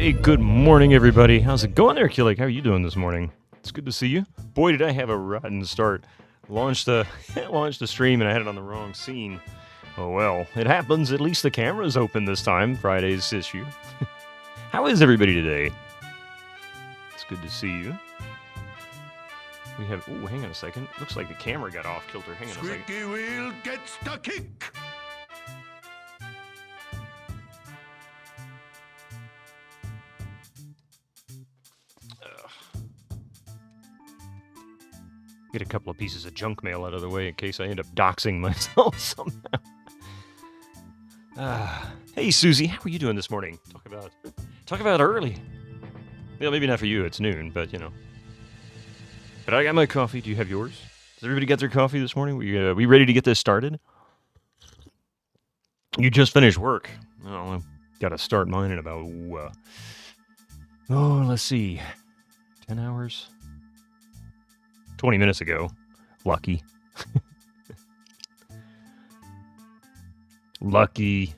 Hey, good morning, everybody. How's it going there, Killick? How are you doing this morning? It's good to see you. Boy, did I have a rotten start. Launched the stream and I had it on the wrong scene. Oh well, it happens. At least the camera's open this time. Friday's issue. How is everybody today? It's good to see you. We have. Oh, hang on a second. Looks like the camera got off kilter. Hang on a second. Squeaky wheel gets the kick. Get a couple of pieces of junk mail out of the way in case I end up doxing myself somehow. Hey, Susie, how are you doing this morning? Talk about early. Well, maybe not for you. It's noon, but you know. But I got my coffee. Do you have yours? Does everybody get their coffee this morning? We ready to get this started? You just finished work. Oh, I've got to start mine in about let's see, 10 hours. 20 minutes ago. Lucky. Lucky.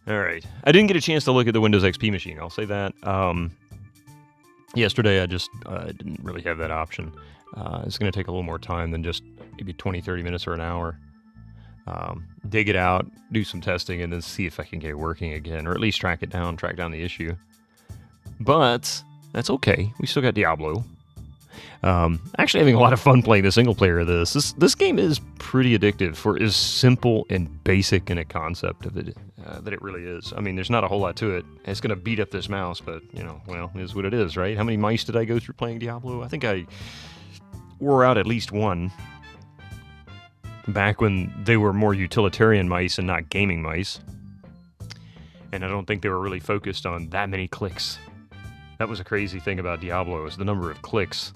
All right. I didn't get a chance to look at the Windows XP machine. I'll say that. Yesterday, I just didn't really have that option. It's going to take a little more time than just maybe 20, 30 minutes or an hour. Dig it out, do some testing, and then see if I can get it working again, or at least track down the issue. But that's okay. We still got Diablo. Actually having a lot of fun playing the single player of this. This game is pretty addictive for as simple and basic in a concept of it that it really is. I mean, there's not a whole lot to it. It's going to beat up this mouse, but, you know, well, it is what it is, right? How many mice did I go through playing Diablo? I think I wore out at least one. Back when they were more utilitarian mice and not gaming mice. And I don't think they were really focused on that many clicks. That was a crazy thing about Diablo, is the number of clicks.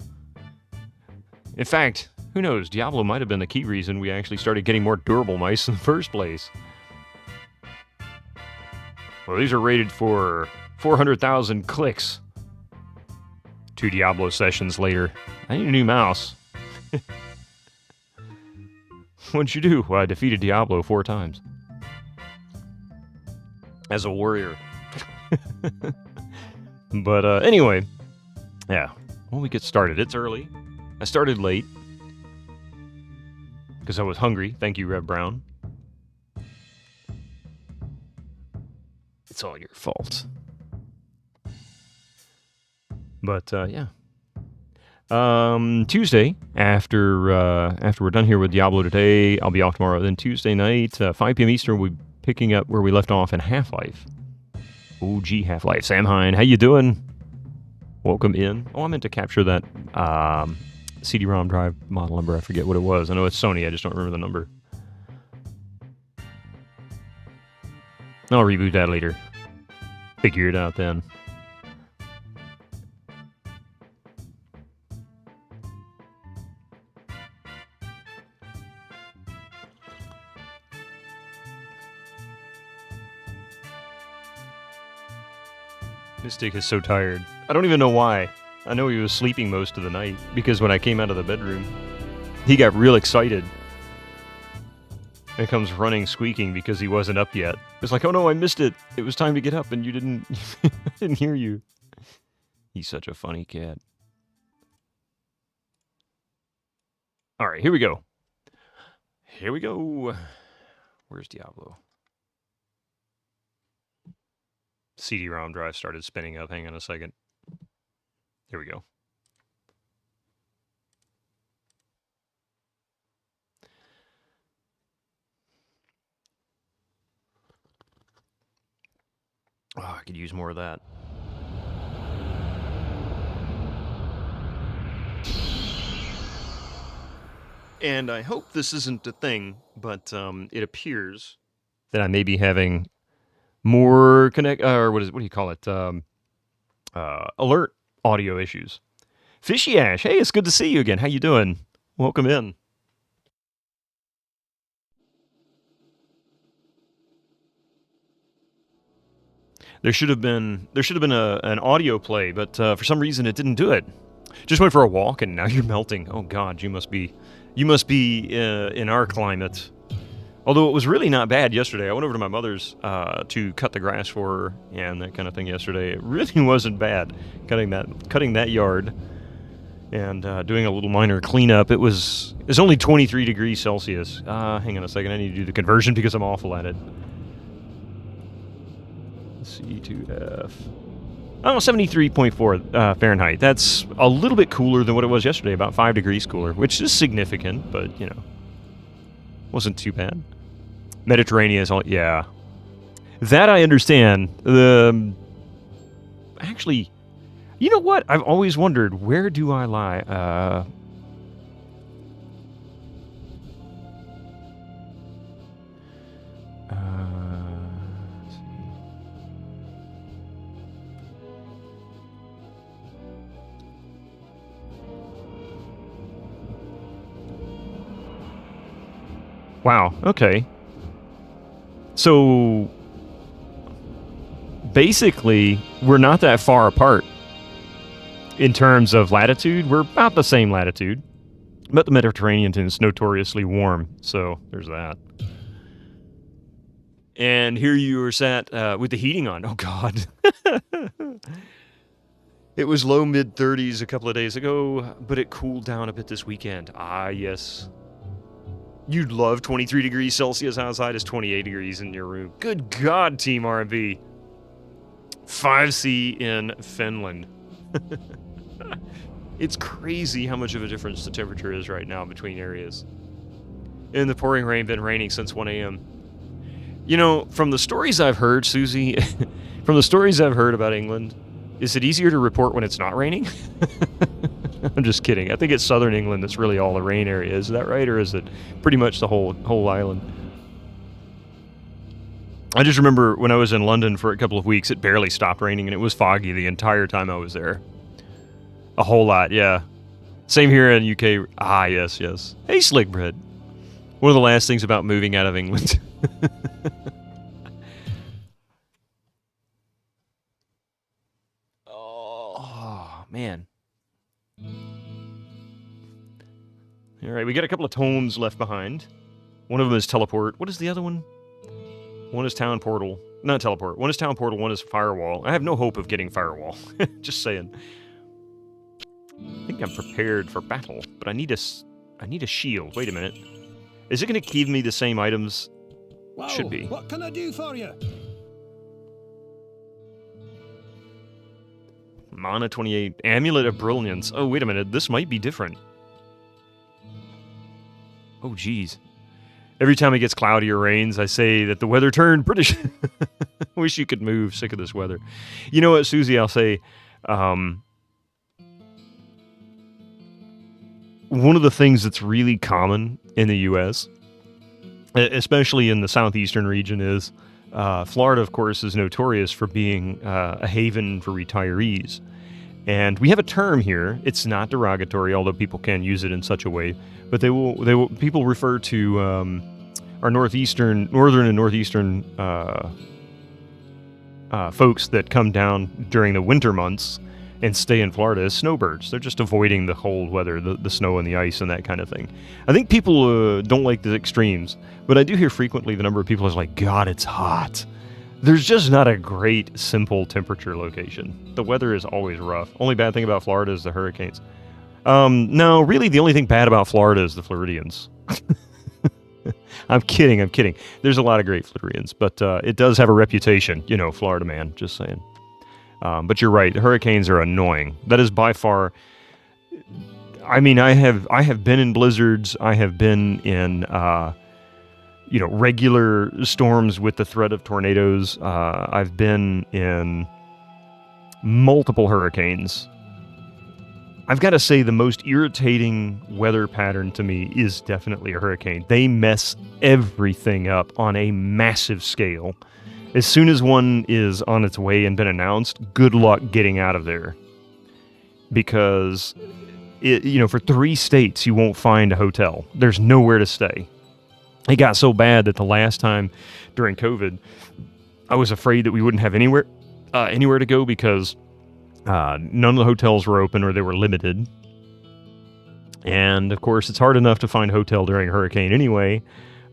In fact, who knows, Diablo might have been the key reason we actually started getting more durable mice in the first place. Well, these are rated for 400,000 clicks. 2 Diablo sessions later. I need a new mouse. What'd you do? Well, I defeated Diablo 4 times. As a warrior. But anyway, yeah, when we get started, it's early. I started late because I was hungry. Thank you, Rev Brown. It's all your fault. But yeah, Tuesday after we're done here with Diablo today, I'll be off tomorrow. Then Tuesday night, 5 p.m. Eastern, we'll be picking up where we left off in Half-Life. OG Half-Life. Sam Hine, how you doing? Welcome in. Oh, I meant to capture that CD-ROM drive model number. I forget what it was. I know it's Sony. I just don't remember the number. I'll reboot that later. Figure it out then. Mystic is so tired. I don't even know why. I know he was sleeping most of the night, because when I came out of the bedroom, he got real excited. And comes running, squeaking, because he wasn't up yet. It's like, oh no, I missed it. It was time to get up, and you didn't... I didn't hear you. He's such a funny cat. Alright, here we go. Here we go. Where's Diablo? CD-ROM drive started spinning up. Hang on a second. Here we go. Oh, I could use more of that. And I hope this isn't a thing, but it appears that I may be having more what do you call it? Alert audio issues. Fishy Ash, hey, it's good to see you again. How you doing? Welcome in. There should have been an audio play, but for some reason it didn't do it. Just went for a walk and now you're melting. Oh God, you must be in our climate. Although it was really not bad yesterday. I went over to my mother's to cut the grass for her and that kind of thing yesterday. It really wasn't bad cutting that yard and doing a little minor cleanup. It's only 23 degrees Celsius. Hang on a second. I need to do the conversion because I'm awful at it. C2F. Oh, 73.4 Fahrenheit. That's a little bit cooler than what it was yesterday, about 5 degrees cooler, which is significant, but, wasn't too bad. Mediterranean is all, yeah. That I understand. Actually, you know what? I've always wondered, where do I lie? Let's see. Wow, okay. So, basically, we're not that far apart in terms of latitude. We're about the same latitude, but the Mediterranean is notoriously warm, so there's that. And here you were sat with the heating on. Oh, God. It was low mid-30s a couple of days ago, but it cooled down a bit this weekend. Ah, yes. You'd love 23 degrees Celsius outside. It's 28 degrees in your room. Good God, Team RB. 5C in Finland. It's crazy how much of a difference the temperature is right now between areas. And the pouring rain, been raining since 1 a.m. From the stories I've heard, Susie, from the stories I've heard about England, is it easier to report when it's not raining? I'm just kidding. I think it's southern England that's really all the rain area. Is that right, or is it pretty much the whole island? I just remember when I was in London for a couple of weeks, it barely stopped raining, and it was foggy the entire time I was there. A whole lot, yeah. Same here in UK. Ah, yes. Hey, Slickbread. One of the last things about moving out of England. Oh, man. All right, we got a couple of tomes left behind. One of them is teleport. What is the other one? One is town portal. Not teleport. One is town portal, one is firewall. I have no hope of getting firewall. Just saying. I think I'm prepared for battle, but I need a shield. Wait a minute. Is it going to give me the same items? Wow, should be. What can I do for you? Mana 28. Amulet of Brilliance. Oh, wait a minute. This might be different. Oh, geez. Every time it gets cloudy or rains, I say that the weather turned British. Wish you could move. Sick of this weather. You know what, Susie? I'll say, one of the things that's really common in the U.S., especially in the southeastern region, is Florida, of course, is notorious for being a haven for retirees. And we have a term here. It's not derogatory, although people can use it in such a way. But people refer to our northern and northeastern folks that come down during the winter months and stay in Florida as snowbirds. They're just avoiding the cold weather, the snow and the ice and that kind of thing. I think people don't like the extremes, but I do hear frequently the number of people is like, God, it's hot. There's just not a great, simple temperature location. The weather is always rough. Only bad thing about Florida is the hurricanes. No, really the only thing bad about Florida is the Floridians. I'm kidding. There's a lot of great Floridians, but it does have a reputation, Florida man, just saying. But you're right, the hurricanes are annoying. That is by far... I mean, I have been in blizzards, I have been in... regular storms with the threat of tornadoes. I've been in multiple hurricanes. I've got to say the most irritating weather pattern to me is definitely a hurricane. They mess everything up on a massive scale. As soon as one is on its way and been announced, good luck getting out of there. Because, for 3 states, you won't find a hotel. There's nowhere to stay. It got so bad that the last time during COVID, I was afraid that we wouldn't have anywhere to go because none of the hotels were open or they were limited. And, of course, it's hard enough to find a hotel during a hurricane anyway.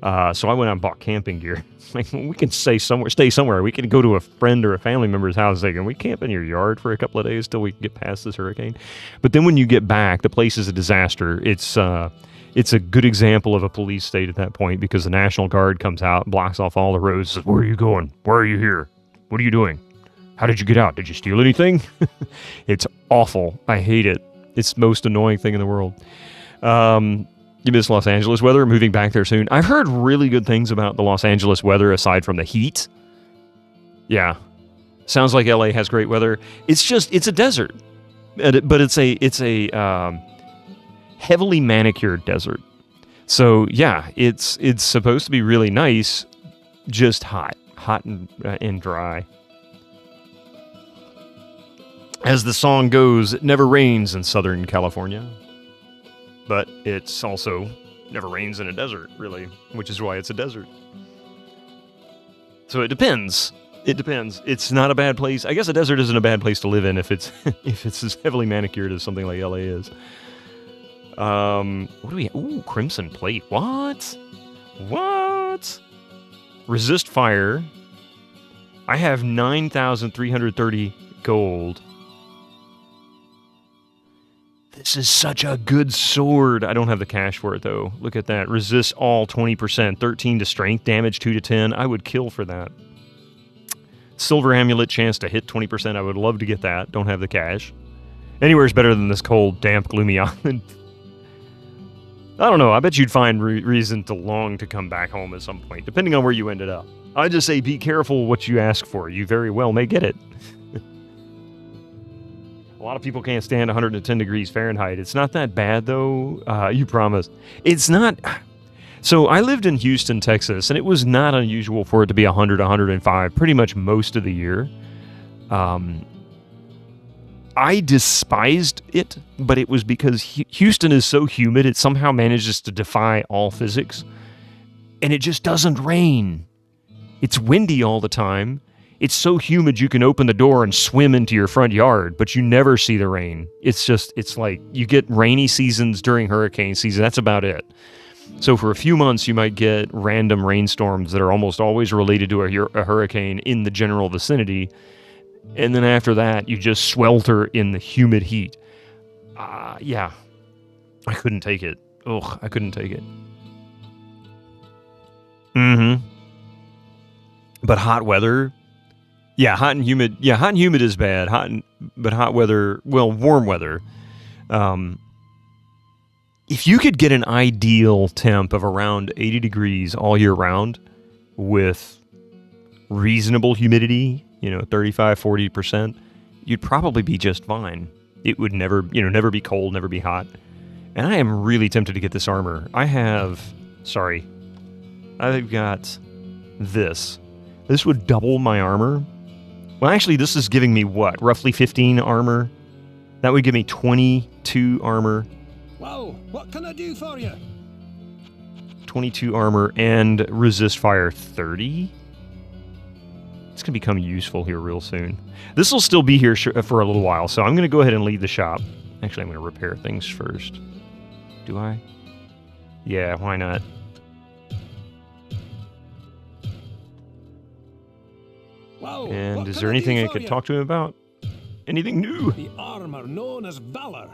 So I went out and bought camping gear. Like, well, we can stay somewhere. We can go to a friend or a family member's house. Like, can we camp in your yard for a couple of days till we can get past this hurricane? But then when you get back, the place is a disaster. It's a good example of a police state at that point, because the National Guard comes out and blocks off all the roads. Says, "Where are you going? Why are you here? What are you doing? How did you get out? Did you steal anything?" It's awful. I hate it. It's the most annoying thing in the world. You miss Los Angeles weather? Moving back there soon. I've heard really good things about the Los Angeles weather aside from the heat. Yeah. Sounds like LA has great weather. It's a desert. But it's a heavily manicured desert. So, yeah, it's supposed to be really nice, just hot and dry. As the song goes, it never rains in Southern California. But it's also never rains in a desert, really, which is why it's a desert. So it depends. It depends. It's not a bad place. I guess a desert isn't a bad place to live in if it's if it's as heavily manicured as something like LA is. What do we? Ooh, crimson plate. What? Resist fire. I have 9,330 gold. This is such a good sword. I don't have the cash for it, though. Look at that. Resist all 20%. 13 to strength, damage 2 to 10. I would kill for that. Silver amulet, chance to hit 20%. I would love to get that. Don't have the cash. Anywhere's better than this cold, damp, gloomy island. I don't know. I bet you'd find reason to long to come back home at some point, depending on where you ended up. I just say be careful what you ask for. You very well may get it. A lot of people can't stand 110 degrees Fahrenheit. It's not that bad, though. You promise. It's not. So I lived in Houston, Texas, and it was not unusual for it to be 100, 105 pretty much most of the year. I despised it, but it was because Houston is so humid, it somehow manages to defy all physics. And it just doesn't rain. It's windy all the time. It's so humid you can open the door and swim into your front yard, but you never see the rain. It's like you get rainy seasons during hurricane season. That's about it. So for a few months, you might get random rainstorms that are almost always related to a hurricane in the general vicinity. And then after that, you just swelter in the humid heat. Yeah. I couldn't take it. Ugh, I couldn't take it. Mm-hmm. But hot weather... Yeah, hot and humid. Yeah, hot and humid is bad. But hot weather, well, warm weather. If you could get an ideal temp of around 80 degrees all year round with reasonable humidity, 35, 40%, you'd probably be just fine. It would never be cold, never be hot. And I am really tempted to get this armor. I've got this. This would double my armor. Well, actually, this is giving me what? Roughly 15 armor? That would give me 22 armor. Wow, what can I do for you? 22 armor and resist fire 30? It's going to become useful here real soon. This will still be here for a little while, so I'm going to go ahead and leave the shop. Actually, I'm going to repair things first. Do I? Yeah, why not? Wow, and is there anything I could talk to him about? Anything new? The armor known as Valor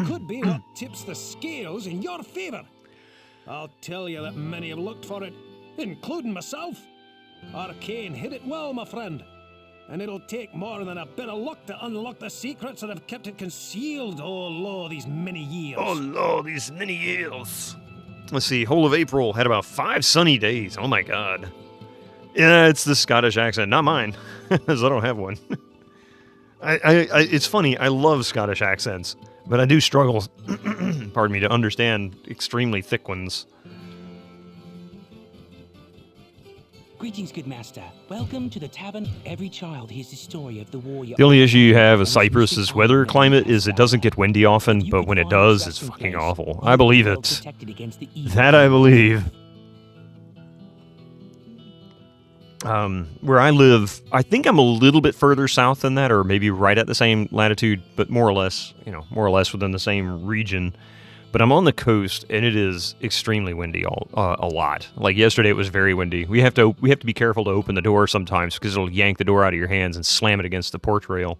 could be what tips the scales in your favor. I'll tell you that many have looked for it, including myself. Arcane hid it well, my friend. And it'll take more than a bit of luck to unlock the secrets that have kept it concealed, oh lo, these many years. Oh lo, these many years. Let's see, whole of April had about 5 sunny days. Oh my god. Yeah, it's the Scottish accent, not mine, because I don't have one. It's funny, I love Scottish accents, but I do struggle, pardon me, to understand extremely thick ones. Greetings, good master. Welcome to the tavern. Every child hears the story of the warrior. The only issue you have with Cyprus's weather climate is it doesn't get windy often, but when it does, it's fucking awful. I believe it. That I believe. Where I live, I think I'm a little bit further south than that, or maybe right at the same latitude, but more or less within the same region. But I'm on the coast, and it is extremely windy a lot. Like yesterday, it was very windy. We have to be careful to open the door sometimes because it'll yank the door out of your hands and slam it against the porch rail.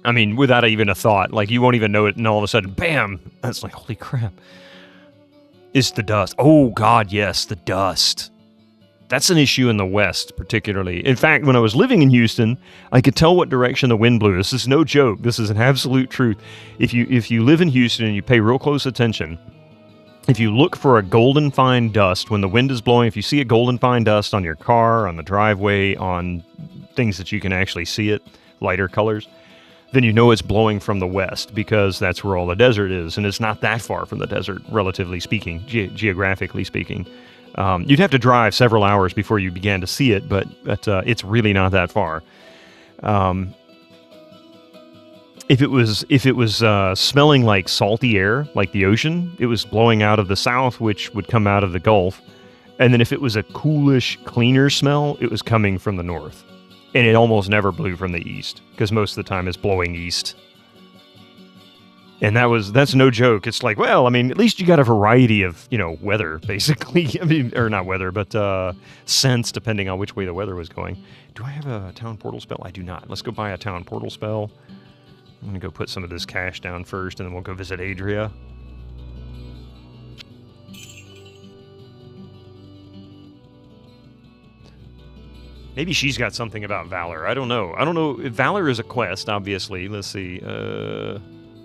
I mean, without even a thought. Like, you won't even know it, and all of a sudden, bam! That's like, holy crap. It's the dust. Oh, God, yes, the dust. That's an issue in the West, particularly. In fact, when I was living in Houston, I could tell what direction the wind blew. This is no joke. This is an absolute truth. If you live in Houston and you pay real close attention, if you look for a golden fine dust when the wind is blowing, if you see a golden fine dust on your car, on the driveway, on things that you can actually see it, lighter colors, then you know it's blowing from the west because that's where all the desert is, and it's not that far from the desert, relatively speaking, geographically speaking. You'd have to drive several hours before you began to see it, but it's really not that far. If it was smelling like salty air, like the ocean, it was blowing out of the south, which would come out of the Gulf. And then if it was a coolish, cleaner smell, it was coming from the north. And it almost never blew from the east, because most of the time it's blowing east. And that's no joke. It's like, well, I mean, at least you got a variety of, weather, basically. I mean, or not weather, but scents, depending on which way the weather was going. Do I have a town portal spell? I do not. Let's go buy a town portal spell. I'm going to go put some of this cash down first, and then we'll go visit Adria. Maybe she's got something about Valor. I don't know. Valor is a quest, obviously. Let's see.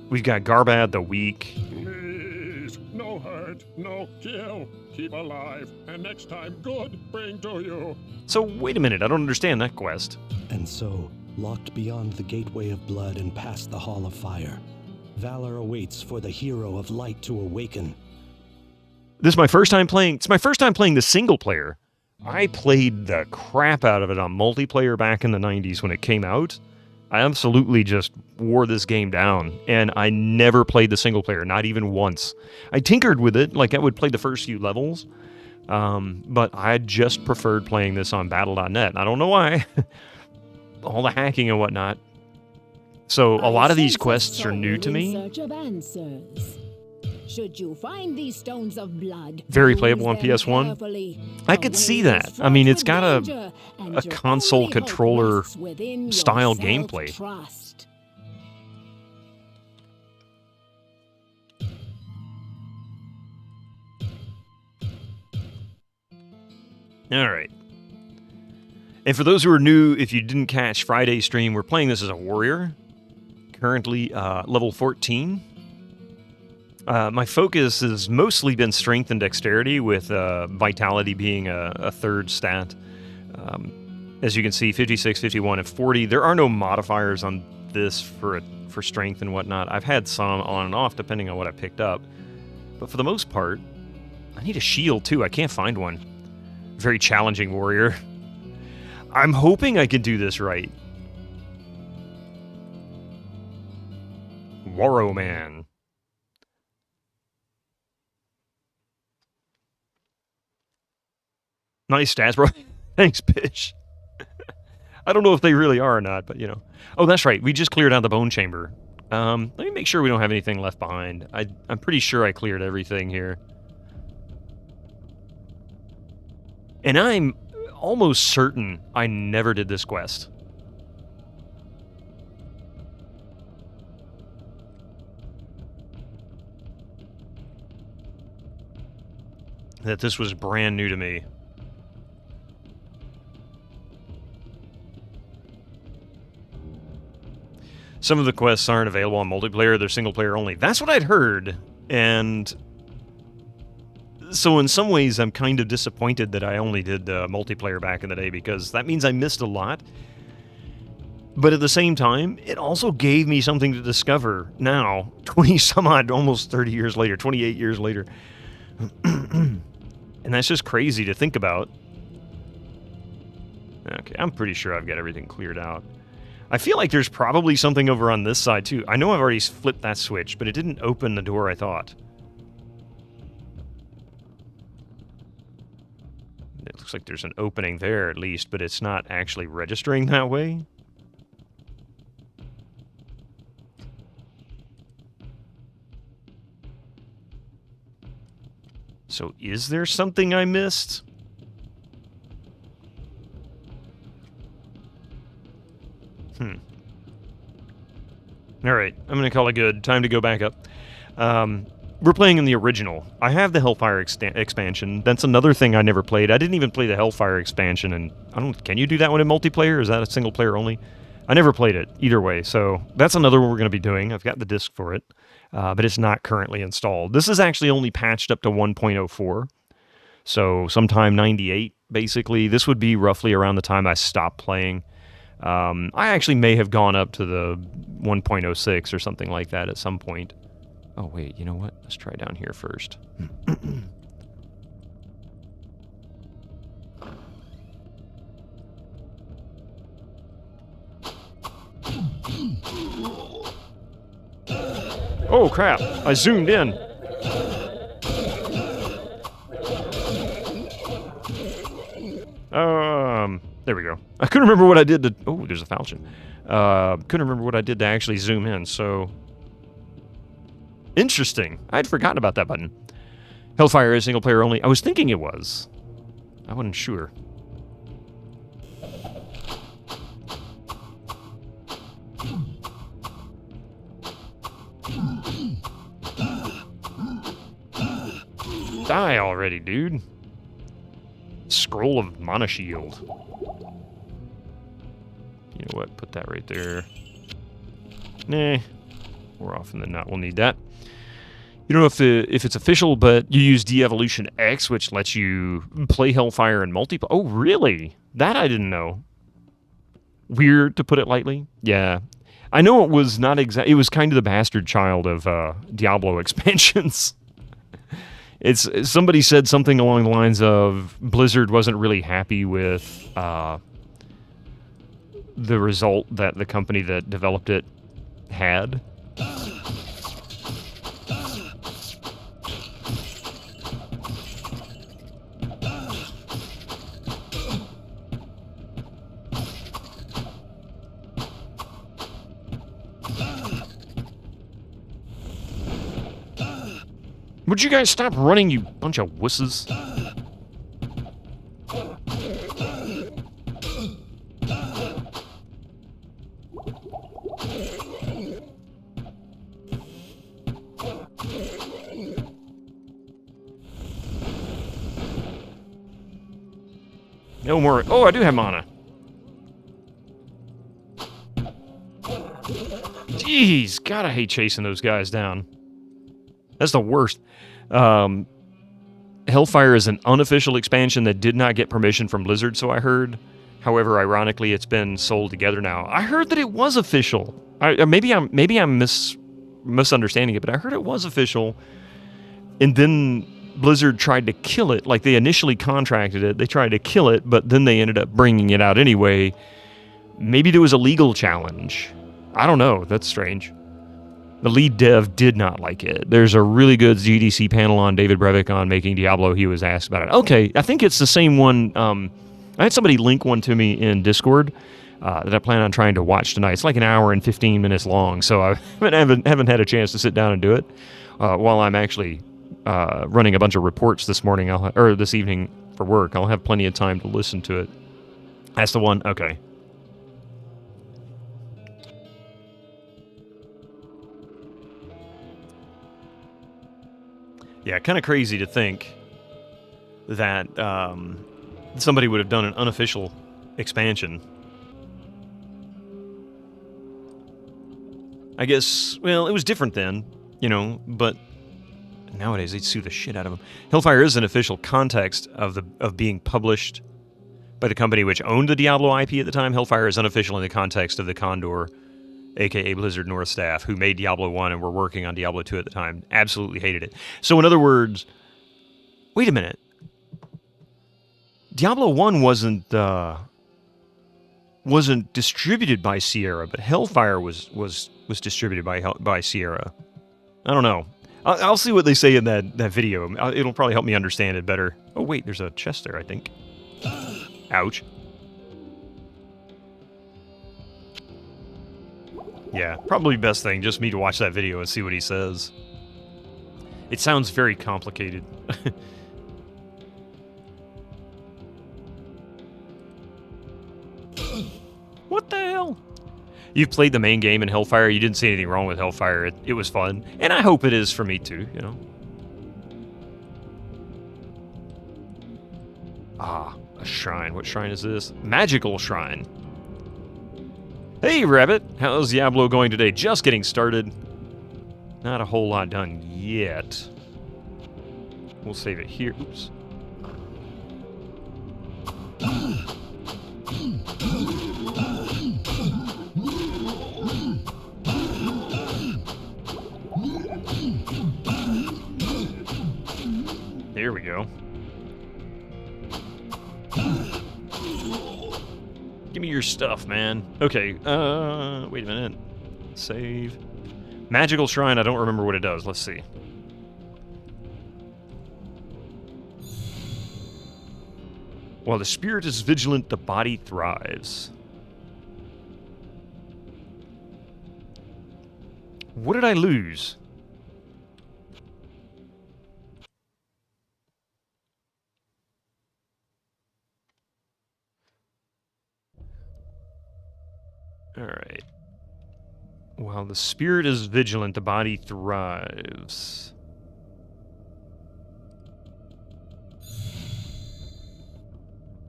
We've got Garbad the Weak. Please, no hurt, no kill. Keep alive, and next time good bring to you. So, wait a minute. I don't understand that quest. And so, locked beyond the gateway of blood and past the hall of fire, Valor awaits for the hero of light to awaken. This is my first time playing. It's my first time playing the single player. I played the crap out of it on multiplayer back in the 90s when it came out. I absolutely just wore this game down, and I never played the single player, not even once. I tinkered with it, like I would play the first few levels, but I just preferred playing this on Battle.net. I don't know why. All the hacking and whatnot. So a lot of these quests are new to me. Search of answers. Should you find these stones of blood, very playable on PS1. I could see that. I mean, it's got a console controller style gameplay. Trust. All right. And for those who are new, if you didn't catch Friday's stream, we're playing this as a warrior. Currently level 14. My focus has mostly been strength and dexterity, with vitality being a third stat. As you can see, 56, 51, and 40. There are no modifiers on this for strength and whatnot. I've had some on and off depending on what I picked up. But for the most part, I need a shield too. I can't find one. Very challenging warrior. I'm hoping I can do this right. Warrow Man. Nice stats, bro. Thanks, bitch. I don't know if they really are or not, but Oh, that's right. We just cleared out the bone chamber. Let me make sure we don't have anything left behind. I'm pretty sure I cleared everything here. And I'm almost certain I never did this quest. That this was brand new to me. Some of the quests aren't available on multiplayer, they're single player only. That's what I'd heard, and so in some ways I'm kind of disappointed that I only did multiplayer back in the day, because that means I missed a lot. But at the same time, it also gave me something to discover now, 20 some odd, almost 30 years later, 28 years later. And that's just crazy to think about. Okay, I'm pretty sure I've got everything cleared out. I feel like there's probably something over on this side, too. I know I've already flipped that switch, but it didn't open the door I thought. It looks like there's an opening there, at least, but it's not actually registering that way. So is there something I missed? Alright, I'm going to call it good. Time to go back up. We're playing in the original. I have the Hellfire expansion. That's another thing I never played. I didn't even play the Hellfire expansion, and can you do that one in multiplayer, or is that a single player only? I never played it, either way, so that's another one we're going to be doing. I've got the disc for it, but it's not currently installed. This is actually only patched up to 1.04, so sometime 98, basically. This would be roughly around the time I stopped playing. I actually may have gone up to the 1.06 or something like that at some point. Oh, wait, you know what? Let's try down here first. Oh, crap. I zoomed in. There we go. I couldn't remember what I did to... Oh, there's a falchion. Couldn't remember what I did to actually zoom in, so... Interesting. I'd forgotten about that button. Hellfire is single player only. I was thinking it was. I wasn't sure. Die already, dude. Scroll of Mana Shield. You know what? Put that right there. Nah. More often than not, we'll need that. You don't know if it's official, but you use De-Evolution X, which lets you play Hellfire in multiplayer. Oh, really? That I didn't know. Weird, to put it lightly. Yeah. I know it was not exact. It was kind of the bastard child of Diablo expansions. Somebody said something along the lines of Blizzard wasn't really happy with the result that the company that developed it had. Would you guys stop running, you bunch of wusses? No more. Oh, I do have mana. Jeez, God, I hate chasing those guys down. That's the worst. Hellfire is an unofficial expansion that did not get permission from Blizzard, so I heard. However, ironically, it's been sold together now. I heard that it was official. Maybe I'm misunderstanding it, but I heard it was official. And then Blizzard tried to kill it. Like, they initially contracted it. They tried to kill it, but then they ended up bringing it out anyway. Maybe there was a legal challenge. I don't know. That's strange. The lead dev did not like it. There's a really good GDC panel on David Brevik on making Diablo. He was asked about it. Okay, I think it's the same one. I had somebody link one to me in Discord that I plan on trying to watch tonight. It's like an hour and 15 minutes long, so I haven't had a chance to sit down and do it while I'm actually running a bunch of reports this morning or this evening for work. I'll have plenty of time to listen to it. That's the one? Okay. Yeah, kind of crazy to think that somebody would have done an unofficial expansion. I guess, well, it was different then, you know, but nowadays they'd sue the shit out of them. Hellfire is an official context of being published by the company which owned the Diablo IP at the time. Hellfire is unofficial in the context of the Condor, a.k.a. Blizzard North staff, who made Diablo 1 and were working on Diablo 2 at the time. Absolutely hated it. So in other words, wait a minute. Diablo 1 wasn't distributed by Sierra, but Hellfire was distributed by Sierra. I don't know. I'll see what they say in that video. It'll probably help me understand it better. Oh, wait, there's a chest there, I think. Ouch. Yeah, probably best thing, just me to watch that video and see what he says. It sounds very complicated. What the hell? You've played the main game in Hellfire. You didn't see anything wrong with Hellfire. It was fun. And I hope it is for me too, you know. Ah, a shrine. What shrine is this? Magical shrine. Hey, Rabbit. How's Diablo going today? Just getting started. Not a whole lot done yet. We'll save it here. Oops. There we go. Give me your stuff, man. Okay, wait a minute. Save. Magical Shrine, I don't remember what it does. Let's see. While the spirit is vigilant, the body thrives. What did I lose? Alright. While the spirit is vigilant, the body thrives.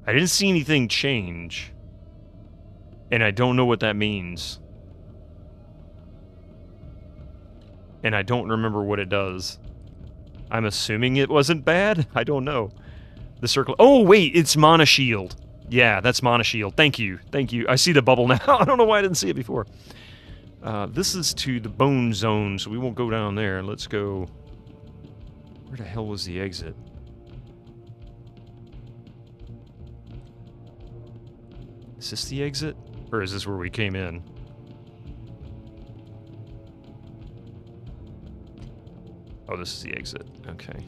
I didn't see anything change. And I don't know what that means. And I don't remember what it does. I'm assuming it wasn't bad? I don't know. The circle... Oh, wait! It's Mana Shield. Yeah, that's Mana Shield. Thank you. Thank you. I see the bubble now. I don't know why I didn't see it before. This is to the Bone Zone, so we won't go down there. Let's go... Where the hell was the exit? Is this the exit? Or is this where we came in? Oh, this is the exit. Okay.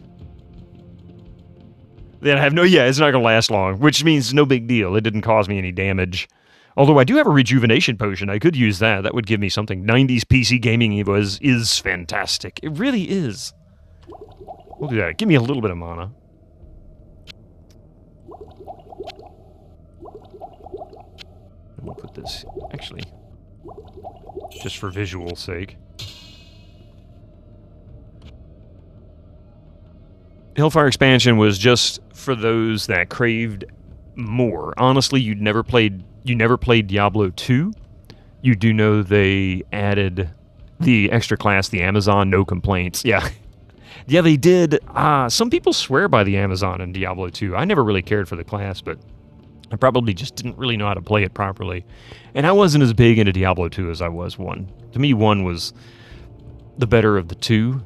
Then I have no... Yeah, it's not going to last long, which means no big deal. It didn't cause me any damage. Although I do have a rejuvenation potion. I could use that. That would give me something. 90s PC gaming is fantastic. It really is. We'll do that. Give me a little bit of mana. And we'll put this... Actually, just for visual sake. Hellfire expansion was just for those that craved more. Honestly, you never played Diablo 2. You do know they added the extra class, the Amazon, no complaints. Yeah. Yeah, they did. Some people swear by the Amazon in Diablo 2. I never really cared for the class, but I probably just didn't really know how to play it properly. And I wasn't as big into Diablo 2 as I was 1. To me, 1 was the better of the two.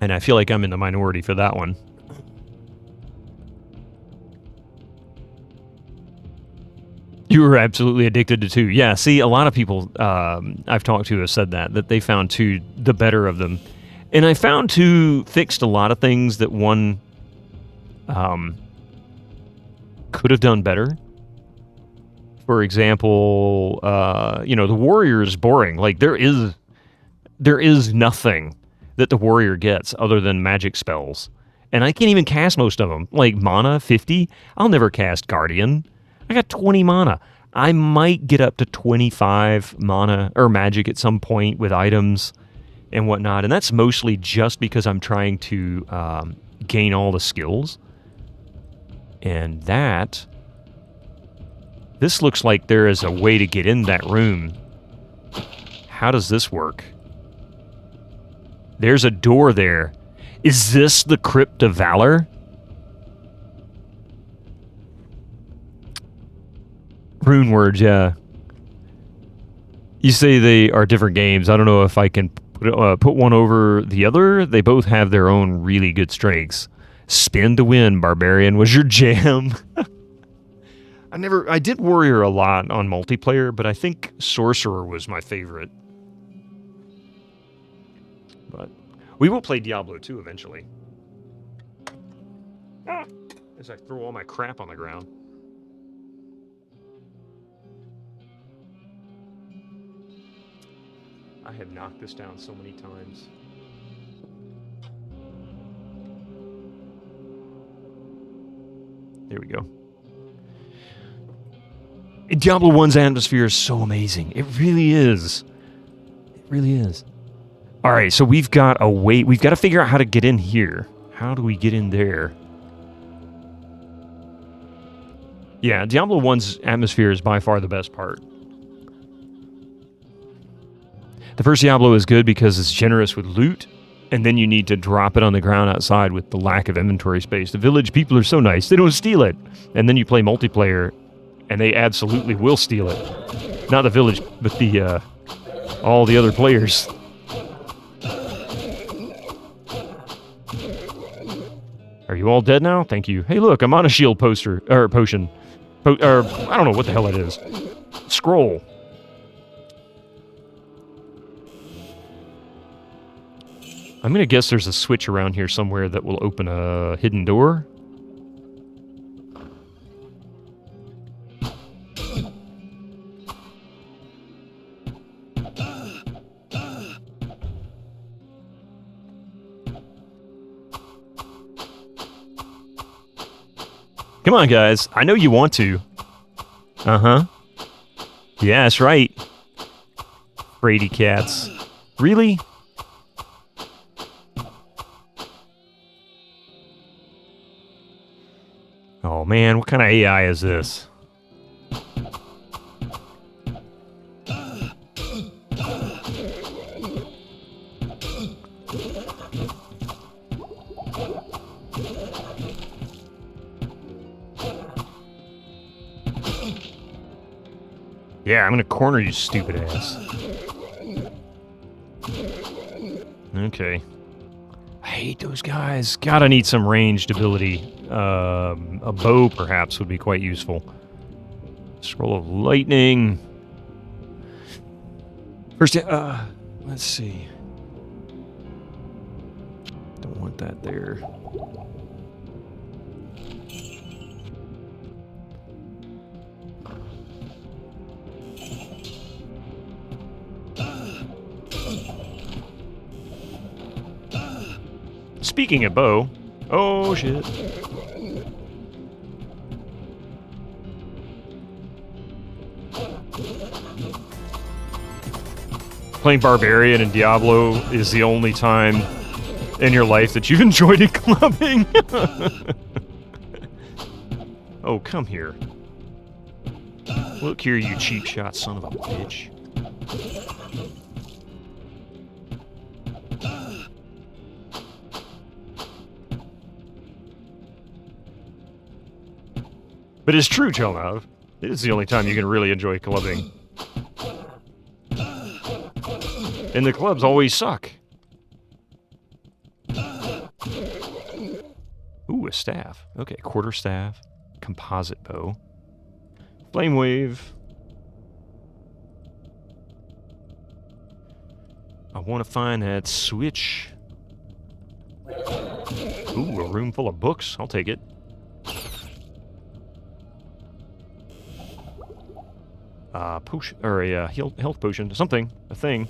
And I feel like I'm in the minority for that one. You were absolutely addicted to 2. Yeah, see, a lot of people I've talked to have said that they found 2 the better of them. And I found 2 fixed a lot of things that 1 could have done better. For example, the warrior is boring. Like, there is nothing that the warrior gets other than magic spells. And I can't even cast most of them. Like, mana, 50? I'll never cast Guardian. I got 20 mana. I might get up to 25 mana or magic at some point with items and whatnot. And that's mostly just because I'm trying to gain all the skills. And this looks like there is a way to get in that room. How does this work? There's a door there. Is this the Crypt of Valor? Rune words, yeah. You say they are different games. I don't know if I can put one over the other. They both have their own really good strengths. Spin to win, Barbarian was your jam. I did Warrior a lot on multiplayer, but I think Sorcerer was my favorite. But we will play Diablo 2 eventually. As I throw all my crap on the ground. I have knocked this down so many times. There we go. Diablo 1's atmosphere is so amazing. It really is. It really is. All right, so we've got a wait. We've got to figure out how to get in here. How do we get in there? Yeah, Diablo 1's atmosphere is by far the best part. The first Diablo is good because it's generous with loot, and then you need to drop it on the ground outside with the lack of inventory space. The village people are so nice, they don't steal it. And then you play multiplayer, and they absolutely will steal it. Not the village, but the all the other players. Are you all dead now? Thank you. Hey, look, I'm on a shield potion. I don't know what the hell it is. Scroll. I'm gonna guess there's a switch around here somewhere that will open a hidden door. Come on, guys. I know you want to. Uh-huh. Yeah, that's right. Brady cats. Really? Oh, man. What kind of AI is this? Yeah, I'm gonna corner you, stupid ass. Okay. I hate those guys. God, I need some ranged ability. A bow, perhaps, would be quite useful. Scroll of lightning. First, let's see. Don't want that there. Speaking of bow, oh shit. Playing Barbarian in Diablo is the only time in your life that you've enjoyed it clubbing. Oh, come here. Look here, you cheap shot son of a bitch. But it's true, Chelnav. It is the only time you can really enjoy clubbing. And the clubs always suck. Ooh, a staff. Okay, quarter staff. Composite bow. Flame wave. I want to find that switch. Ooh, a room full of books. I'll take it. Potion, or a health potion, something, a thing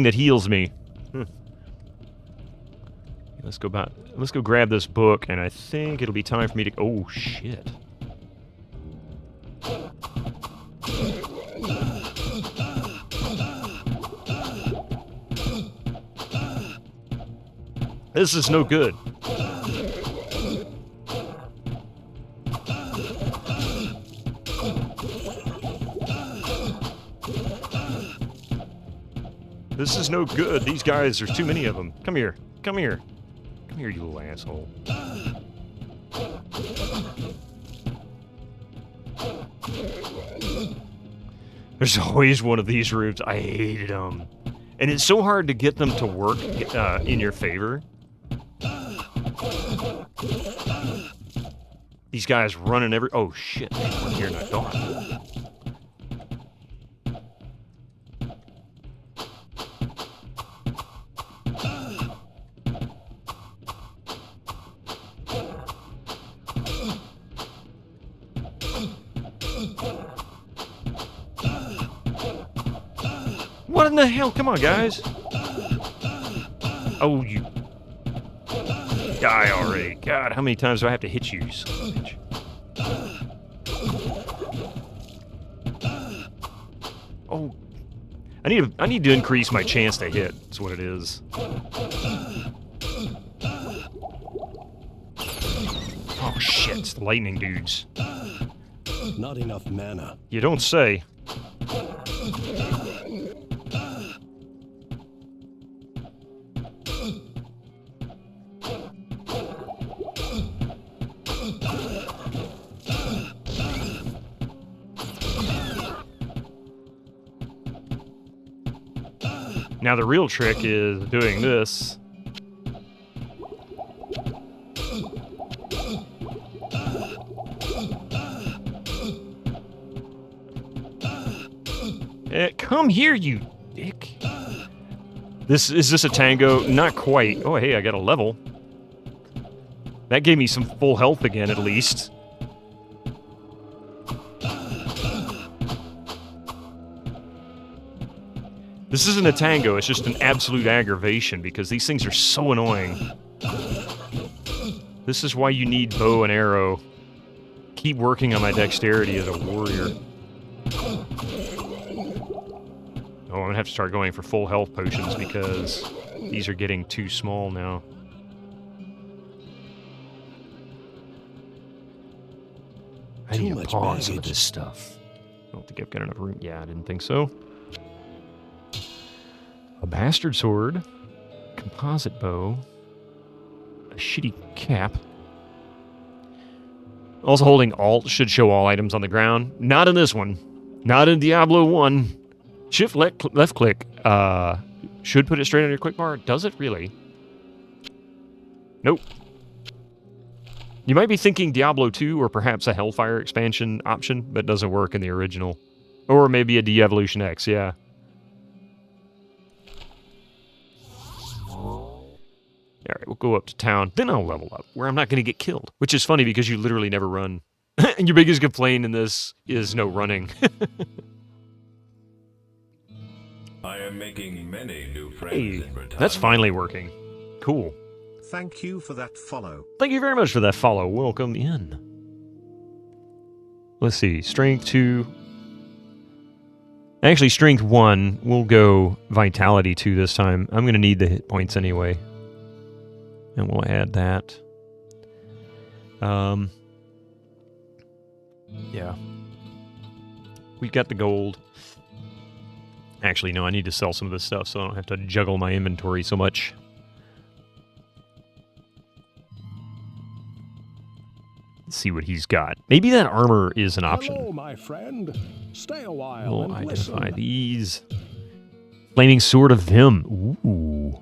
that heals me. Let's go back. Let's go grab this book, and I think it'll be time for me to. Oh shit! This is no good. This is no good. These guys, there's too many of them. Come here. Come here. Come here, you little asshole. There's always one of these rooms. I hated them. And it's so hard to get them to work in your favor. These guys running every... Oh, shit. There's one here and I thought. What in the hell? Come on, guys. Oh, you... Die already. God, how many times do I have to hit you, son of a bitch? Oh. I need to increase my chance to hit. That's what it is. Oh shit, it's the lightning dudes. Not enough mana. You don't say. Now the real trick is doing this. Come here, you dick. Is this a tango? Not quite. Oh, hey, I got a level. That gave me some full health again, at least. This isn't a tango, it's just an absolute aggravation because these things are so annoying. This is why you need bow and arrow. Keep working on my dexterity as a warrior. Oh, I'm gonna have to start going for full health potions because these are getting too small now. I need to pause with this stuff. I don't think I've got enough room. Yeah, I didn't think so. A bastard sword, composite bow, a shitty cap. Also holding Alt should show all items on the ground. Not in this one. Not in Diablo 1. Shift left click should put it straight on your quick bar. Does it really? Nope. You might be thinking Diablo 2 or perhaps a Hellfire expansion option, but doesn't work in the original. Or maybe a De-Evolution X, yeah. Alright, we'll go up to town, then I'll level up, where I'm not going to get killed. Which is funny because you literally never run. And your biggest complaint in this is no running. I am making many new friends Hey, in retirement. that's finally working. Cool. Thank you for that follow. Thank you very much for that follow. Welcome in. Let's see, Strength 2. Actually, Strength 1. We'll go Vitality 2 this time. I'm going to need the hit points anyway. And we'll add that. Yeah. We've got the gold. Actually, no, I need to sell some of this stuff so I don't have to juggle my inventory so much. Let's see what he's got. Maybe that armor is an option. Hello, my friend. Stay a while We'll and identify listen. these. Flaming Sword of Vim. Ooh.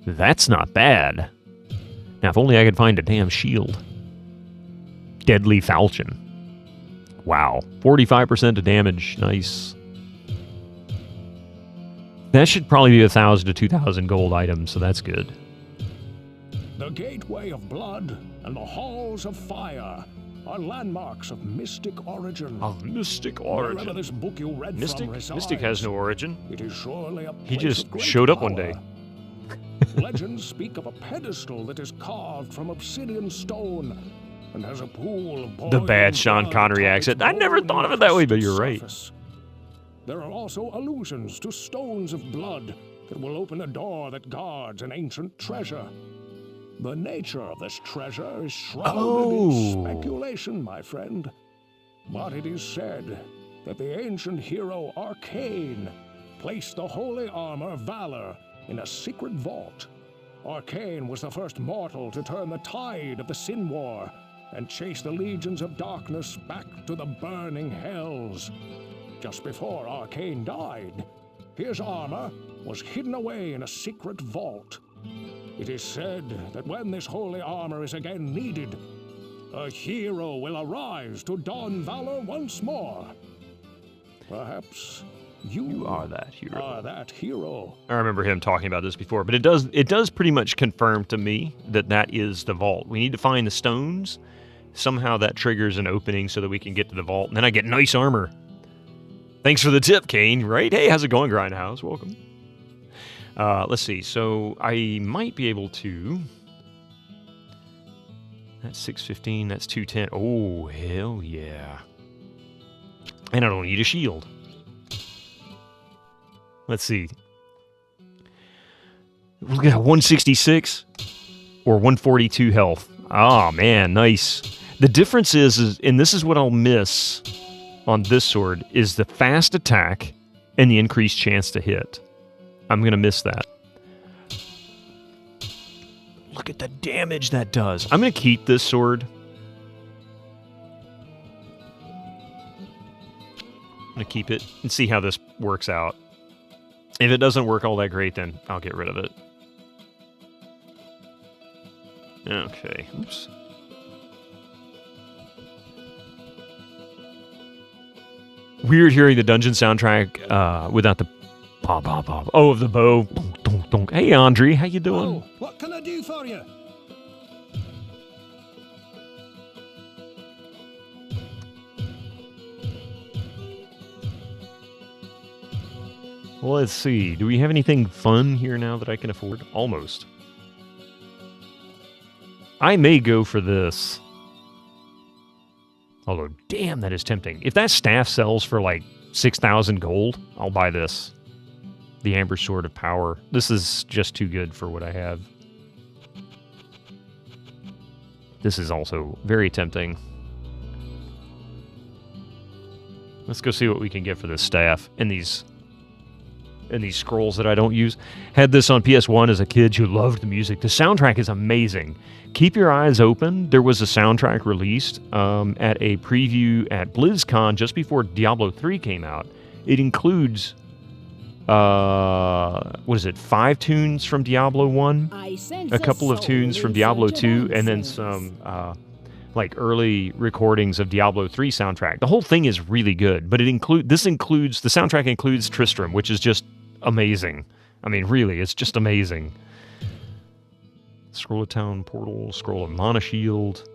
That's not bad. Now, if only I could find a damn shield. Deadly Falchion. Wow. 45% of damage. Nice. That should probably be 1,000 to 2,000 gold items, so that's good. The Gateway of Blood and the Halls of Fire are landmarks of mystic origin. Of mystic Wherever origin. this book you read Mystic? from resides, Mystic has no origin. it is surely a He place just of great showed up one power. day. Legends speak of a pedestal that is carved from obsidian stone and has a pool of The bad boiling Sean blood Connery atop accent. its I never golden thought of it that way, but you're crystal right. surface. There are also allusions to stones of blood that will open a door that guards an ancient treasure. The nature of this treasure is shrouded in speculation, my friend. But it is said that the ancient hero Arcane placed the holy armor Valor in a secret vault. Arcane was the first mortal to turn the tide of the Sin War and chase the legions of darkness back to the burning hells. Just before Arcane died, his armor was hidden away in a secret vault. It is said that when this holy armor is again needed, a hero will arise to don valor once more. Perhaps you are that hero. Are that hero. I remember him talking about this before, but it does pretty much confirm to me that that is the vault. We need to find the stones. Somehow that triggers an opening so that we can get to the vault, and then I get nice armor. Thanks for the tip, Kane, right? Hey, how's it going, Grindhouse? Welcome. Let's see. So I might be able to... That's 615. That's 210. Oh, hell yeah. And I don't need a shield. Let's see. Look at 166 or 142 health. Ah, man, nice. The difference is, and this is what I'll miss on this sword, is the fast attack and the increased chance to hit. I'm going to miss that. Look at the damage that does. I'm going to keep this sword. I'm going to keep it and see how this works out. If it doesn't work all that great, then I'll get rid of it. Okay, oops. Weird hearing the dungeon soundtrack without the pop, pop, pop. Oh, of the bow. Donk, donk, donk. Hey, Andre, how you doing? Oh, what can I do for you? Well, let's see. Do we have anything fun here now that I can afford? Almost. I may go for this. Although, damn, that is tempting. If that staff sells for like 6,000 gold, I'll buy this. The Amber Sword of Power. This is just too good for what I have. This is also very tempting. Let's go see what we can get for this staff and these scrolls that I don't use. Had this on PS1 as a kid who loved the music. The soundtrack is amazing. Keep your eyes open. There was a soundtrack released at a preview at BlizzCon just before Diablo 3 came out. It includes, 5 tunes from Diablo 1, a couple of tunes from Diablo 2, and then some like early recordings of Diablo 3 soundtrack. The whole thing is really good, but the soundtrack includes Tristram, which is just amazing. I mean, really, it's just amazing. Scroll of Town Portal, Scroll of Mana Shield,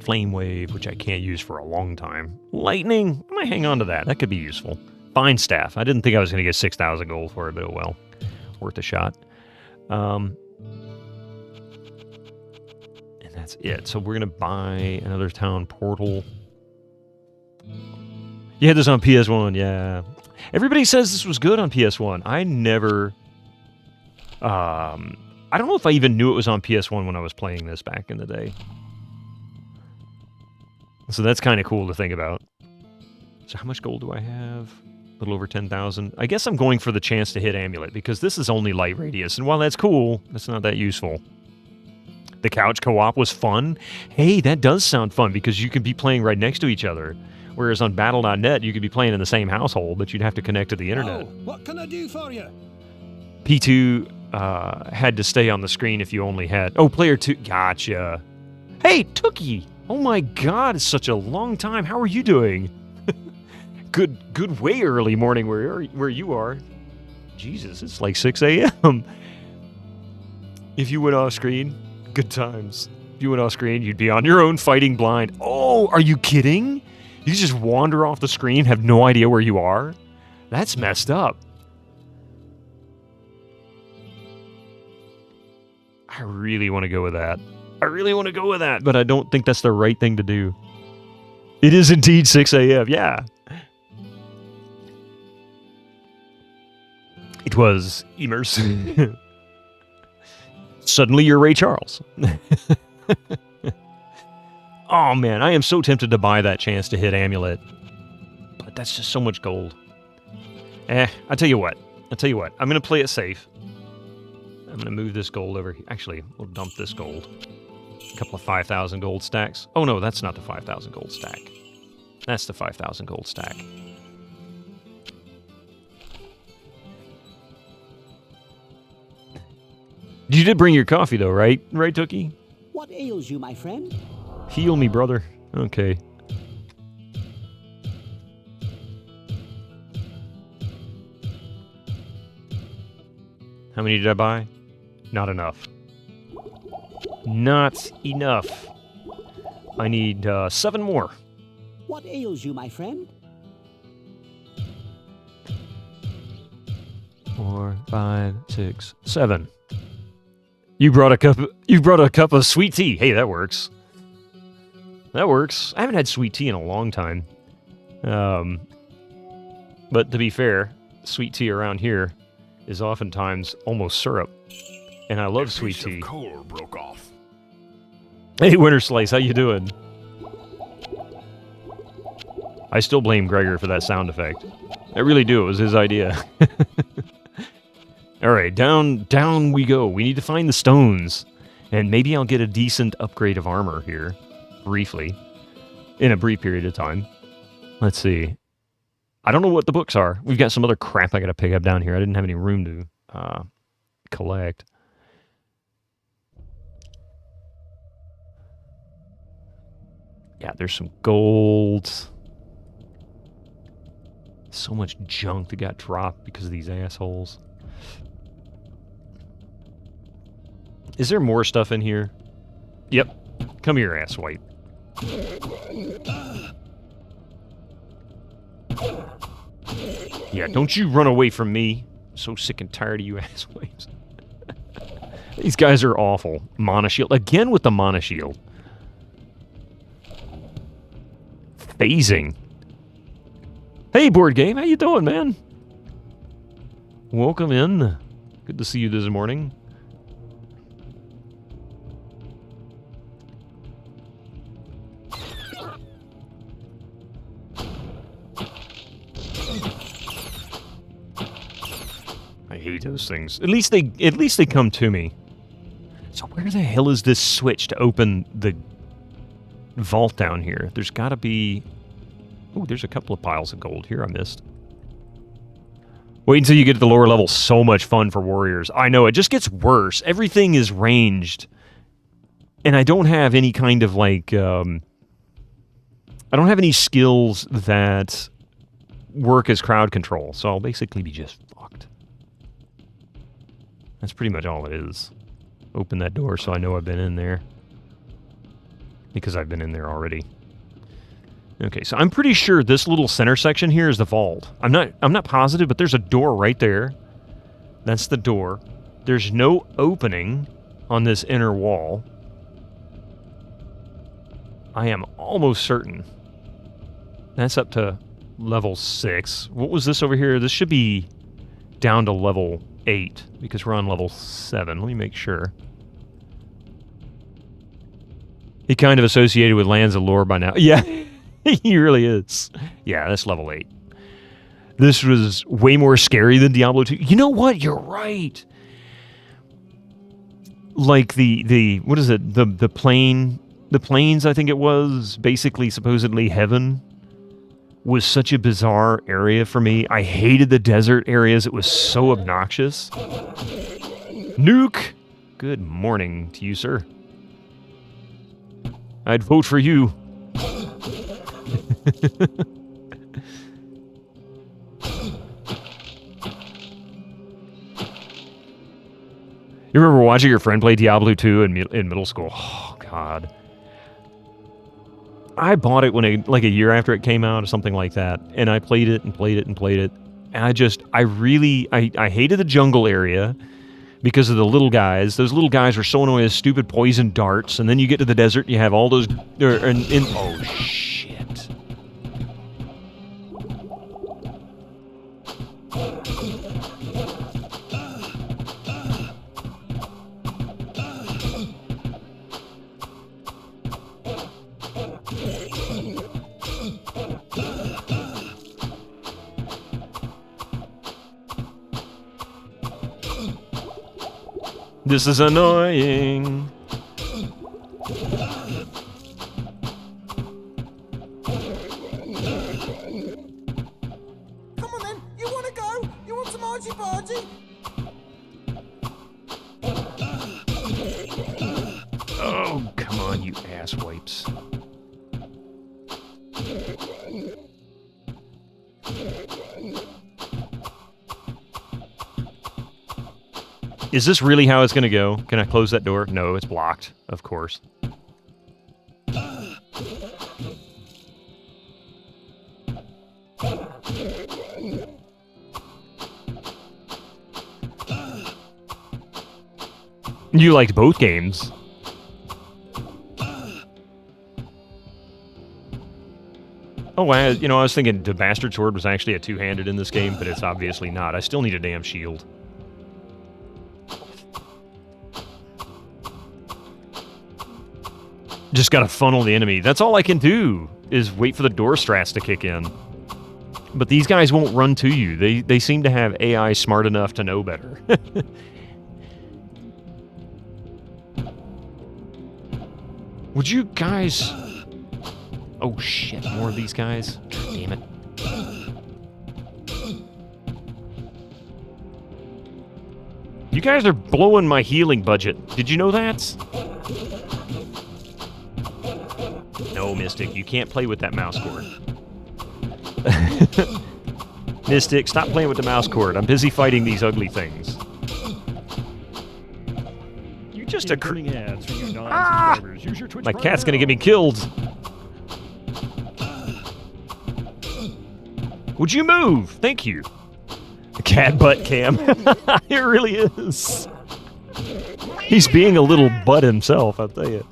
Flame Wave, which I can't use for a long time. Lightning, I might hang on to that. That could be useful. Fine Staff, I didn't think I was going to get 6,000 gold for it, but oh well. Worth a shot. And that's it. So we're going to buy another Town Portal. You had this on PS1, yeah. Everybody says this was good on PS1. I never... I don't know if I even knew it was on PS1 when I was playing this back in the day. So that's kind of cool to think about. So how much gold do I have? A little over 10,000. I guess I'm going for the chance to hit Amulet, because this is only light radius. And while that's cool, that's not that useful. The couch co-op was fun. Hey, that does sound fun, because you can be playing right next to each other. Whereas on Battle.net, you could be playing in the same household, but you'd have to connect to the internet. Oh, what can I do for you? P2 had to stay on the screen if you only had... Oh, player 2... Gotcha. Hey, Tookie! Oh my god, it's such a long time. How are you doing? Good way early morning where you are. Jesus, it's like 6 a.m. If you went off screen, good times. If you went off screen, you'd be on your own fighting blind. Oh, are you kidding? You just wander off the screen, have no idea where you are? That's messed up. I really want to go with that. But I don't think that's the right thing to do. It is indeed 6 a.m., yeah. It was immersive. Suddenly you're Ray Charles. Oh man, I am so tempted to buy that chance to hit Amulet. But that's just so much gold. I'll tell you what. I'm going to play it safe. I'm going to move this gold over here. Actually, we'll dump this gold. A couple of 5,000 gold stacks. Oh no, that's not the 5,000 gold stack. That's the 5,000 gold stack. You did bring your coffee though, right? Right, Tookie? What ails you, my friend? Heal me, brother. Okay. How many did I buy? Not enough. Not enough. I need 7 more. What ails you, my friend? 4, 5, 6, 7. You brought a cup of sweet tea. Hey, that works. That works. I haven't had sweet tea in a long time. But to be fair, sweet tea around here is oftentimes almost syrup. And I love sweet tea. Coal broke off. Hey, Winter Slice, how you doing? I still blame Gregor for that sound effect. I really do. It was his idea. All right, down we go. We need to find the stones. And maybe I'll get a decent upgrade of armor here, briefly, in a brief period of time. Let's see. I don't know what the books are. We've got some other crap I got to pick up down here. I didn't have any room to collect. Yeah, there's some gold. So much junk that got dropped because of these assholes. Is there more stuff in here? Yep. Come here, asswipe. Yeah, don't you run away from me. I'm so sick and tired of you asswipes. These guys are awful. Monoshield. Again with the monoshield. Phasing. Hey, board game. How you doing, man? Welcome in. Good to see you this morning. I hate those things. At least they come to me. So where the hell is this switch to open the vault down here? There's got to be... Oh, there's a couple of piles of gold here I missed. Wait until you get to the lower level. So much fun for warriors. I know, it just gets worse. Everything is ranged. And I don't have any kind of, like... I don't have any skills that work as crowd control. So I'll basically be just fucked. That's pretty much all it is. Open that door so I know I've been in there. Because I've been in there already. Okay, so I'm pretty sure this little center section here is the vault. I'm not positive, but there's a door right there. That's the door. There's no opening on this inner wall. I am almost certain. That's up to level 6. What was this over here? This should be down to level 8, because we're on level 7. Let me make sure. He kind of associated with Lands of Lore by now. Yeah, he really is. Yeah, that's level 8. This was way more scary than Diablo 2. You know what? You're right. Like the what is it? The plains, I think it was, basically supposedly heaven, was such a bizarre area for me. I hated the desert areas. It was so obnoxious. Nuke! Good morning to you, sir. I'd vote for you. You remember watching your friend play Diablo 2 in middle school? Oh, God. I bought it when like a year after it came out or something like that, and I played it and played it and played it, and I hated the jungle area because of the little guys. Those little guys were so annoying with stupid poison darts, and then you get to the desert and you have all those... oh, shit. This is annoying. Come on then, you want to go? You want some argy-bargy? Oh, come on, you asswipes. Is this really how it's going to go? Can I close that door? No, it's blocked, of course. You liked both games. Oh, I was thinking the Bastard Sword was actually a two-handed in this game, but it's obviously not. I still need a damn shield. Just gotta funnel the enemy. That's all I can do, is wait for the door strats to kick in. But these guys won't run to you. They seem to have AI smart enough to know better. Would you guys... Oh shit, more of these guys. God damn it. You guys are blowing my healing budget. Did you know that? No, Mystic, you can't play with that mouse cord. Mystic, stop playing with the mouse cord. I'm busy fighting these ugly things. You just a ads for you non-subscribers. Use your Twitch My Prime cat's now. gonna get me killed. Would you move? Thank you. Cat butt cam. It really is. He's being a little butt himself, I'll tell you.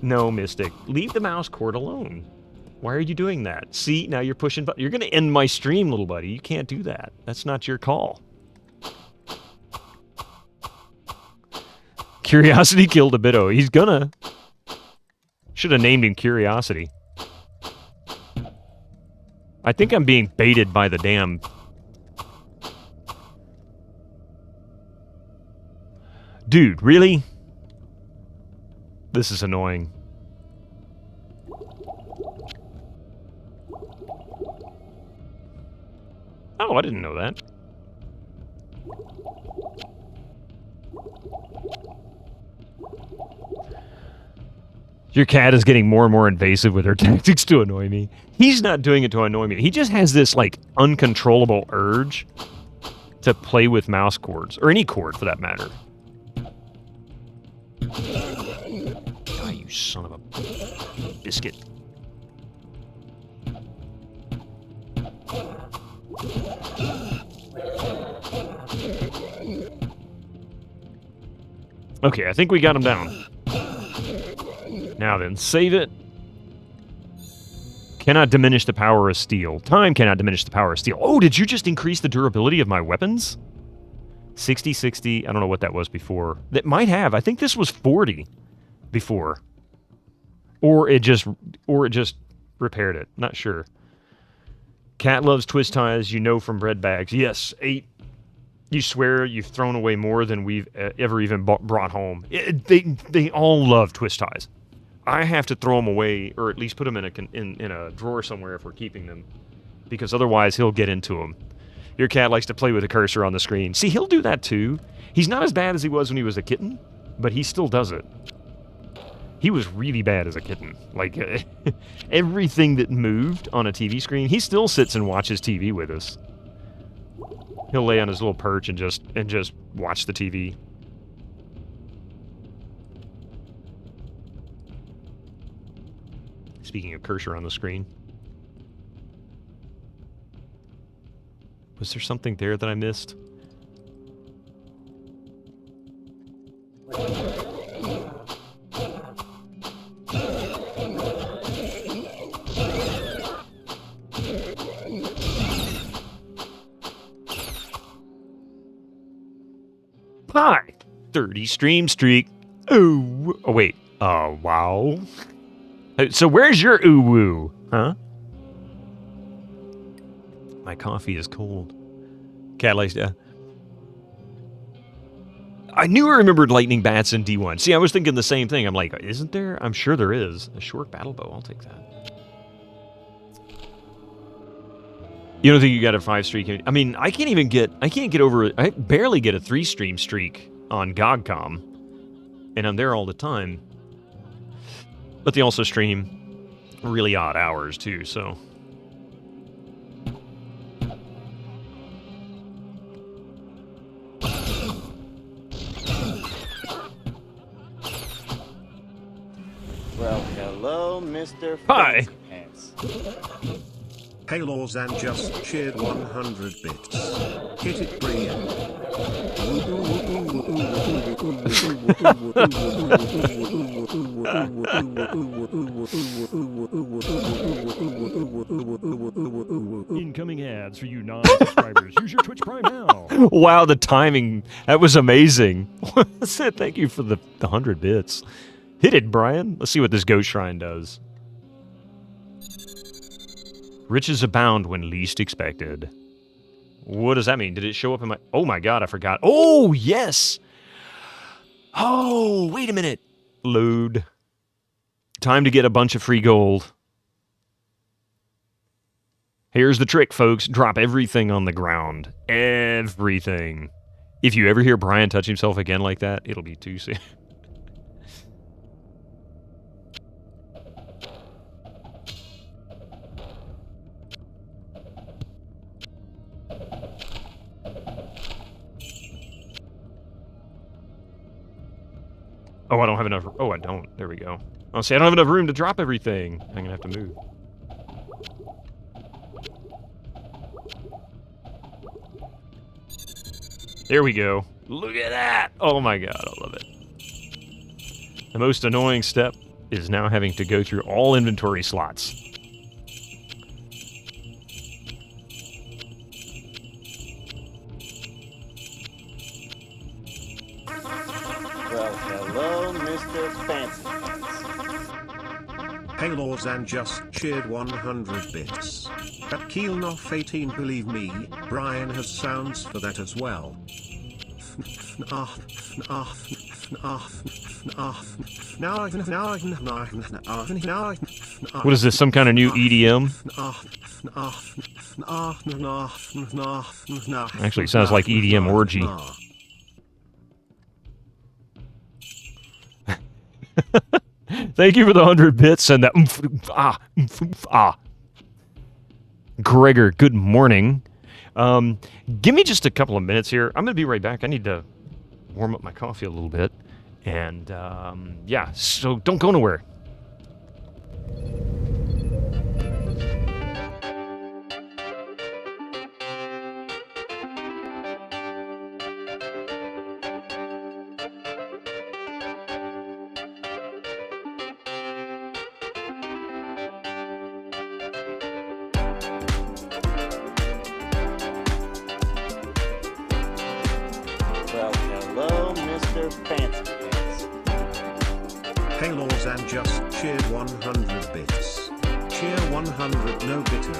No, Mystic. Leave the mouse cord alone. Why are you doing that? See, now you're pushing You're going to end my stream, little buddy. You can't do that. That's not your call. Curiosity killed a Bitto. He's gonna. Should have named him Curiosity. I think I'm being baited by the damn... Dude, really? This is annoying. Oh, I didn't know that. Your cat is getting more and more invasive with her tactics to annoy me. He's not doing it to annoy me. He just has this, like, uncontrollable urge to play with mouse cords. Or any cord, for that matter. Die, you son of a biscuit. Okay, I think we got him down. Now then, save it. Cannot diminish the power of steel. Time cannot diminish the power of steel. Oh, did you just increase the durability of my weapons? 60, 60. I don't know what that was before. That might have. I think this was 40 before. Or it just repaired it. Not sure. Cat loves twist ties, you know, from bread bags. Yes, 8. You swear you've thrown away more than we've ever even brought home. They all love twist ties. I have to throw them away, or at least put them in a drawer somewhere if we're keeping them, because otherwise he'll get into them. Your cat likes to play with the cursor on the screen. See, he'll do that too. He's not as bad as he was when he was a kitten, but he still does it. He was really bad as a kitten. Like, everything that moved on a TV screen, he still sits and watches TV with us. He'll lay on his little perch and just watch the TV. Speaking of cursor on the screen. Was there something there that I missed? Hi! 30 stream streak. Ooh. Oh, wait. Wow. So where's your ooh-woo? Huh? My coffee is cold. Cat likes to... I knew I remembered lightning bats in D1. See, I was thinking the same thing. I'm like, isn't there? I'm sure there is. A short battle bow. I'll take that. You don't think you got a 5 streak? I mean, I can't get over... I barely get a 3 stream streak on GOGCOM. And I'm there all the time. But they also stream really odd hours, too, so... Well, hello, Mr. Hi! Fancy Pants. Halos and just cheered 100 bits. Hit it, Brian. Wow, the timing. That was amazing. Thank you for the 100 bits. Hit it, Brian. Let's see what this ghost shrine does. Riches abound when least expected. What does that mean? Did it show up in my... Oh my god, I forgot. Oh, yes! Oh, wait a minute. Load. Time to get a bunch of free gold. Here's the trick, folks. Drop everything on the ground. Everything. If you ever hear Brian touch himself again like that, it'll be too soon. Oh, I don't have enough... Oh, I don't. There we go. Oh, see, I don't have enough room to drop everything. I'm gonna have to move. There we go. Look at that! Oh my god, I love it. The most annoying step is now having to go through all inventory slots. Well, hello, Mr. Fancy. Paylors and just cheered 100 bits. At Keelnoff 18, believe me, Brian has sounds for that as well. What is this, some kind of new EDM? Actually, it sounds like EDM orgy. Thank you for the 100 bits and that Gregor, good morning. Give me just a couple of minutes here. I'm going to be right back. I need to warm up my coffee a little bit. And, yeah, so don't go nowhere. Well, hello, Mr. Fancy Pants. Paylors and just cheered 100 bits. Cheer 100 no Bitto.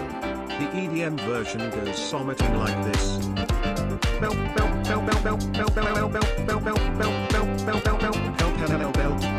The EDM version goes something like this. Bell bell bell bell bell bell bell bell bell bell bell bell bell bell bell bell bell bell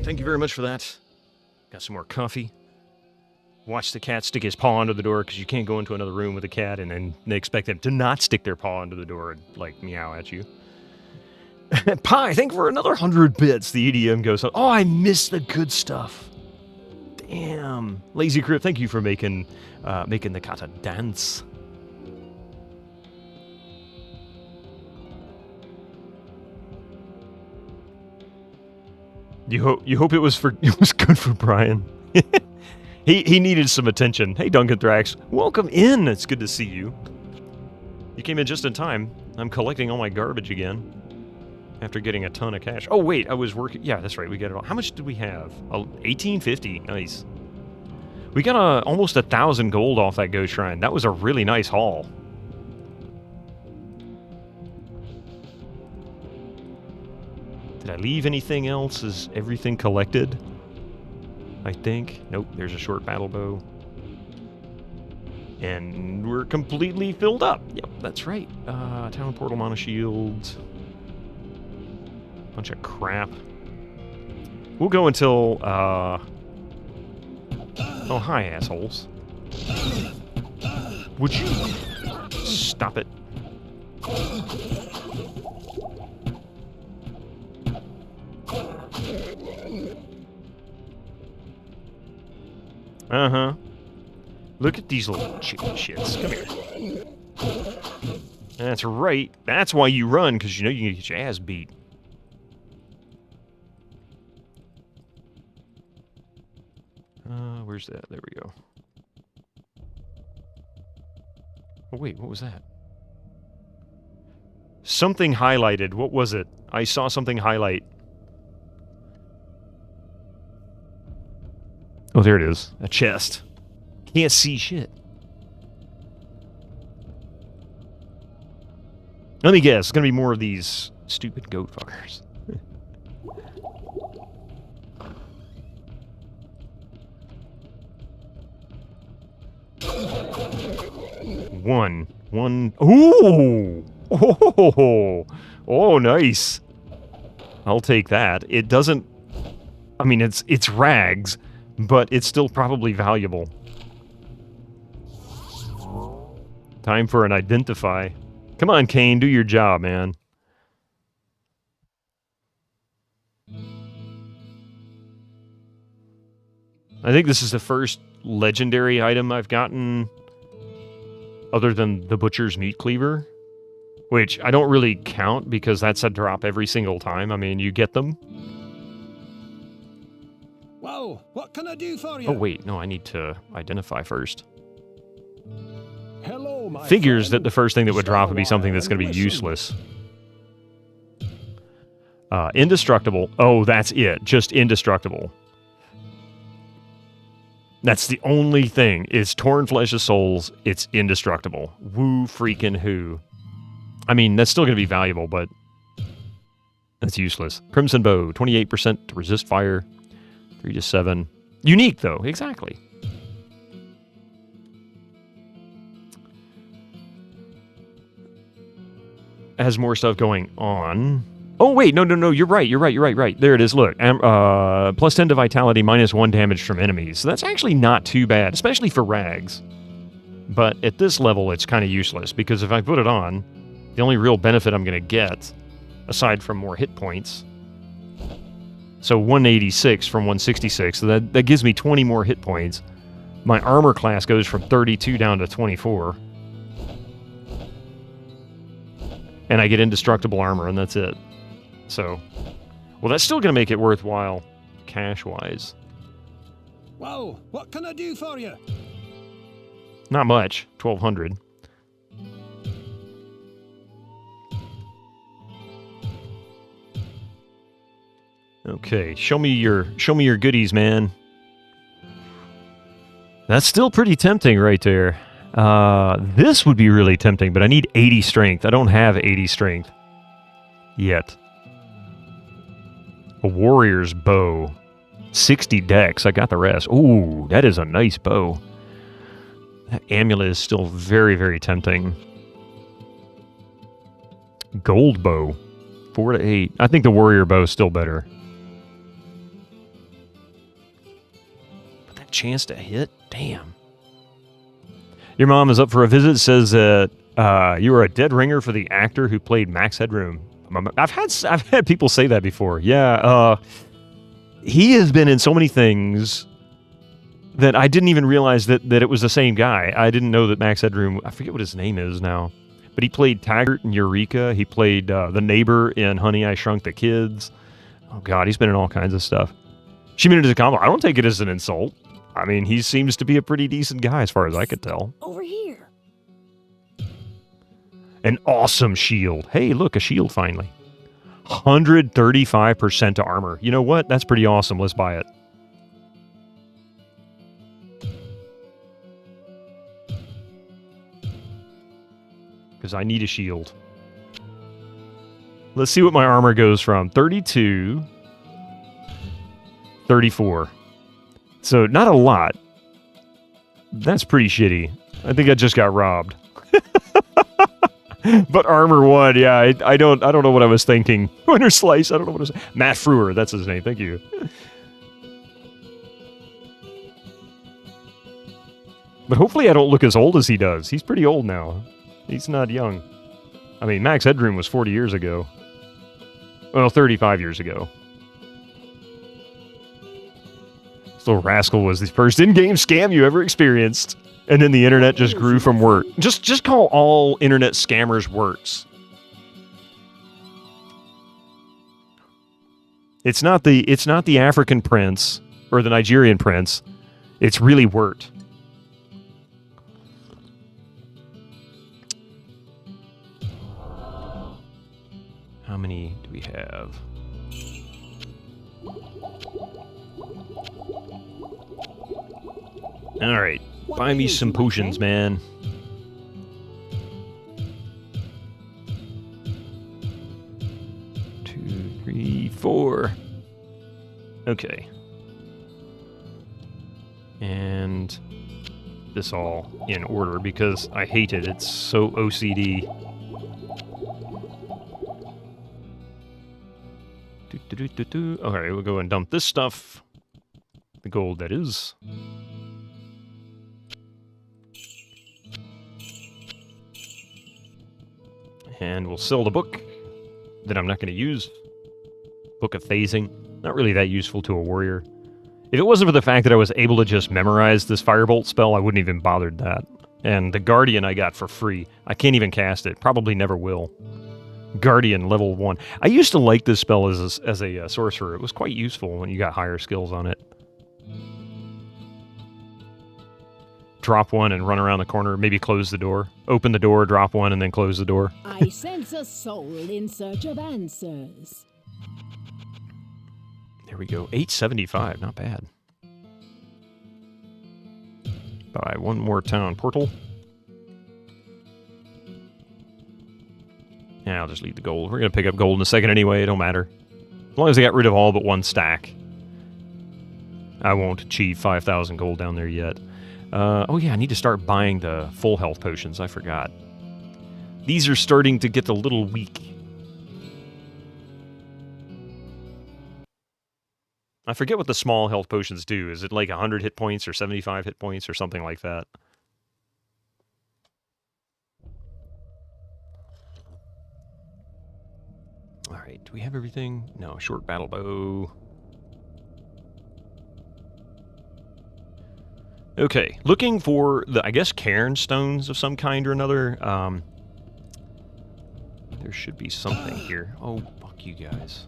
Thank you very much for that. Got some more coffee. Watch the cat stick his paw under the door because you can't go into another room with a cat and then they expect them to not stick their paw under the door and, like, meow at you. Pie, thank you for another 100 bits. The EDM goes on. Oh, I missed the good stuff. Damn. Lazy Crip, thank you for making the kata dance. You hope it was good for Brian. he needed some attention. Hey, Duncan Thrax, welcome in. It's good to see you. You came in just in time. I'm collecting all my garbage again after getting a ton of cash. Oh wait, I was working. Yeah, that's right. We got it all. How much did we have? 1850. Nice. We got almost 1,000 gold off that ghost shrine. That was a really nice haul. Did I leave anything else? Is everything collected? I think. Nope, there's a short battle bow. And we're completely filled up. Yep, that's right. Town portal monoshield. Bunch of crap. We'll go until, oh, hi, assholes. Would you stop it? Uh-huh. Look at these little chicken shits. Come here. That's right. That's why you run, because you know you can get your ass beat. Where's that? There we go. Oh, wait, what was that? Something highlighted. What was it? I saw something highlight. Oh, there it is. A chest. Can't see shit. Let me guess. It's going to be more of these stupid goat fuckers. One. Ooh! Oh, nice. I'll take that. It doesn't... I mean, it's rags, but it's still probably valuable. Time for an identify. Come on, Kane, do your job, man. I think this is the first legendary item I've gotten other than the Butcher's Meat Cleaver, which I don't really count because that's a drop every single time. I mean, you get them. Well, what can I do for you? Oh, wait, no, I need to identify first. Hello, my Figures friend. that the first thing that would drop would be something that's going to be useless. Indestructible. Oh, that's it. Just indestructible. That's the only thing. It's Torn Flesh of Souls. It's indestructible. Woo freaking who. I mean, that's still going to be valuable, but that's useless. Crimson Bow, 28% to resist fire. 3 to 7. Unique, though. Exactly. It has more stuff going on. Oh, wait. No. You're right. There it is. Look. Plus 10 to vitality, minus 1 damage from enemies. So that's actually not too bad, especially for rags. But at this level, it's kind of useless, because if I put it on, the only real benefit I'm going to get, aside from more hit points... So 186 from 166, so that gives me 20 more hit points. My armor class goes from 32 down to 24. And I get indestructible armor, and that's it. So, well, that's still going to make it worthwhile, cash-wise. Well, what can I do for you? Not much, 1,200. Okay, show me your goodies, man. That's still pretty tempting right there. This would be really tempting, but I need 80 strength. I don't have 80 strength yet. A warrior's bow. 60 dex. I got the rest. Ooh, that is a nice bow. That amulet is still very, very tempting. Gold bow. 4 to 8. I think the warrior bow is still better. But that chance to hit? Damn. Your mom is up for a visit. Says that you were a dead ringer for the actor who played Max Headroom. I've had people say that before. Yeah, he has been in so many things that I didn't even realize that it was the same guy. I didn't know that Max Headroom, I forget what his name is now, but he played Taggart in Eureka. He played the neighbor in Honey, I Shrunk the Kids. Oh, God, he's been in all kinds of stuff. She meant it as a compliment. I don't take it as an insult. I mean, he seems to be a pretty decent guy as far as I could tell. Over here. An awesome shield. Hey, look, a shield finally. 135% to armor. You know what? That's pretty awesome. Let's buy it. Because I need a shield. Let's see what my armor goes from. 32... 34. So, not a lot. That's pretty shitty. I think I just got robbed. But armor 1, yeah, I don't know what I was thinking. Winter Slice, I don't know what I was... Matt Frewer, that's his name, thank you. But hopefully I don't look as old as he does. He's pretty old now. He's not young. I mean, Max Headroom was 40 years ago. Well, 35 years ago. Little rascal was the first in-game scam you ever experienced. And then the internet just grew from word. Just call all internet scammers words. It's not the African prince or the Nigerian prince. It's really Wirt. How many do we have? Alright, buy me some potions, man. Two, three, four. Okay. And this all in order because I hate it. It's so OCD. Alright, we'll go and dump this stuff. The gold, that is. And we'll sell the book that I'm not going to use. Book of Phasing. Not really that useful to a warrior. If it wasn't for the fact that I was able to just memorize this Firebolt spell, I wouldn't even bothered that. And the Guardian I got for free. I can't even cast it. Probably never will. Guardian level 1. I used to like this spell as a sorcerer. It was quite useful when you got higher skills on it. Drop one and run around the corner, maybe close the door. Open the door, drop one, and then close the door. I sense a soul in search of answers. There we go. 875, not bad. Buy one more town portal. Yeah, I'll just leave the gold. We're going to pick up gold in a second anyway, it don't matter. As long as I got rid of all but one stack. I won't achieve 5,000 gold down there yet. Oh yeah, I need to start buying the full health potions. I forgot. These are starting to get a little weak. I forget what the small health potions do. Is it like 100 hit points or 75 hit points or something like that? Alright, do we have everything? No, short battle bow. Okay, looking for the, I guess, cairn stones of some kind or another. There should be something here. Oh, fuck you guys.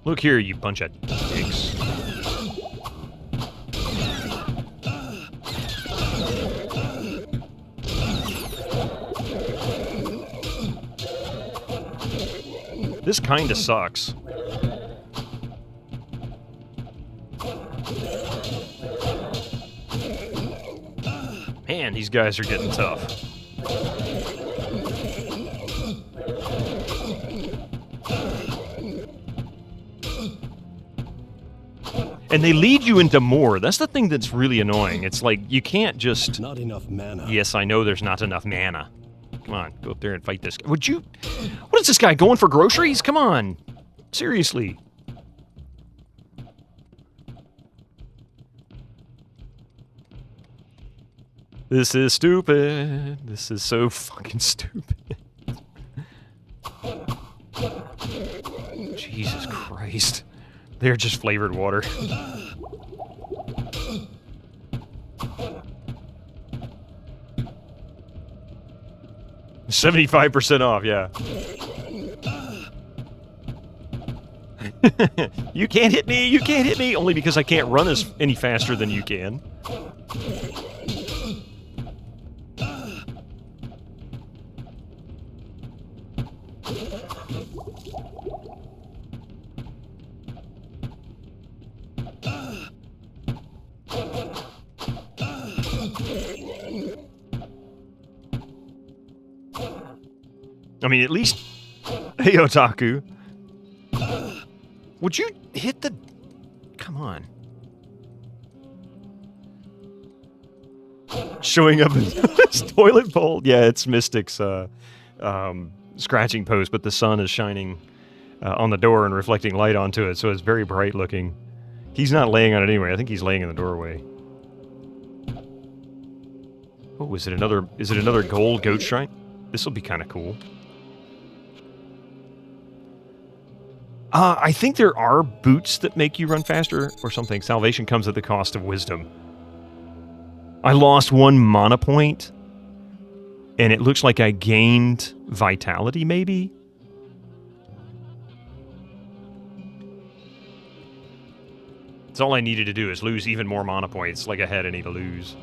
Look here, you bunch of dicks. This kinda sucks. Man, these guys are getting tough. And they lead you into more. That's the thing that's really annoying. It's like, you can't just... Not enough mana. Yes, I know there's not enough mana. Come on, go up there and fight this guy. Would you... What is this guy, going for groceries? Come on. Seriously. This is stupid. This is so fucking stupid. Jesus Christ. They're just flavored water. 75% off, yeah. You can't hit me, you can't hit me! Only because I can't run any faster than you can. I mean, at least... Hey, Otaku. Would you hit the... Come on. Showing up in this toilet bowl. Yeah, it's Mystic's scratching post, but the sun is shining on the door and reflecting light onto it, so it's very bright looking. He's not laying on it anyway. I think he's laying in the doorway. Oh, is it another gold goat shrine? This will be kind of cool. I think there are boots that make you run faster or something. Salvation comes at the cost of wisdom. I lost 1 mana point, and it looks like I gained vitality, maybe? That's all I needed to do is lose even more mana points, like I had any to lose.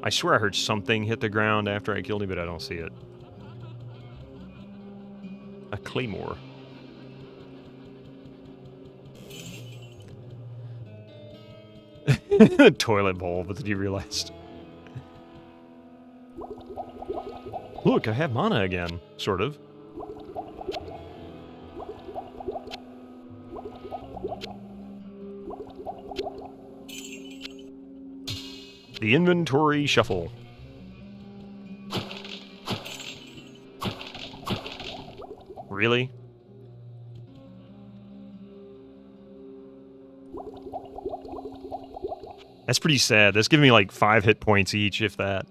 I swear I heard something hit the ground after I killed him, but I don't see it. A claymore. Toilet bowl, but then you realized. Look, I have mana again, sort of. The inventory shuffle. Really? That's pretty sad. That's giving me like 5 hit points each, if that.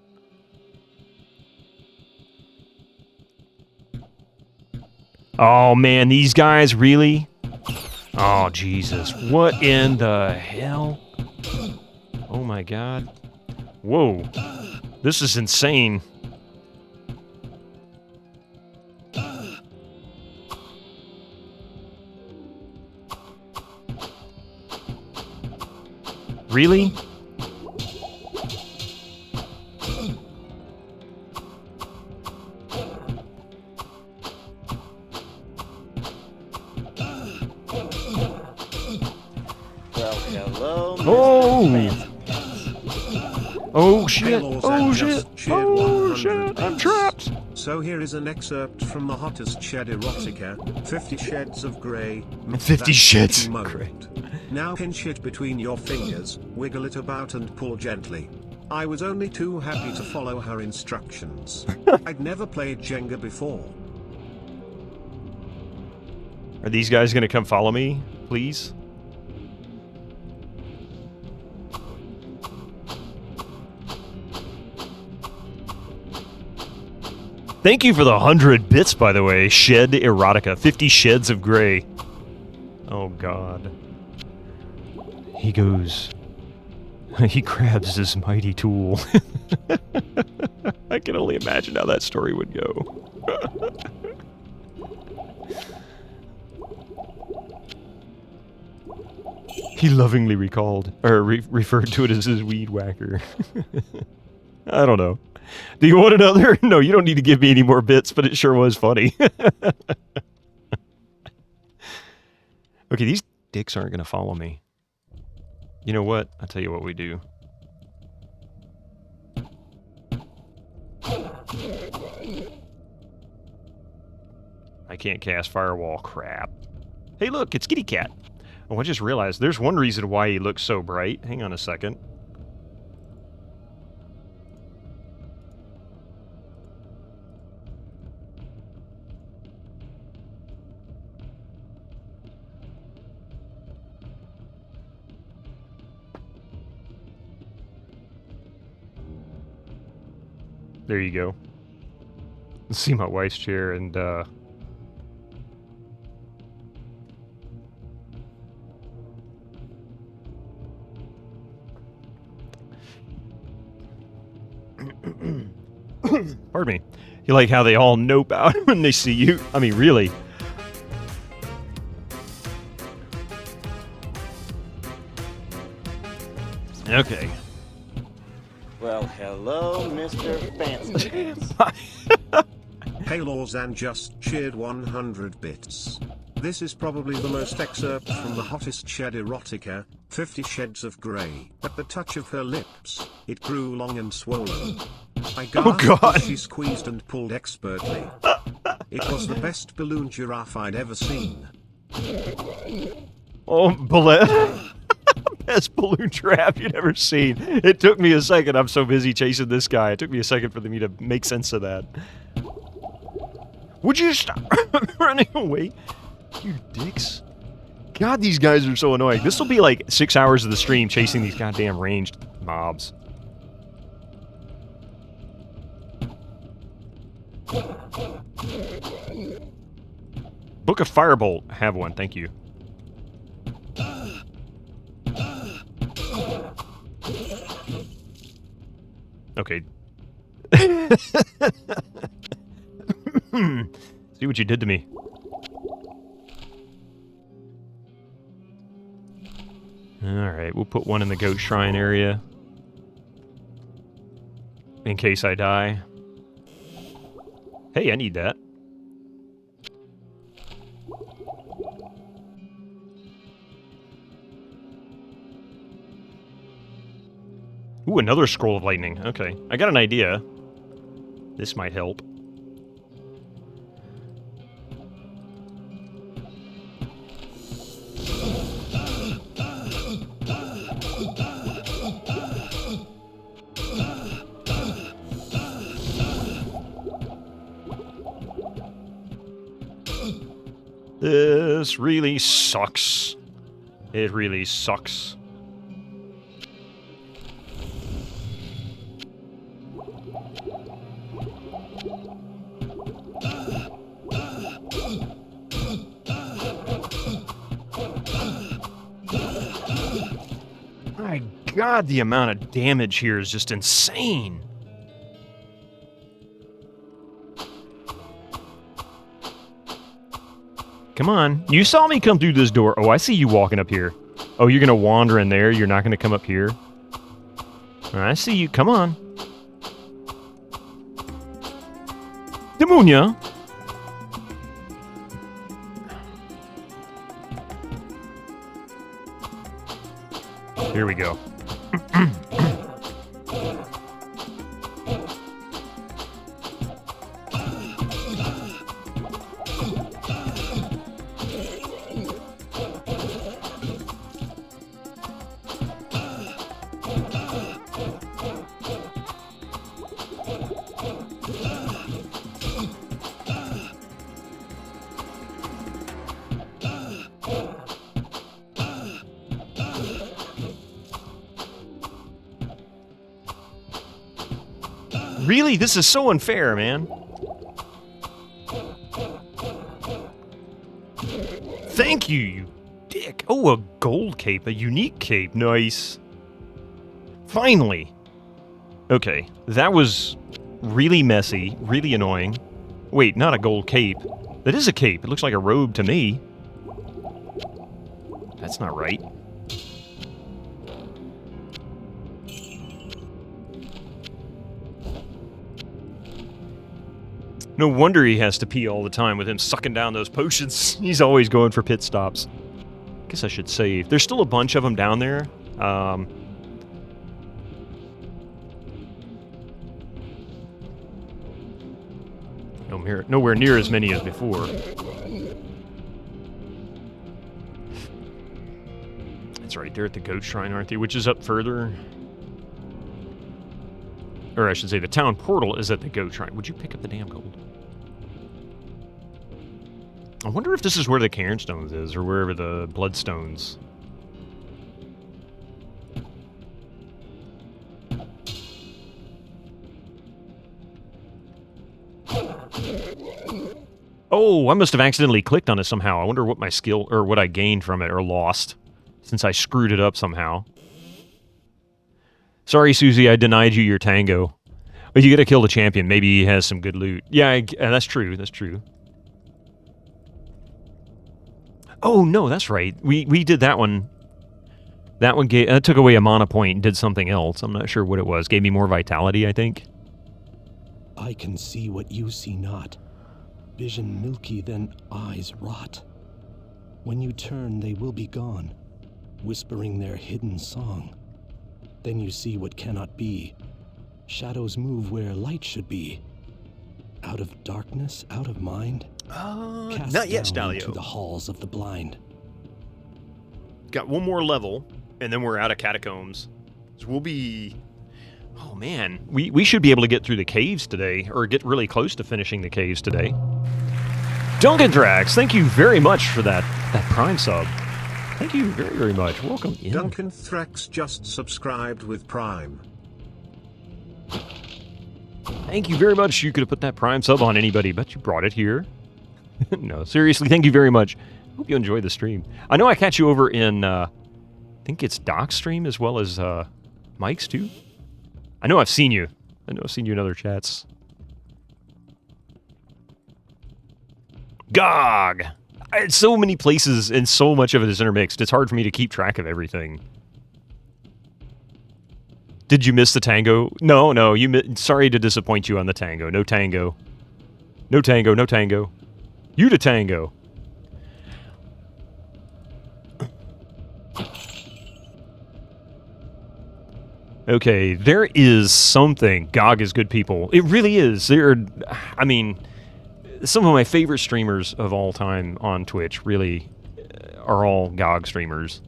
Oh man, these guys really? Oh Jesus, what in the hell? Oh my god. Whoa. This is insane. Really? Well, hello, Mr. Oh! Fancy. Oh shit! Halos Oh and shit! just cheered Oh 100 shit! I'm bits. trapped! So here is an excerpt from the hottest shed erotica, 50 Shades of Grey. 50 Shades of moment. Grey. Now pinch it between your fingers, wiggle it about and pull gently. I was only too happy to follow her instructions. I'd never played Jenga before. Are these guys gonna come follow me, please? Thank you for the 100 bits, by the way. Shed erotica. 50 sheds of gray. Oh, God. He goes... He grabs his mighty tool. I can only imagine how that story would go. He lovingly referred to it as his weed whacker. I don't know. Do you want another? No, you don't need to give me any more bits, but it sure was funny. Okay, these dicks aren't going to follow me. You know what? I'll tell you what we do. I can't cast Firewall. Crap. Hey, look, it's Kitty Cat. Oh, I just realized there's one reason why he looks so bright. Hang on a second. There you go. Let's see my wife's chair and, Pardon me. You like how they all nope out when they see you? I mean, really. Okay. Well, hello, Mr. Fancy Pants. Paylors and just cheered 100 bits. This is probably the most excerpt from the hottest shed erotica, 50 Shades of Grey. At the touch of her lips, it grew long and swollen. I gasped as she squeezed and pulled expertly. It was the best balloon giraffe I'd ever seen. Oh, best balloon giraffe you'd ever seen. It took me a second. I'm so busy chasing this guy. It took me a second for me to make sense of that. Would you stop running away? You dicks. God, these guys are so annoying. This will be like 6 hours of the stream chasing these goddamn ranged mobs. Book of Firebolt. Have one, thank you. Okay. See what you did to me. Alright, we'll put one in the goat shrine area. In case I die. Hey, I need that. Ooh, another scroll of lightning. Okay, I got an idea. This might help. This really sucks. It really sucks. My God, the amount of damage here is just insane. Come on. You saw me come through this door. Oh, I see you walking up here. Oh, you're going to wander in there? You're not going to come up here? I see you. Come on. Demonia. Here we go. Really? This is so unfair, man. Thank you, you dick. Oh, a gold cape. A unique cape. Nice. Finally. Okay. That was really messy. Really annoying. Wait, not a gold cape. That is a cape. It looks like a robe to me. That's not right. No wonder he has to pee all the time with him sucking down those potions. He's always going for pit stops. Guess I should save. There's still a bunch of them down there. Nowhere near as many as before. That's right, they're at the goat shrine, aren't they? Which is up further. Or I should say the town portal is at the goat shrine. Would you pick up the damn gold? I wonder if this is where the cairnstones is, or wherever the bloodstones. Oh, I must have accidentally clicked on it somehow. I wonder what my skill, or what I gained from it, or lost, since I screwed it up somehow. Sorry, Susie, I denied you your tango. But you got to kill the champion. Maybe he has some good loot. Yeah, that's true. That's true. Oh, no, that's right. We did that one. That one took away a mana point and did something else. I'm not sure what it was. Gave me more vitality, I think. I can see what you see not. Vision milky, then eyes rot. When you turn, they will be gone, whispering their hidden song. Then you see what cannot be. Shadows move where light should be. Out of darkness, out of mind. Cast not yet, down Stalio. into the halls of the blind. Got one more level, and then we're out of catacombs. So we'll be... Oh, man. We should be able to get through the caves today, or get really close to finishing the caves today. Duncan Drax, thank you very much for that Prime sub. Thank you very, very much. Welcome in. Duncan Thrax just subscribed with Prime. Thank you very much. You could have put that Prime sub on anybody, but you brought it here. No, seriously, thank you very much. Hope you enjoyed the stream. I know I catch you over in, I think it's Doc's stream as well as Mike's too. I know I've seen you. I know I've seen you in other chats. GOG! It's so many places and so much of it is intermixed. It's hard for me to keep track of everything. Did you miss the tango? No. Sorry to disappoint you on the tango. No tango. No tango. No tango. You to tango. Okay, there is something. GOG is good people. It really is. I mean, some of my favorite streamers of all time on Twitch really are all GOG streamers.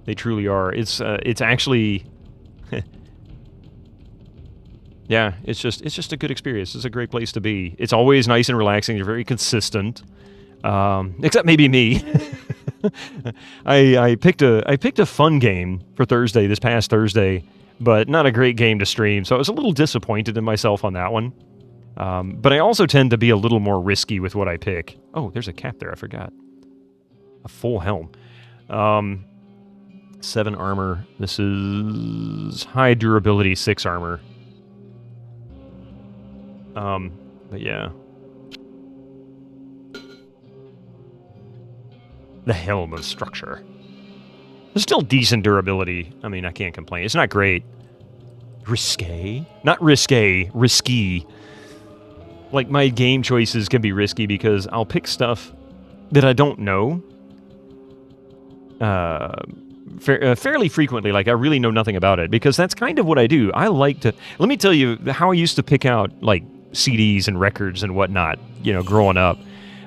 They truly are. It's actually... yeah, it's just a good experience. It's a great place to be. It's always nice and relaxing. You're very consistent. Except maybe me. I picked a fun game for Thursday, this past Thursday, but not a great game to stream, so I was a little disappointed in myself on that one. But I also tend to be a little more risky with what I pick. Oh, there's a cap there, I forgot. A full helm. 7 armor. This is high durability 6 armor. But yeah. The helm of structure. There's still decent durability. I mean, I can't complain. It's not great. Risque? Not risque, risky. Like, my game choices can be risky because I'll pick stuff that I don't know. Fairly frequently, like I really know nothing about it, because that's kind of what I do. I like to... Let me tell you how I used to pick out, like, CDs and records and whatnot, you know, growing up.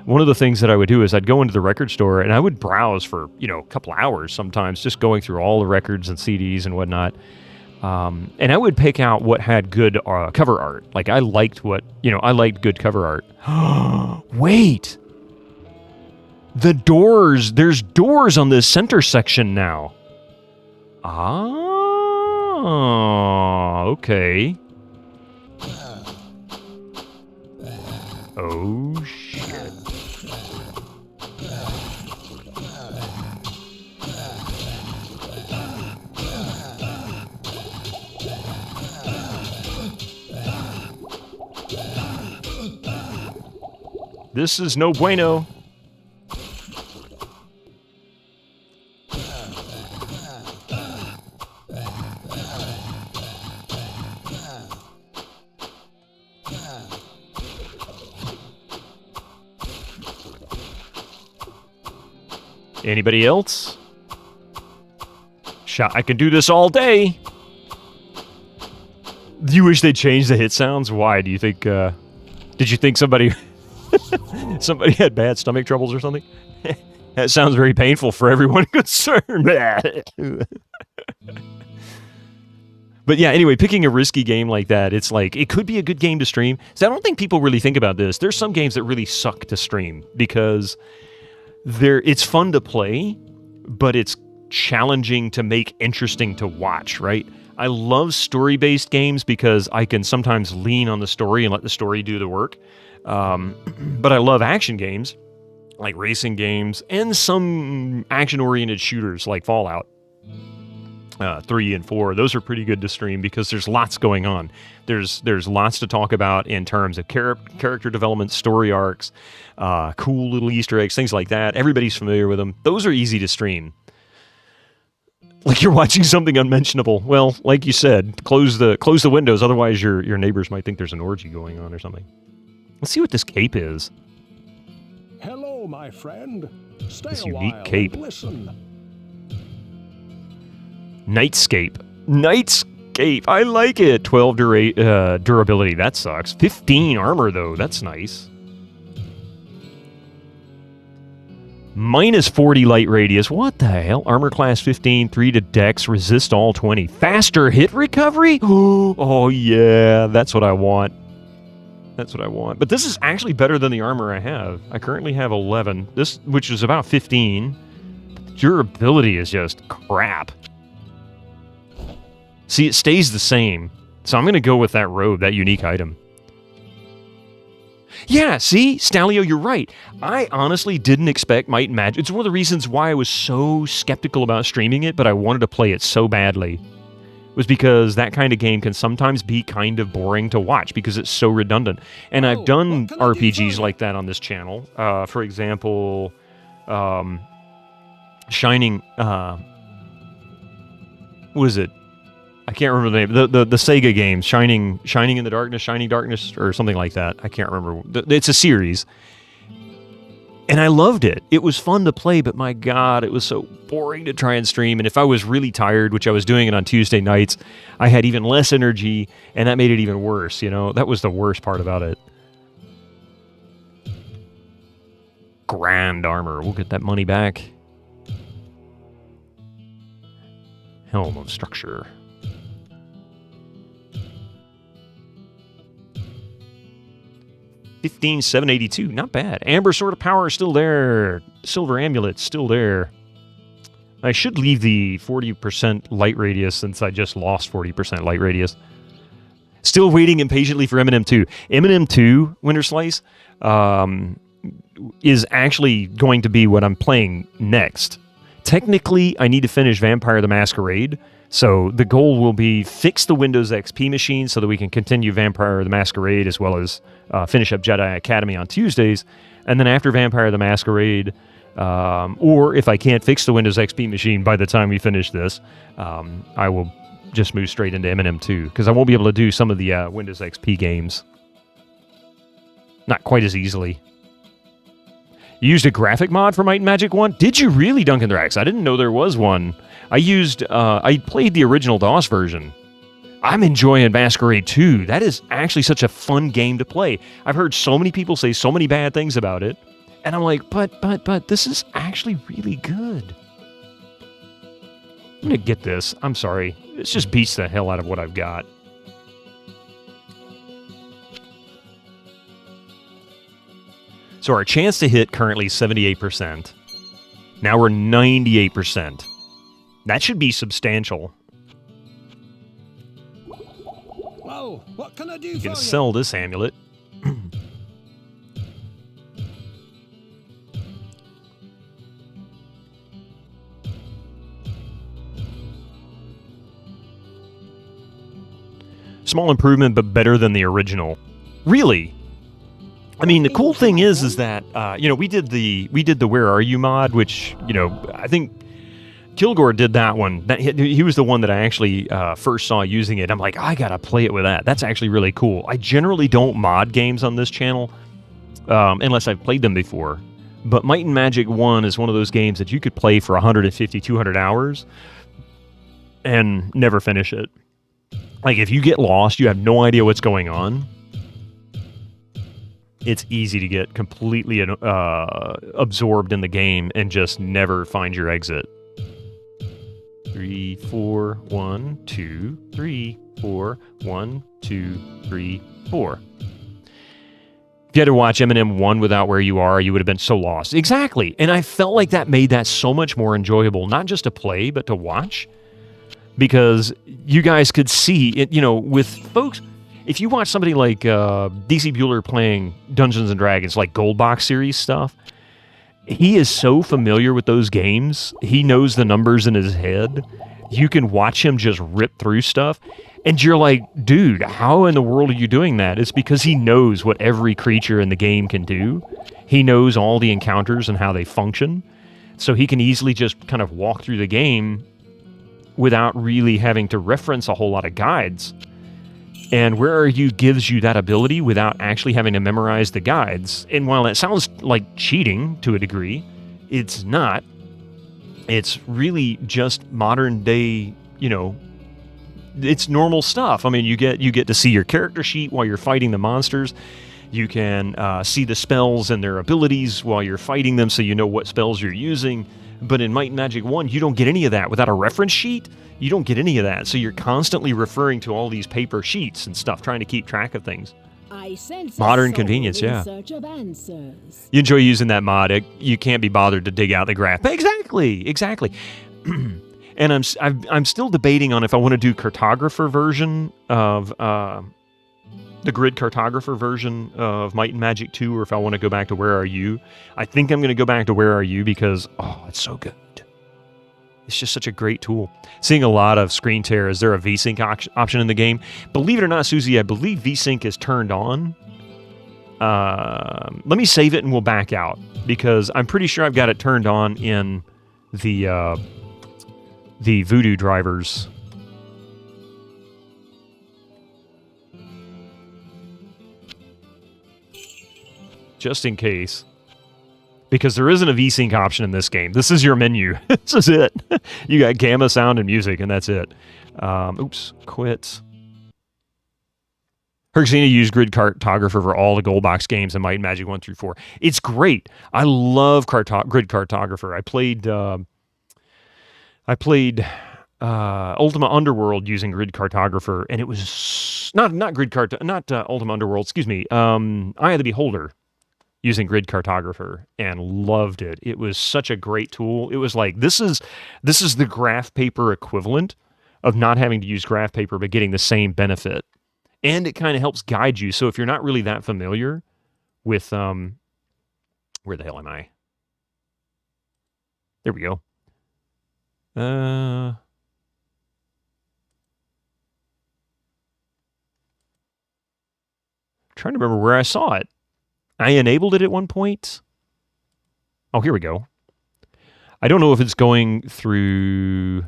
One of the things that I would do is I'd go into the record store and I would browse for, you know, a couple hours sometimes, just going through all the records and CDs and whatnot. And I would pick out what had good cover art. Like, I liked good cover art. Wait! The doors! There's doors on this center section now. Ah, okay. Oh, shit. This is no bueno. Anybody else? I can do this all day. Do you wish they'd change the hit sounds? Why? Do you think, did you think somebody had bad stomach troubles or something? That sounds very painful for everyone concerned. But yeah, anyway, picking a risky game like that, it's like, it could be a good game to stream. So I don't think people really think about this. There's some games that really suck to stream because it's fun to play, but it's challenging to make interesting to watch, right? I love story-based games because I can sometimes lean on the story and let the story do the work. But I love action games, like racing games, and some action-oriented shooters like Fallout. 3 and 4. Those are pretty good to stream because there's lots going on. There's lots to talk about in terms of character development, story arcs, cool little Easter eggs, things like that. Everybody's familiar with them. Those are easy to stream. Like you're watching something unmentionable. Well, like you said, close the windows, otherwise your neighbors might think there's an orgy going on or something. Let's see what this cape is. Hello, my friend. Stay This a unique while cape. and listen. Nightscape. I like it. 12 durability. That sucks. 15 armor, though. That's nice. Minus 40 light radius. What the hell? Armor class 15, 3 to dex, resist all 20. Faster hit recovery? Oh, yeah. That's what I want. That's what I want. But this is actually better than the armor I have. I currently have 11. This, which is about 15. Durability is just crap. See, it stays the same. So I'm going to go with that robe, that unique item. Yeah, see? Stalio, you're right. I honestly didn't expect Might and Magic. It's one of the reasons why I was so skeptical about streaming it, but I wanted to play it so badly. Was because that kind of game can sometimes be kind of boring to watch because it's so redundant. And I've done RPGs like that on this channel. For example, Shining... what is it? I can't remember the name. The Sega games, Shining in the Darkness, Shining Darkness, or something like that. I can't remember. It's a series. And I loved it. It was fun to play, but my God, it was so boring to try and stream. And if I was really tired, which I was doing it on Tuesday nights, I had even less energy, and that made it even worse, you know? That was the worst part about it. Grand armor. We'll get that money back. Helm of structure. 15,782, not bad. Amber Sword of Power is still there. Silver Amulet still there. I should leave the 40% light radius since I just lost 40% light radius. Still waiting impatiently for Eminem 2. Eminem 2, Winter Slice, is actually going to be what I'm playing next. Technically, I need to finish Vampire the Masquerade, so the goal will be fix the Windows XP machine so that we can continue Vampire the Masquerade as well as finish up Jedi Academy on Tuesdays. And then after Vampire the Masquerade, or if I can't fix the Windows XP machine by the time we finish this, I will just move straight into Eminem 2, because I won't be able to do some of the Windows XP games. Not quite as easily. You used a graphic mod for Might and Magic 1? Did you really, Duncan Drax? I didn't know there was one. I played the original DOS version. I'm enjoying Masquerade 2. That is actually such a fun game to play. I've heard so many people say so many bad things about it. And I'm like, but this is actually really good. I'm going to get this. I'm sorry. It just beats the hell out of what I've got. So our chance to hit currently 78%. Now we're 98%. That should be substantial. Well, what can I do You for can you? sell this amulet. Small improvement, but better than the original. Really? I mean, the cool thing is that we did the Where Are You mod, which I think Kilgore did that one. He was the one that I actually first saw using it. I'm like, I gotta play it with that. That's actually really cool. I generally don't mod games on this channel unless I've played them before. But Might and Magic 1 is one of those games that you could play for 150, 200 hours and never finish it. Like, if you get lost, you have no idea what's going on, it's easy to get completely absorbed in the game and just never find your exit. 3, 4, 1, 2, 3, 4, 1, 2, 3, 4. If you had to watch Eminem 1 without Where You Are, you would have been so lost. Exactly. And I felt like that made that so much more enjoyable, not just to play, but to watch. Because you guys could see it, with folks. If you watch somebody like DC Bueller playing Dungeons & Dragons, like Gold Box series stuff, he is so familiar with those games. He knows the numbers in his head You can watch him just rip through stuff, and you're like, dude, how in the world are you doing that? It's because he knows what every creature in the game can do. He knows all the encounters and how they function, so he can easily just kind of walk through the game without really having to reference a whole lot of guides. And Where Are You gives you that ability without actually having to memorize the guides. And while it sounds like cheating to a degree, it's not. It's really just modern day, it's normal stuff. I mean, you get to see your character sheet while you're fighting the monsters. You can see the spells and their abilities while you're fighting them, so you know what spells you're using. But in Might and Magic 1, you don't get any of that. Without a reference sheet, you don't get any of that. So you're constantly referring to all these paper sheets and stuff, trying to keep track of things. I sense Modern convenience, yeah. Search of answers. You enjoy using that mod. You can't be bothered to dig out the graph. Exactly. And I'm still debating on if I want to do cartographer version of the grid cartographer version of Might and Magic 2, or if I want to go back to Where Are You. I think I'm going to go back to Where Are You because, it's so good. It's just such a great tool. Seeing a lot of screen tear. Is there a VSync option in the game? Believe it or not, Susie, I believe VSync is turned on. Let me save it and we'll back out, because I'm pretty sure I've got it turned on in the Voodoo drivers. Just in case. Because there isn't a VSync option in this game. This is your menu. This is it. You got gamma, sound, and music, and that's it. Oops. Quit. Herxina used Grid Cartographer for all the Gold Box games in Might and Magic 1 through 4. It's great. I love Grid Cartographer. I played Ultima Underworld using Grid Cartographer, and it was not Ultima Underworld, excuse me, Eye of the Beholder using Grid Cartographer, and loved it. It was such a great tool. It was like, this is the graph paper equivalent of not having to use graph paper but getting the same benefit. And it kind of helps guide you. So if you're not really that familiar with where the hell am I? There we go. Trying to remember where I saw it. I enabled it at one point. Oh, here we go. I don't know if it's going through...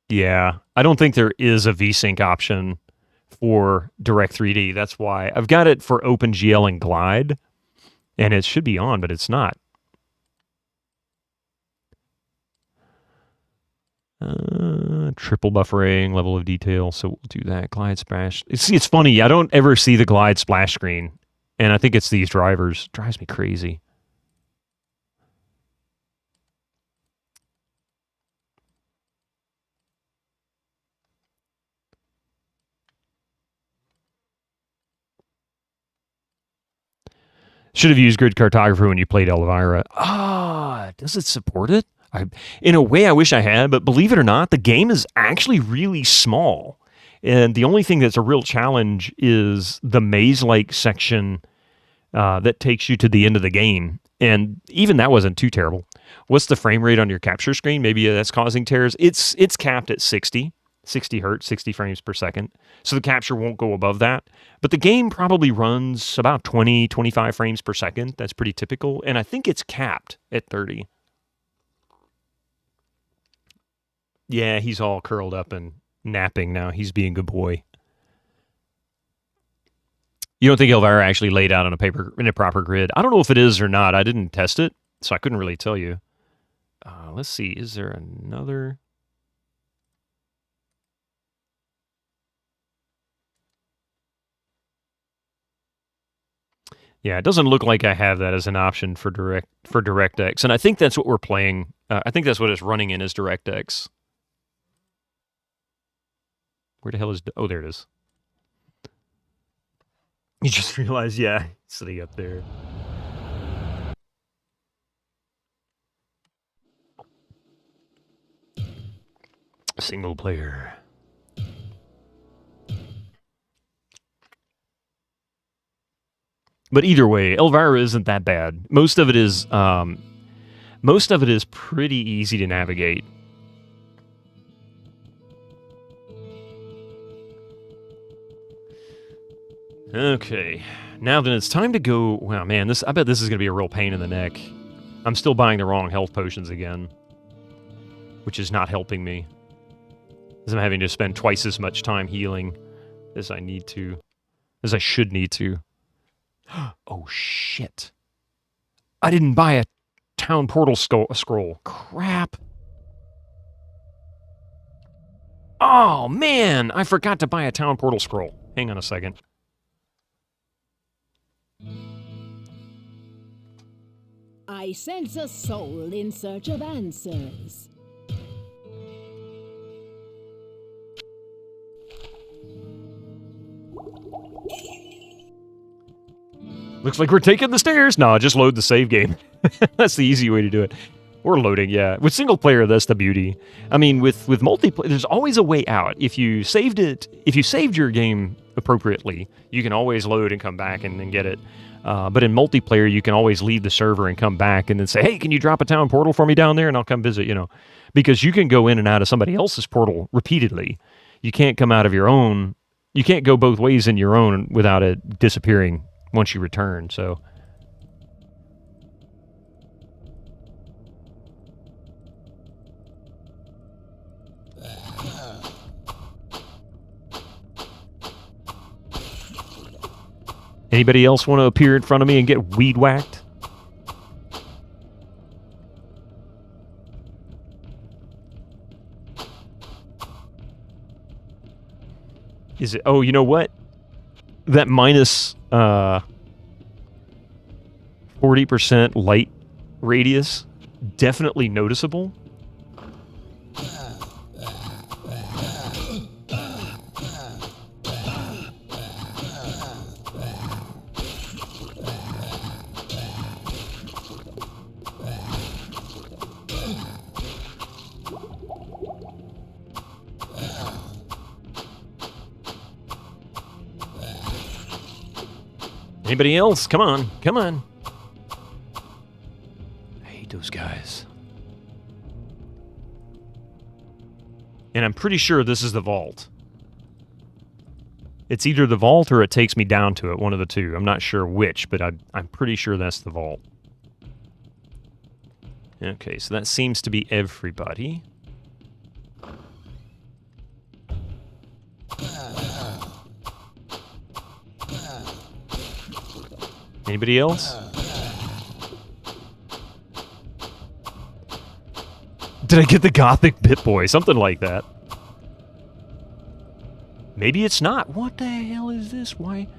Yeah, I don't think there is a VSync option for Direct3D. That's why. I've got it for OpenGL and Glide, and it should be on, but it's not. Triple buffering, level of detail, so we'll do that. Glide splash. See, it's funny. I don't ever see the Glide splash screen, and I think it's these drivers. It drives me crazy. Should have used Grid Cartographer when you played Elvira. Does it support it? In a way, I wish I had, but believe it or not, the game is actually really small. And the only thing that's a real challenge is the maze-like section that takes you to the end of the game. And even that wasn't too terrible. What's the frame rate on your capture screen? Maybe that's causing tears. It's capped at 60 hertz, 60 frames per second. So the capture won't go above that. But the game probably runs about 20, 25 frames per second. That's pretty typical. And I think it's capped at 30. Yeah, he's all curled up and napping now. He's being a good boy. You don't think Elvira actually laid out on in a proper grid? I don't know if it is or not. I didn't test it, so I couldn't really tell you. Let's see. Is there another? Yeah, it doesn't look like I have that as an option for DirectX, and I think that's what we're playing. I think that's what it's running in is DirectX. Where the hell is... Oh, there it is. You just realized, yeah, sitting up there. Single player. But either way, Elvira isn't that bad. Most of it is Most of it is pretty easy to navigate. Okay, now then it's time to go. Wow, man, I bet this is going to be a real pain in the neck. I'm still buying the wrong health potions again, which is not helping me, as I'm having to spend twice as much time healing as I should need to. Oh, shit. I didn't buy a town portal scroll. Crap. Oh, man, I forgot to buy a town portal scroll. Hang on a second. I sense a soul in search of answers. Looks like we're taking the stairs. No, just load the save game. That's the easy way to do it. We're loading, yeah. With single player, that's the beauty. I mean, with multiplayer, there's always a way out. If you saved your game appropriately, you can always load and come back and get it. But in multiplayer, you can always leave the server and come back and then say, hey, can you drop a town portal for me down there? And I'll come visit, because you can go in and out of somebody else's portal repeatedly. You can't come out of your own. You can't go both ways in your own without it disappearing once you return, so. Anybody else want to appear in front of me and get weed whacked? Is it? Oh, you know what? That minus 40% light radius, definitely noticeable. Anybody else? Come on. Come on. I hate those guys. And I'm pretty sure this is the vault. It's either the vault or it takes me down to it, one of the two. I'm not sure which, but I'm pretty sure that's the vault. Okay, so that seems to be everybody. Anybody else? Did I get the Gothic Bit Boy? Something like that. Maybe it's not. What the hell is this? Why?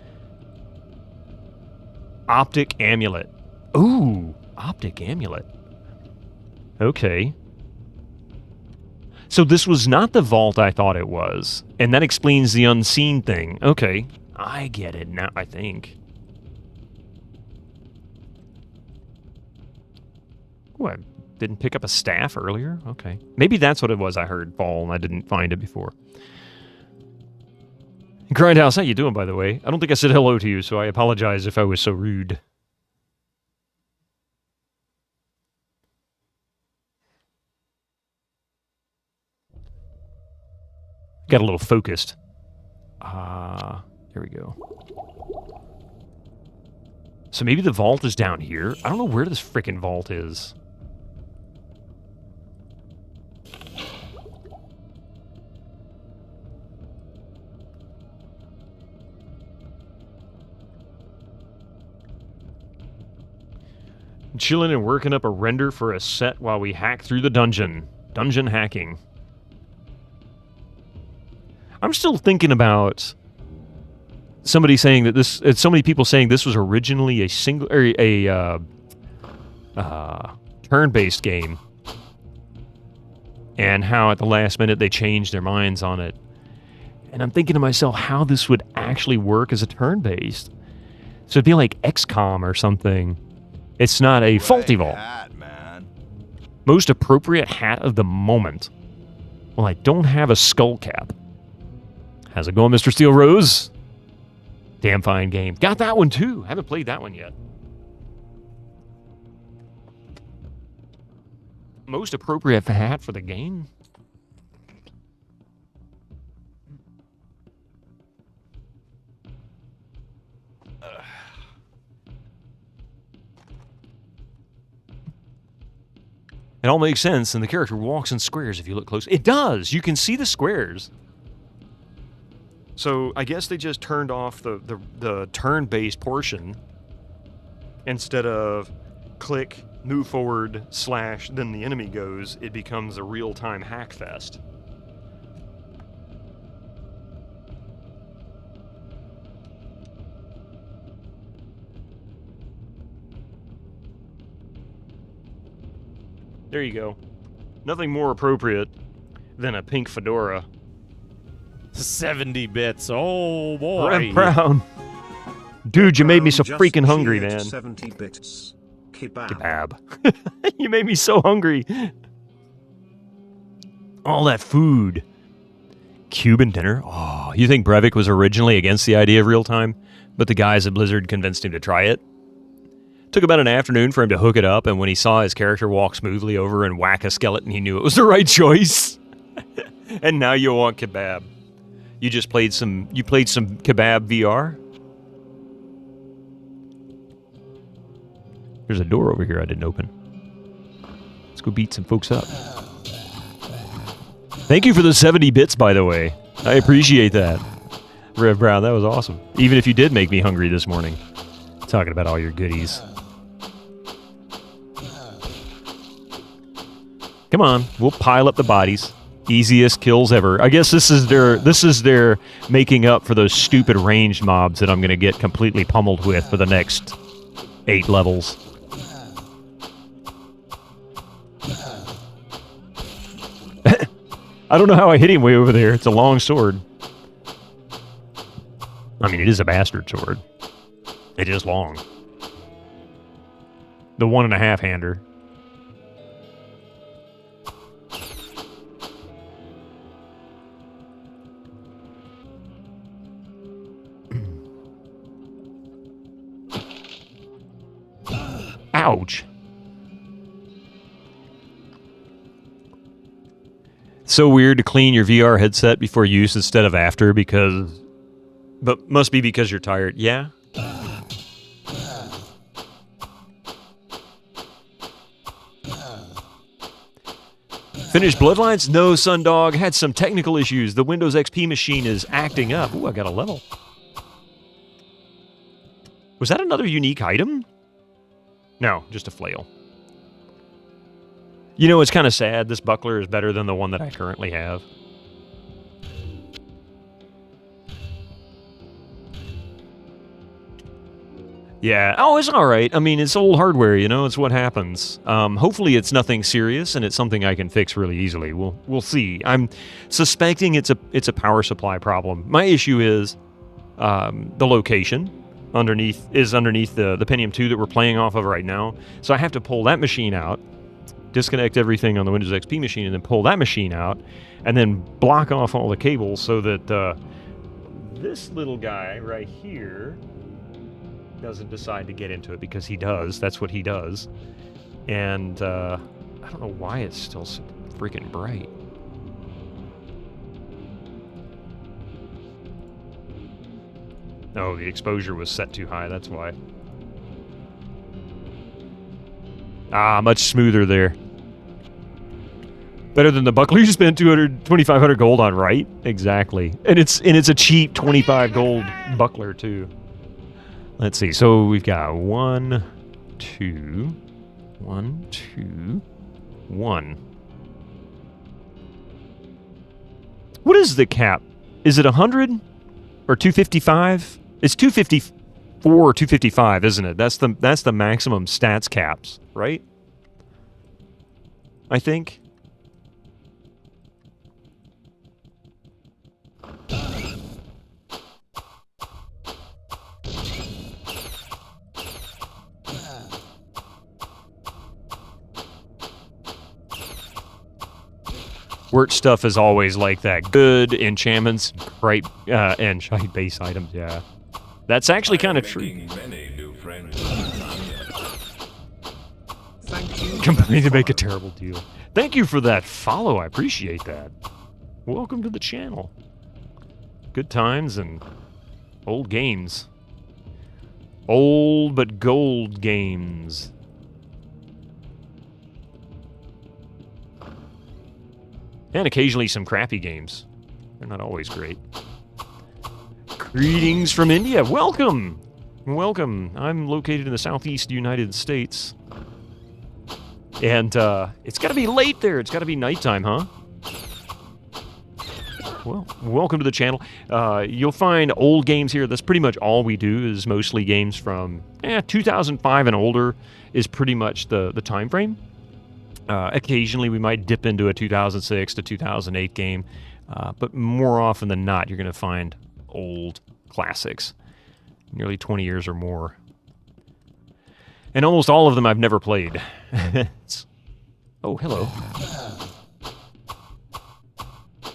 Optic Amulet. Ooh, Optic Amulet. Okay. So this was not the vault I thought it was. And that explains the unseen thing. Okay. I get it now, I think. Oh, I didn't pick up a staff earlier? Okay. Maybe that's what it was I heard fall and I didn't find it before. Grindhouse, how you doing, by the way? I don't think I said hello to you, so I apologize if I was so rude. Got a little focused. There we go. So maybe the vault is down here? I don't know where this frickin' vault is. Chilling and working up a render for a set while we hack through the dungeon. Dungeon hacking. I'm still thinking about somebody saying that this. So many people saying this was originally a single or a turn-based game, and how at the last minute they changed their minds on it. And I'm thinking to myself how this would actually work as a turn-based. So it'd be like XCOM or something. It's not a faulty vault. Most appropriate hat of the moment. Well, I don't have a skull cap. How's it going, Mr. Steel Rose? Damn fine game. Got that one too. Haven't played that one yet. most appropriate hat for the game. It all makes sense, and the character walks in squares if you look close. It does! You can see the squares. So I guess they just turned off the turn-based portion instead of click, move forward, slash, then the enemy goes. It becomes a real-time hack fest. There you go. Nothing more appropriate than a pink fedora. 70 bits. Oh, boy. Red Brown. Dude, you made me so Just freaking hungry, cheered man. 70 bits. Kebab. Kebab. You made me so hungry. All that food. Cuban dinner? Oh, you think Breivik was originally against the idea of real time, but the guys at Blizzard convinced him to try it? Took about an afternoon for him to hook it up, and when he saw his character walk smoothly over and whack a skeleton, he knew it was the right choice. And now you want kebab. You just played some kebab VR? There's a door over here I didn't open. Let's go beat some folks up. Thank you for the 70 bits, by the way. I appreciate that. Rev Brown, that was awesome. Even if you did make me hungry this morning. Talking about all your goodies. Come on, we'll pile up the bodies. Easiest kills ever. I guess this is their making up for those stupid ranged mobs that I'm going to get completely pummeled with for the next 8 levels. I don't know how I hit him way over there. It's a long sword. I mean, it is a bastard sword. It is long. The 1.5-hander. Ouch. So weird to clean your VR headset before use instead of after but must be because you're tired. Yeah. Finished Bloodlines? No, Sundog. Had some technical issues. The Windows XP machine is acting up. Ooh, I got a level. Was that another unique item? No, just a flail. You know, it's kind of sad. This buckler is better than the one that I currently have. Yeah. Oh, it's all right. I mean, it's old hardware, you know. It's what happens. Hopefully it's nothing serious, and it's something I can fix really easily. We'll see. I'm suspecting it's a power supply problem. My issue is the location underneath the Pentium II that we're playing off of right now. So I have to pull that machine out, disconnect everything on the Windows XP machine, and then pull that machine out, and then block off all the cables so that this little guy right here doesn't decide to get into it, because he does. That's what he does. And I don't know why it's still so freaking bright. Oh, the exposure was set too high, that's why. Ah, much smoother there. Better than the buckler you spent 2,500 gold on, right? Exactly. And it's a cheap 25 gold buckler too. Let's see. So we've got 1, 2, 1, 2, 1. What is the cap? Is it 100 or 255? It's 254 or 255, isn't it? That's the maximum stats caps, right? I think. Wirt stuff is always like that. Good enchantments, bright and shiny base items, yeah. That's actually kind of true. Many new friends. Thank you. Company to make a terrible deal. Thank you for that follow. I appreciate that. Welcome to the channel. Good times and old games. Old but gold games. And occasionally some crappy games. They're not always great. Greetings from India. Welcome! Welcome. I'm located in the southeast United States. And it's got to be late there. It's got to be nighttime, huh? Well, welcome to the channel. You'll find old games here. That's pretty much all we do, is mostly games from 2005 and older is pretty much the time frame. Occasionally we might dip into a 2006 to 2008 game, but more often than not, you're going to find old classics, nearly 20 years or more. And almost all of them I've never played. Oh, hello.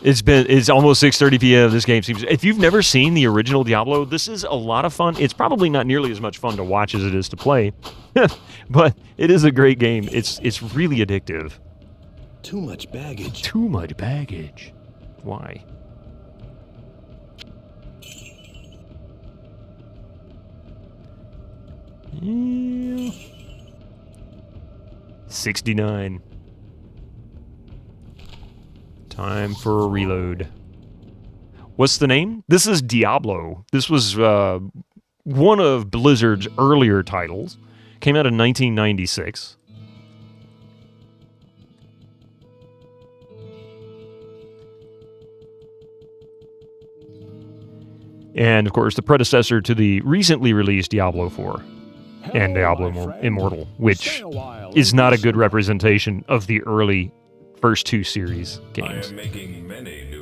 It's almost 6:30 p.m. This game seems... If you've never seen the original Diablo, this is a lot of fun. It's probably not nearly as much fun to watch as it is to play. But it is a great game. It's really addictive. Too much baggage. Too much baggage. Why? Yeah. 69. Time for a reload. What's the name? This is Diablo. This was one of Blizzard's earlier titles. Came out in 1996. And, of course, the predecessor to the recently released Diablo 4 and Diablo Immortal, which is not a good representation of the early first two series games.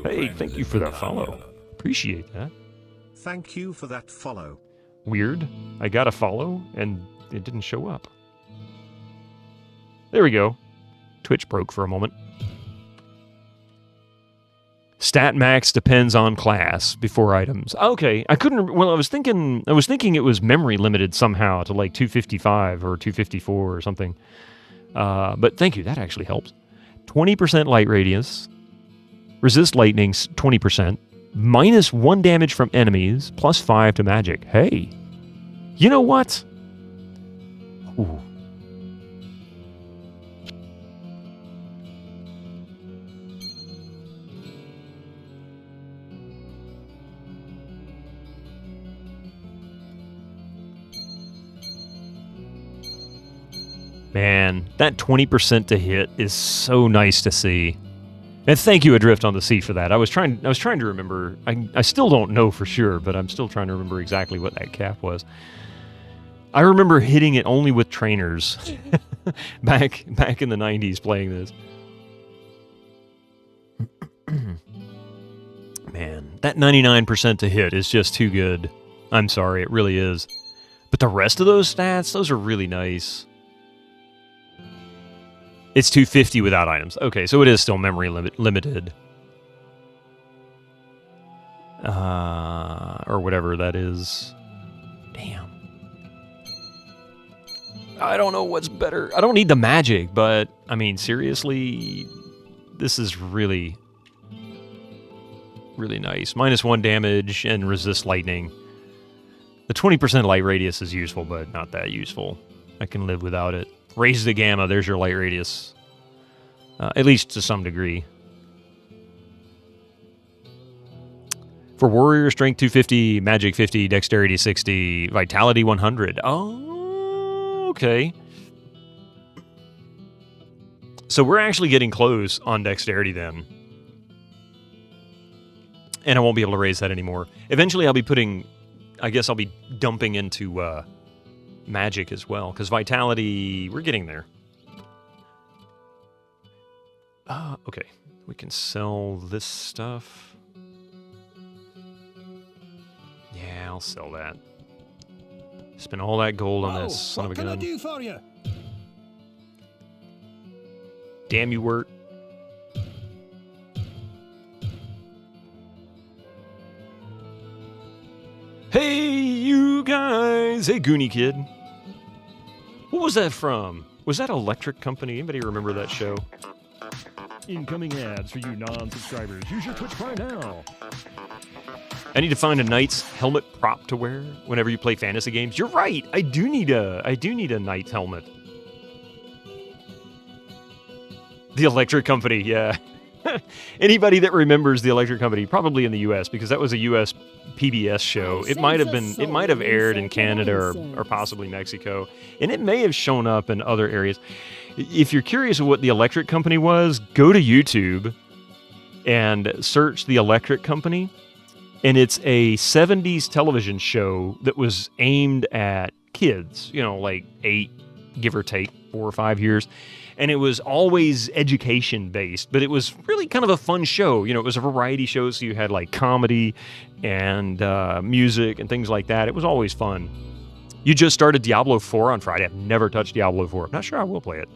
Hey, thank you for that follow. Appreciate that. Thank you for that follow. Weird. I got a follow, and it didn't show up. There we go. Twitch broke for a moment. Stat max depends on class before items. Okay, I couldn't... Well, I was thinking it was memory limited somehow to like 255 or 254 or something. But thank you, that actually helps. 20% light radius. Resist lightning 20%. -1 damage from enemies. +5 to magic. Hey. You know what? Ooh. Man, that 20% to hit is so nice to see. And thank you, Adrift on the Sea, for that. I was trying to remember. I still don't know for sure, but I'm still trying to remember exactly what that cap was. I remember hitting it only with trainers back in the 90s playing this. Man, that 99% to hit is just too good. I'm sorry, it really is. But the rest of those stats, those are really nice. It's 250 without items. Okay, so it is still memory limited. Or whatever that is. Damn. I don't know what's better. I don't need the magic, but, I mean, seriously, this is really, really nice. -1 damage and resist lightning. The 20% light radius is useful, but not that useful. I can live without it. Raise the gamma, there's your light radius. At least to some degree. For warrior, strength 250, magic 50, dexterity 60, vitality 100. Oh, okay. So we're actually getting close on dexterity then. And I won't be able to raise that anymore. Eventually I'll be putting... I guess I'll be dumping into... magic as well, because vitality, we're getting there. Okay, we can sell this stuff. Yeah, I'll sell that. Spend all that gold on this son of a gun. What can I do for you? Damn you, Wirt. Hey, you guys! Hey, Goonie Kid. What was that from? Was that Electric Company? Anybody remember that show? Incoming ads for you non-subscribers. Use your Twitch Prime now. I need to find a knight's helmet prop to wear whenever you play fantasy games. You're right. I do need a knight's helmet. The Electric Company, yeah. Anybody that remembers the Electric Company, probably in the U.S., because that was a U.S. PBS show. It might have aired in Canada or possibly Mexico, and it may have shown up in other areas. If you're curious of what the Electric Company was, go to YouTube and search the Electric Company, and it's a 70s television show that was aimed at kids, like 8, give or take 4 or 5 years. And it was always education-based, but it was really kind of a fun show. It was a variety show, so you had like comedy and music and things like that. It was always fun. You just started Diablo 4 on Friday. I've never touched Diablo 4. I'm not sure I will play it.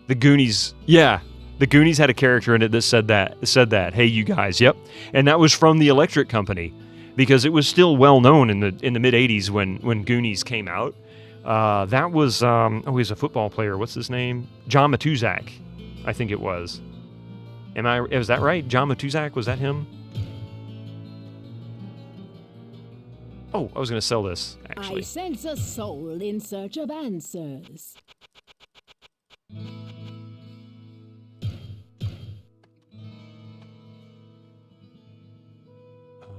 The Goonies, yeah. The Goonies had a character in it that said that. Hey, you guys, yep. And that was from the Electric Company, because it was still well known in the mid-'80s when Goonies came out. That was, he's a football player. What's his name? John Matuzak, I think it was. Is that right? John Matuzak, was that him? Oh, I was going to sell this, actually. I sense a soul in search of answers.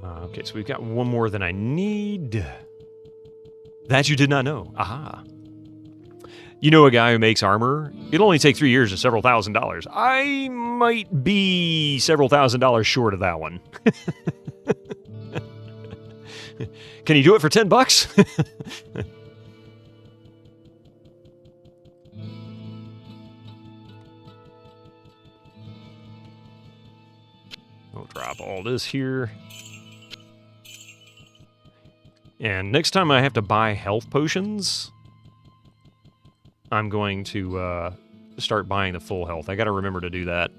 Okay, so we've got one more than I need. That you did not know. Aha. You know a guy who makes armor? It'll only take 3 years and several $1,000s. I might be several $1,000s short of that one. Can you do it for $10? We'll drop all this here. And next time I have to buy health potions, I'm going to start buying the full health. I got to remember to do that.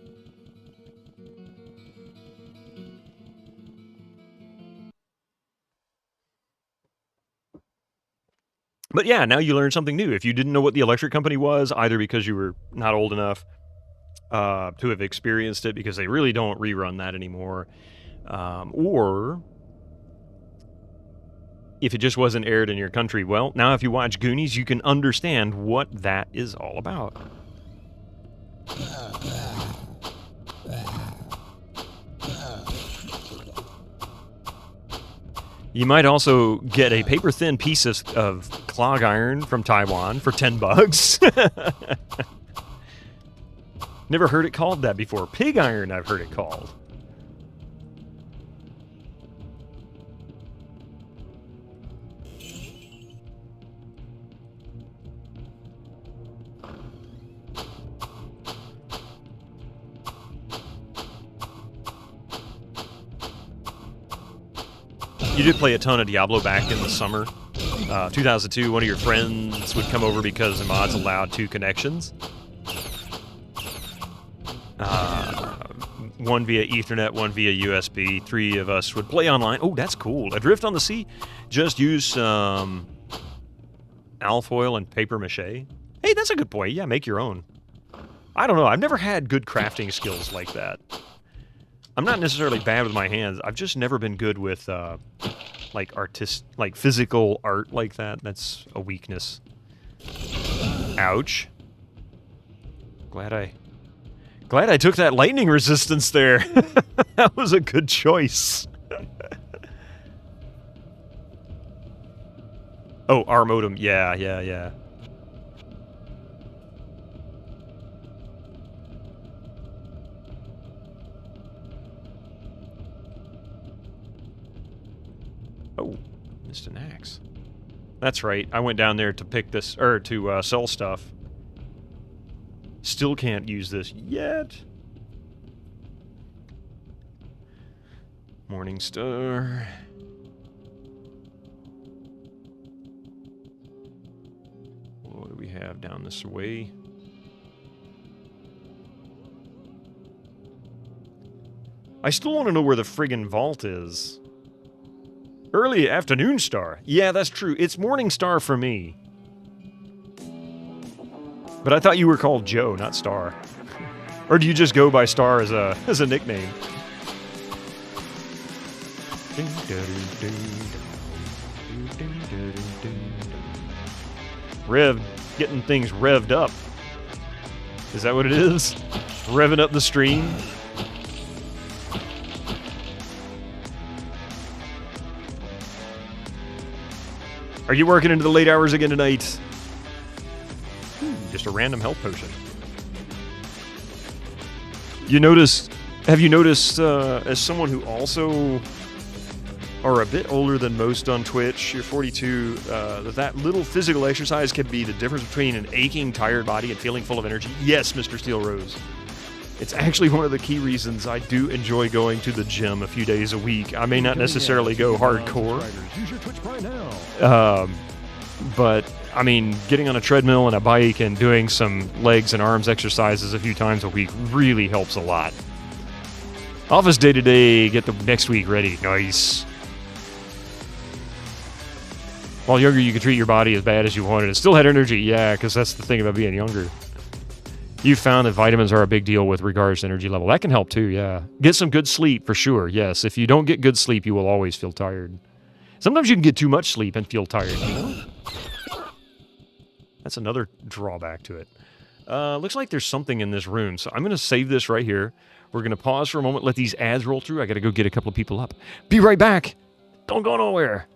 But yeah, now you learned something new. If you didn't know what the Electric Company was, either because you were not old enough to have experienced it, because they really don't rerun that anymore, or if it just wasn't aired in your country, well, now if you watch Goonies, you can understand what that is all about. You might also get a paper-thin piece of clog iron from Taiwan for $10. Never heard it called that before. Pig iron, I've heard it called. You did play a ton of Diablo back in the summer. 2002, one of your friends would come over because the mods allowed 2 connections. One via Ethernet, one via USB. 3 of us would play online. Oh, that's cool. Adrift on the Sea. Just use alfoil and paper mache. Hey, that's a good point. Yeah, make your own. I don't know. I've never had good crafting skills like that. I'm not necessarily bad with my hands. I've just never been good with like physical art like that. That's a weakness. Ouch. Glad I took that lightning resistance there. That was a good choice. Oh, our modem. Yeah. Oh, missed an axe. That's right. I went down there to pick this, or to sell stuff. Still can't use this yet. Morningstar. What do we have down this way? I still want to know where the friggin' vault is. Early afternoon star. Yeah, that's true. It's morning star for me. But I thought you were called Joe, not Star. Or do you just go by Star as a nickname? Rev, getting things revved up. Is that what it is? Revving up the stream? Are you working into the late hours again tonight? Just a random health potion. Have you noticed, as someone who also are a bit older than most on Twitch, you're 42, that little physical exercise can be the difference between an aching, tired body and feeling full of energy? Yes, Mr. Steel Rose. It's actually one of the key reasons I do enjoy going to the gym a few days a week. I may not necessarily go hardcore. But, I mean, getting on a treadmill and a bike and doing some legs and arms exercises a few times a week really helps a lot. Office day to day, get the next week ready. Nice. While younger, you could treat your body as bad as you wanted and still had energy. Yeah, because that's the thing about being younger. You found that vitamins are a big deal with regards to energy level. That can help too, yeah. Get some good sleep for sure, yes. If you don't get good sleep, you will always feel tired. Sometimes you can get too much sleep and feel tired. That's another drawback to it. Looks like there's something in this room, so I'm going to save this right here. We're going to pause for a moment, let these ads roll through. I got to go get a couple of people up. Be right back. Don't go nowhere.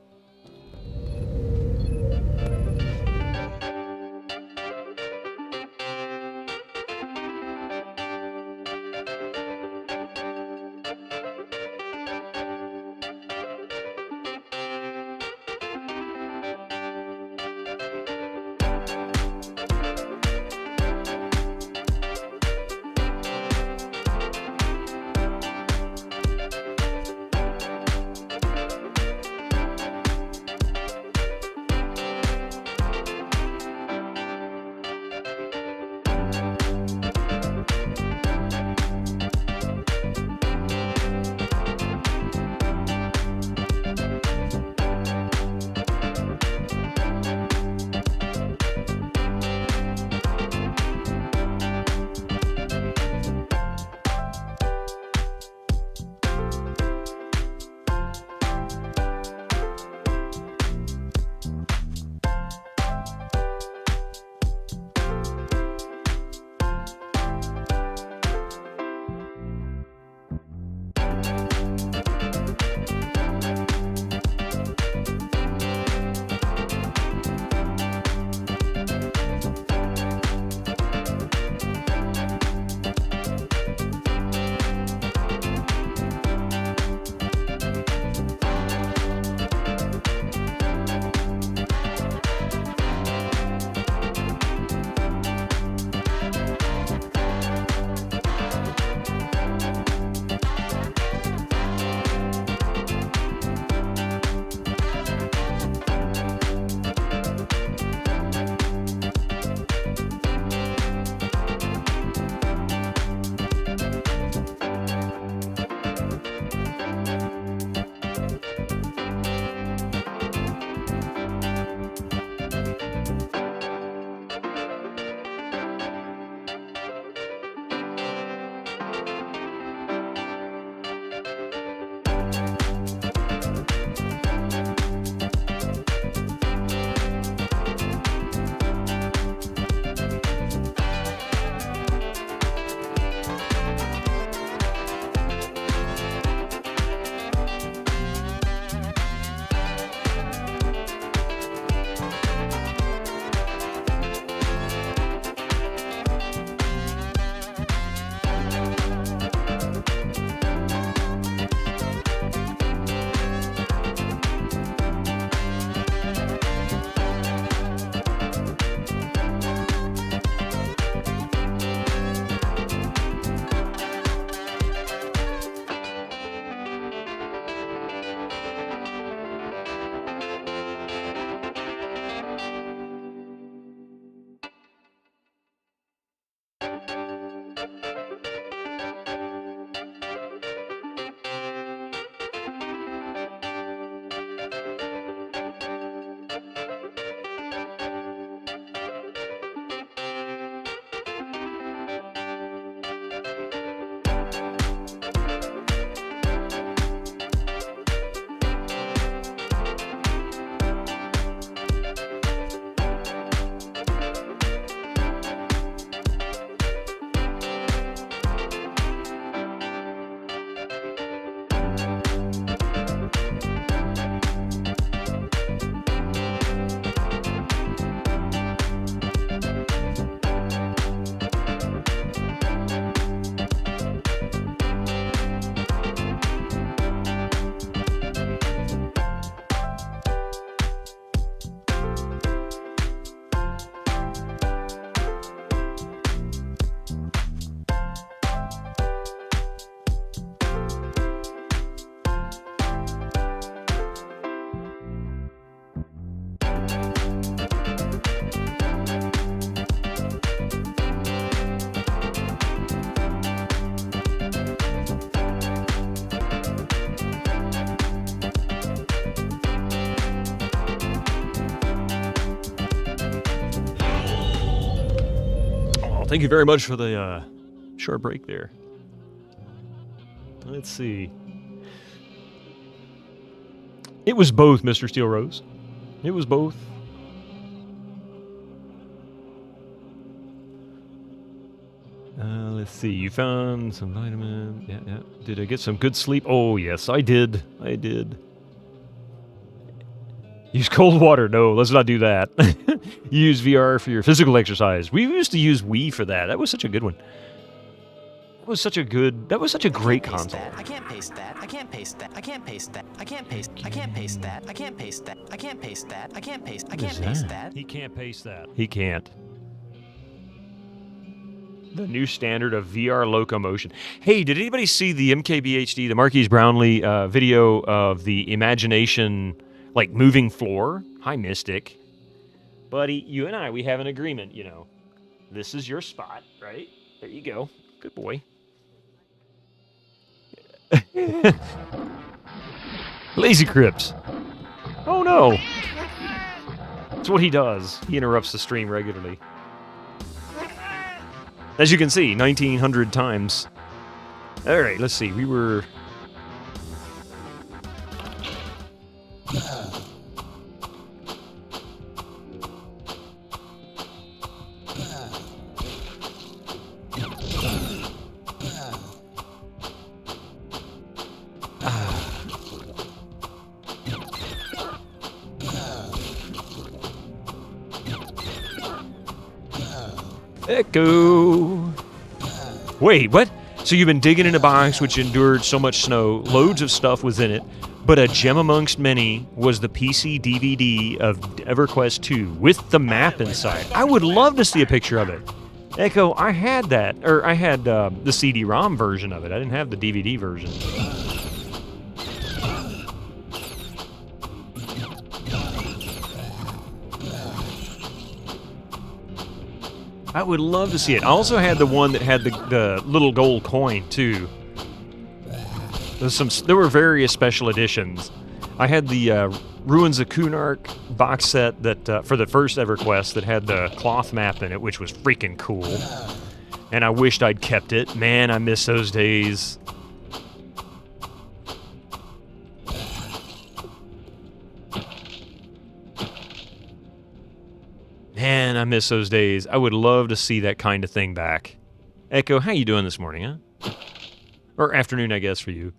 Thank you very much for the short break there. Let's see. It was both, Mr. Steel Rose. It was both. Let's see. You found some vitamin. Yeah. Did I get some good sleep? Oh, yes, I did. Use cold water. No, let's not do that. Use VR for your physical exercise. We used to use Wii for that. That was such a good one. That was such a great console. I can't paste that. I can't paste that. I can't paste that. I can't paste. I can't paste that. I can't paste that. I can't paste that. I can't paste. I can't paste that. He can't paste that. He can't. The new standard of VR locomotion. Hey, did anybody see the MKBHD, the Marquise Brownlee video of the Imagination, like, moving floor? Hi, Mystic. Buddy, you and I, we have an agreement, you know. This is your spot, right? There you go. Good boy. Lazy Crips. Oh, no. That's what he does. He interrupts the stream regularly. As you can see, 1,900 times. All right, let's see. We were... Echo. Wait, what? So you've been digging in a box which endured so much snow, loads of stuff was in it, but a gem amongst many was the PC DVD of EverQuest 2 with the map inside. I would love to see a picture of it. Echo, I had that, or I had the CD-ROM version of it. I didn't have the DVD version. I would love to see it. I also had the one that had the little gold coin, too. There were various special editions. I had the Ruins of Kunark box set that for the first EverQuest that had the cloth map in it, which was freaking cool. And I wished I'd kept it. Man, I miss those days. Man, I miss those days. I would love to see that kind of thing back. Echo, how you doing this morning, huh? Or afternoon, I guess, for you.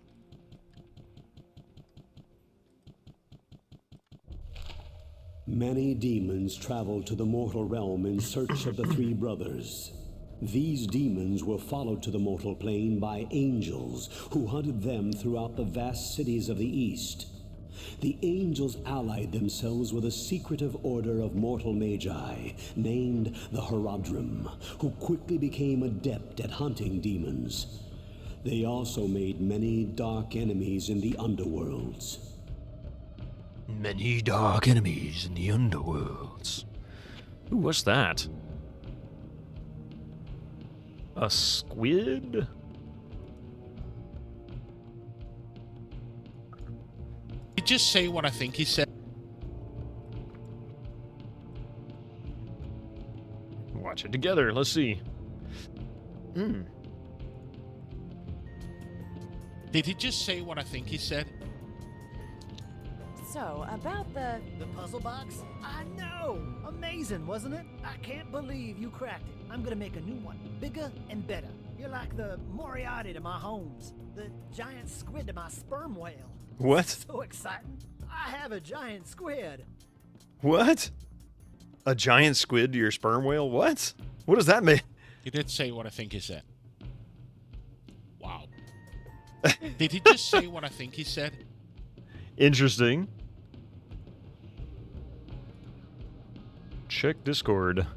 Many demons traveled to the mortal realm in search of the three brothers. These demons were followed to the mortal plane by angels who hunted them throughout the vast cities of the East. The angels allied themselves with a secretive order of mortal magi named the Herodrim, who quickly became adept at hunting demons. They also made many dark enemies in the underworlds. Many dark enemies in the underworlds. Ooh, what's that? A squid? Just say what I think he said. Watch it together. Let's see. Did he just say what I think he said? So, about the puzzle box? I know! Amazing, wasn't it? I can't believe you cracked it. I'm gonna make a new one. Bigger and better. You're like the Moriarty to my Holmes. The giant squid to my sperm whale. What? So exciting. I have a giant squid. What? A giant squid to your sperm whale? What? What does that mean? He did say what I think he said. Wow. Did he just say what I think he said? Interesting. Check Discord.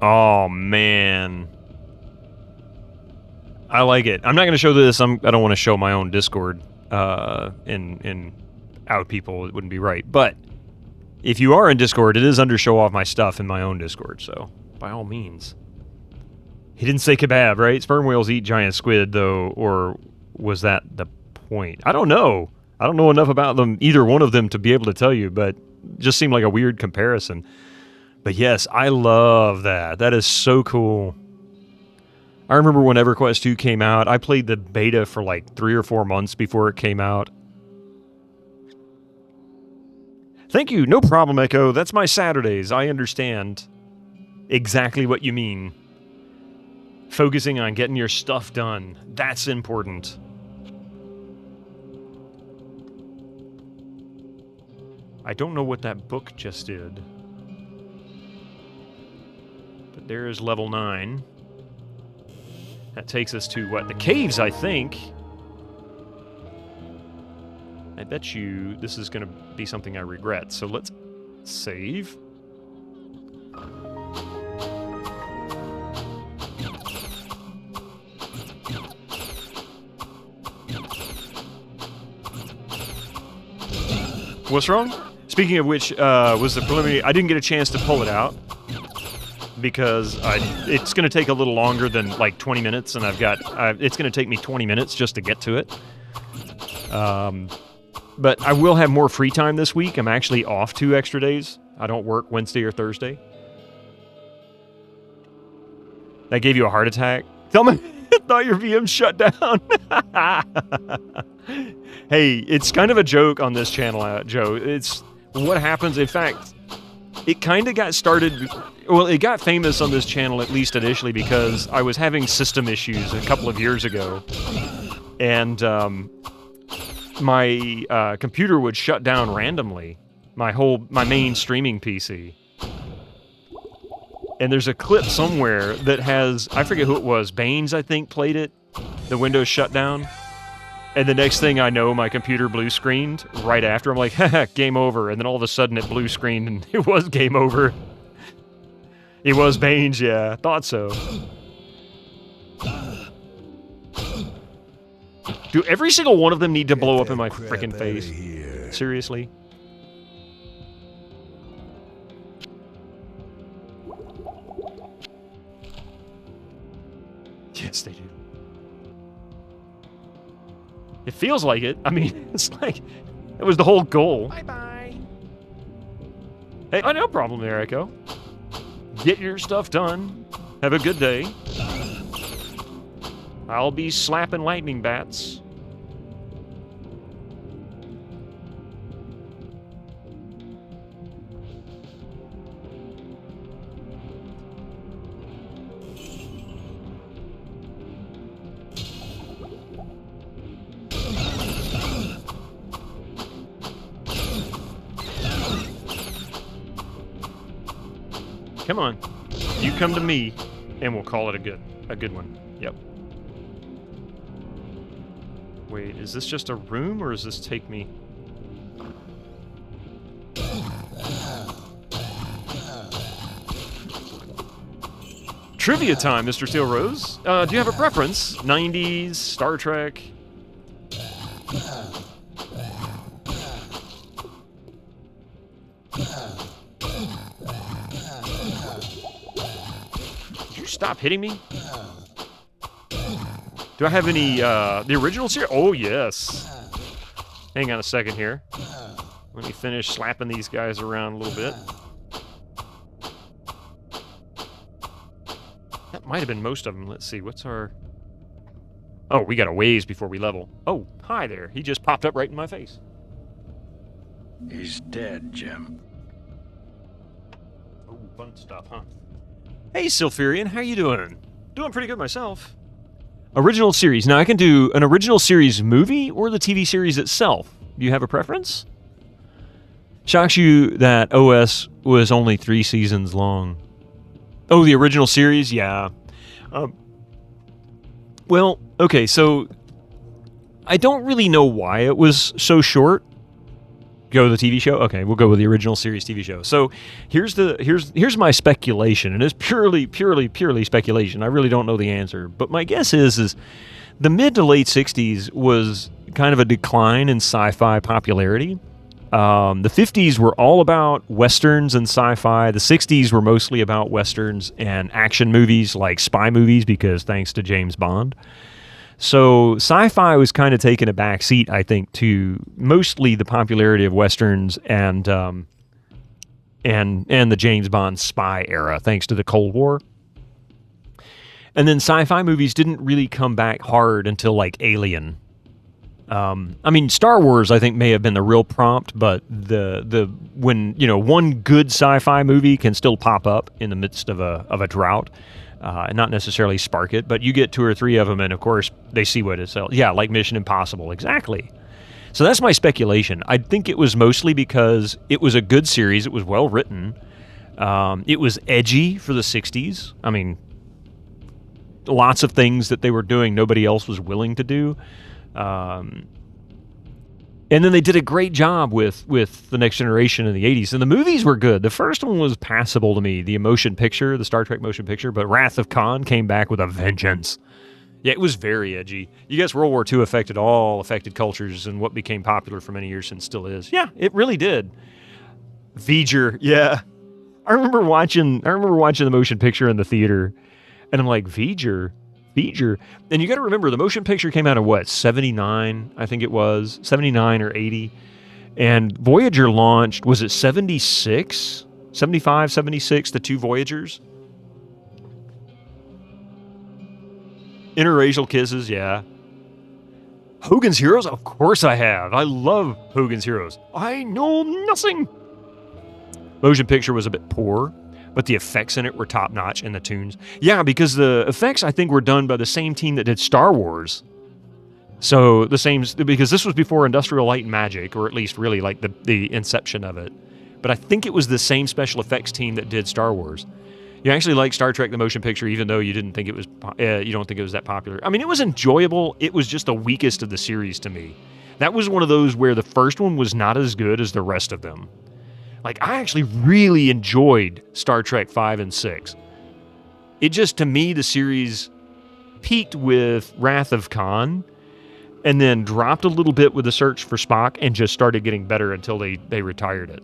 Oh, man. I like it. I'm not going to show this. I don't want to show my own Discord and out people. It wouldn't be right. But if you are in Discord, it is under show off my stuff in my own Discord. So, by all means. He didn't say kebab, right? Sperm whales eat giant squid, though. Or was that the point? I don't know. I don't know enough about them, either one of them, to be able to tell you, but just seemed like a weird comparison. But yes, I love that. That is so cool. I remember when EverQuest 2 came out, I played the beta for like 3 or 4 months before it came out. Thank you. No problem, Echo. That's my Saturdays. I understand exactly what you mean. Focusing on getting your stuff done. That's important. I don't know what that book just did. But there is level 9. That takes us to, what, the caves, I think. I bet you this is going to be something I regret. So let's save. What's wrong? Speaking of which, was the preliminary... I didn't get a chance to pull it out because it's going to take a little longer than like 20 minutes, and it's going to take me 20 minutes just to get to it. But I will have more free time this week. I'm actually off 2 extra days. I don't work Wednesday or Thursday. That gave you a heart attack? Tell me, I thought your VM shut down. Hey, it's kind of a joke on this channel, Joe. It's what happens. In fact, it kind of got started... Well, it got famous on this channel, at least initially, because I was having system issues a couple of years ago. And my computer would shut down randomly. My main streaming PC. And there's a clip somewhere that has... I forget who it was. Baines, I think, played it. The Windows shut down. And the next thing I know, my computer blue screened right after. I'm like, haha, game over. And then all of a sudden it blue screened and it was game over. It was Baines, yeah. Thought so. Do every single one of them need to blow up in my frickin' face? Seriously? Yes, they do. It feels like it. I mean, it's like, it was the whole goal. Bye-bye. Hey, oh, no problem there, Echo. Get your stuff done. Have a good day. I'll be slapping lightning bats. Come on. You come to me, and we'll call it a good one. Yep. Wait, is this just a room, or does this take me... Trivia time, Mr. Steel Rose. Do you have a preference? 90s, Star Trek? Stop hitting me. Do I have any, the original series? Oh, yes. Hang on a second here. Let me finish slapping these guys around a little bit. That might have been most of them. Let's see, what's our... Oh, we got a ways before we level. Oh, hi there. He just popped up right in my face. He's dead, Jim. Oh, fun stuff, huh? Hey, Sylphirian, how you doing? Doing pretty good myself. Original series. Now, I can do an original series movie or the TV series itself. Do you have a preference? Shocks you that OS was only 3 seasons long. Oh, the original series? Yeah. Well, okay, so I don't really know why it was so short. Go with the TV show? Okay, we'll go with the original series TV show. So here's my speculation, and it's purely speculation. I really don't know the answer, but my guess is the mid to late 60s was kind of a decline in sci-fi popularity. The 50s were all about westerns and sci-fi. The 60s were mostly about westerns and action movies like spy movies because thanks to James Bond. So sci-fi was kind of taking a back seat, I think, to mostly the popularity of westerns and the James Bond spy era, thanks to the Cold War. And then sci-fi movies didn't really come back hard until like Alien. I mean, Star Wars, I think, may have been the real prompt, but when one good sci-fi movie can still pop up in the midst of a drought, and not necessarily spark it, but you get 2 or 3 of them, and of course they see what it sells. Yeah, like Mission Impossible, exactly. So that's my speculation. I think it was mostly because it was a good series. It was well written. It was edgy for the '60s. I mean, lots of things that they were doing nobody else was willing to do. And then they did a great job with The Next Generation in the 80s. And the movies were good. The first one was passable to me, the motion picture, the Star Trek motion picture, but Wrath of Khan came back with a vengeance. Yeah, it was very edgy. You guess World War II affected cultures and what became popular for many years and still is. Yeah, it really did. V'ger, yeah. I remember watching the motion picture in the theater, and I'm like, V'ger. And you got to remember, the motion picture came out in what, 79, I think it was, 79 or 80. And Voyager launched, was it 76? 75, 76, the 2 Voyagers? Interracial kisses, yeah. Hogan's Heroes? Of course I have. I love Hogan's Heroes. I know nothing. Motion picture was a bit poor, but the effects in it were top-notch, and the tunes. Yeah, because the effects, I think, were done by the same team that did Star Wars. So because this was before Industrial Light and Magic, or at least really like the inception of it. But I think it was the same special effects team that did Star Wars. You actually like Star Trek the motion picture, even though you don't think it was that popular. I mean, it was enjoyable. It was just the weakest of the series to me. That was one of those where the first one was not as good as the rest of them. Like, I actually really enjoyed Star Trek 5 and 6. It just, to me, the series peaked with Wrath of Khan and then dropped a little bit with The Search for Spock and just started getting better until they retired it.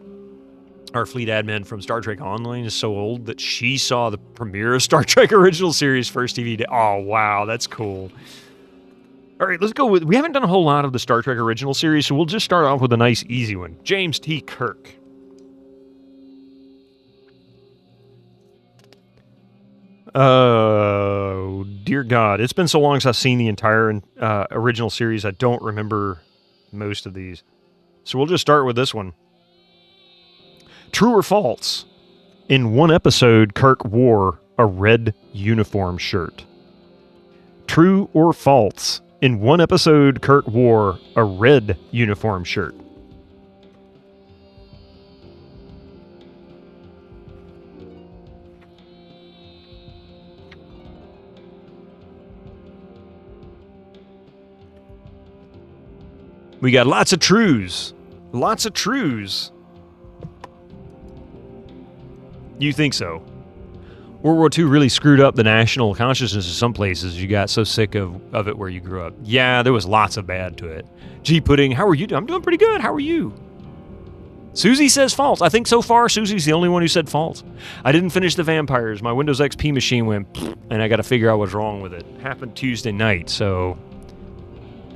Our fleet admin from Star Trek Online is so old that she saw the premiere of Star Trek Original Series first TV day. Oh, wow, that's cool. All right, let's go with... We haven't done a whole lot of the Star Trek Original Series, so we'll just start off with a nice, easy one. James T. Kirk. Oh, dear God. It's been so long since I've seen the entire original series, I don't remember most of these. So we'll just start with this one. True or false? In one episode, Kirk wore a red uniform shirt. True or false? In one episode, Kirk wore a red uniform shirt. We got lots of trues. Lots of trues. You think so? World War II really screwed up the national consciousness in some places. You got so sick of it where you grew up. Yeah, there was lots of bad to it. Gee, Pudding, how are you doing? I'm doing pretty good. How are you? Susie says false. I think so far Susie's the only one who said false. I didn't finish the vampires. My Windows XP machine went, and I got to figure out what's wrong with it. Happened Tuesday night, so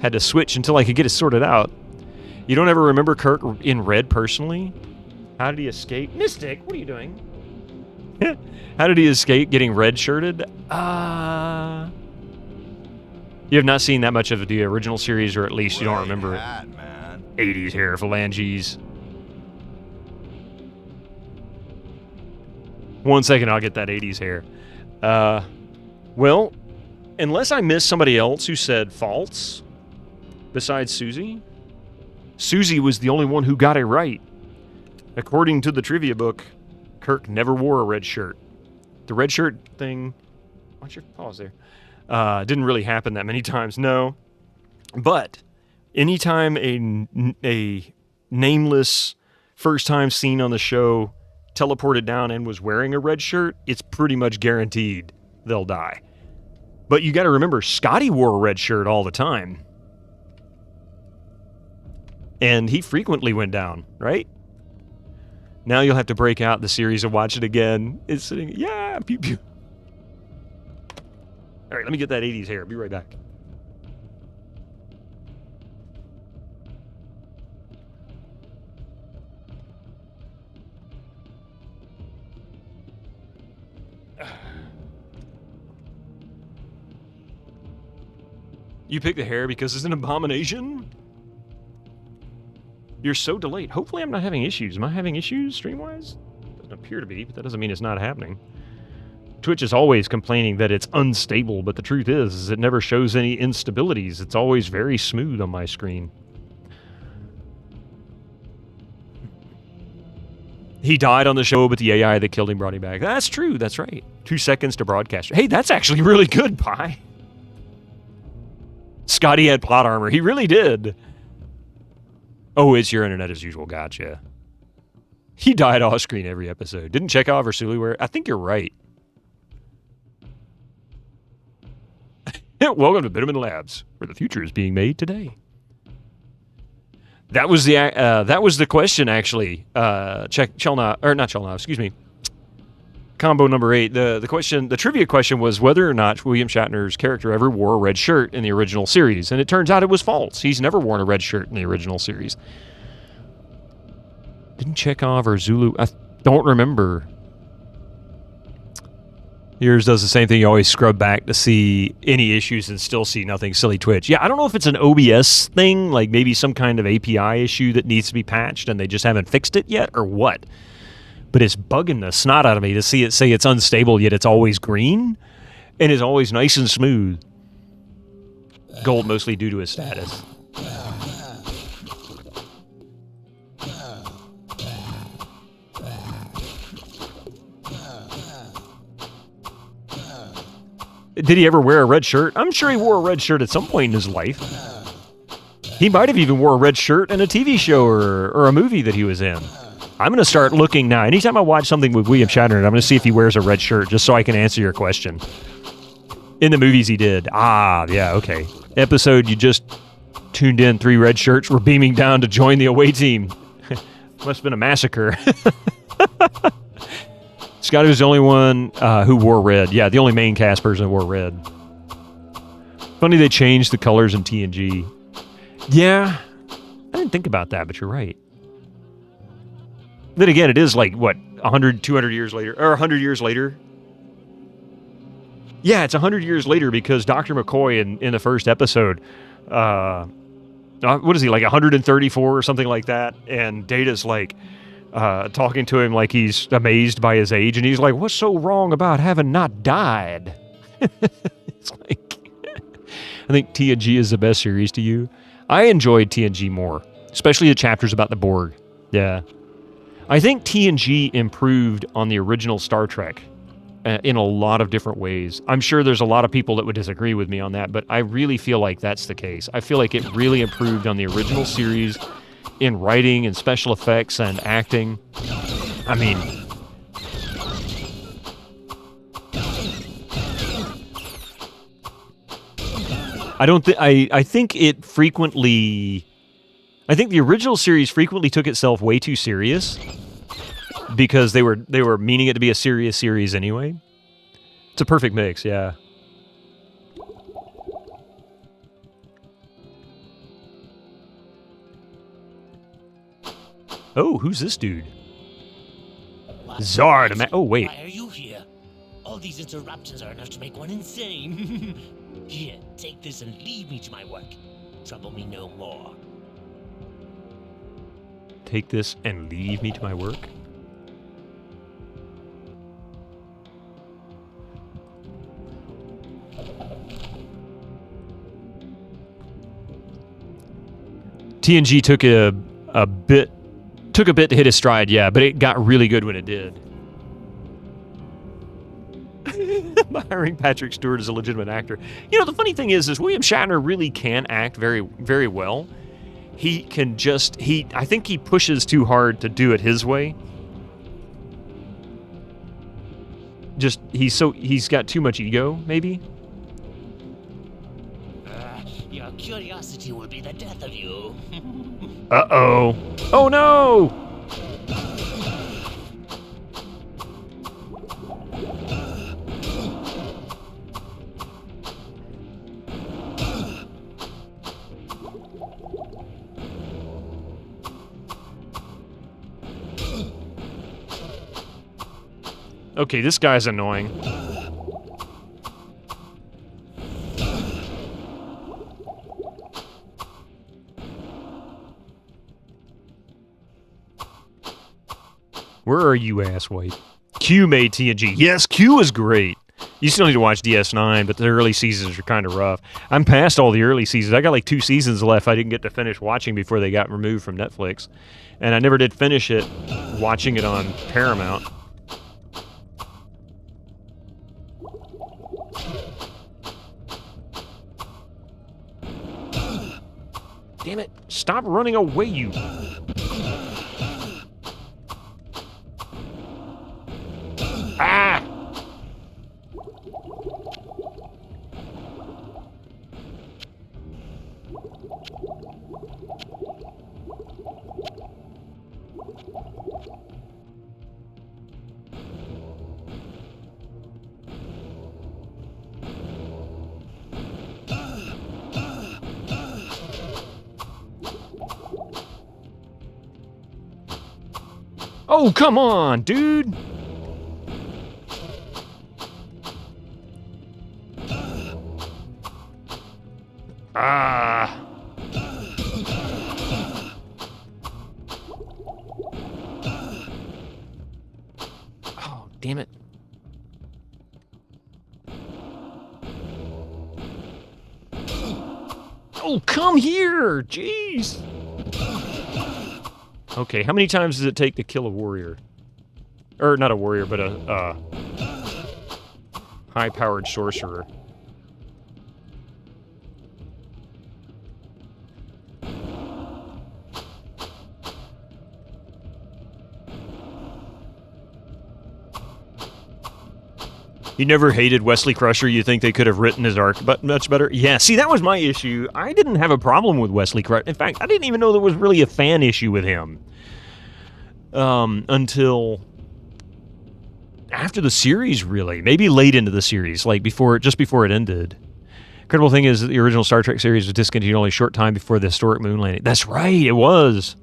had to switch until I could get it sorted out. You don't ever remember Kirk in red personally? How did he escape? Mystic, what are you doing? How did he escape getting red-shirted? You have not seen that much of the original series, or at least you don't remember it. 80s hair, phalanges. 1 second, I'll get that 80s hair. Well, unless I missed somebody else who said false, besides Susie, Susie was the only one who got it right. According to the trivia book, Kirk never wore a red shirt. The red shirt thing, watch your pause there, didn't really happen that many times, no. But anytime a nameless, first time seen on the show teleported down and was wearing a red shirt, it's pretty much guaranteed they'll die. But you got to remember, Scotty wore a red shirt all the time. And he frequently went down, right? Now you'll have to break out the series and watch it again. It's sitting, yeah, pew pew. All right, let me get that 80s hair. Be right back. You pick the hair because it's an abomination? You're so delayed. Hopefully I'm not having issues. Am I having issues stream-wise? Doesn't appear to be, but that doesn't mean it's not happening. Twitch is always complaining that it's unstable, but the truth is it never shows any instabilities. It's always very smooth on my screen. He died on the show, but the AI that killed him brought him back. That's true. That's right. 2 seconds to broadcast. Hey, that's actually really good, Pi. Scotty had plot armor. He really did. Oh, it's your internet as usual. Gotcha. He died off screen every episode. Didn't Chekhov or Sulu wear? I think you're right. Welcome to Bittomann Labs, where the future is being made today. That was the question, actually. Chelna, or not Chelna, excuse me. Combo number 8. The trivia question was whether or not William Shatner's character ever wore a red shirt in the original series, and it turns out it was false. He's never worn a red shirt in the original series. Didn't Chekhov or Zulu? I don't remember. Yours does the same thing. You always scrub back to see any issues and still see nothing. Silly Twitch. Yeah, I don't know if it's an OBS thing, like maybe some kind of API issue that needs to be patched and they just haven't fixed it yet, or what. But it's bugging the snot out of me to see it say it's unstable, yet it's always green and is always nice and smooth. Gold mostly due to his status. Did he ever wear a red shirt? I'm sure he wore a red shirt at some point in his life. He might have even wore a red shirt in a TV show or a movie that he was in. I'm going to start looking now. Anytime I watch something with William Shatner, I'm going to see if he wears a red shirt, just so I can answer your question. In the movies he did. Ah, yeah, okay. Episode you just tuned in, 3 red shirts were beaming down to join the away team. Must have been a massacre. Scotty was the only one who wore red. Yeah, the only main cast person who wore red. Funny they changed the colors in TNG. Yeah, I didn't think about that, but you're right. Then again, it is like, what, 100, 200 years later? Or 100 years later? Yeah, it's 100 years later because Dr. McCoy in the first episode, what is he, like 134 or something like that? And Data's like talking to him like he's amazed by his age. And he's like, what's so wrong about having not died? It's like, I think TNG is the best series to you. I enjoyed TNG more, especially the chapters about the Borg. Yeah. I think TNG improved on the original Star Trek in a lot of different ways. I'm sure there's a lot of people that would disagree with me on that, but I really feel like that's the case. I feel like it really improved on the original series in writing and special effects and acting. I mean, I think it frequently... I think the original series frequently took itself way too serious because they were meaning it to be a serious series anyway. It's a perfect mix, yeah. Oh, who's this dude? Zard. Oh, wait. Why are you here? All these interruptions are enough to make one insane. Here, take this and leave me to my work. Trouble me no more. Take this and leave me to my work? TNG took a bit to hit his stride, yeah, but it got really good when it did. Hiring Patrick Stewart as a legitimate actor. You know, the funny thing is William Shatner really can act very, very well. He can just, I think he pushes too hard to do it his way. Just, he's got too much ego, maybe? Your curiosity will be the death of you. Uh-oh. Oh, no! Okay, this guy's annoying. Where are you, asswipe? Q made TNG. Yes, Q is great. You still need to watch DS9, but the early seasons are kind of rough. I'm past all the early seasons. I got like 2 seasons left I didn't get to finish watching before they got removed from Netflix. And I never did finish it watching it on Paramount. Damn it. Stop running away, you. Ah! Oh, come on, dude! Ah! Oh, damn it. Oh, come here! Jeez! Okay, how many times does it take to kill a warrior? Or, not a warrior, but a high-powered sorcerer. You never hated Wesley Crusher? You think they could have written his arc much better? Yeah, see, that was my issue. I didn't have a problem with Wesley Crusher. In fact, I didn't even know there was really a fan issue with him. Until after the series, really. Maybe late into the series, like just before it ended. Incredible thing is that the original Star Trek series was discontinued only a short time before the historic moon landing. That's right, it was.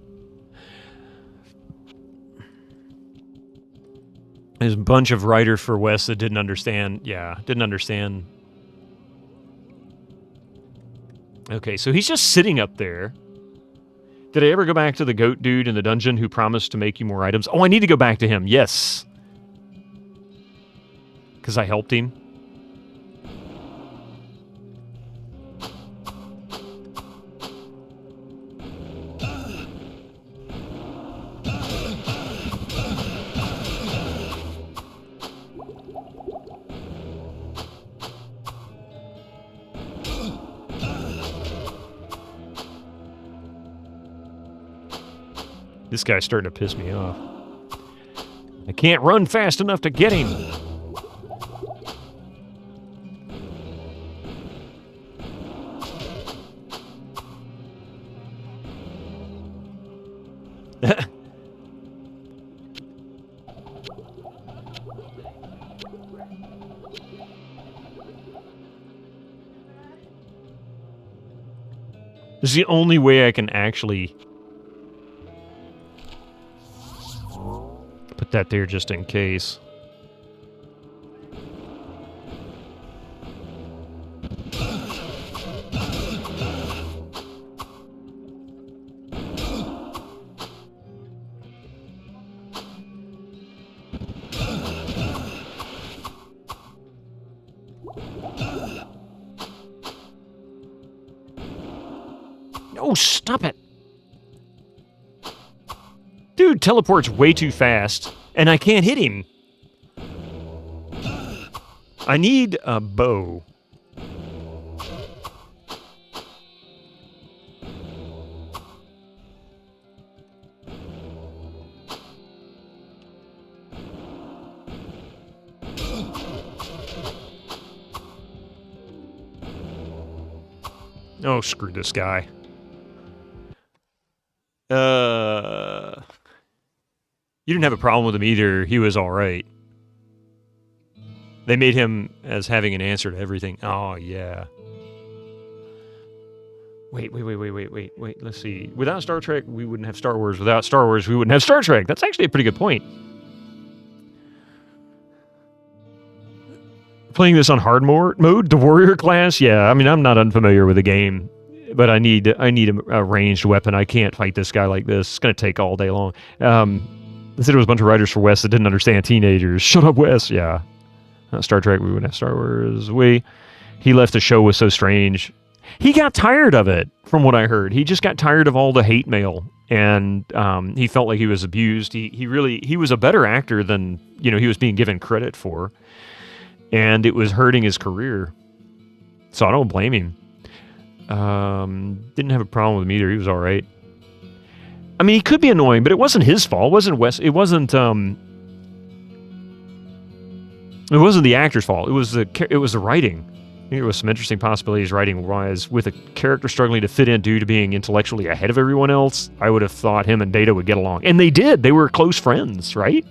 There's a bunch of writers for West that didn't understand. Yeah, didn't understand. Okay, so he's just sitting up there. Did I ever go back to the goat dude in the dungeon who promised to make you more items? Oh, I need to go back to him. Yes. Because I helped him. This guy's starting to piss me off. I can't run fast enough to get him. This is the only way I can actually put that there just in case. No, stop it. Dude teleports way too fast, and I can't hit him. I need a bow. Oh, screw this guy. You didn't have a problem with him either. He was all right. They made him as having an answer to everything. Oh, yeah. Wait. Let's see. Without Star Trek, we wouldn't have Star Wars. Without Star Wars, we wouldn't have Star Trek. That's actually a pretty good point. Playing this on hard mode, the warrior class, yeah. I mean, I'm not unfamiliar with the game, but I need a ranged weapon. I can't fight this guy like this. It's going to take all day long. They said it was a bunch of writers for Wes that didn't understand teenagers. Shut up, Wes. Yeah. Star Trek, we wouldn't have Star Wars. He left the show was so strange. He got tired of it, from what I heard. He just got tired of all the hate mail, and he felt like he was abused. He was a better actor than he was being given credit for, and it was hurting his career. So I don't blame him. Didn't have a problem with him either. He was all right. I mean, he could be annoying, but it wasn't his fault. It wasn't Wes. It wasn't the actor's fault. It was the writing. I think there was some interesting possibilities writing-wise with a character struggling to fit in due to being intellectually ahead of everyone else. I would have thought him and Data would get along. And they did. They were close friends, right?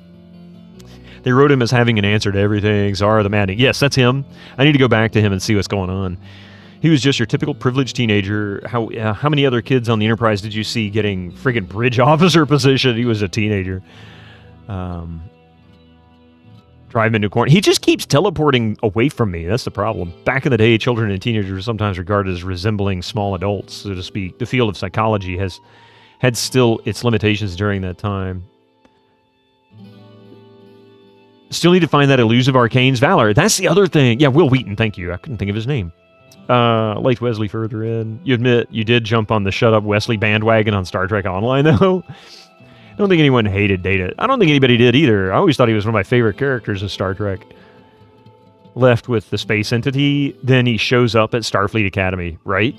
They wrote him as having an answer to everything. Zara the Maddening. Yes, that's him. I need to go back to him and see what's going on. He was just your typical privileged teenager. How many other kids on the Enterprise did you see getting friggin' bridge officer position? He was a teenager. Drive him into corner. He just keeps teleporting away from me. That's the problem. Back in the day, children and teenagers were sometimes regarded as resembling small adults, so to speak. The field of psychology had still its limitations during that time. Still need to find that elusive Arcane's Valor. That's the other thing. Yeah, Will Wheaton, thank you. I couldn't think of his name. Liked Wesley further in. You admit you did jump on the Shut Up Wesley bandwagon on Star Trek Online, though? I don't think anyone hated Data. I don't think anybody did either. I always thought he was one of my favorite characters in Star Trek. Left with the space entity, then he shows up at Starfleet Academy, right?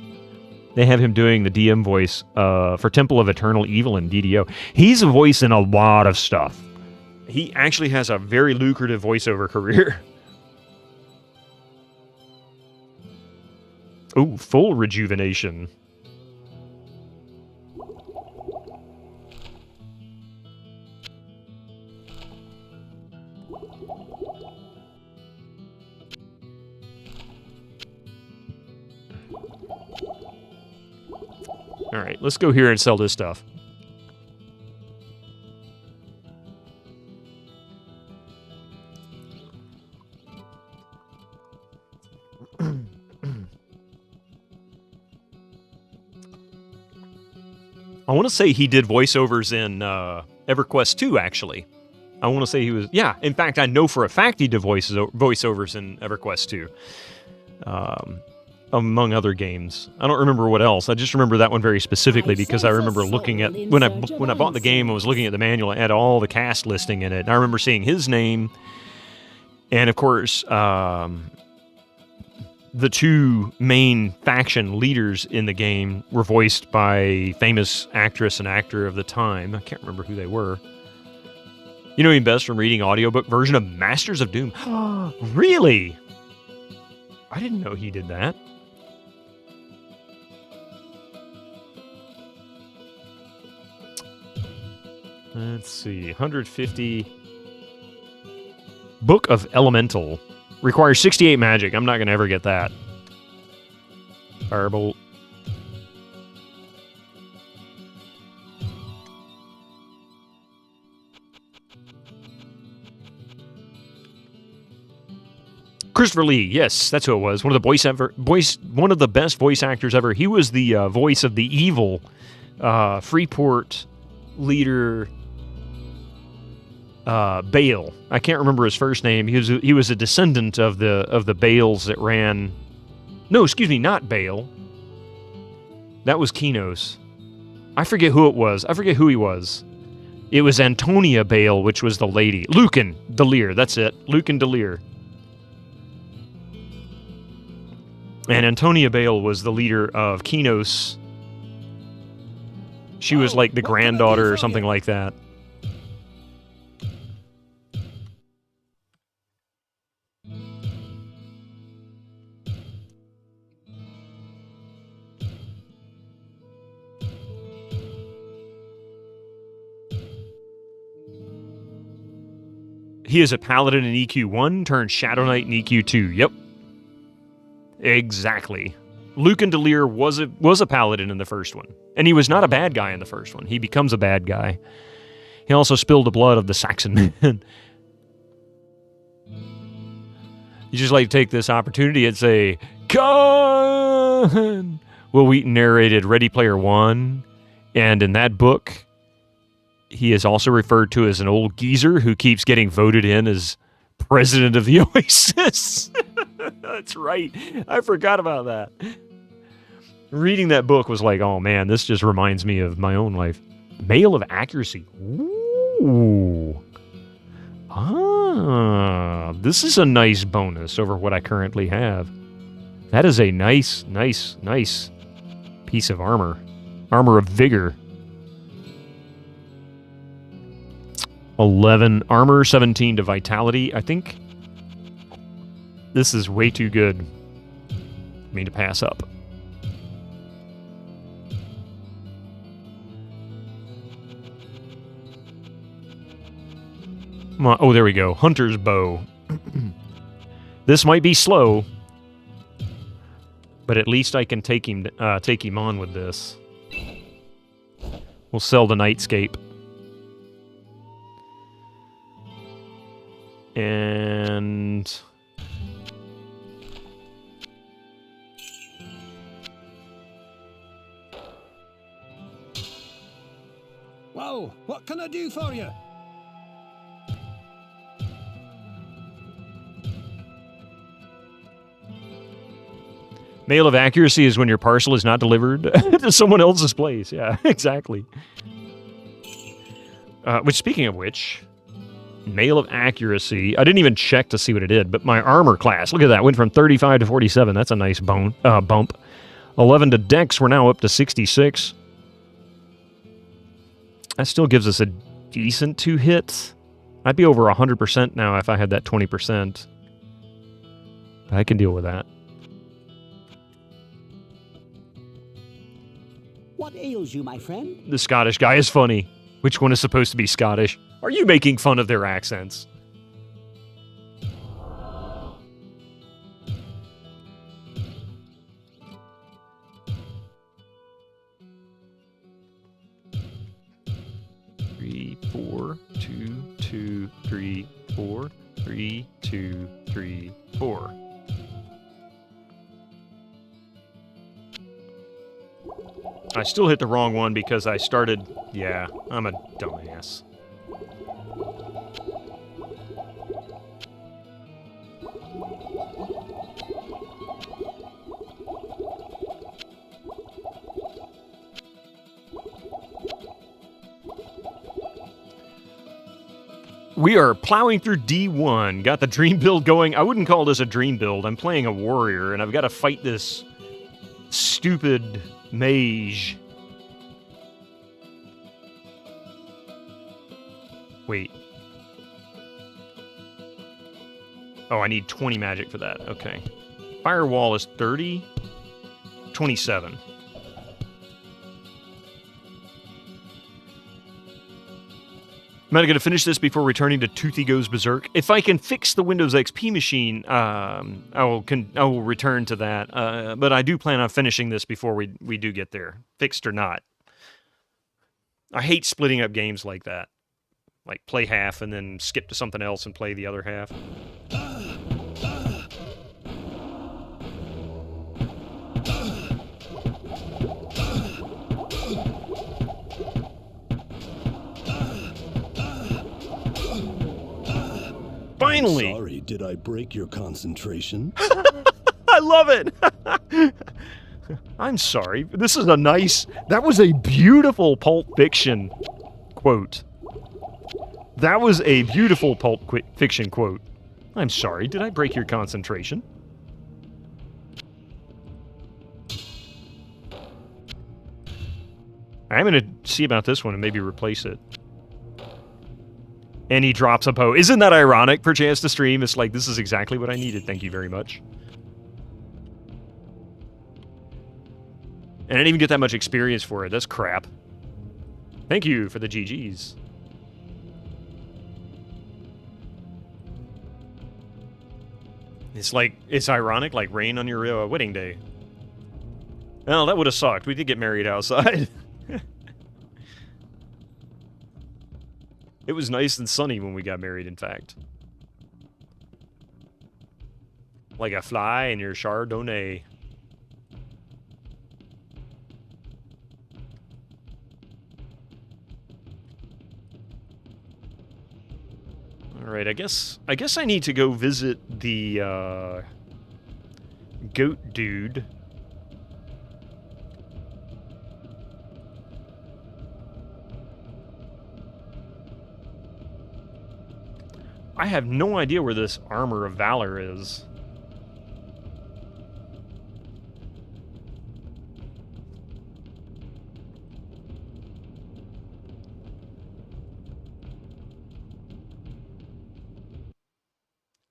They have him doing the DM voice for Temple of Eternal Evil in DDO. He's a voice in a lot of stuff. He actually has a very lucrative voiceover career. Oh, full rejuvenation. All right, let's go here and sell this stuff. I want to say he did voiceovers in EverQuest 2, actually. I want to say he was... Yeah, in fact, I know for a fact he did voiceovers in EverQuest 2. Among other games. I don't remember what else. I just remember that one very specifically because I remember looking at... When I bought the game, I was looking at the manual. It had all the cast listing in it. And I remember seeing his name. And, of course... the two main faction leaders in the game were voiced by famous actress and actor of the time. I can't remember who they were. You know him best from reading audiobook version of Masters of Doom. Really? I didn't know he did that. Let's see. 150. Book of Elemental. Requires 68 magic. I'm not going to ever get that. Firebolt. Christopher Lee. Yes, that's who it was. One of the best voice actors ever. He was the voice of the evil Freeport leader Bale. I can't remember his first name. He was a descendant of the Bales that ran. No, excuse me, not Bale. That was Kinos. I forget who it was. I forget who he was. It was Antonia Bale, which was the lady. Lucan Delir, that's it. Lucan Delir. And Antonia Bale was the leader of Kinos. She was like the granddaughter or something like that. He is a paladin in EQ1, turned Shadow Knight in EQ2. Yep. Exactly. Lucan Delir was a paladin in the first one. And he was not a bad guy in the first one. He becomes a bad guy. He also spilled the blood of the Saxon men. You just like to take this opportunity and say, Khan! Will Wheaton narrated Ready Player One. And in that book, he is also referred to as an old geezer who keeps getting voted in as president of the Oasis. That's right. I forgot about that. Reading that book was like, oh man, this just reminds me of my own life. Mail of Accuracy. Ooh. Ah, this is a nice bonus over what I currently have. That is a nice piece of armor. Armor of Vigor. 11 armor, 17 to vitality. I think this is way too good for me to pass up. Oh, there we go. Hunter's Bow. This might be slow, but at least I can take him on with this. We'll sell the Nightscape. And Well, what can I do for you? Mail of Accuracy is when your parcel is not delivered to someone else's place. Yeah, exactly. Which, speaking of which, Mail of Accuracy. I didn't even check to see what it did, but my armor class, look at that, went from 35 to 47. That's a nice bump. 11 to Dex, we're now up to 66. That still gives us a decent 2 hits. I'd be over 100% now if I had that 20%. I can deal with that. What ails you, my friend? The Scottish guy is funny. Which one is supposed to be Scottish? Are you making fun of their accents? Three, 4, 2, 2, 3, 4, 3, 2, 3, 4. I still hit the wrong one because I started... Yeah, I'm a dumbass. We are plowing through D1. Got the dream build going. I wouldn't call this a dream build. I'm playing a warrior, and I've got to fight this stupid mage. Wait. Oh, I need 20 magic for that. Okay. Firewall is 30. 27. I'm not going to finish this before returning to Toothy Goes Berserk. If I can fix the Windows XP machine, I will return to that. But I do plan on finishing this before we do get there, fixed or not. I hate splitting up games like that. Like, play half and then skip to something else and play the other half. Finally! Sorry, did I break your concentration? I love it! I'm sorry. This is a nice... That was a beautiful Pulp Fiction quote. That was a beautiful Pulp Fiction quote. I'm sorry, did I break your concentration? I'm going to see about this one and maybe replace it. And he drops a Poe. Isn't that ironic, perchance, to stream? It's like, this is exactly what I needed. Thank you very much. And I didn't even get that much experience for it. That's crap. Thank you for the GGs. It's like, it's ironic, like rain on your wedding day. Well, that would have sucked. We did get married outside. It was nice and sunny when we got married, in fact. Like a fly in your Chardonnay. Alright, I guess I need to go visit the, goat dude. I have no idea where this Armor of Valor is.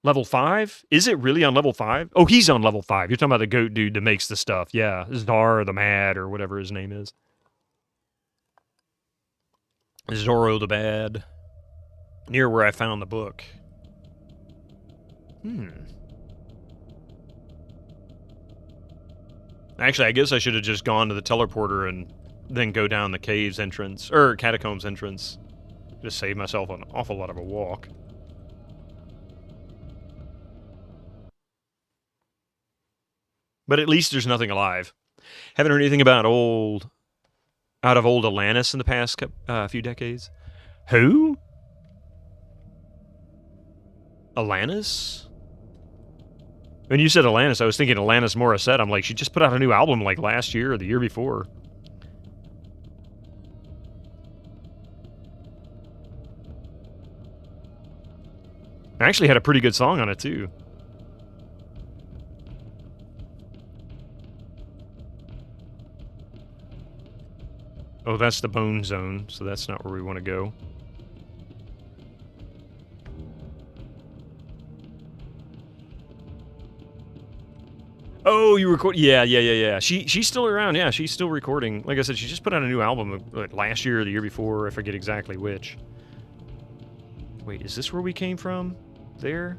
Level 5? Is it really on level 5? Oh, he's on level 5. You're talking about the goat dude that makes the stuff. Yeah, Zar the Mad, or whatever his name is. Zorro the Bad. Near where I found the book. Actually, I guess I should have just gone to the teleporter and then go down the caves entrance, or catacombs entrance. Just save myself an awful lot of a walk. But at least there's nothing alive. Haven't heard anything about old Atlantis in the past few decades. Who? Atlantis? When you said Atlantis, I was thinking Alanis Morissette. I'm like, she just put out a new album like last year or the year before. I actually had a pretty good song on it, too. Oh, that's the Bone Zone, so that's not where we want to go. Oh, you record? Yeah. She's still around. Yeah, she's still recording. Like I said, she just put out a new album like last year or the year before. I forget exactly which. Wait, is this where we came from? There?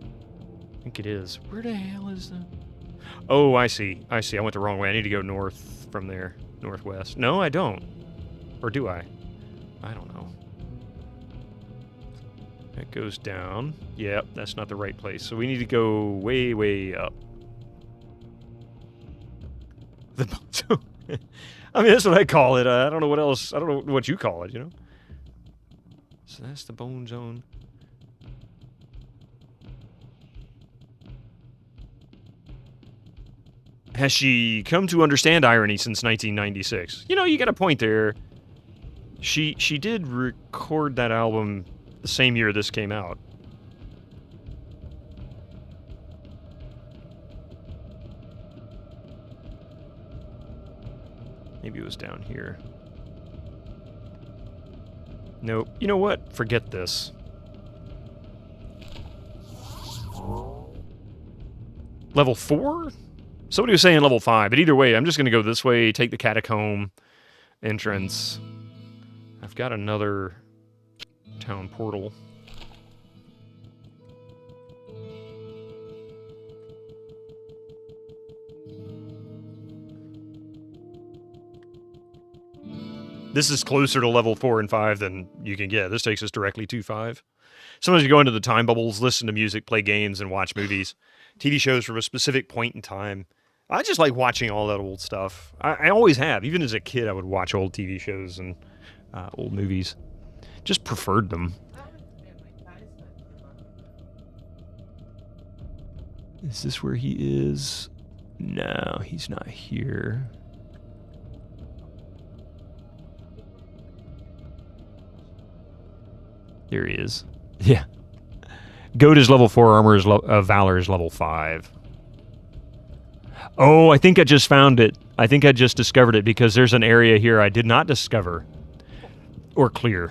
I think it is. Where the hell is the... Oh, I see. I went the wrong way. I need to go north from there. Northwest. No, I don't. Or do I? I don't know. That goes down. Yep, that's not the right place. So we need to go way, way up. I mean, that's what I call it. I don't know what else. I don't know what you call it, you know? So that's the Bone Zone. Has she come to understand irony since 1996? You know, you got a point there. She did record that album the same year this came out. Maybe it was down here. Nope. You know what? Forget this. Level 4? Somebody was saying level 5, but either way, I'm just going to go this way, take the catacomb entrance. I've got another town portal. This is closer to level 4 and 5 than you can get. This takes us directly to 5. Sometimes you go into the time bubbles, listen to music, play games, and watch movies. TV shows from a specific point in time. I just like watching all that old stuff. I always have. Even as a kid, I would watch old TV shows and old movies. Just preferred them. Is this where he is? No, he's not here. There he is. Yeah. Goat is level 4, Armor is Valor is level 5. Oh, I think I just found it. I think I just discovered it because there's an area here I did not discover or clear.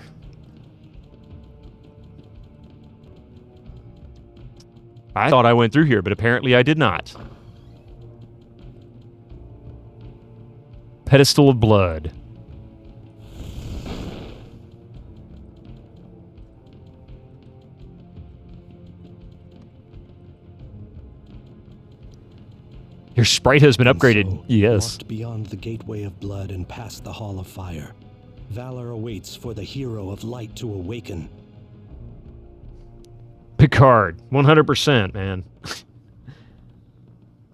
I thought I went through here, but apparently I did not. Pedestal of Blood. Your sprite has been upgraded. So, yes. Walked beyond the gateway of blood and past the hall of fire. Valor awaits for the hero of light to awaken. Picard, 100%, man.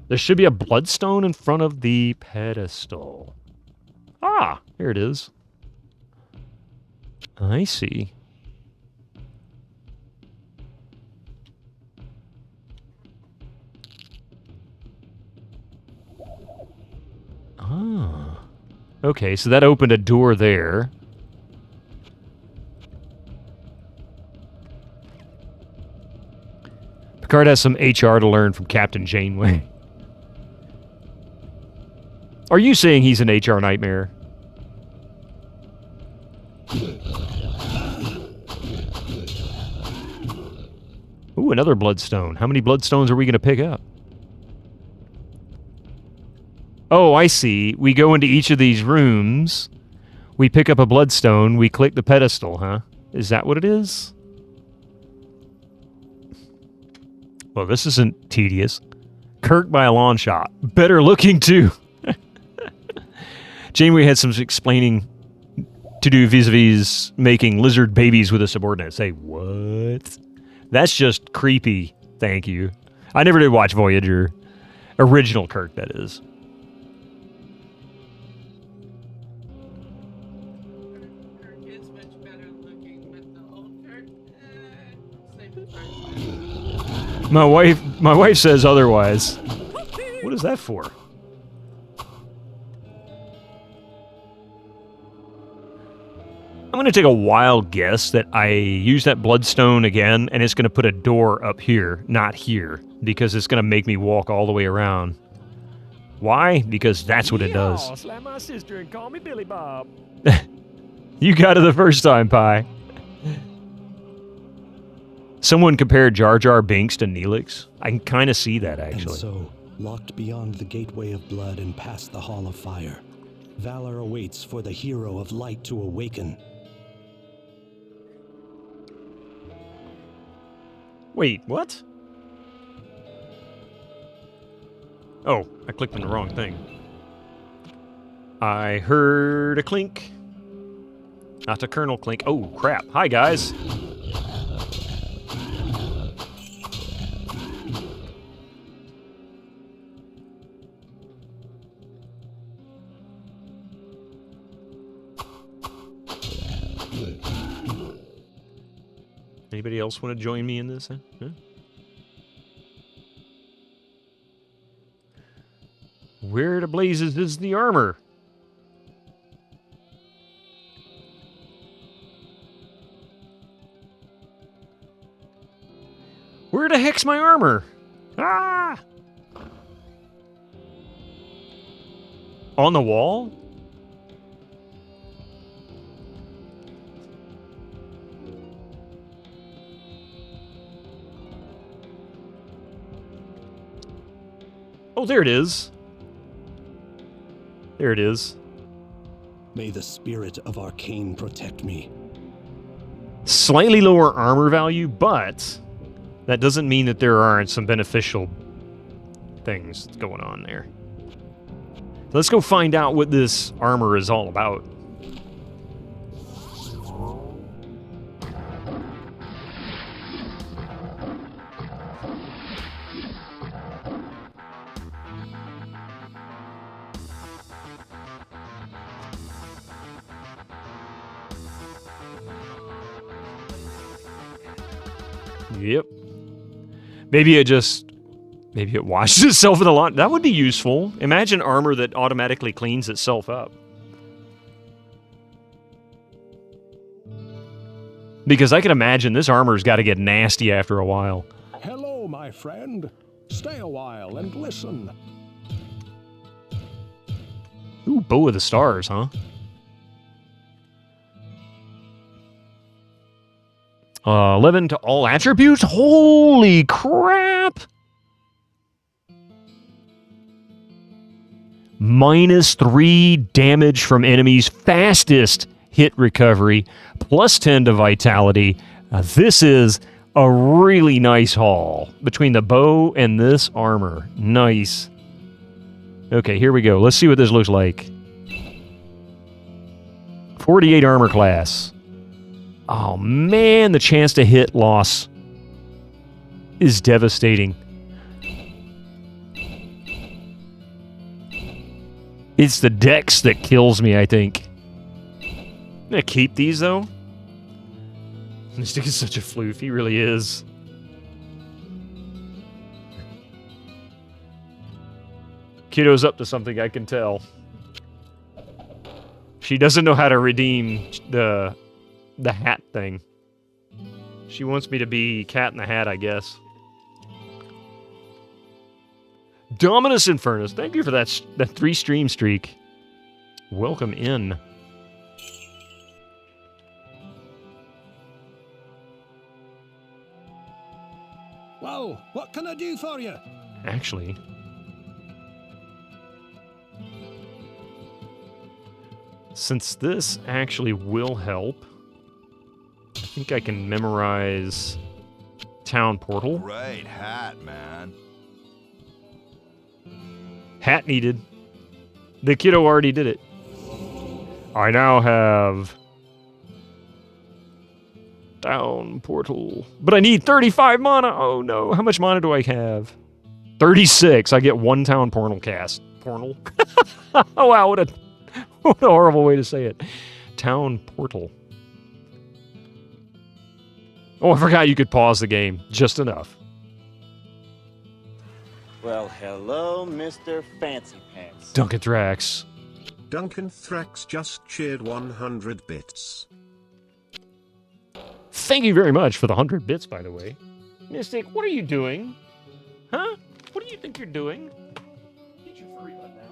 There should be a bloodstone in front of the pedestal. Ah, here it is. I see. Ah. Okay, so that opened a door there. Picard has some HR to learn from Captain Janeway. Are you saying he's an HR nightmare? Ooh, another bloodstone. How many bloodstones are we going to pick up? Oh, I see. We go into each of these rooms. We pick up a bloodstone. We click the pedestal, huh? Is that what it is? Well, this isn't tedious. Kirk by a long shot. Better looking, too. Janeway had some explaining to do vis-a-vis making lizard babies with a subordinate. Say, what? That's just creepy. Thank you. I never did watch Voyager. Original Kirk, that is. My wife says otherwise. What is that for? I'm going to take a wild guess that I use that bloodstone again, and it's going to put a door up here, not here, because it's going to make me walk all the way around. Why? Because that's what it does. Slap my sister and call me Billy Bob. You got it the first time, Pi. Someone compared Jar Jar Binks to Neelix. I can kind of see that, actually. And so, locked beyond the gateway of blood and past the hall of fire, valor awaits for the hero of light to awaken. Wait, what? Oh, I clicked on the wrong thing. I heard a clink. Not a Colonel clink. Oh, crap. Hi, guys. Anybody else want to join me in this? Huh? Where the blazes is the armor? Where the heck's my armor? Ah! On the wall? Oh, there it is. There it is. May the spirit of Arcane protect me. Slightly lower armor value, but that doesn't mean that there aren't some beneficial things going on there. Let's go find out what this armor is all about. Yep. Maybe it washes itself in the laundry. That would be useful. Imagine armor that automatically cleans itself up. Because I can imagine this armor's got to get nasty after a while. Hello, my friend. Stay a while and listen. Ooh, Bow of the Stars, huh? 11 to all attributes? Holy crap! -3 damage from enemies, fastest hit recovery, +10 to vitality. This is a really nice haul between the bow and this armor. Nice. Okay, here we go. Let's see what this looks like. 48 armor class. Oh man, the chance to hit loss is devastating. It's the dex that kills me, I think. I'm gonna keep these though. Mystic is such a floof, he really is. Kiddo's up to something, I can tell. She doesn't know how to redeem the hat thing. She wants me to be Cat in the Hat, I guess. Dominus Infernus, thank you for that 3-stream streak. Welcome in. Well, what can I do for you? Actually, since this actually will help, I think I can memorize Town Portal. Great hat, man. Hat needed. The kiddo already did it. I now have Town Portal. But I need 35 mana. Oh no. How much mana do I have? 36. I get 1 Town Portal cast. Portal? Oh wow, what a horrible way to say it. Town Portal. Oh, I forgot you could pause the game. Just enough. Well, hello, Mr. Fancy Pants. Duncan Thrax. Duncan Thrax just cheered 100 bits. Thank you very much for the 100 bits, by the way. Mystic, what are you doing? Huh? What do you think you're doing? Get your furry butt down.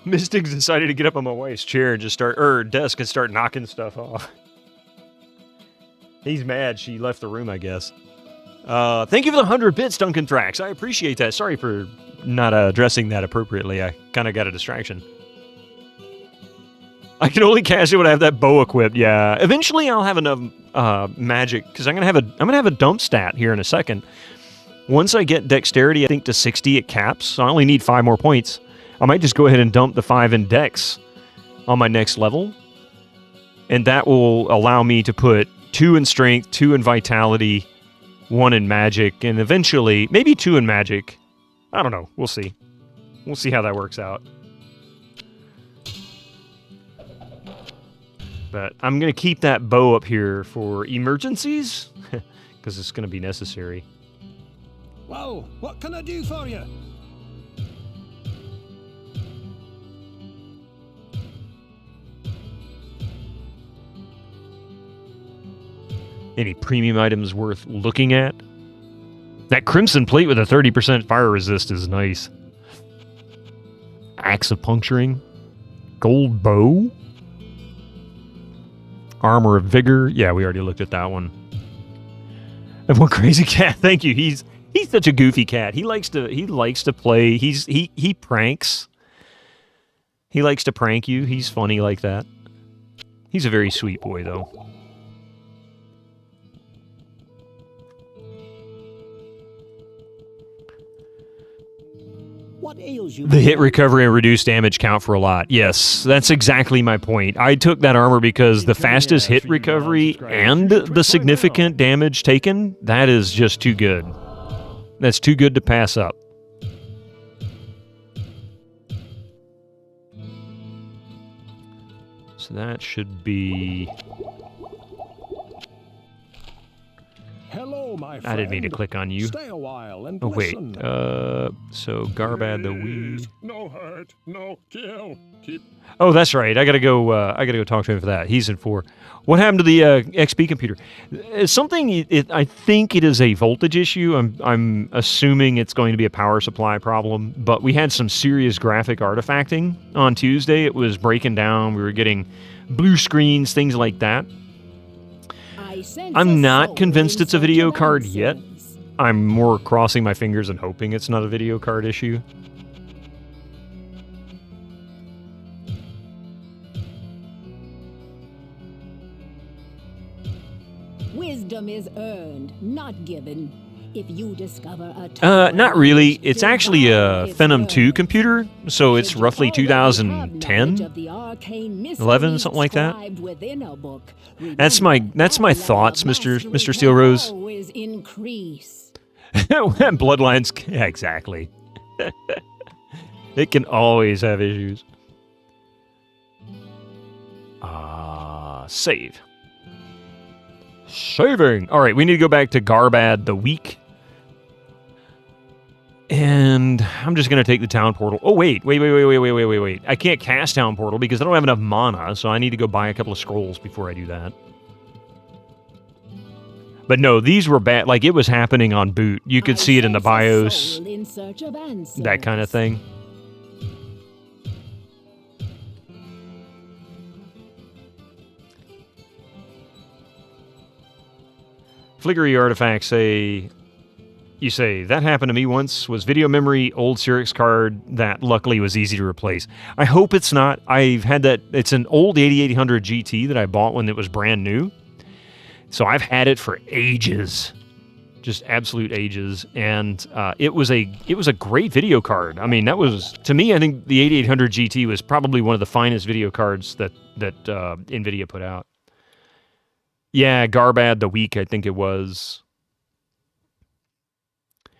Mystic decided to get up on my wife's chair and just desk and start knocking stuff off. He's mad she left the room, I guess. Thank you for the 100 bits, Duncan Thrax. I appreciate that. Sorry for not addressing that appropriately. I kind of got a distraction. I can only cast it when I have that bow equipped. Yeah, eventually I'll have enough magic because I'm gonna have a dump stat here in a second. Once I get dexterity, I think to 60 it caps. So I only need 5 more points. I might just go ahead and dump the 5 in dex on my next level, and that will allow me to put 2 in strength, 2 in vitality, 1 in magic, and eventually maybe 2 in magic. I don't know. We'll see. We'll see how that works out. But I'm going to keep that bow up here for emergencies, because it's going to be necessary. Well, what can I do for you? Any premium items worth looking at? That crimson plate with a 30% fire resist is nice. Axe of Puncturing. Gold bow. Armor of Vigor. Yeah, we already looked at that one. And one crazy cat. Thank you. He's such a goofy cat. He likes to play. He pranks. He likes to prank you. He's funny like that. He's a very sweet boy though. What ails you? The hit recovery and reduced damage count for a lot. Yes, that's exactly my point. I took that armor because the fastest hit recovery and the significant damage taken, that is just too good. That's too good to pass up. So that should be... Hello, my friend. I didn't mean to click on you. Stay a while and oh, wait. listen. So Garbad the Weed. No hurt, no kill. Keep. Oh, that's right. I gotta go talk to him for that. He's in 4. What happened to the XP computer? It's something. I think it is a voltage issue. I'm assuming it's going to be a power supply problem. But we had some serious graphic artifacting on Tuesday. It was breaking down. We were getting blue screens, things like that. I'm not convinced it's a video card yet. I'm more crossing my fingers and hoping it's not a video card issue. Wisdom is earned, not given. If you discover a not really. It's actually a Pentium II computer, so it's roughly 2010, 11, something like that. That's my thoughts, Mr. Steel Rose. Bloodlines, yeah, exactly. It can always have issues. Save. Saving. All right, we need to go back to Garbad the Weak. And I'm just going to take the town portal. Oh, wait. I can't cast town portal because I don't have enough mana, so I need to go buy a couple of scrolls before I do that. But no, these were bad. Like, it was happening on boot. You could see it in the BIOS. In search of answers. That kind of thing. Flickery artifacts say... You say, that happened to me once, was video memory, old Cyrix card that luckily was easy to replace. I hope it's not. I've had that, it's an old 8800 GT that I bought when it was brand new. So I've had it for ages. Just absolute ages. And it was a great video card. I mean, that was, to me, I think the 8800 GT was probably one of the finest video cards that NVIDIA put out. Yeah, Garbad the Weak, I think it was.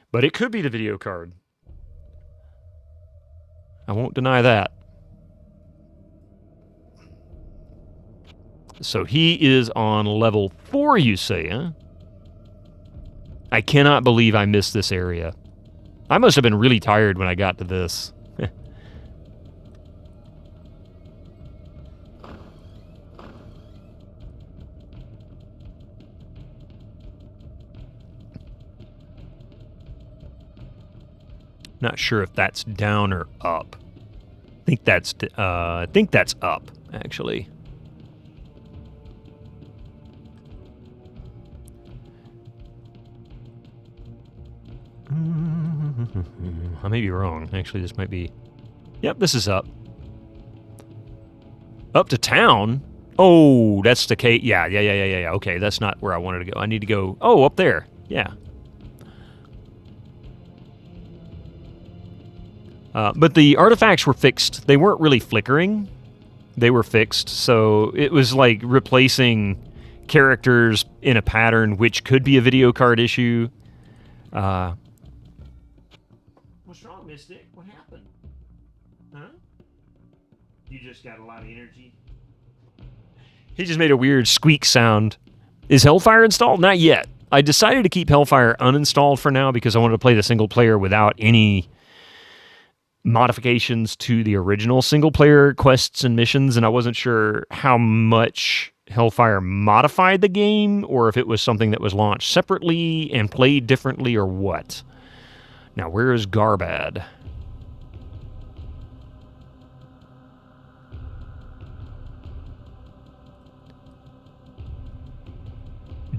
But it could be the video card. I won't deny that. So he is on level 4, you say, huh? I cannot believe I missed this area. I must have been really tired when I got to this. Not sure if that's down or up. I think that's up, actually. I may be wrong. Actually, this might be... Yep, this is up. Up to town? Oh, that's the case. Yeah. Okay, that's not where I wanted to go. I need to go... Oh, up there. Yeah. But the artifacts were fixed. They weren't really flickering. They were fixed. So it was like replacing characters in a pattern, which could be a video card issue. What's wrong, Mystic? What happened? Huh? You just got a lot of energy? He just made a weird squeak sound. Is Hellfire installed? Not yet. I decided to keep Hellfire uninstalled for now because I wanted to play the single player without any modifications to the original single-player quests and missions, and I wasn't sure how much Hellfire modified the game, or if it was something that was launched separately and played differently, or what. Now, where is Garbad?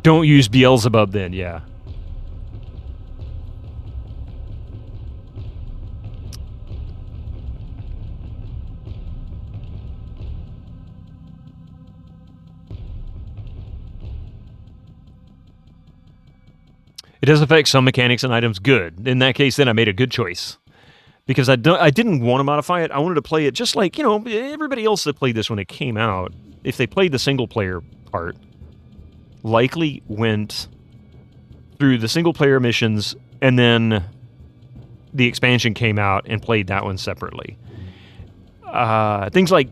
Don't use Beelzebub then, yeah. It does affect some mechanics and items. Good. In that case, then I made a good choice. Because I didn't want to modify it. I wanted to play it just like, everybody else that played this when it came out. If they played the single-player part, likely went through the single-player missions, and then the expansion came out and played that one separately. Things like...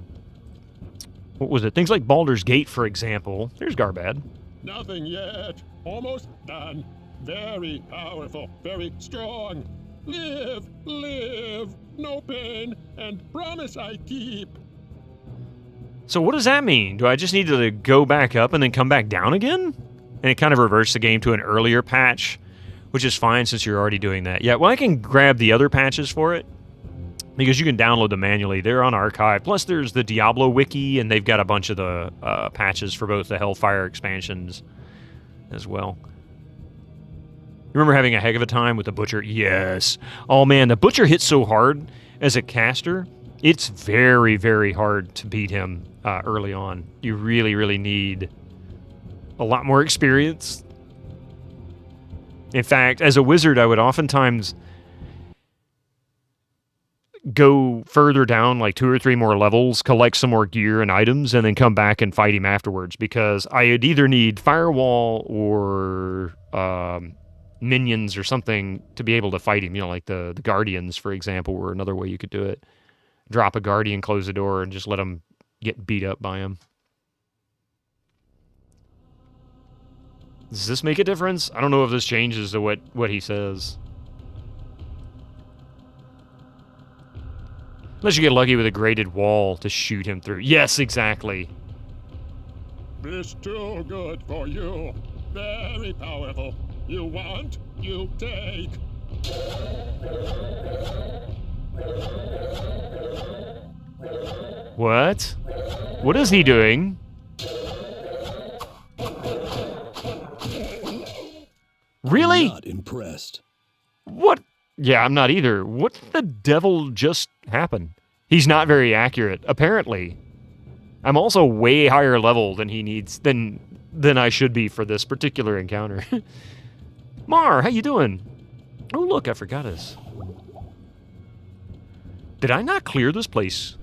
What was it? Things like Baldur's Gate, for example. There's Garbad. Nothing yet. Almost done. Very powerful, very strong. Live, no pain, and promise I keep. So what does that mean? Do I just need to go back up and then come back down again? And it kind of reverts the game to an earlier patch, which is fine since you're already doing that. Yeah, well, I can grab the other patches for it, because you can download them manually. They're on archive. Plus, there's the Diablo wiki, and they've got a bunch of the patches for both the Hellfire expansions as well. Remember having a heck of a time with the Butcher? Yes. Oh, man, the Butcher hits so hard as a caster. It's very, very hard to beat him early on. You really, really need a lot more experience. In fact, as a wizard, I would oftentimes go further down, like 2 or 3 more levels, collect some more gear and items, and then come back and fight him afterwards, because I'd either need Firewall or... minions or something to be able to fight him, like the Guardians, for example, were another way you could do it. Drop a Guardian, close the door, and just let him get beat up by him. Does this make a difference? I don't know if this changes to what he says. Unless you get lucky with a graded wall to shoot him through. Yes, exactly. It's too good for you. Very powerful. You want, you take. What? What is he doing? Really? I'm not impressed. What? Yeah, I'm not either. What the devil just happened? He's not very accurate, apparently. I'm also way higher level than he needs, than I should be for this particular encounter. Mar, how you doing? Oh, look, I forgot us. Did I not clear this place?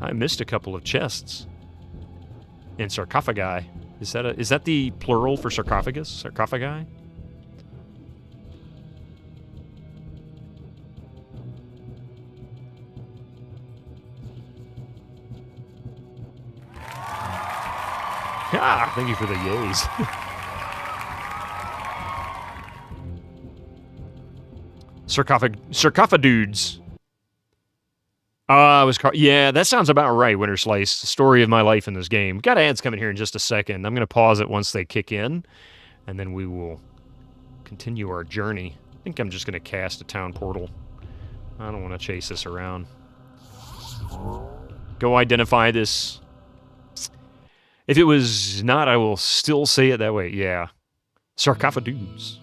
I missed a couple of chests. And sarcophagi. Is that the plural for sarcophagus? Sarcophagi? Ah, thank you for the yays. Sarcophadudes. Yeah, that sounds about right, Winter Slice. The story of my life in this game. Got ads coming here in just a second. I'm going to pause it once they kick in, and then we will continue our journey. I think I'm just going to cast a town portal. I don't want to chase this around. Go identify this. If it was not, I will still say it that way. Yeah. Sarcophadudes.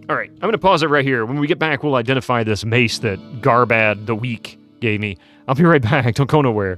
All right, I'm going to pause it right here. When we get back, we'll identify this mace that Garbad the Weak gave me. I'll be right back. Don't go nowhere.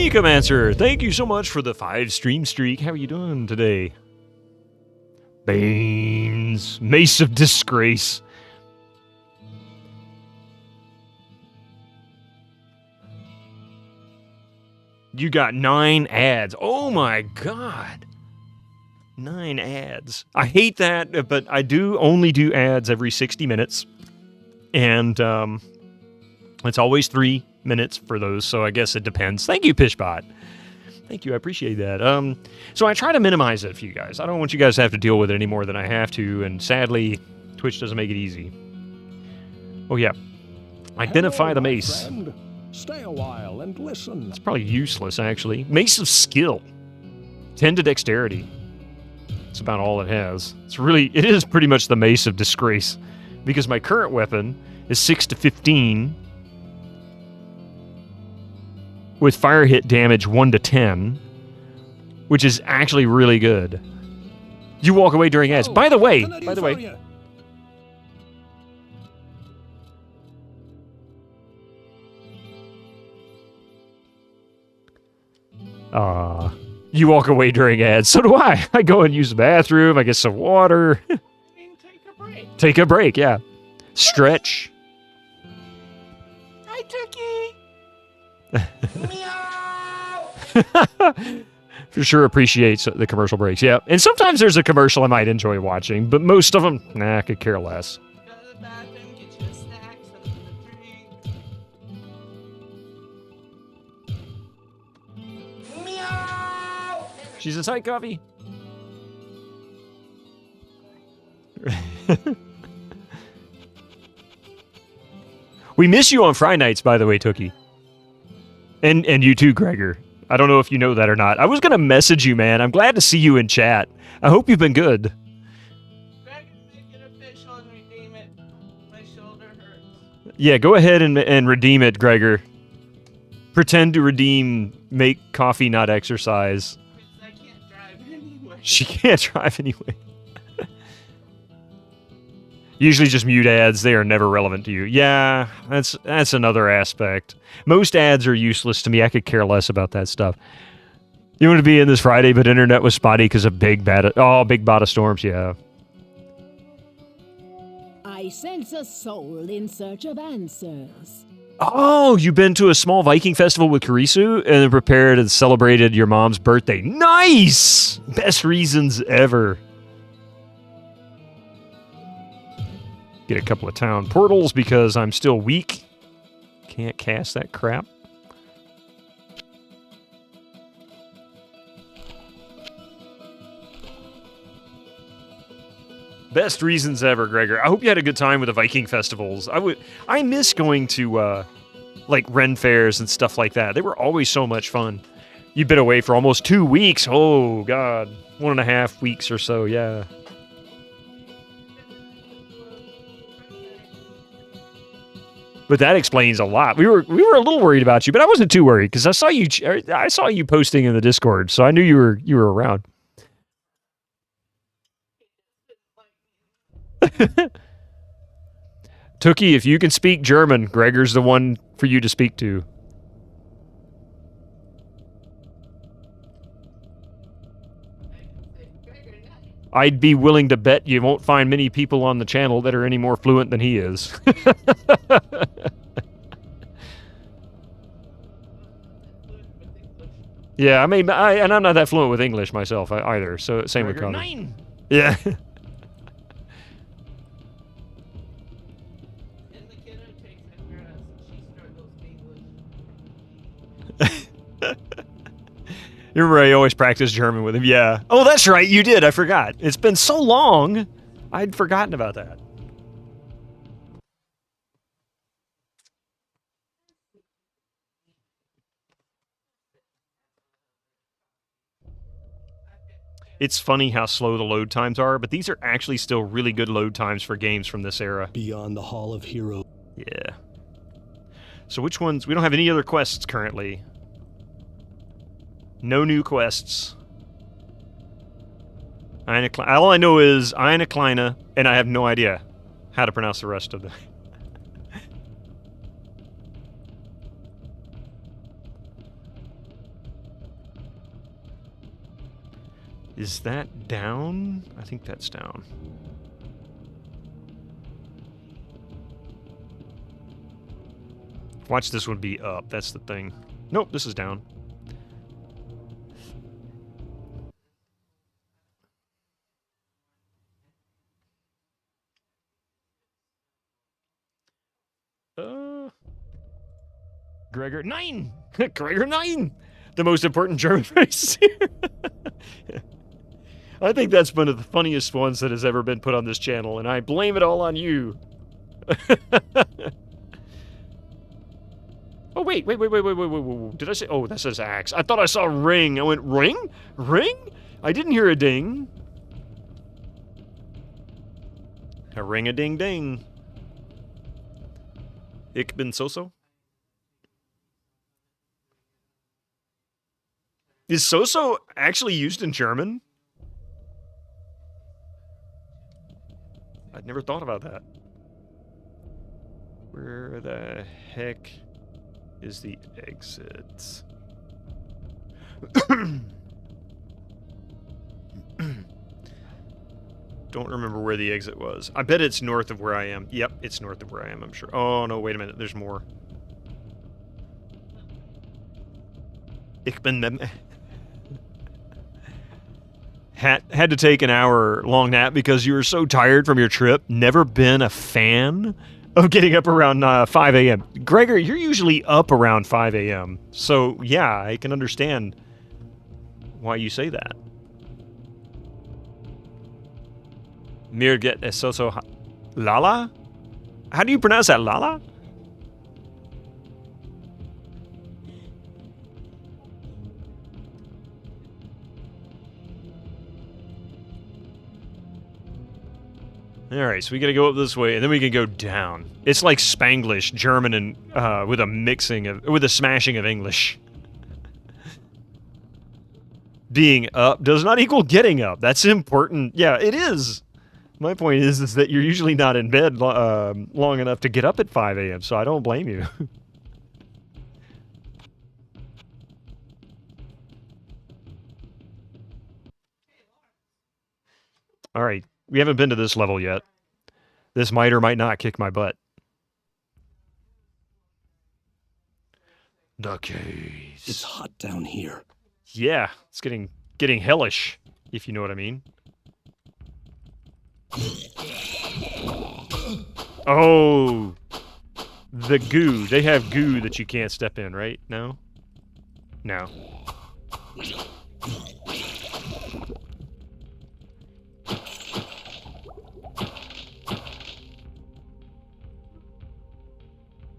Necromancer, thank you so much for the 5 stream streak. How are you doing today? Banes, Mace of Disgrace. You got 9 ads. Oh my god. 9 ads. I hate that, but I do only do ads every 60 minutes. And it's always 3 minutes for those, so I guess it depends. Thank you, Pishbot. Thank you, I appreciate that. So I try to minimize it for you guys. I don't want you guys to have to deal with it any more than I have to, and sadly, Twitch doesn't make it easy. Oh yeah. Identify the mace. Friend. Stay a while and listen. It's probably useless, actually. Mace of Skill. 10 to Dexterity. That's about all it has. It is pretty much the Mace of Disgrace. Because my current weapon is 6 to 15. With fire hit damage 1 to 10. Which is actually really good. You walk away during ads. By the way. You walk away during ads. So do I. I go and use the bathroom. I get some water. Take a break. Take a break, yeah. Stretch. Hi, Turkey. For sure appreciates the commercial breaks, yeah. And sometimes there's a commercial I might enjoy watching, but most of them, nah, I could care less. Go to the bathroom, get you a snack, something to drink. Meow. She's inside coffee. We miss you on Friday nights, by the way, Tookie. And you too, Gregor. I don't know if you know that or not. I was going to message you, man. I'm glad to see you in chat. I hope you've been good. Greg, make it official and redeem it. My shoulder hurts. Yeah, go ahead and redeem it, Gregor. Pretend to redeem, make coffee, not exercise. I can't drive anyway. She can't drive anyway. Usually just mute ads. They are never relevant to you. Yeah, that's another aspect. Most ads are useless to me. I could care less about that stuff. You want to be in this Friday, but internet was spotty because of big bada storms, yeah. I sense a soul in search of answers. Oh, you've been to a small Viking festival with Karisu and then prepared and celebrated your mom's birthday. Nice! Best reasons ever. Get a couple of town portals because I'm still weak. Can't cast that crap. Best reasons ever, Gregor. I hope you had a good time with the Viking festivals. I miss going to like Ren fairs and stuff like that. They were always so much fun. You've been away for almost 2 weeks. Oh God, 1.5 weeks or so. Yeah. But that explains a lot. We were a little worried about you, but I wasn't too worried because I saw you posting in the Discord, so I knew you were around. Tookie, if you can speak German, Gregor's the one for you to speak to. I'd be willing to bet you won't find many people on the channel that are any more fluent than he is. Yeah, I mean, and I'm not that fluent with English myself either, so same with Connor. 9. Yeah. You remember I always practiced German with him? Yeah. Oh, that's right, you did. I forgot. It's been so long. I'd forgotten about that. It's funny how slow the load times are, but these are actually still really good load times for games from this era. Beyond the Hall of Heroes. Yeah. So which ones? We don't have any other quests currently. No new quests. All I know is Eine Kleine, and I have no idea how to pronounce the rest of them. Is that down? I think that's down. Watch this one be up. That's the thing. Nope, this is down. Gregor 9! Gregor 9! The most important German race here. I think that's one of the funniest ones that has ever been put on this channel, and I blame it all on you. Oh, wait. Did I say... Oh, that says axe. I thought I saw ring. I went, ring? Ring? I didn't hear a ding. A ring-a-ding-ding. Ich bin so-so? Is so-so actually used in German? I'd never thought about that. Where the heck is the exit? Don't remember where the exit was. I bet it's north of where I am. Yep, it's north of where I am, I'm sure. Oh, no, wait a minute. There's more. Ich bin... Had to take an hour-long nap because you were so tired from your trip. Never been a fan of getting up around 5 a.m. Gregor, you're usually up around 5 a.m. So, yeah, I can understand why you say that. Mirget Esoso Lala? How do you pronounce that? Lala? Alright, so we gotta go up this way, and then we can go down. It's like Spanglish, German, and with a smashing of English. Being up does not equal getting up. That's important. Yeah, it is. My point is that you're usually not in bed long enough to get up at 5 a.m., so I don't blame you. Alright. We haven't been to this level yet. This might or might not kick my butt. The caves. It's hot down here. Yeah, it's getting hellish, if you know what I mean. Oh, the goo. They have goo that you can't step in, right? No? No.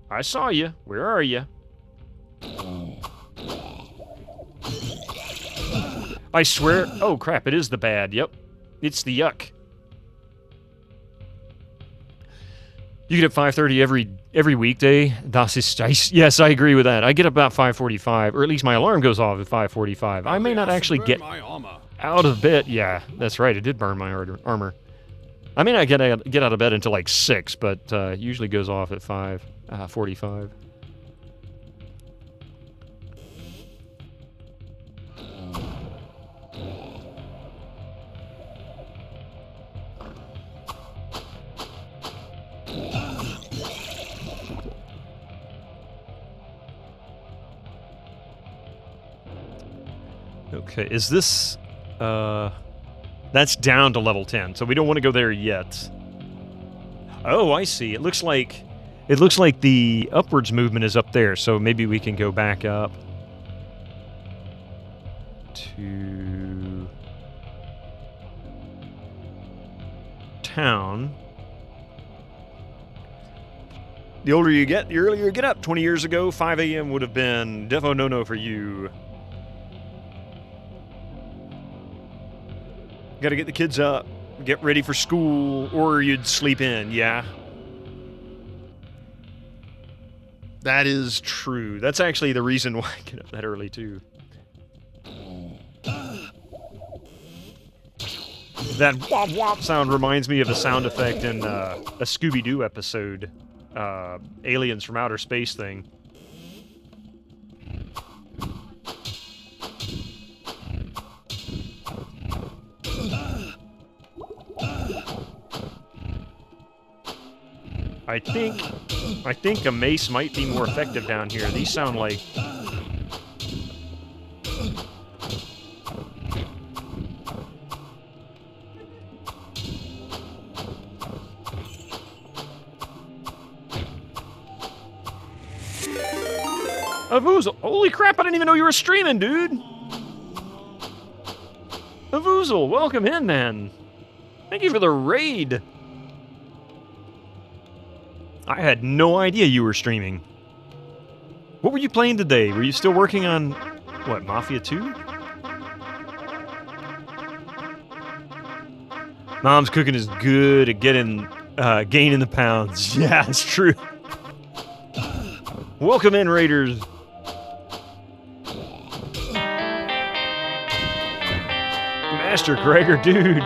I saw you. Where are you? I swear. Oh, crap. It is the bad. Yep. It's the yuck. You get up 5:30 every weekday. Das ist dice. Yes, I agree with that. I get up about 5:45, or at least my alarm goes off at 5:45. I may not actually get out of bed. Yeah, that's right. It did burn my armor. I may not get out of bed until like 6, but usually goes off at 5:45. Okay, is this... that's down to level 10, so we don't want to go there yet. Oh, I see. It looks like the upwards movement is up there, so maybe we can go back up to town. The older you get, the earlier you get up. 20 years ago, 5 a.m. would have been defo no-no for you. Got to get the kids up, get ready for school, or you'd sleep in, yeah. That is true. That's actually the reason why I get up that early, too. That wop wop sound reminds me of a sound effect in a Scooby-Doo episode, Aliens from Outer Space thing. I think a mace might be more effective down here. These sound like... Avoozle! Holy crap, I didn't even know you were streaming, dude! Avoozle, welcome in, man! Thank you for the raid! I had no idea you were streaming. What were you playing today? Were you still working on, what, Mafia 2? Mom's cooking is good at gaining the pounds. Yeah, it's true. Welcome in, Raiders. Master Gregor, dude.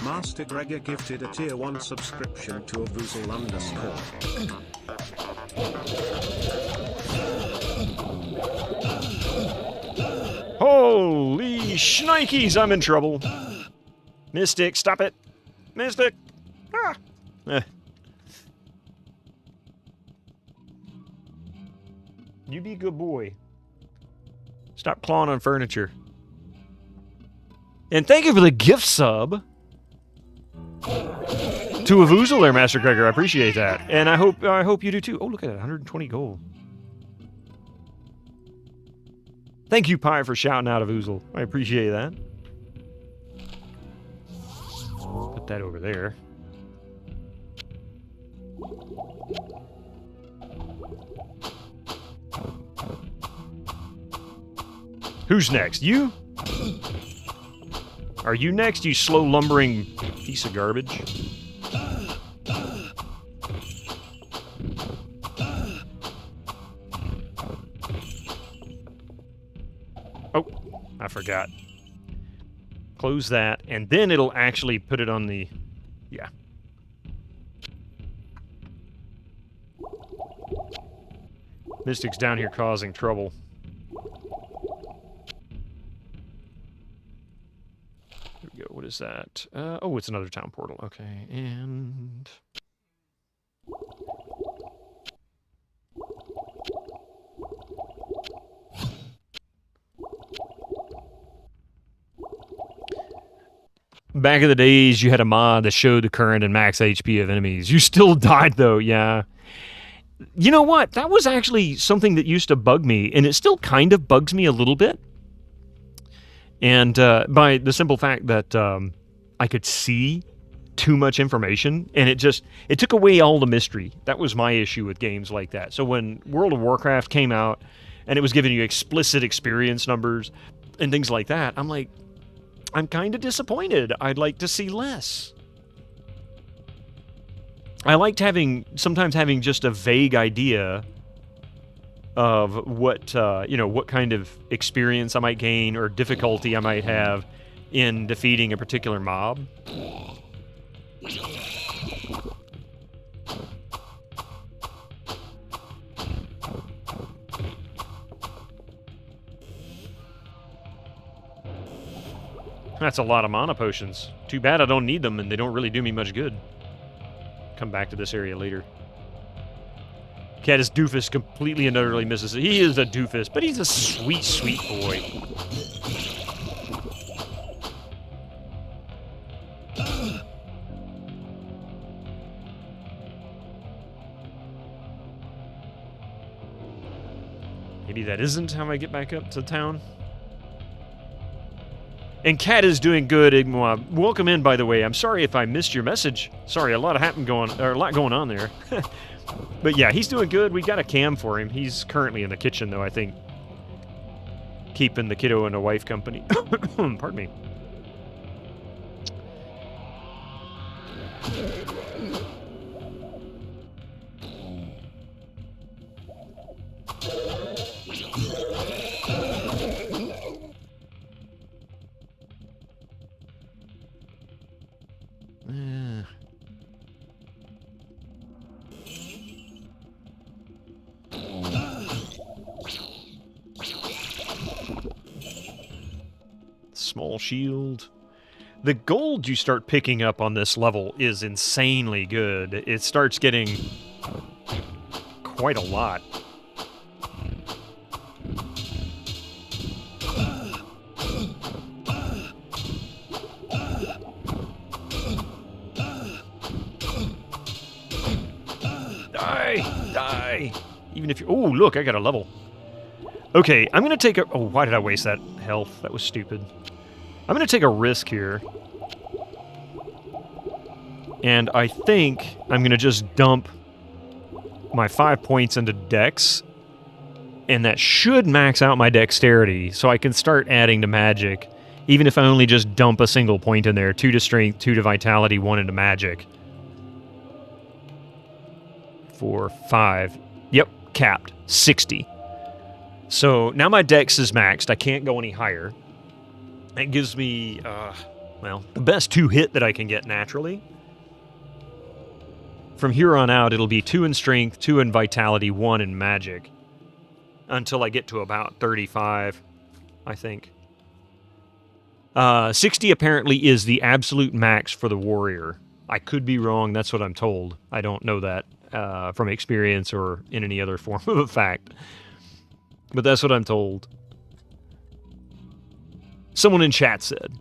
Master Gregor gifted a tier 1 subscription to Avoozle _. Holy shnikes, I'm in trouble. Mystic, stop it. Mystic. Ah. You be a good boy. Stop clawing on furniture. And thank you for the gift sub to Avoozle there, Master Gregor. I appreciate that. And I hope you do too. Oh, look at that, 120 gold. Thank you, Pi, for shouting out Avoozle. I appreciate that. Put that over there. Who's next? You? Are you next, you slow lumbering piece of garbage? Oh, I forgot. Close that, and then it'll actually put it on the... Yeah. Mystic's down here causing trouble. There we go. What is that? Oh, it's another town portal. Okay, and... Back in the days, you had a mod that showed the current and max HP of enemies. You still died, though, yeah. You know what? That was actually something that used to bug me, and it still kind of bugs me a little bit. And by the simple fact that I could see too much information, and it took away all the mystery. That was my issue with games like that. So when World of Warcraft came out, and it was giving you explicit experience numbers and things like that, I'm like, I'm kind of disappointed. I'd like to see less. I liked sometimes having just a vague idea of what, what kind of experience I might gain or difficulty I might have in defeating a particular mob. That's a lot of mana potions. Too bad I don't need them, and they don't really do me much good. Come back to this area later. Catus Doofus completely and utterly misses it. He is a doofus, but he's a sweet, sweet boy. Maybe that isn't how I get back up to town. And Cat is doing good. Welcome in, by the way. I'm sorry if I missed your message. Sorry, a lot going on there. But yeah, he's doing good. We got a cam for him. He's currently in the kitchen, though, I think. Keeping the kiddo and a wife company. Pardon me. Small shield. The gold you start picking up on this level is insanely good. It starts getting quite a lot. Die! Even if you... Oh, look, I got a level. Okay, I'm going to take a... Oh, why did I waste that health? That was stupid. I'm going to take a risk here. And I think I'm going to just dump my 5 points into Dex. And that should max out my dexterity, so I can start adding to magic. Even if I only just dump a single point in there. 2 to strength, 2 to vitality, 1 into magic. 4, 5. Yep, capped. 60. So now my dex is maxed. I can't go any higher. That gives me, well, the best 2 hit that I can get naturally. From here on out, it'll be 2 in strength, 2 in vitality, 1 in magic. Until I get to about 35, I think. 60 apparently is the absolute max for the warrior. I could be wrong. That's what I'm told. I don't know that. From experience or in any other form of a fact. But that's what I'm told. Someone in chat said.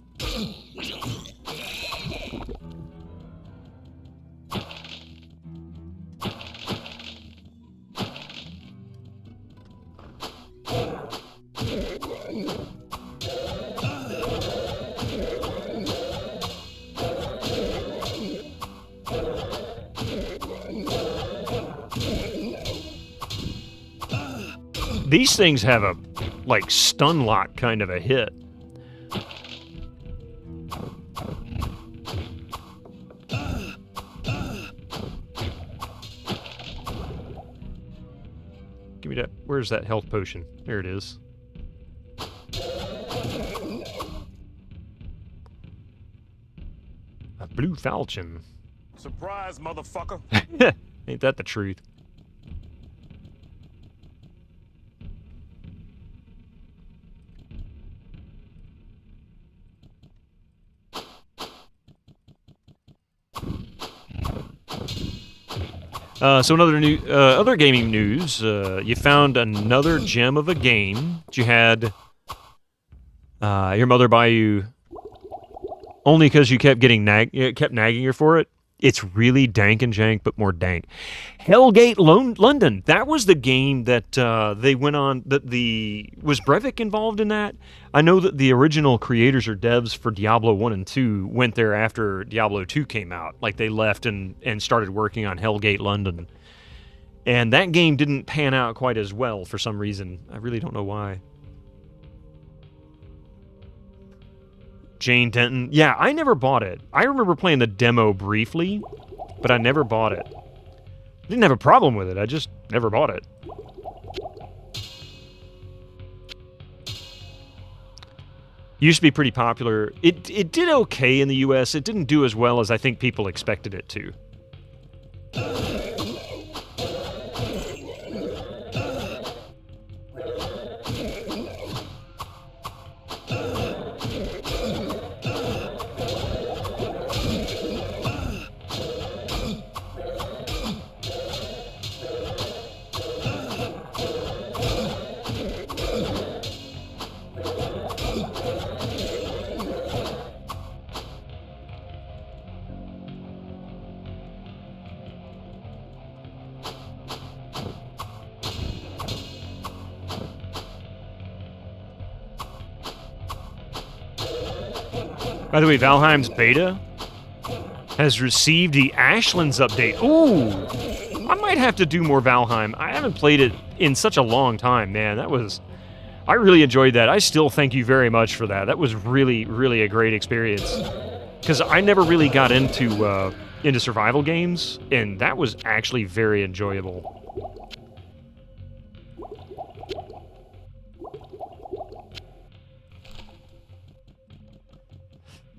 These things have a, like, stun lock kind of a hit. Give me that. Where's that health potion? There it is. A blue falchion. Surprise, motherfucker. Ain't that the truth? So another other gaming news. You found another gem of a game that you had your mother buy you only because you kept getting kept nagging her for it. It's really dank and jank, but more dank. Hellgate London. That was the game that they went on. Was Brevik involved in that? I know that the original creators or devs for Diablo 1 and 2 went there after Diablo 2 came out. Like, they left and started working on Hellgate London. And that game didn't pan out quite as well for some reason. I really don't know why. Jane Denton. Yeah, I never bought it. I remember playing the demo briefly, but I never bought it. I didn't have a problem with it. I just never bought it. Used to be pretty popular. It did okay in the US. It didn't do as well as I think people expected it to. By the way, Valheim's beta has received the Ashlands update. Ooh! I might have to do more Valheim. I haven't played it in such a long time, man. I really enjoyed that. I still thank you very much for that. That was really, really a great experience. Because I never really got into survival games, and that was actually very enjoyable.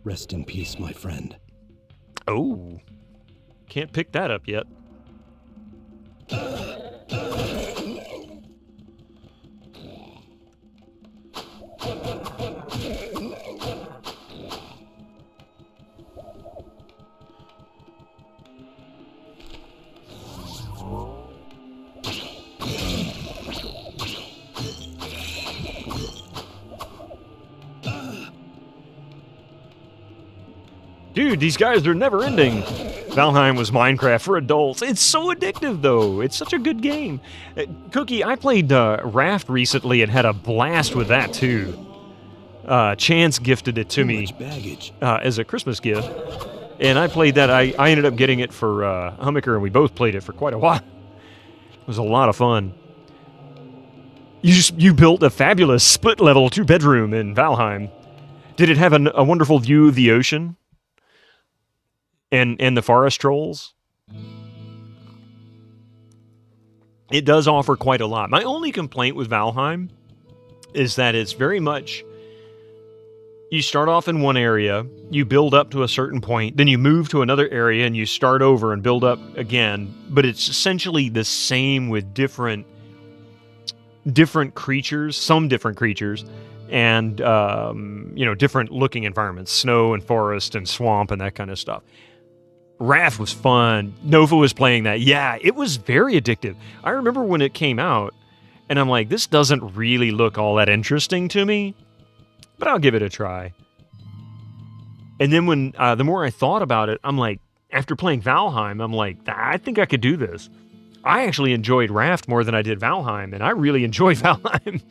Rest in peace, my friend. Oh. Can't pick that up yet. dude, these guys are never ending. Valheim was Minecraft for adults. It's so addictive, though. It's such a good game. Cookie, I played Raft recently and had a blast with that, too. Chance gifted it to me as a Christmas gift. And I played that. I ended up getting it for Hummicker, and we both played it for quite a while. It was a lot of fun. You built a fabulous split-level 2-bedroom in Valheim. Did it have a wonderful view of the ocean? And the forest trolls? It does offer quite a lot. My only complaint with Valheim is that it's very much... You start off in one area, you build up to a certain point, then you move to another area and you start over and build up again. But it's essentially the same with different creatures, some different creatures, and different looking environments, snow and forest and swamp and that kind of stuff. Raft was fun. Nova was playing that. Yeah, it was very addictive. I remember when it came out, and I'm like, this doesn't really look all that interesting to me, but I'll give it a try. And then when the more I thought about it, I'm like, after playing Valheim, I'm like, I think I could do this. I actually enjoyed Raft more than I did Valheim, and I really enjoy Valheim.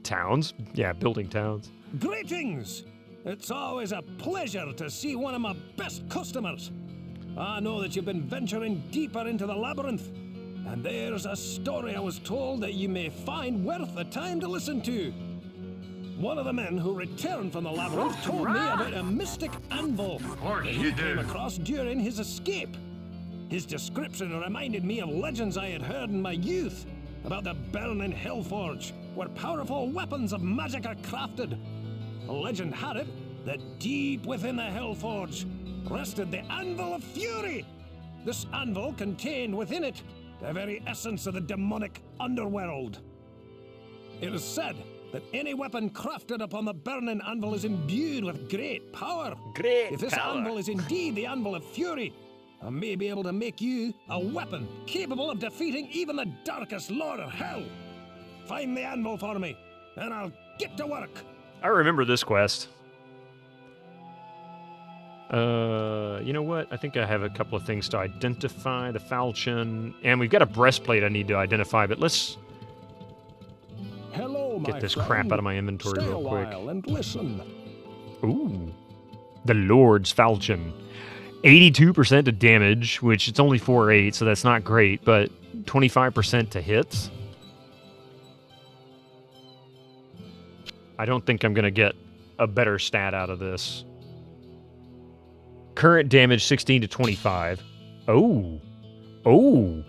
Towns. Yeah, building towns. Greetings! It's always a pleasure to see one of my best customers. I know that you've been venturing deeper into the labyrinth, and there's a story I was told that you may find worth the time to listen to. One of the men who returned from the labyrinth told me about a mystic anvil that he came across during his escape. His description reminded me of legends I had heard in my youth about the burning Hellforge, where powerful weapons of magic are crafted. A legend had it that deep within the Hellforge rested the Anvil of Fury. This anvil contained within it the very essence of the demonic underworld. It is said that any weapon crafted upon the burning anvil is imbued with great power. If this anvil is indeed the Anvil of Fury, I may be able to make you a weapon capable of defeating even the darkest lord of hell. Find the anvil for me, and I'll get to work. I remember this quest. You know what? I think I have a couple of things to identify. The falchion, and we've got a breastplate I need to identify, but let's get this crap out of my inventory Stay real quick. a while and listen. Ooh. The Lord's Falchion. 82% to damage, which it's only 4/8, so that's not great, but 25% to hits. I don't think I'm going to get a better stat out of this. Current damage 16 to 25. Oh.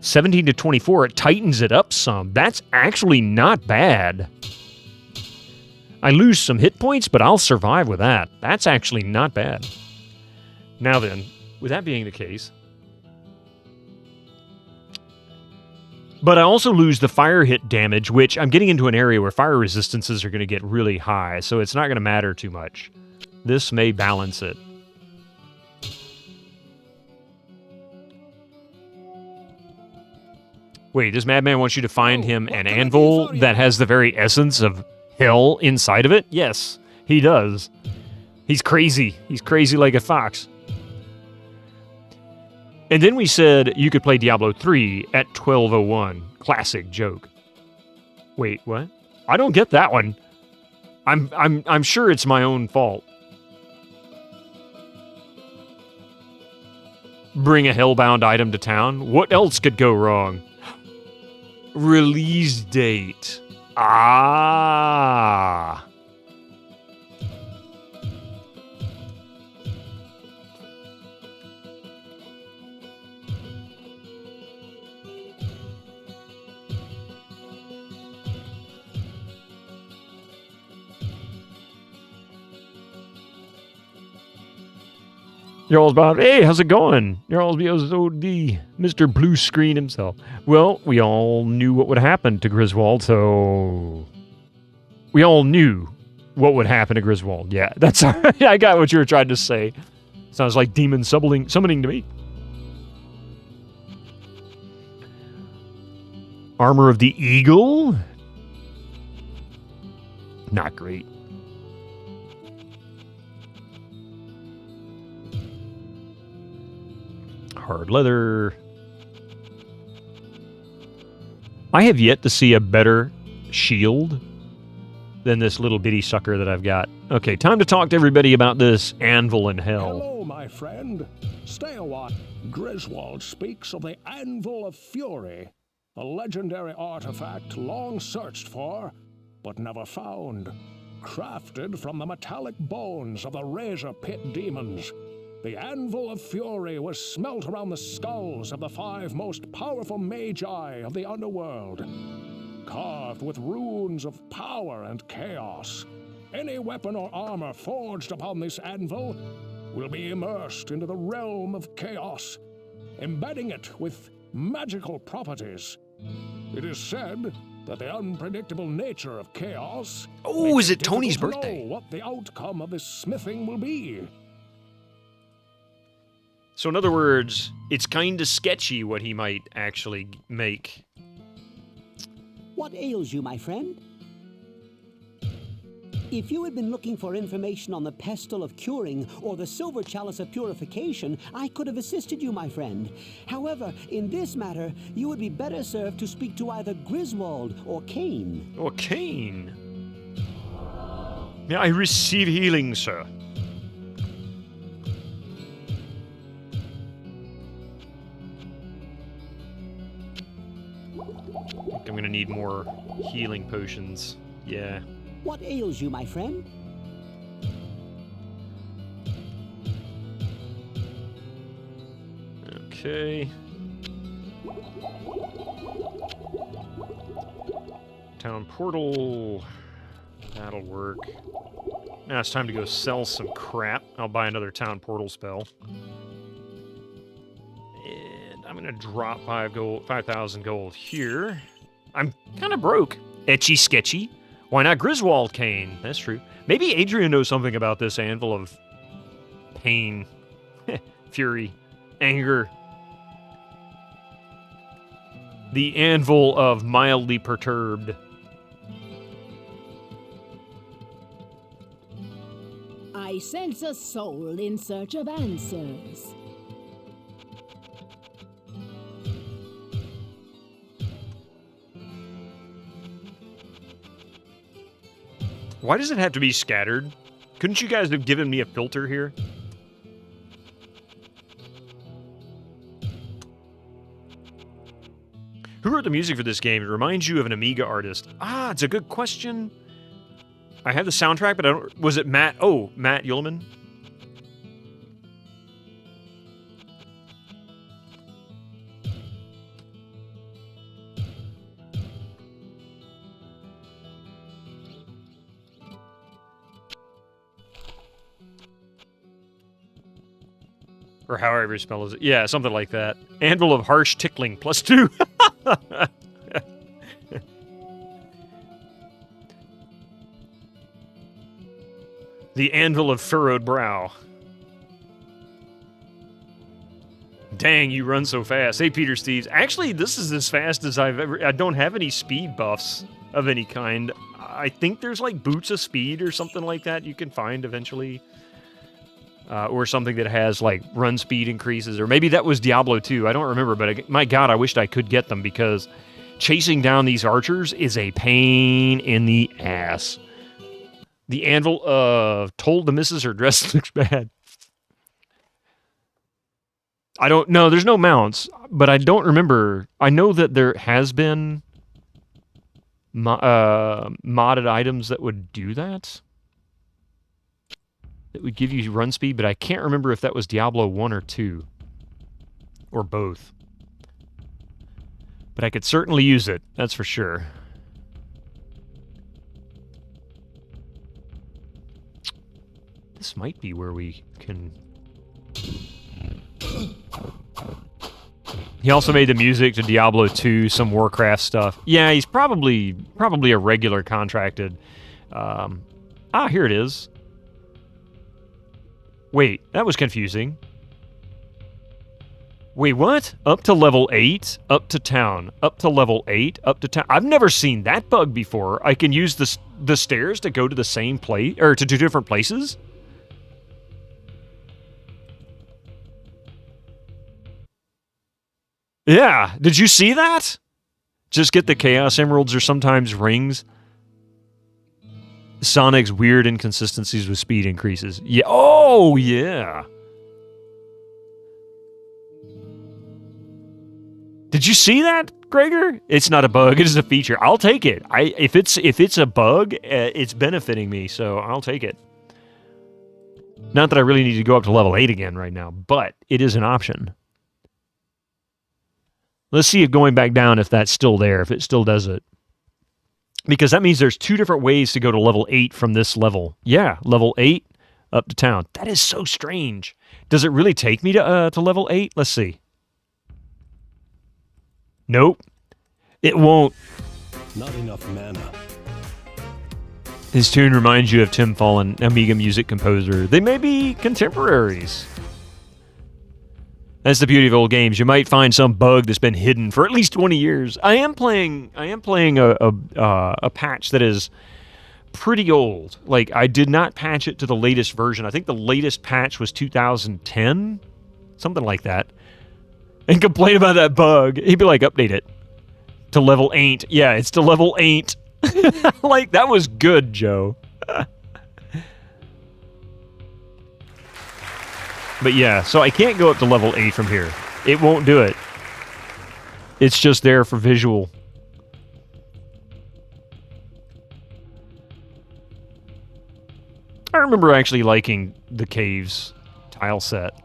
17 to 24. It tightens it up some. That's actually not bad. I lose some hit points, but I'll survive with that. That's actually not bad. Now then, with that being the case, but I also lose the fire hit damage, which I'm getting into an area where fire resistances are going to get really high, so it's not going to matter too much. This may balance it. Wait, this madman wants you to find him an anvil that has the very essence of hell inside of it? Yes, he does. He's crazy. He's crazy like a fox. And then we said you could play Diablo 3 at 12:01. Classic joke. Wait, what? I don't get that one. I'm sure it's my own fault. Bring a hellbound item to town? What else could go wrong? Release date. Ah. Y'all's about, hey, how's it going? Y'all's BOD, Mr. Blue Screen himself. Well, we all knew what would happen to Griswold, so... We all knew what would happen to Griswold. Yeah, that's all right. I got what you were trying to say. Sounds like demon summoning to me. Armor of the Eagle? Not great. hard leather. I have yet to see a better shield than this little bitty sucker that I've got. Okay, time to talk to everybody about this anvil in hell. Hello, my friend. Stay a while. Griswold speaks of the Anvil of Fury, a legendary artifact long searched for, but never found. Crafted from the metallic bones of the Razor Pit demons, the Anvil of Fury was smelt around the skulls of the 5 most powerful magi of the underworld. Carved with runes of power and chaos, any weapon or armor forged upon this anvil will be immersed into the realm of chaos, embedding it with magical properties. It is said that the unpredictable nature of chaos... Oh, is it Tony's birthday? ...know what the outcome of this smithing will be. So in other words, it's kind of sketchy what he might actually make. What ails you, my friend? If you had been looking for information on the pestle of curing or the silver chalice of purification, I could have assisted you, my friend. However, in this matter, you would be better served to speak to either Griswold or Cain. Or Cain? May I receive healing, sir? I'm gonna need more healing potions. Yeah. What ails you, my friend? Okay. Town portal. That'll work. Now it's time to go sell some crap. I'll buy another town portal spell. And I'm gonna drop 5,000 gold here. I'm kind of broke. Etchy sketchy. Why not Griswold Cain? That's true. Maybe Adrian knows something about this anvil of pain, fury, anger. The anvil of mildly perturbed. I sense a soul in search of answers. Why does it have to be scattered? Couldn't you guys have given me a filter here? Who wrote the music for this game? It reminds you of an Amiga artist. Ah, it's a good question. I have the soundtrack, but I don't... Was it Matt? Oh, Matt Uelman? Or however you spell it. Yeah, something like that. Anvil of harsh tickling, +2. The anvil of furrowed brow. Dang, you run so fast. Hey, Peter Steves. Actually, this is as fast as I've ever... I don't have any speed buffs of any kind. I think there's like boots of speed or something like that you can find eventually. Or something that has, like, run speed increases. Or maybe that was Diablo 2. I don't remember, but my God, I wished I could get them because chasing down these archers is a pain in the ass. The anvil of told the missus her dress looks bad. I don't know. There's no mounts, but I don't remember. I know that there has been modded items that would do that. That would give you run speed, but I can't remember if that was Diablo 1 or 2. Or both. But I could certainly use it, that's for sure. This might be where we can... He also made the music to Diablo 2, some Warcraft stuff. Yeah, he's probably a regular contracted. Here it is. Wait, that was confusing. Wait, what? Up to level 8, up to town. Up to level 8, up to town. I've never seen that bug before. I can use the stairs to go to the same place, or to 2 different places? Yeah, did you see that? Just get the Chaos Emeralds or sometimes rings. Sonic's weird inconsistencies with speed increases. Yeah. Oh, yeah. Did you see that, Gregor? It's not a bug. It is a feature. I'll take it. If it's a bug, it's benefiting me, so I'll take it. Not that I really need to go up to level 8 again right now, but it is an option. Let's see if going back down, if that's still there, if it still does it. Because that means there's 2 different ways to go to level 8 from this level. Yeah, level 8 up to town. That is so strange. Does it really take me to level 8? Let's see. Nope. It won't. Not enough mana. His tune reminds you of Tim Fallon, Amiga music composer. They may be contemporaries. That's the beauty of old games. You might find some bug that's been hidden for at least 20 years. I am playing a patch that is pretty old. Like, I did not patch it to the latest version. I think the latest patch was 2010, something like that. And complain about that bug. He'd be like, update it to level 8. Yeah, it's to level 8. Like, that was good, Joe. But yeah, so I can't go up to level 8 from here. It won't do it. It's just there for visual. I remember actually liking the caves tile set.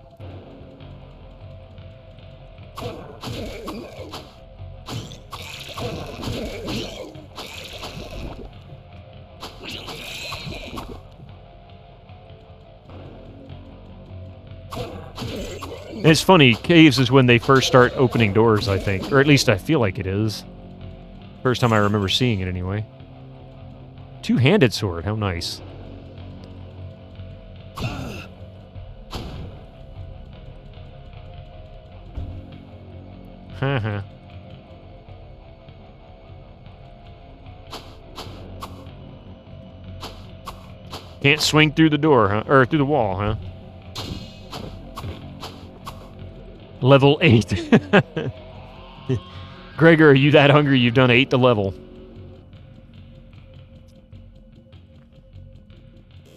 It's funny, caves is when they first start opening doors, I think. Or at least I feel like it is. First time I remember seeing it, anyway. Two-handed sword, how nice. Haha. Can't swing through the door, huh? Or through the wall, huh? Level 8. Gregor, are you that hungry you've done 8 to level?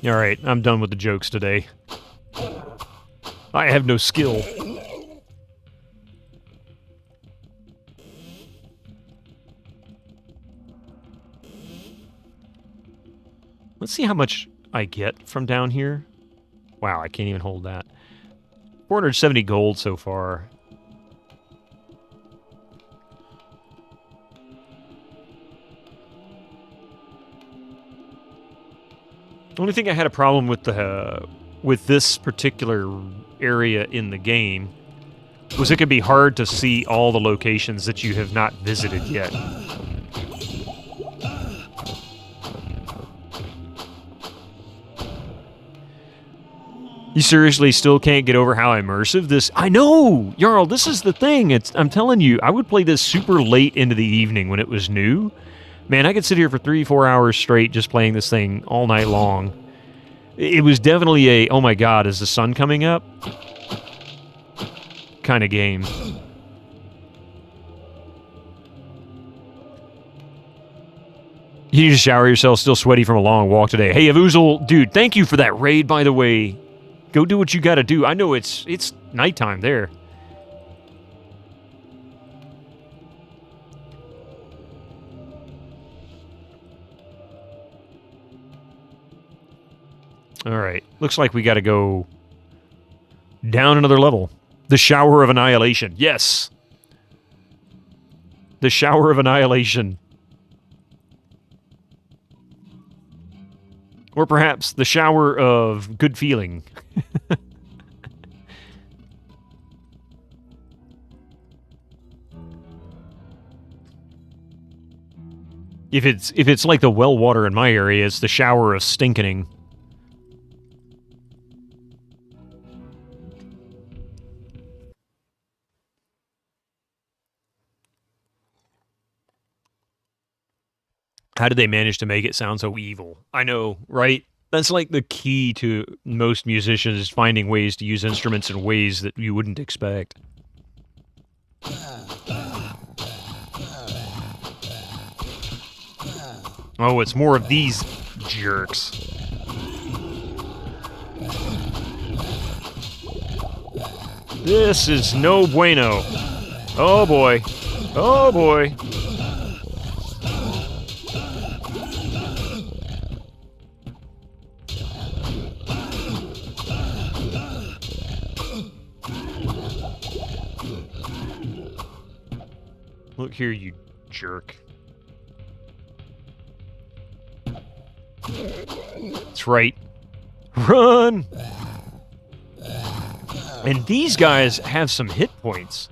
Alright, I'm done with the jokes today. I have no skill. Let's see how much I get from down here. Wow, I can't even hold that. 470 gold so far. The only thing I had a problem with with this particular area in the game was it could be hard to see all the locations that you have not visited yet. You seriously still can't get over how immersive this... I know! Jarl, this is the thing. I'm telling you, I would play this super late into the evening when it was new. Man, I could sit here for 3-4 hours straight just playing this thing all night long. It was definitely a, oh my god, is the sun coming up? Kind of game. You need to shower yourself, still sweaty from a long walk today. Hey, Avuzal, dude, thank you for that raid, by the way. Go do what you gotta do. I know it's nighttime there. Alright. Looks like we gotta go down another level. The Shower of Annihilation. Yes! The Shower of Annihilation. Or perhaps the Shower of Good Feeling. If it's like the well water in my area, it's the Shower of Stinkening. How did they manage to make it sound so evil? I know, right? That's like the key to most musicians, is finding ways to use instruments in ways that you wouldn't expect. Oh, it's more of these jerks. This is no bueno. Oh boy. Oh boy. Look here, you jerk. That's right. Run! And these guys have some hit points.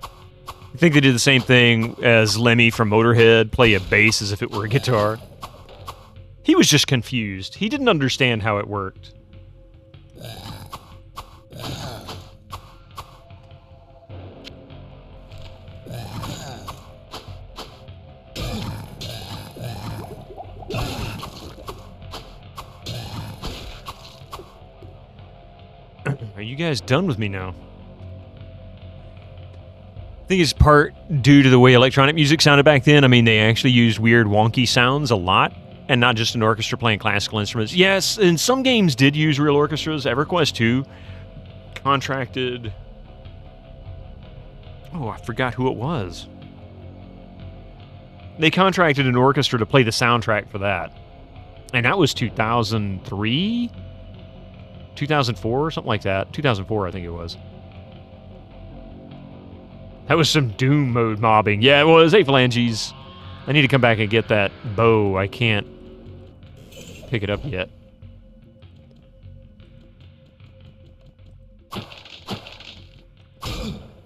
I think they did the same thing as Lemmy from Motorhead, play a bass as if it were a guitar. He was just confused. He didn't understand how it worked. Are you guys done with me now? I think it's part due to the way electronic music sounded back then. I mean, they actually used weird, wonky sounds a lot, and not just an orchestra playing classical instruments. Yes, and some games did use real orchestras. EverQuest 2 contracted... Oh, I forgot who it was. They contracted an orchestra to play the soundtrack for that. And that was 2003? 2004 or something like that. 2004, I think it was. That was some Doom mode mobbing. Yeah, it was. 8 phalanges. I need to come back and get that bow. I can't pick it up yet.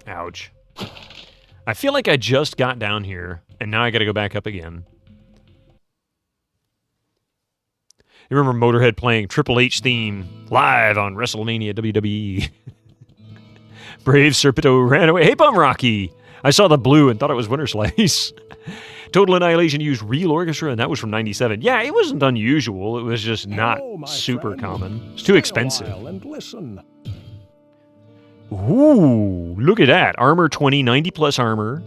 Ouch. I feel like I just got down here, and now I gotta go back up again. You remember Motorhead playing Triple H theme live on WrestleMania WWE. Brave Serpento ran away. Hey, Bum Rocky! I saw the blue and thought it was Winter Slice. Total Annihilation used real orchestra, and that was from 97. Yeah, it wasn't unusual. It was just not super common. It's too expensive. And listen. Ooh, look at that. Armor 20, 90 plus armor.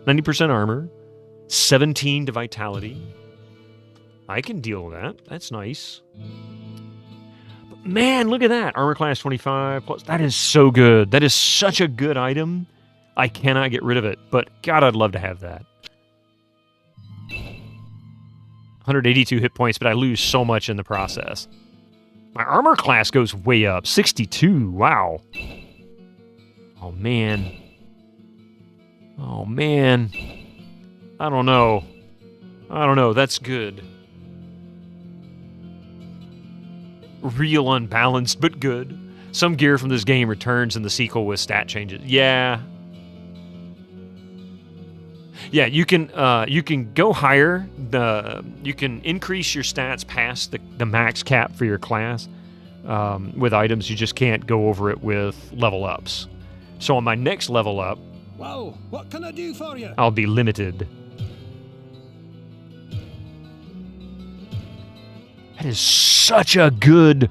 90% armor. 17 to vitality. I can deal with that. That's nice. But man, look at that. Armor class 25 plus. That is so good. That is such a good item. I cannot get rid of it. But God, I'd love to have that. 182 hit points, but I lose so much in the process. My armor class goes way up. 62. Wow. Oh, man. Oh, man. I don't know. I don't know. That's good. Real unbalanced, but good. Some gear from this game returns in the sequel with stat changes. Yeah. Yeah, you can go higher. You can increase your stats past the max cap for your class with items. You just can't go over it with level ups. So on my next level up, Well, what can I do for you? I'll be limited. That is such a good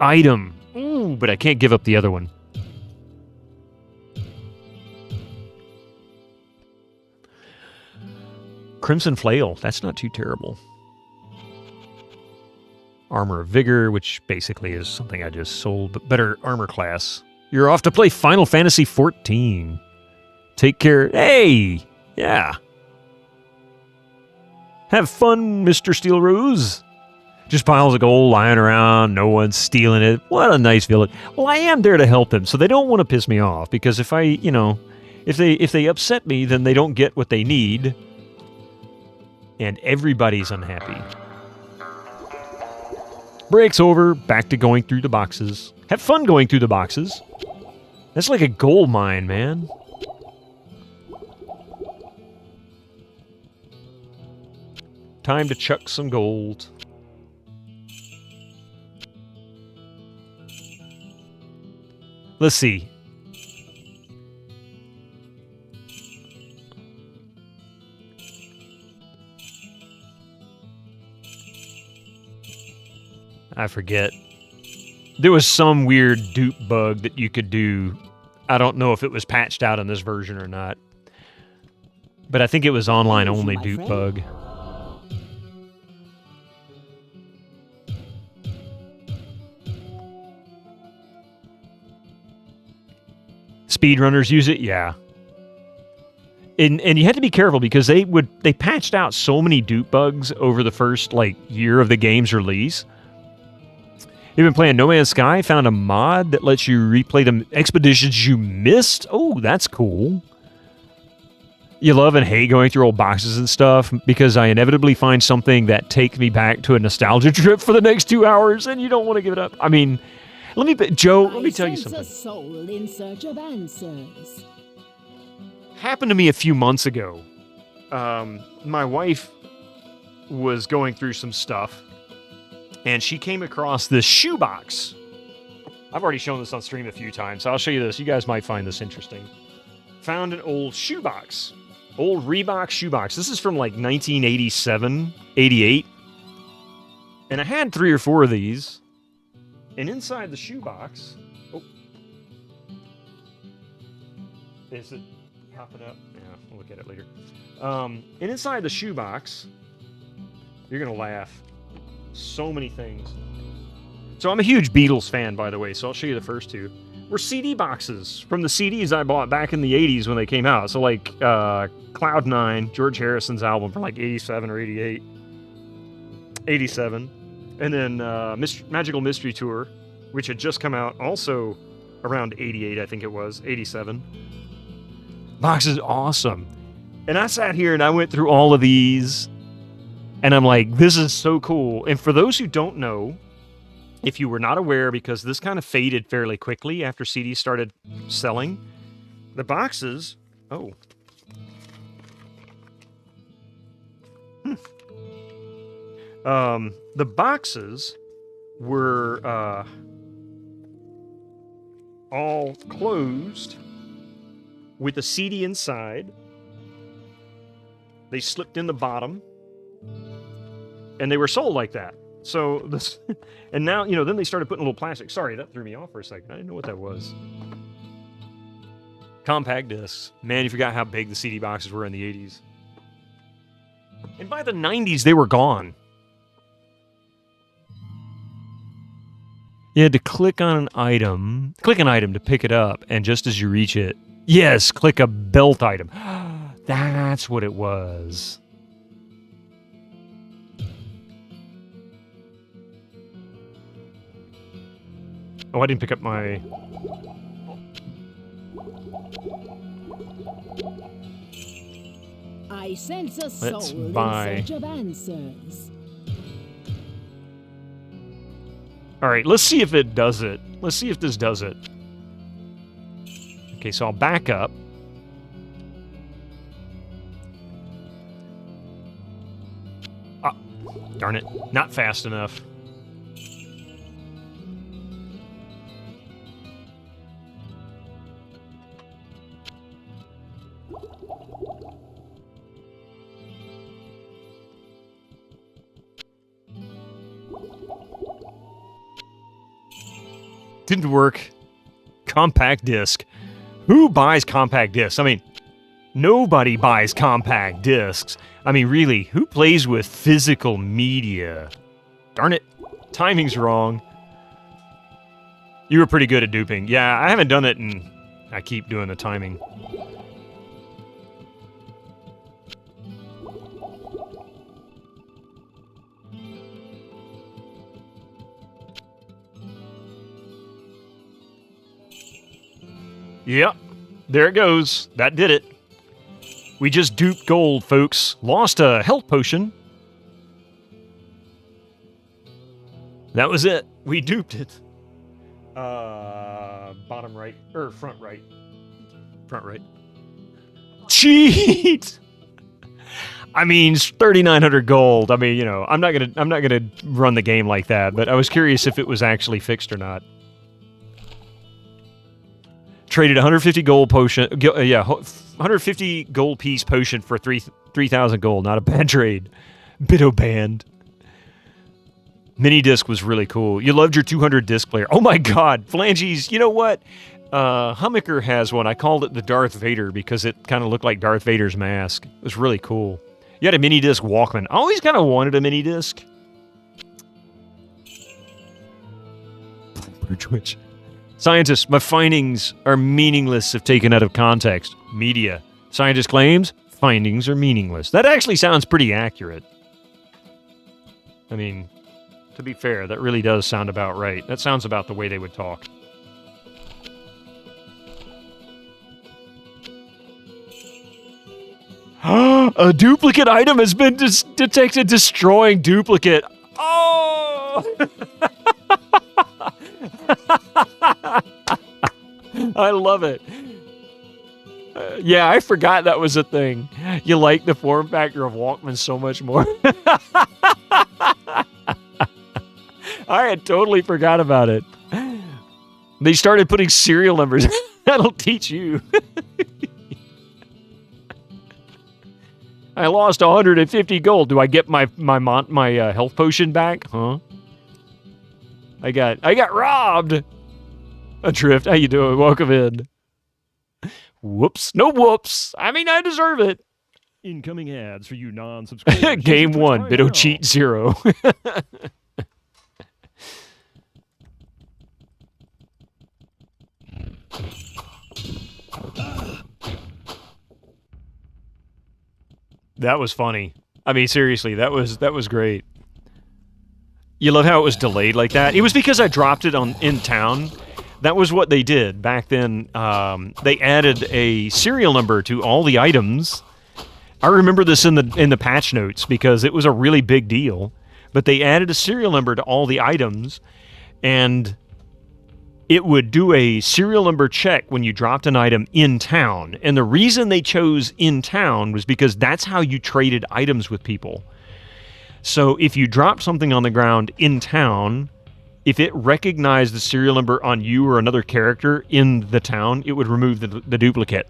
item. Ooh, but I can't give up the other one. Crimson Flail. That's not too terrible. Armor of Vigor, which basically is something I just sold, but better armor class. You're off to play Final Fantasy XIV. Take care. Hey! Yeah. Have fun, Mr. Steel Rose. Just piles of gold lying around, no one's stealing it. What a nice village. Well, I am there to help them, so they don't want to piss me off, because if I, if they upset me, then they don't get what they need, and everybody's unhappy. Break's over, back to going through the boxes. Have fun going through the boxes. That's like a gold mine, man. Time to chuck some gold. Let's see. I forget. There was some weird dupe bug that you could do. I don't know if it was patched out in this version or not. But I think it was online only dupe bug. speedrunners use it, yeah. And you had to be careful because they patched out so many dupe bugs over the first like year of the game's release. You've been playing No Man's Sky, found a mod that lets you replay the expeditions you missed. Oh, that's cool. You love and hate going through old boxes and stuff because I inevitably find something that takes me back to a nostalgia trip for the next 2 hours, and you don't want to give it up. I mean, Joe, let me tell you something. A soul in search of answers. Happened to me a few months ago. My wife was going through some stuff, and she came across this shoebox. I've already shown this on stream a few times, so I'll show you this. You guys might find this interesting. Found an old shoebox. Old Reebok shoebox. This is from like 1987, 88. And I had 3 or 4 of these. And inside the shoebox... Oh. Is it popping up? Yeah, we'll look at it later. And inside the shoebox, you're going to laugh. So many things. So I'm a huge Beatles fan, by the way, so I'll show you the first 2. Were CD boxes from the CDs I bought back in the 80s when they came out. So like Cloud 9, George Harrison's album from like 87 or 88. 87. And then Magical Mystery Tour, which had just come out also around 88, I think it was, 87. Box is awesome. And I sat here and I went through all of these, and I'm like, this is so cool. And for those who don't know, if you were not aware, because this kind of faded fairly quickly after CDs started selling, the boxes... Oh. The boxes were all closed with a CD inside. They slipped in the bottom, and they were sold like that. So this, and now, you know, then they started putting a little plastic. Sorry, that threw me off for a second. I didn't know what that was. Compact discs. Man, you forgot how big the CD boxes were in the 80s. And by the 90s, they were gone. You had to click on an item to pick it up, and just as you reach it, yes, click a belt item. That's what it was. Oh, I didn't pick up my... I sense a soul Let's in buy... search of answers. All right, let's see if it does it. Let's see if this does it. Okay, so I'll back up. Ah, darn it. Not fast enough. Didn't work. Compact disc. Who buys compact discs? I mean, nobody buys compact discs. I mean, really, who plays with physical media? Darn it. Timing's wrong. You were pretty good at duping. Yeah, I haven't done it, and I keep doing the timing. Yep, there it goes. That did it. We just duped gold, folks. Lost a health potion. That was it. We duped it. Bottom right, or front right. Front right. Cheat! I mean, 3,900 gold. I mean, you know, I'm not gonna run the game like that, but I was curious if it was actually fixed or not. Traded 150 gold potion. Yeah, 150 gold piece potion for 3,000 gold. Not a bad trade. Bitto banned. Mini disc was really cool. You loved your 200 disc player. Oh my god, Phalanges. You know what? Hummicker has one. I called it the Darth Vader because it kind of looked like Darth Vader's mask. It was really cool. You had a mini disc Walkman. I always kind of wanted a mini disc. Twitch. Scientists, my findings are meaningless if taken out of context. Media. Scientist claims, findings are meaningless. That actually sounds pretty accurate. I mean, to be fair, that really does sound about right. That sounds about the way they would talk. A duplicate item has been detected destroying duplicate. Oh! I love it. Yeah, I forgot that was a thing. You like the form factor of Walkman so much more. I had totally forgot about it. They started putting serial numbers. That'll teach you. I lost 150 gold. Do I get my health potion back? Huh? I got robbed. Adrift, how you doing? Welcome in. Whoops. No whoops. I mean, I deserve it. Incoming ads for you non-subscribers. Game 1, Bitto cheat 0. That was funny. I mean, seriously, that was great. You love how it was delayed like that? It was because I dropped it in town. That was what they did back then. They added a serial number to all the items. I remember this in the patch notes because it was a really big deal. But they added a serial number to all the items, and it would do a serial number check when you dropped an item in town. And the reason they chose in town was because that's how you traded items with people. So if you dropped something on the ground in town, if it recognized the serial number on you or another character in the town, it would remove the duplicate.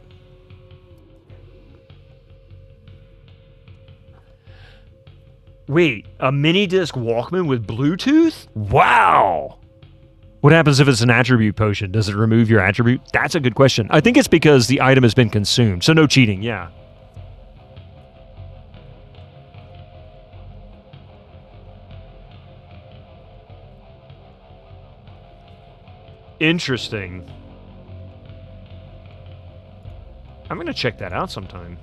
Wait, a mini disc Walkman with Bluetooth? Wow! What happens if it's an attribute potion? Does it remove your attribute? That's a good question. I think it's because the item has been consumed, so no cheating, yeah. Interesting. I'm going to check that out sometime.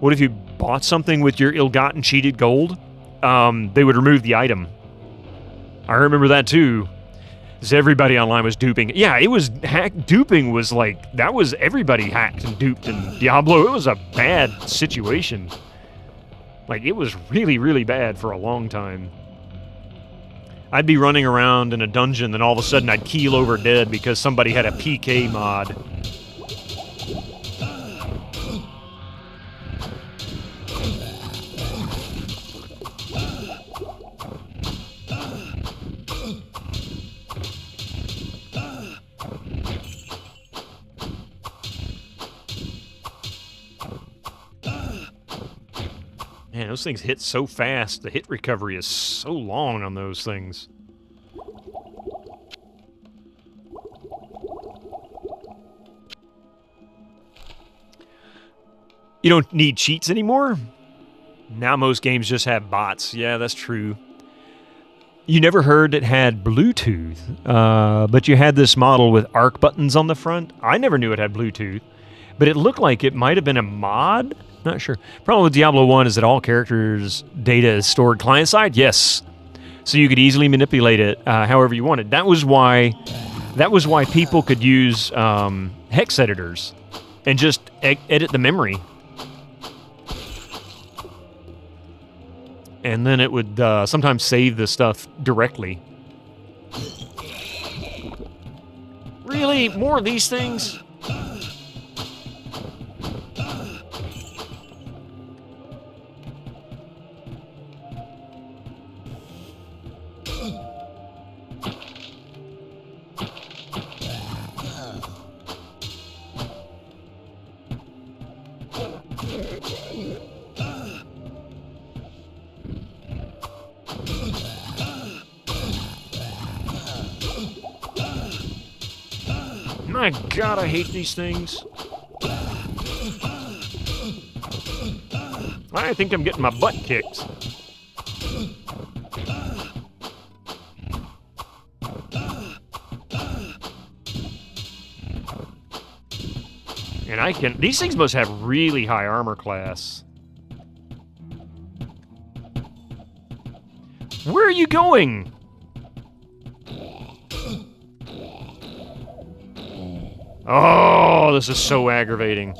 What if you bought something with your ill-gotten cheated gold? They would remove the item. I remember that too. Because everybody online was duping. Yeah, it was duping was like, that was everybody hacked and duped in Diablo. It was a bad situation. Like, it was really, really bad for a long time. I'd be running around in a dungeon, and all of a sudden I'd keel over dead because somebody had a PK mod. Man, those things hit so fast. The hit recovery is so long on those things. You don't need cheats anymore? Now most games just have bots. Yeah, that's true. You never heard it had Bluetooth, but you had this model with arc buttons on the front. I never knew it had Bluetooth, but it looked like it might have been a mod. Not sure. Problem with Diablo 1 is that all characters' data is stored client-side. Yes. So you could easily manipulate it however you wanted. That was why people could use hex editors and just edit the memory. And then it would sometimes save the stuff directly. Really? More of these things? My God, I hate these things. I think I'm getting my butt kicked. And I can... These things must have really high armor class. Where are you going? Oh, this is so aggravating.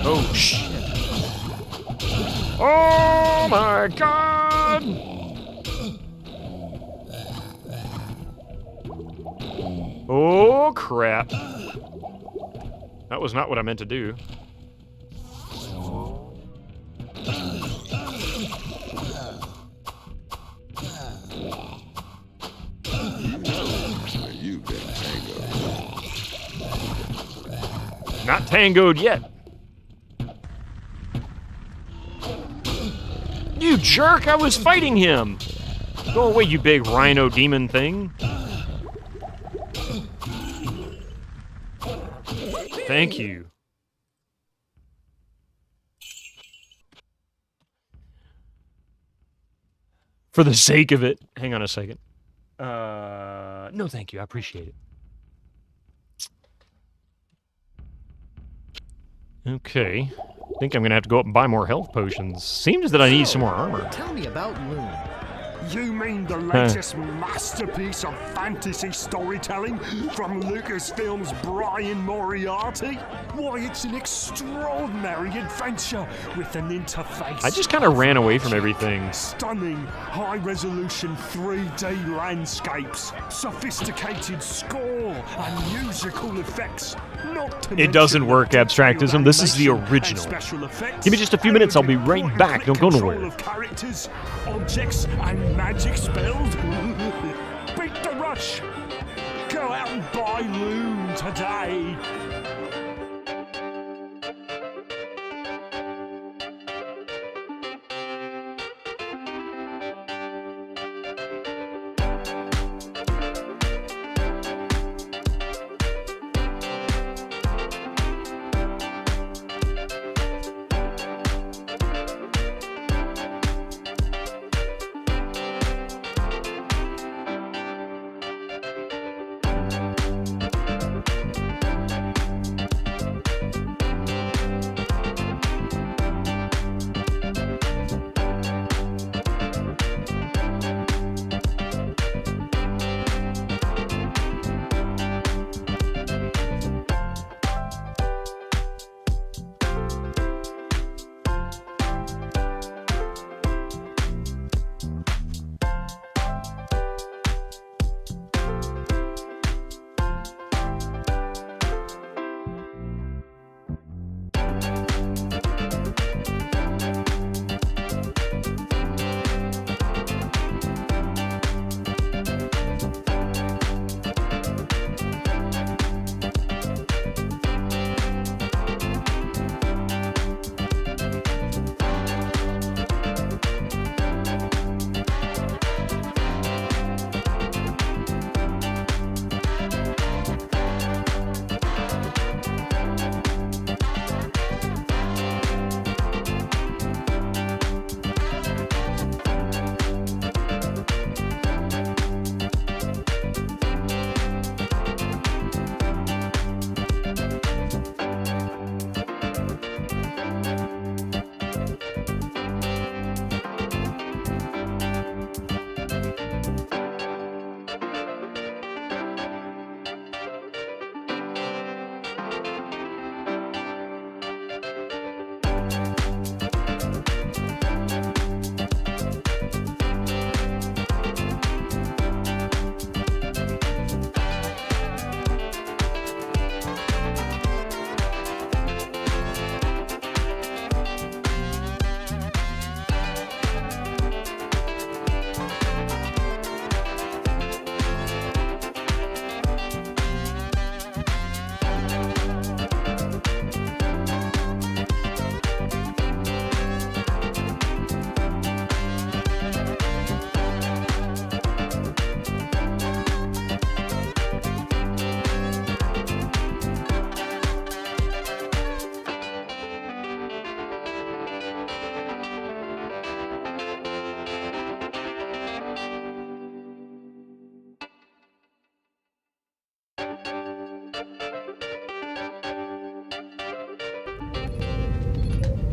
Oh, shit. Oh, my God! Oh, crap. That was not what I meant to do. You've been tangoed. Not tangoed yet. You jerk! I was fighting him! Go away, you big rhino demon thing. Thank you. For the sake of it. Hang on a second. No, thank you. I appreciate it. Okay. I think I'm going to have to go up and buy more health potions. Seems that I need some more armor. Tell me about Loon. You mean the latest masterpiece of fantasy storytelling from Lucasfilm's Brian Moriarty? Why, it's an extraordinary adventure with an interface. I just kind of ran away from everything. Stunning, high-resolution 3D landscapes, sophisticated score, and musical effects. It doesn't work, Abstractism. This is the original. Give me just a few minutes. I'll be right back. Don't go nowhere. Of characters, objects, and magic spells. Beat the rush. Go out and buy Loon today.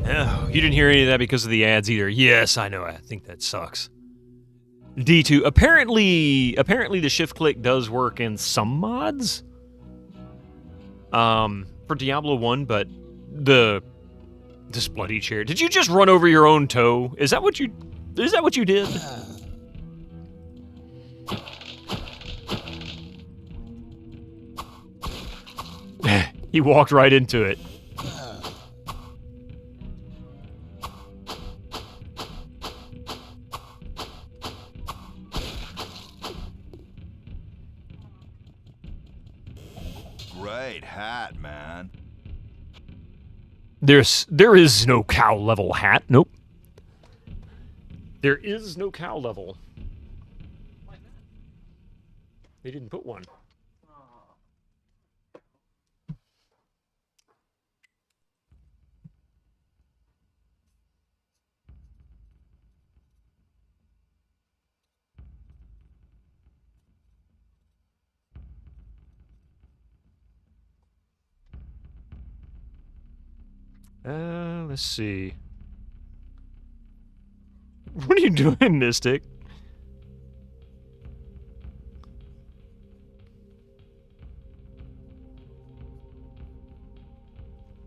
Oh, you didn't hear any of that because of the ads either. Yes, I know. I think that sucks. D2. Apparently the shift click does work in some mods. For Diablo 1, but this bloody chair. Did you just run over your own toe? Is that what you did? He walked right into it. Great hat, man. There is no cow level hat. Nope. There is no cow level. They didn't put one. Let's see. What are you doing, Mystic?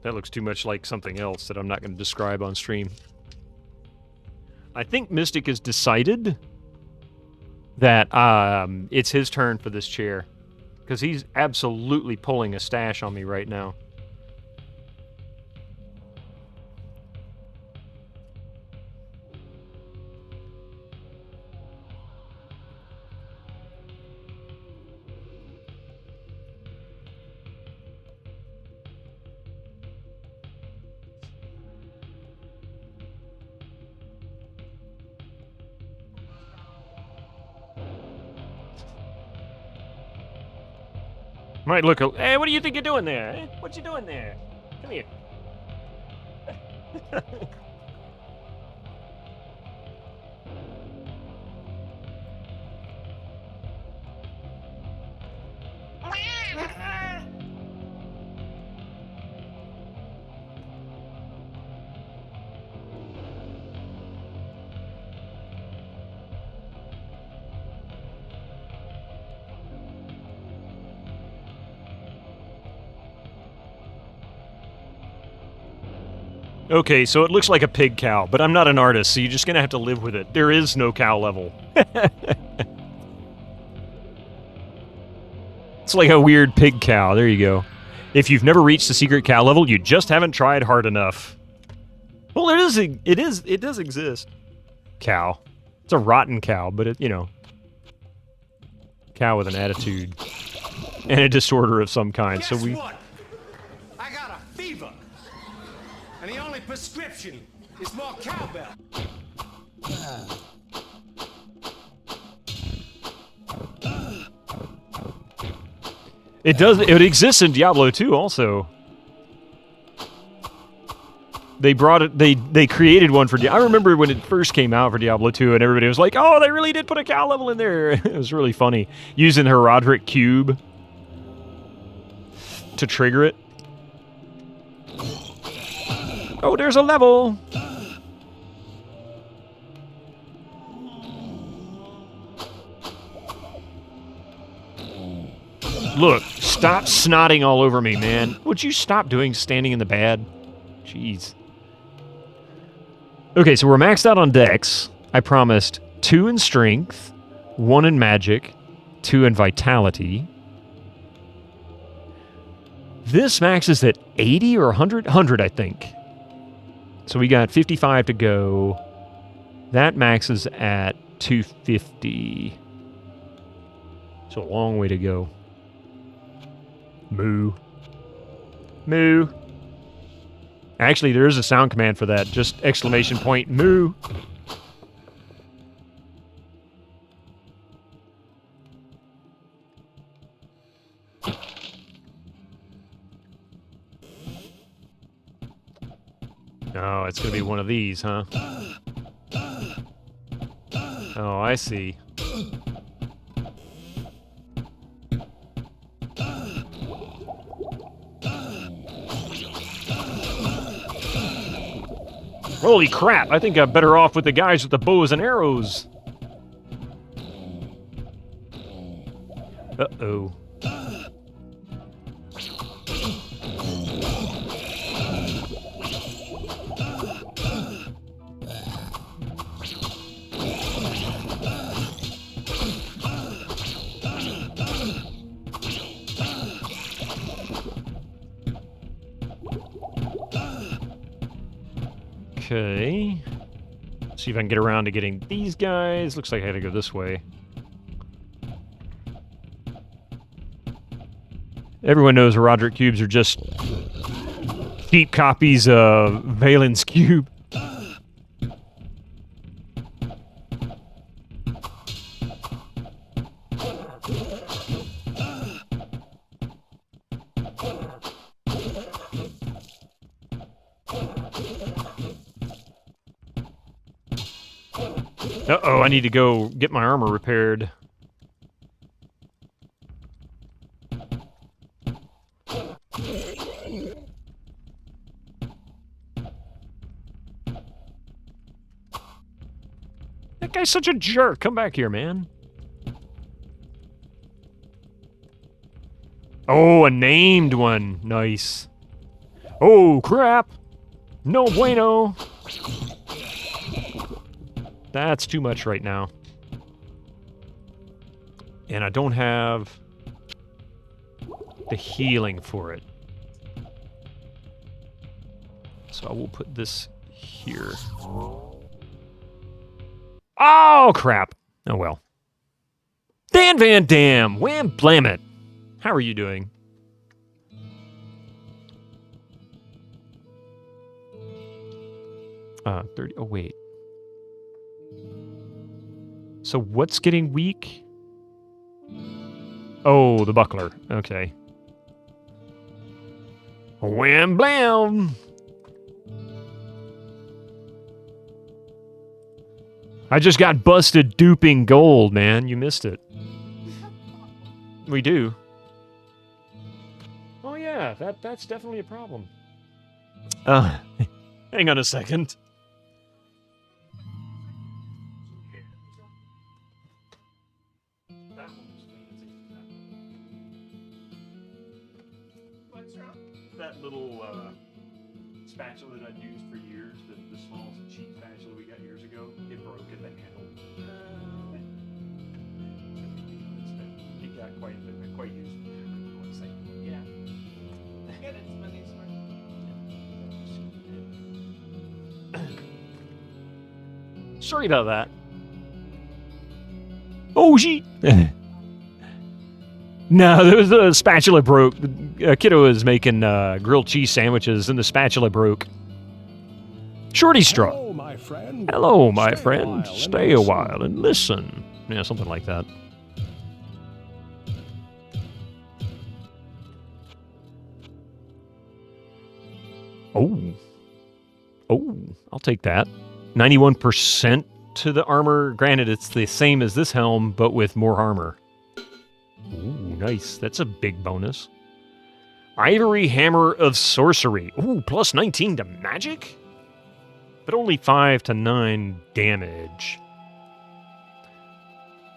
That looks too much like something else that I'm not going to describe on stream. I think Mystic has decided that it's his turn for this chair. Because he's absolutely pulling a stash on me right now. Might look hey, what do you think you're doing there? Eh? What you doing there? Come here. Okay, so it looks like a pig cow, but I'm not an artist, so you're just gonna have to live with it. There is no cow level. It's like a weird pig cow. There you go. If you've never reached the secret cow level, you just haven't tried hard enough. Well, it does exist. Cow. It's a rotten cow, but it, you know, cow with an attitude and a disorder of some kind. Guess so we. What? I got a fever, and the only prescription is more cowbell. It does. It exists in Diablo 2 also. They brought it. They created one for. I remember when it first came out for Diablo 2, and everybody was like, "Oh, they really did put a cow level in there." It was really funny using her Roderick cube to trigger it. Oh, there's a level. Look, stop snotting all over me, man. Would you stop standing in the bad? Jeez. Okay, so we're maxed out on Dex. I promised 2 in Strength, 1 in Magic, 2 in Vitality. This maxes at 80 or 100? 100, I think. So we got 55 to go. That maxes at 250. So a long way to go. Moo. Moo. Actually, there is a sound command for that. Just exclamation point, moo. Oh, it's going to be one of these, huh? Oh, I see. Holy crap, I think I'm better off with the guys with the bows and arrows. Uh-oh. Okay. See if I can get around to getting these guys. Looks like I had to go this way. Everyone knows Roderick cubes are just cheap copies of Valen's cube. Uh-oh, I need to go get my armor repaired. That guy's such a jerk. Come back here, man. Oh, a named one. Nice. Oh, crap. No bueno. That's too much right now. And I don't have the healing for it. So I will put this here. Oh, crap. Oh, well. Dan Van Dam, wham blam it. How are you doing? Uh, 30. Oh, wait. So what's getting weak? Oh, the buckler. Okay. Wham blam! I just got busted duping gold, man. You missed it. We do. Oh yeah, that's definitely a problem. Hang on a second. That little spatula that I'd used for years, the small cheap spatula we got years ago, it broke at the handle. It got quite used. Yeah. Get its money's worth. Sorry about that. Oh, gee. No, there was the spatula broke. Kiddo was making grilled cheese sandwiches, and the spatula broke. Shorty straw. Hello, my friend. Hello, my friend. Stay a while and listen. Yeah, something like that. Oh. Oh, I'll take that. 91% to the armor. Granted, it's the same as this helm, but with more armor. Ooh, nice. That's a big bonus. Ivory Hammer of Sorcery. Ooh, plus 19 to magic? But only 5 to 9 damage.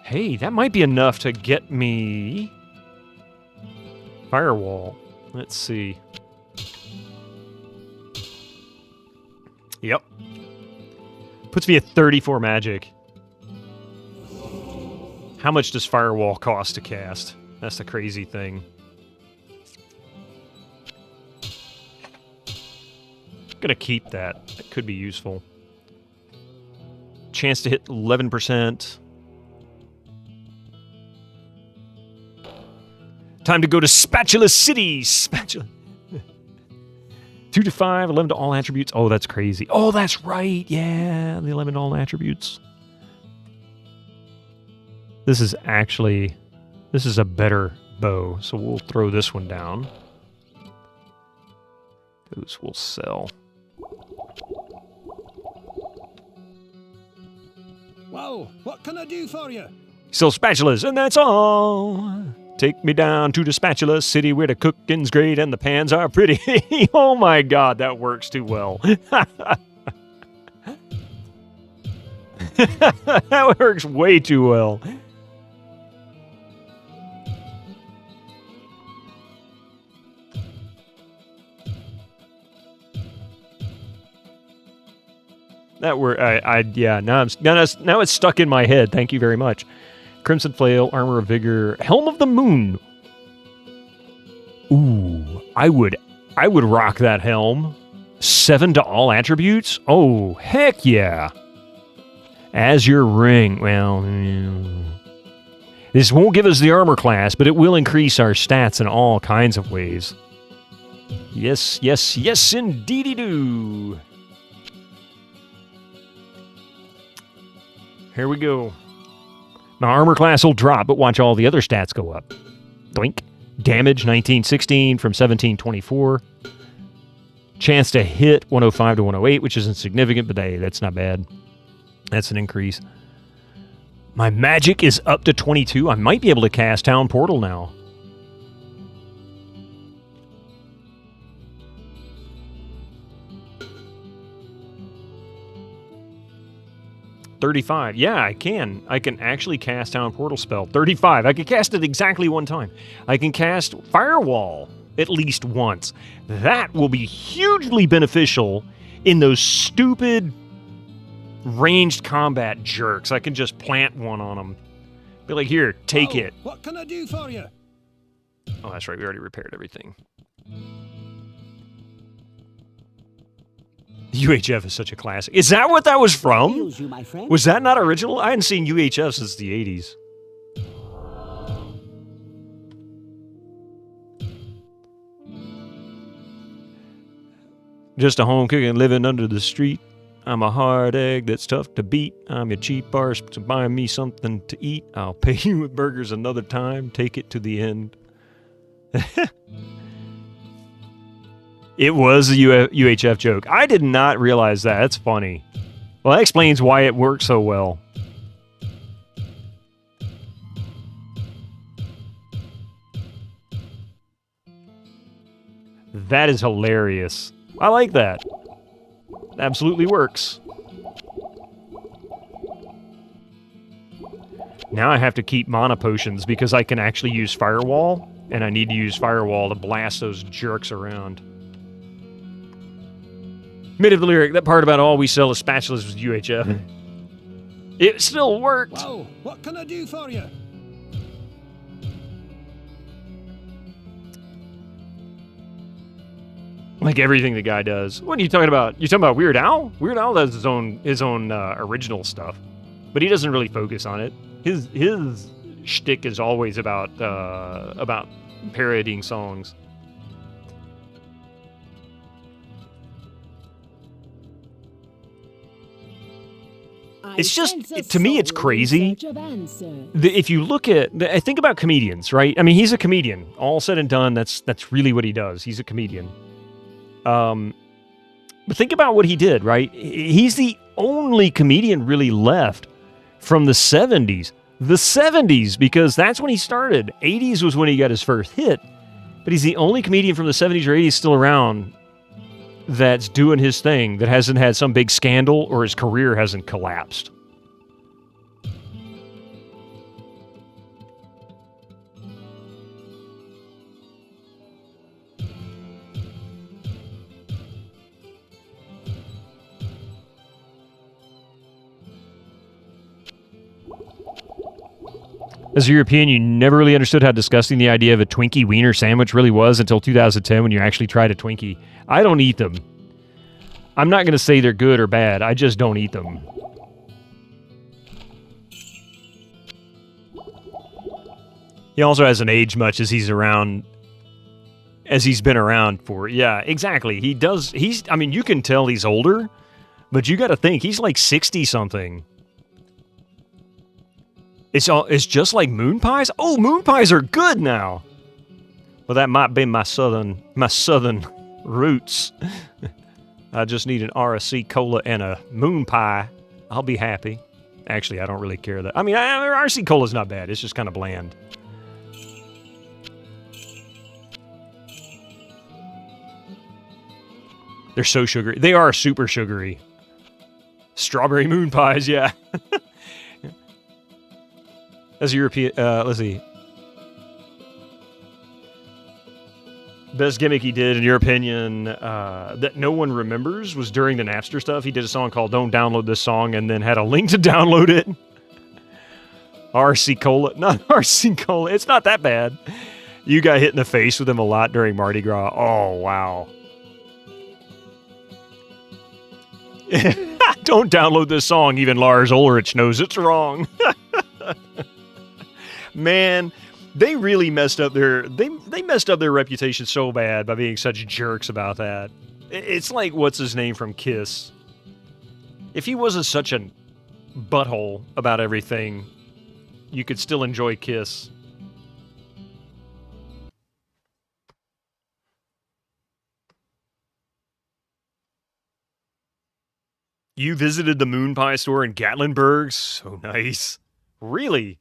Hey, that might be enough to get me... Firewall. Let's see. Yep. Puts me at 34 magic. How much does Firewall cost to cast? That's the crazy thing. Gonna keep that. That could be useful. Chance to hit 11%. Time to go to Spatula City. Spatula. 2 to 5, 11 to all attributes. Oh, that's crazy. Oh, that's right. Yeah, the 11 to all attributes. This is a better bow, so we'll throw this one down. Those will sell. Well, what can I do for you? Sell spatulas, and that's all. Take me down to the Spatula City where the cooking's great and the pans are pretty. Oh my god, that works too well. That works way too well. That were yeah. Now it's stuck in my head. Thank you very much. Crimson Flail, Armor of Vigor, Helm of the Moon. Ooh, I would rock that helm. 7 to all attributes. Oh, heck yeah. Azure Ring. Well, this won't give us the armor class, but it will increase our stats in all kinds of ways. Yes, yes, yes, indeedy do. Here we go. My armor class will drop, but watch all the other stats go up. Doink. Damage, 1916 from 1724. Chance to hit, 105 to 108, which isn't significant, but hey, that's not bad. That's an increase. My magic is up to 22. I might be able to cast Town Portal now. $35. Yeah, I can. I can actually cast Town Portal spell. $35. I can cast it exactly one time. I can cast Firewall at least once. That will be hugely beneficial in those stupid ranged combat jerks. I can just plant one on them. Be like, here, take it. What can I do for you? Oh, that's right. We already repaired everything. UHF is such a classic. Is that what that was from? Was that not original? I hadn't seen UHF since the 80s. Just a home cooking living under the street. I'm a hard egg that's tough to beat. I'm your cheap arse to buy me something to eat. I'll pay you with burgers another time. Take it to the end. It was a UHF joke. I did not realize that. That's funny. Well, that explains why it works so well. That is hilarious. I like that. Absolutely works. Now I have to keep mana potions because I can actually use Firewall, and I need to use Firewall to blast those jerks around. Mid of the lyric, that part about all we sell is spatulas with UHF. It still worked. Wow, what can I do for you? Like everything the guy does. What are you talking about? You talking about Weird Al? Weird Al does his own original stuff, but he doesn't really focus on it. His shtick is always about parodying songs. It's just, to me, it's crazy. If you look at, I think about comedians, right? I mean, he's a comedian. All said and done, that's really what he does. He's a comedian. But think about what he did, right? He's the only comedian really left from the 70s. The 70s, because that's when he started. 80s was when he got his first hit. But he's the only comedian from the 70s or 80s still around that's doing his thing, that hasn't had some big scandal or his career hasn't collapsed. As a European, you never really understood how disgusting the idea of a Twinkie wiener sandwich really was until 2010 when you actually tried a Twinkie. I don't eat them. I'm not going to say they're good or bad. I just don't eat them. He also hasn't aged much as he's been around for. Yeah, exactly. He does. I mean, you can tell he's older, but you got to think he's like 60-something. It's just like moon pies. Oh, moon pies are good now. Well, that might be my southern roots. I just need an RSC cola and a moon pie. I'll be happy. Actually, I don't really care that. I mean, RSC cola's not bad. It's just kind of bland. They're so sugary. They are super sugary. strawberry moon pies, yeah. As a European, let's see. Best gimmick he did, in your opinion, that no one remembers was during the Napster stuff. He did a song called Don't Download This Song and then had a link to download it. RC Cola. Not RC Cola. It's not that bad. You got hit in the face with him a lot during Mardi Gras. Oh, wow. Don't download this song. Even Lars Ulrich knows it's wrong. Man, they really messed up their they messed up their reputation so bad by being such jerks about that. It's like what's his name from Kiss. If he wasn't such a butthole about everything, you could still enjoy Kiss. You visited the Moon Pie store in Gatlinburg? So nice. Really?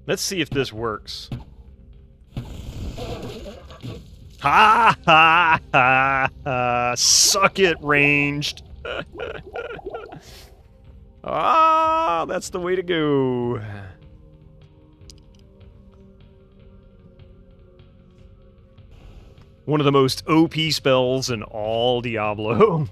Let's see if this works. Ha ha ha ha! Suck it, ranged. Ah, that's the way to go. One of the most OP spells in all Diablo.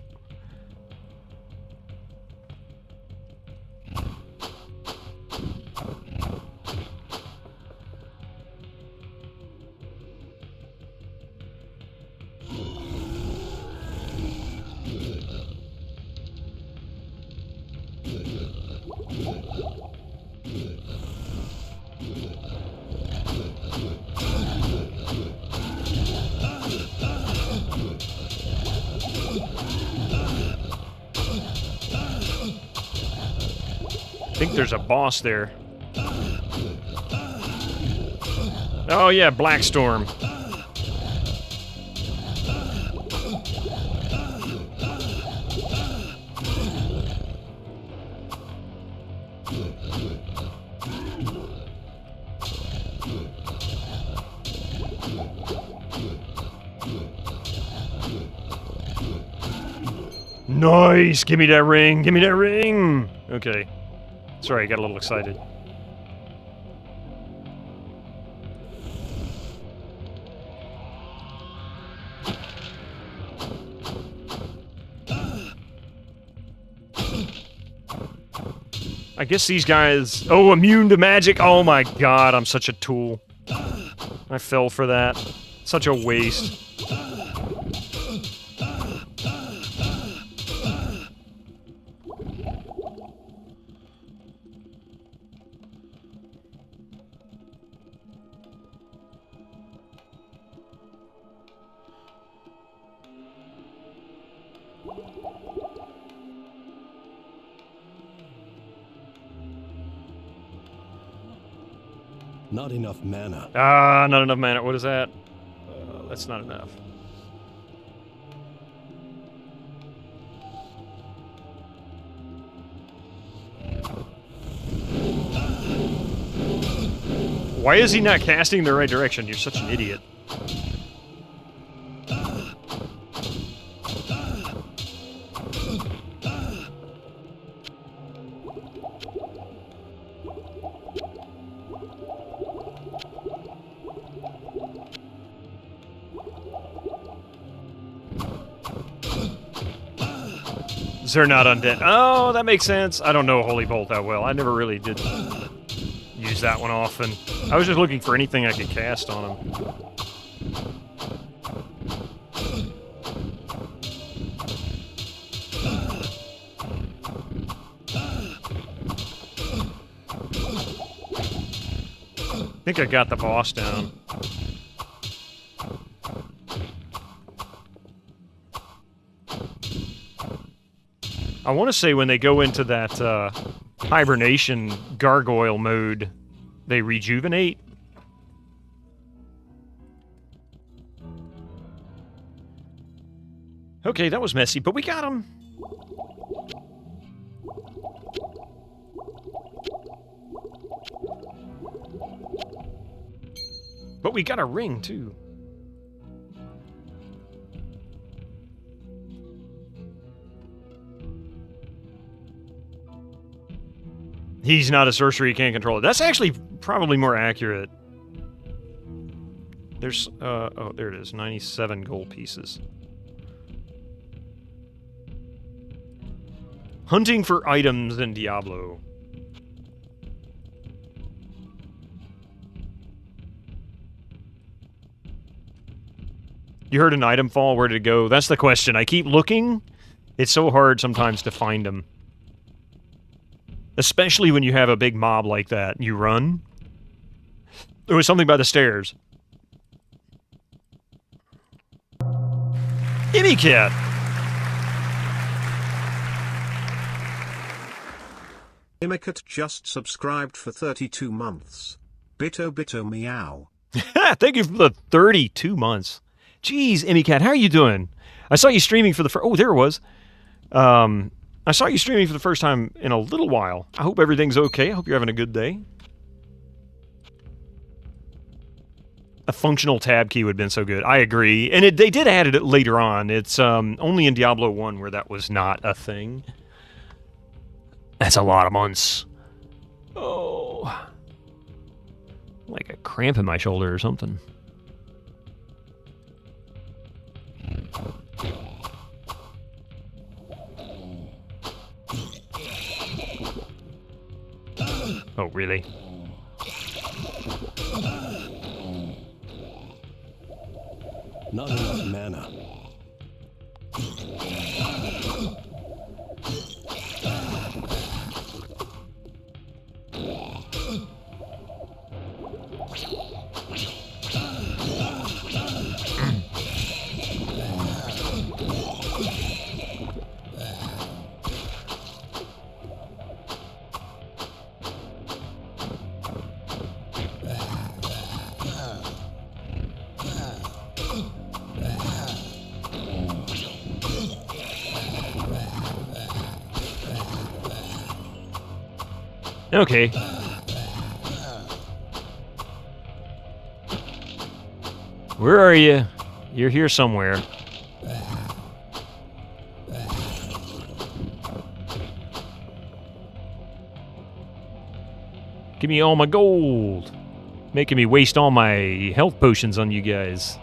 I think there's a boss there. Oh yeah, Blackstorm. Nice! Give me that ring! Give me that ring! Okay. Sorry, I got a little excited. I guess these guys... Oh, immune to magic! Oh my god, I'm such a tool. I fell for that. Such a waste. Not enough mana. Ah, not enough mana. What is that? That's not enough. Why is he not casting in the right direction? You're such an idiot. They're not undead. Oh, that makes sense. I don't know Holy Bolt that well. I never really did use that one often. I was just looking for anything I could cast on him. I think I got the boss down. I want to say when they go into that hibernation gargoyle mode, they rejuvenate. Okay, that was messy, but we got him. But we got a ring, too. He's not a sorcerer, he can't control it. That's actually probably more accurate. There's, oh, there it is, 97 gold pieces. Hunting for items in Diablo. You heard an item fall, where did it go? That's the question. I keep looking. It's so hard sometimes to find them. Especially when you have a big mob like that. You run. There was something by the stairs. Gimme Cat! Immicat just subscribed for 32 months. Bitto meow. Thank you for the 32 months. Jeez, Emmycat, how are you doing? I saw you streaming for the first... Oh, there it was. I saw you streaming for the first time in a little while. I hope everything's okay. I hope you're having a good day. A functional tab key would have been so good. I agree. And they did add it later on. It's only in Diablo 1 where that was not a thing. That's a lot of months. Oh. Like a cramp in my shoulder or something. Oh, really? Not enough mana. Okay. Where are you? You're here somewhere. Give me all my gold. Making me waste all my health potions on you guys.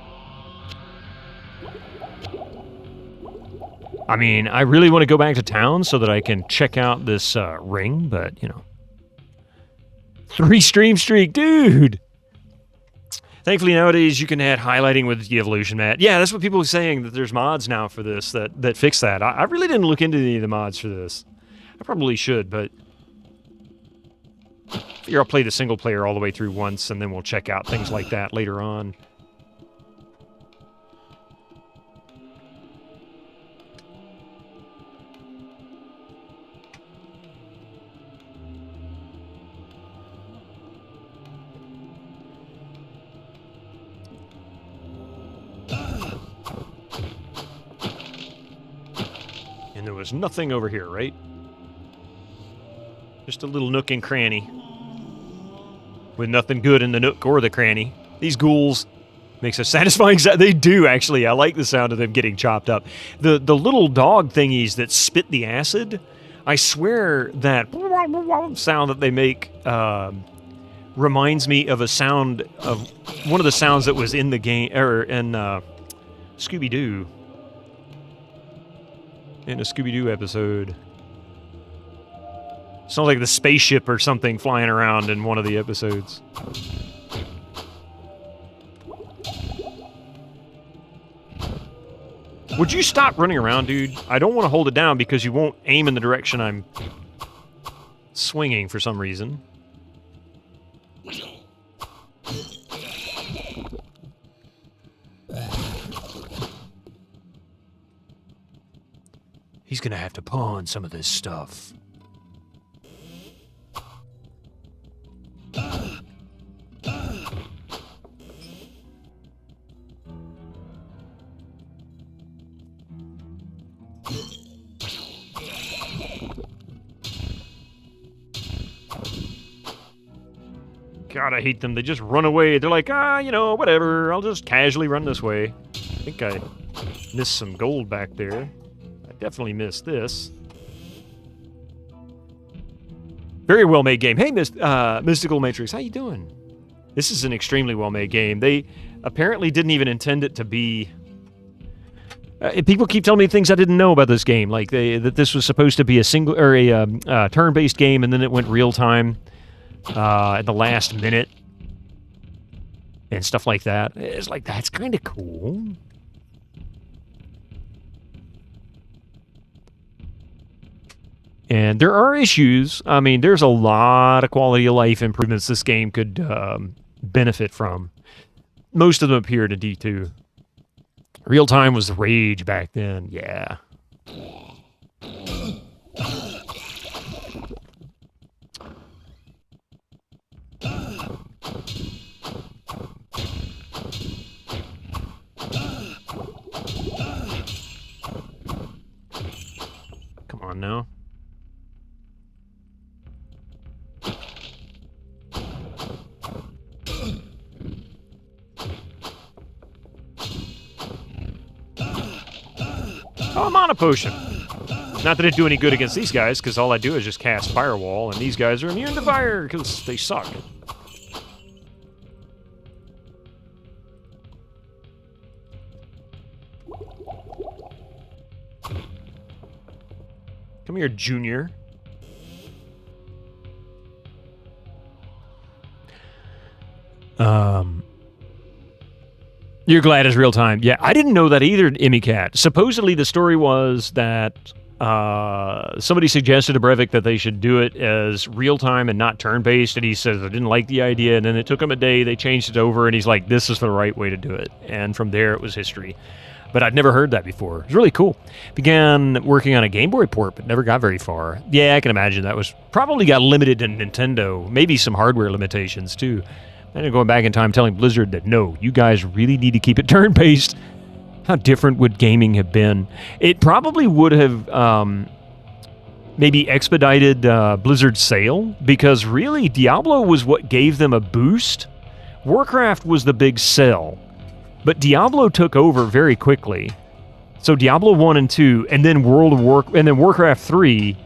I mean, I really want to go back to town so that I can check out this ring, but, you know. 3 stream streak, dude! Thankfully, nowadays, you can add highlighting with the evolution mat. Yeah, that's what people are saying, that there's mods now for this that fix that. I really didn't look into any of the mods for this. I probably should, but... I figure I'll play the single player all the way through once, and then we'll check out things like that later on. And there was nothing over here, right? Just a little nook and cranny. With nothing good in the nook or the cranny. These ghouls makes a satisfying sound. They do, actually. I like the sound of them getting chopped up. The little dog thingies that spit the acid, I swear that sound that they make reminds me of a sound of one of the sounds that was in the game, or in Scooby-Doo. In a Scooby-Doo episode. Sounds like the spaceship or something flying around in one of the episodes. Would you stop running around, dude? I don't want to hold it down because you won't aim in the direction I'm swinging for some reason. He's gonna have to pawn some of this stuff. God, I hate them. They just run away. They're like, whatever. I'll just casually run this way. I think I missed some gold back there. I definitely missed this. Very well-made game. Hey, Mystical Matrix, how you doing? This is an extremely well-made game. They apparently didn't even intend it to be... people keep telling me things I didn't know about this game, like that this was supposed to be a single or a turn-based game, and then it went real-time at the last minute and stuff like that. It's like, that's kind of cool. And there are issues. I mean, there's a lot of quality of life improvements this game could benefit from. Most of them appear in D2. Real time was the rage back then. Yeah. Come on now. Oh, I'm on a potion. Not that it'd do any good against these guys, because all I do is just cast Firewall, and these guys are immune to fire, because they suck. Come here, Junior. You're glad it's real time. Yeah, I didn't know that either, Emicat. Supposedly the story was that somebody suggested to Brevik that they should do it as real time and not turn-based, and he says I didn't like the idea, and then it took him a day, they changed it over, and he's like, this is the right way to do it. And from there, it was history. But I'd never heard that before. It was really cool. Began working on a Game Boy port, but never got very far. Yeah, I can imagine that was probably got limited to Nintendo. Maybe some hardware limitations, too. And going back in time telling Blizzard that, no, you guys really need to keep it turn-based. How different would gaming have been? It probably would have maybe expedited Blizzard's sale, because really, Diablo was what gave them a boost. Warcraft was the big sell. But Diablo took over very quickly. So Diablo 1 and 2, and then Warcraft 3,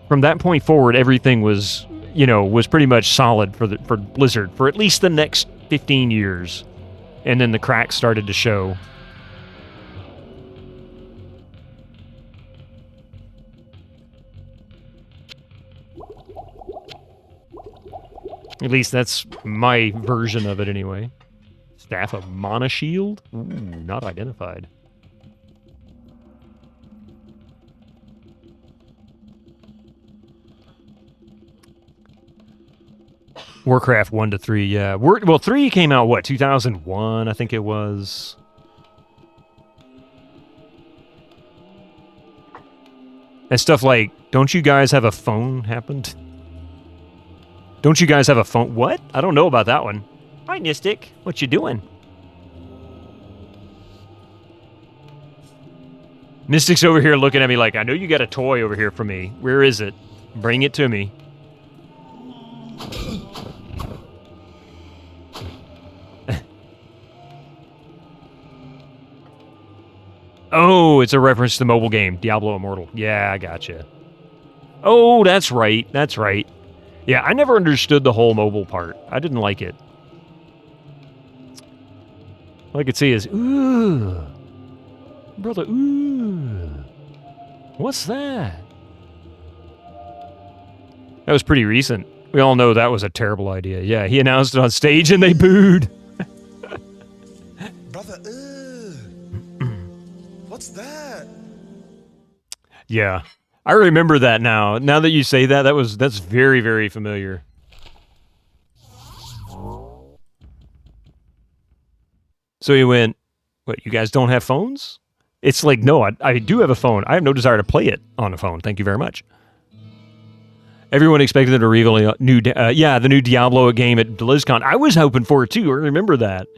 from that point forward, everything was... was pretty much solid for Blizzard for at least the next 15 years. And then the cracks started to show. At least that's my version of it anyway. Staff of Mana Shield? Ooh, not identified. Warcraft 1 to 3, yeah. Well, 3 came out, 2001, I think it was. And stuff like, don't you guys have a phone happened? Don't you guys have a phone? What? I don't know about that one. Hi, Nistic. What you doing? Mystic's over here looking at me like, I know you got a toy over here for me. Where is it? Bring it to me. Oh, it's a reference to the mobile game, Diablo Immortal. Yeah, I gotcha. Oh, that's right. That's right. Yeah, I never understood the whole mobile part. I didn't like it. All I could see is, ooh. Brother, ooh. What's that? That was pretty recent. We all know that was a terrible idea. Yeah, he announced it on stage and they booed. Brother, what's that? Yeah. I remember that now. Now that you say that, that's very, very familiar. So he went, what, you guys don't have phones? It's like, no, I do have a phone. I have no desire to play it on a phone. Thank you very much. Everyone expected to reveal a new, the new Diablo game at BlizzCon. I was hoping for it too. I remember that.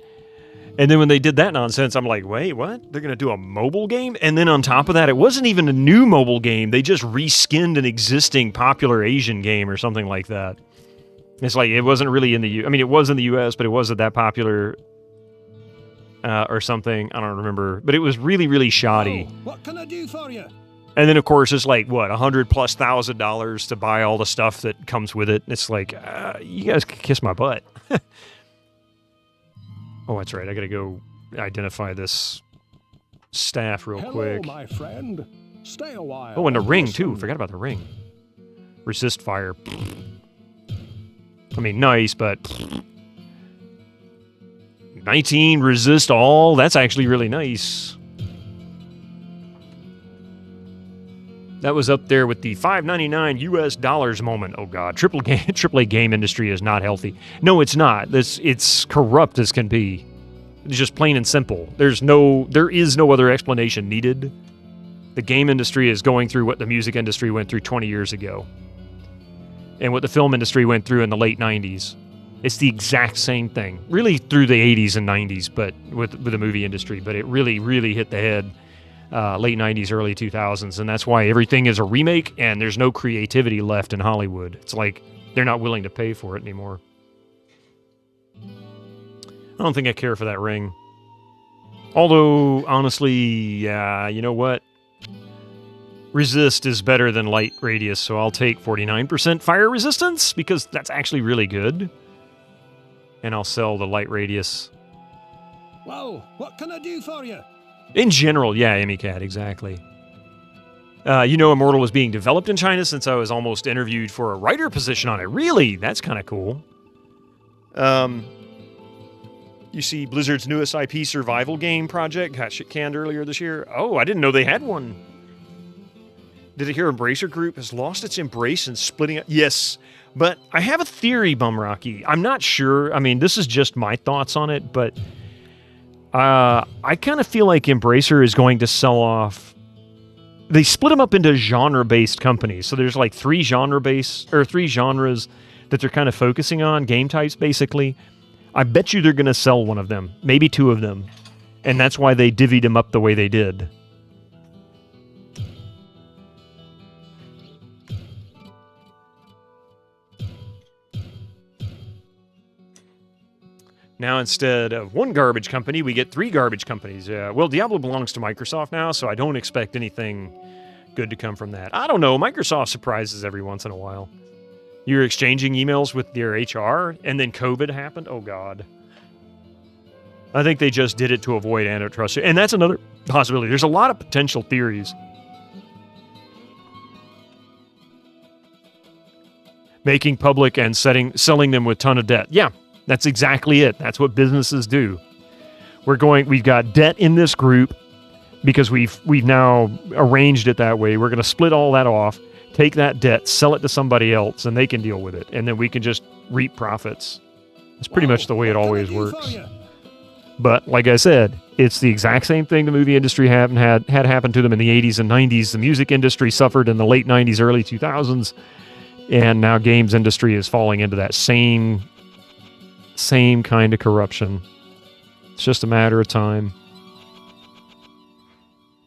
And then when they did that nonsense, I'm like, wait, what? They're going to do a mobile game? And then on top of that, it wasn't even a new mobile game. They just reskinned an existing popular Asian game or something like that. It's like it wasn't really in the I mean, it was in the U.S., but it wasn't that popular or something. I don't remember. But it was really, really shoddy. What can I do for you? And then, of course, it's like, what, $100,000+ to buy all the stuff that comes with it. It's like, you guys can kiss my butt. Oh, that's right. I got to go identify this staff real quick. My friend. Stay a while. Oh, and the ring, too. Forgot about the ring. Resist fire. I mean, nice, but 19 resist all. That's actually really nice. That was up there with the $5.99 US moment. Oh God, AAA game industry is not healthy. No, it's not. It's corrupt as can be. It's just plain and simple. There is no other explanation needed. The game industry is going through what the music industry went through 20 years ago. And what the film industry went through in the late 90s. It's the exact same thing. Really through the 80s and 90s, but with the movie industry. But it really, really hit the head late 90s, early 2000s. And that's why everything is a remake and there's no creativity left in Hollywood. It's like they're not willing to pay for it anymore. I don't think I care for that ring. Although, honestly, you know what? Resist is better than light radius, so I'll take 49% fire resistance because that's actually really good. And I'll sell the light radius. Well, what can I do for you? In general, yeah, EmiCat, exactly. Immortal was being developed in China since I was almost interviewed for a writer position on it. Really? That's kind of cool. You see Blizzard's newest IP survival game project got shit canned earlier this year. Oh, I didn't know they had one. Did it hear Embracer Group has lost its embrace and splitting up? Yes, but I have a theory, Bumrocky. I'm not sure. I mean, this is just my thoughts on it, but I kind of feel like Embracer is going to sell off. They split them up into genre-based companies. So there's like three genres that they're kind of focusing on, game types basically. I bet you they're going to sell one of them, maybe two of them. And that's why they divvied them up the way they did. Now, instead of one garbage company, we get three garbage companies. Well, Diablo belongs to Microsoft now, so I don't expect anything good to come from that. I don't know. Microsoft surprises every once in a while. You're exchanging emails with their HR, and then COVID happened? Oh, God. I think they just did it to avoid antitrust. And that's another possibility. There's a lot of potential theories. Making public and selling them with ton of debt. Yeah. That's exactly it. That's what businesses do. We've got debt in this group because we've now arranged it that way. We're going to split all that off, take that debt, sell it to somebody else, and they can deal with it. And then we can just reap profits. That's pretty much the way it always works. But like I said, it's the exact same thing the movie industry had happened to them in the 80s and 90s. The music industry suffered in the late 90s, early 2000s. And now games industry is falling into that same kind of corruption. It's just a matter of time.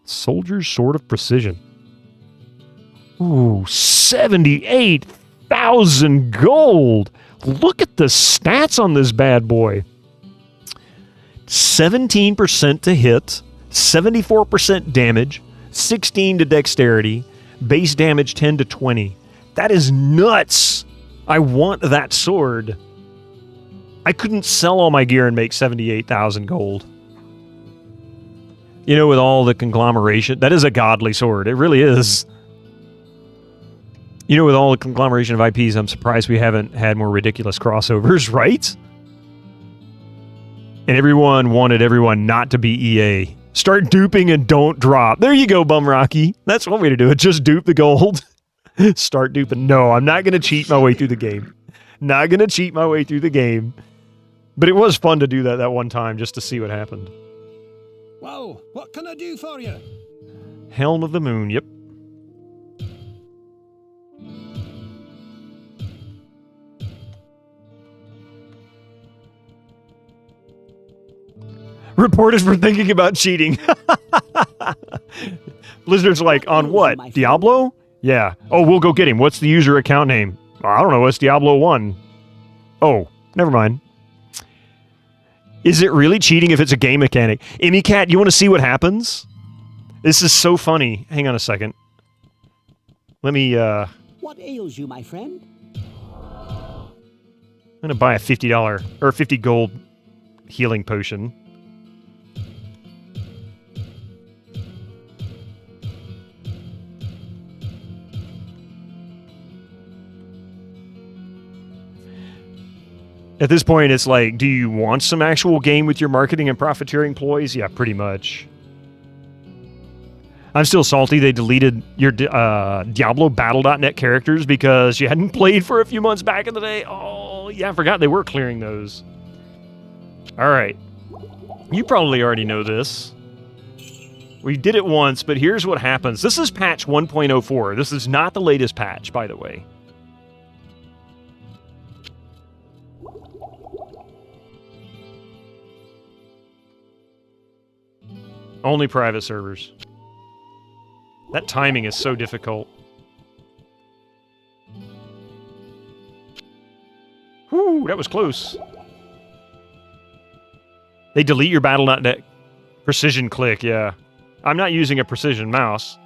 Soldier's Sword of Precision. Ooh, 78,000 gold. Look at the stats on this bad boy. 17% to hit, 74% damage, 16 to dexterity, base damage 10 to 20. That is nuts. I want that sword. I couldn't sell all my gear and make 78,000 gold. With all the conglomeration, that is a godly sword. It really is. With all the conglomeration of IPs, I'm surprised we haven't had more ridiculous crossovers, right? And everyone wanted everyone not to be EA. Start duping and don't drop. There you go, Bumrocky. That's one way to do it. Just dupe the gold. Start duping. No, I'm not going to cheat my way through the game. Not going to cheat my way through the game. But it was fun to do that one time just to see what happened. Well, what can I do for you? Helm of the Moon, yep. Reporters were thinking about cheating. Blizzard's like, on what? Diablo? Yeah. Oh, we'll go get him. What's the user account name? I don't know. It's Diablo 1. Oh, never mind. Is it really cheating if it's a game mechanic? Emmy Cat, you want to see what happens? This is so funny. Hang on a second. Let me, What ails you, my friend? I'm going to buy a $50 or 50 gold healing potion. At this point, it's like, do you want some actual game with your marketing and profiteering ploys? Yeah, pretty much. I'm still salty they deleted your Diablo Battle.net characters because you hadn't played for a few months back in the day. Oh, yeah, I forgot they were clearing those. All right. You probably already know this. We did it once, but here's what happens. This is patch 1.04. This is not the latest patch, by the way. Only private servers. That timing is so difficult. Whew, that was close. They delete your Battle.net precision click, yeah. I'm not using a precision mouse.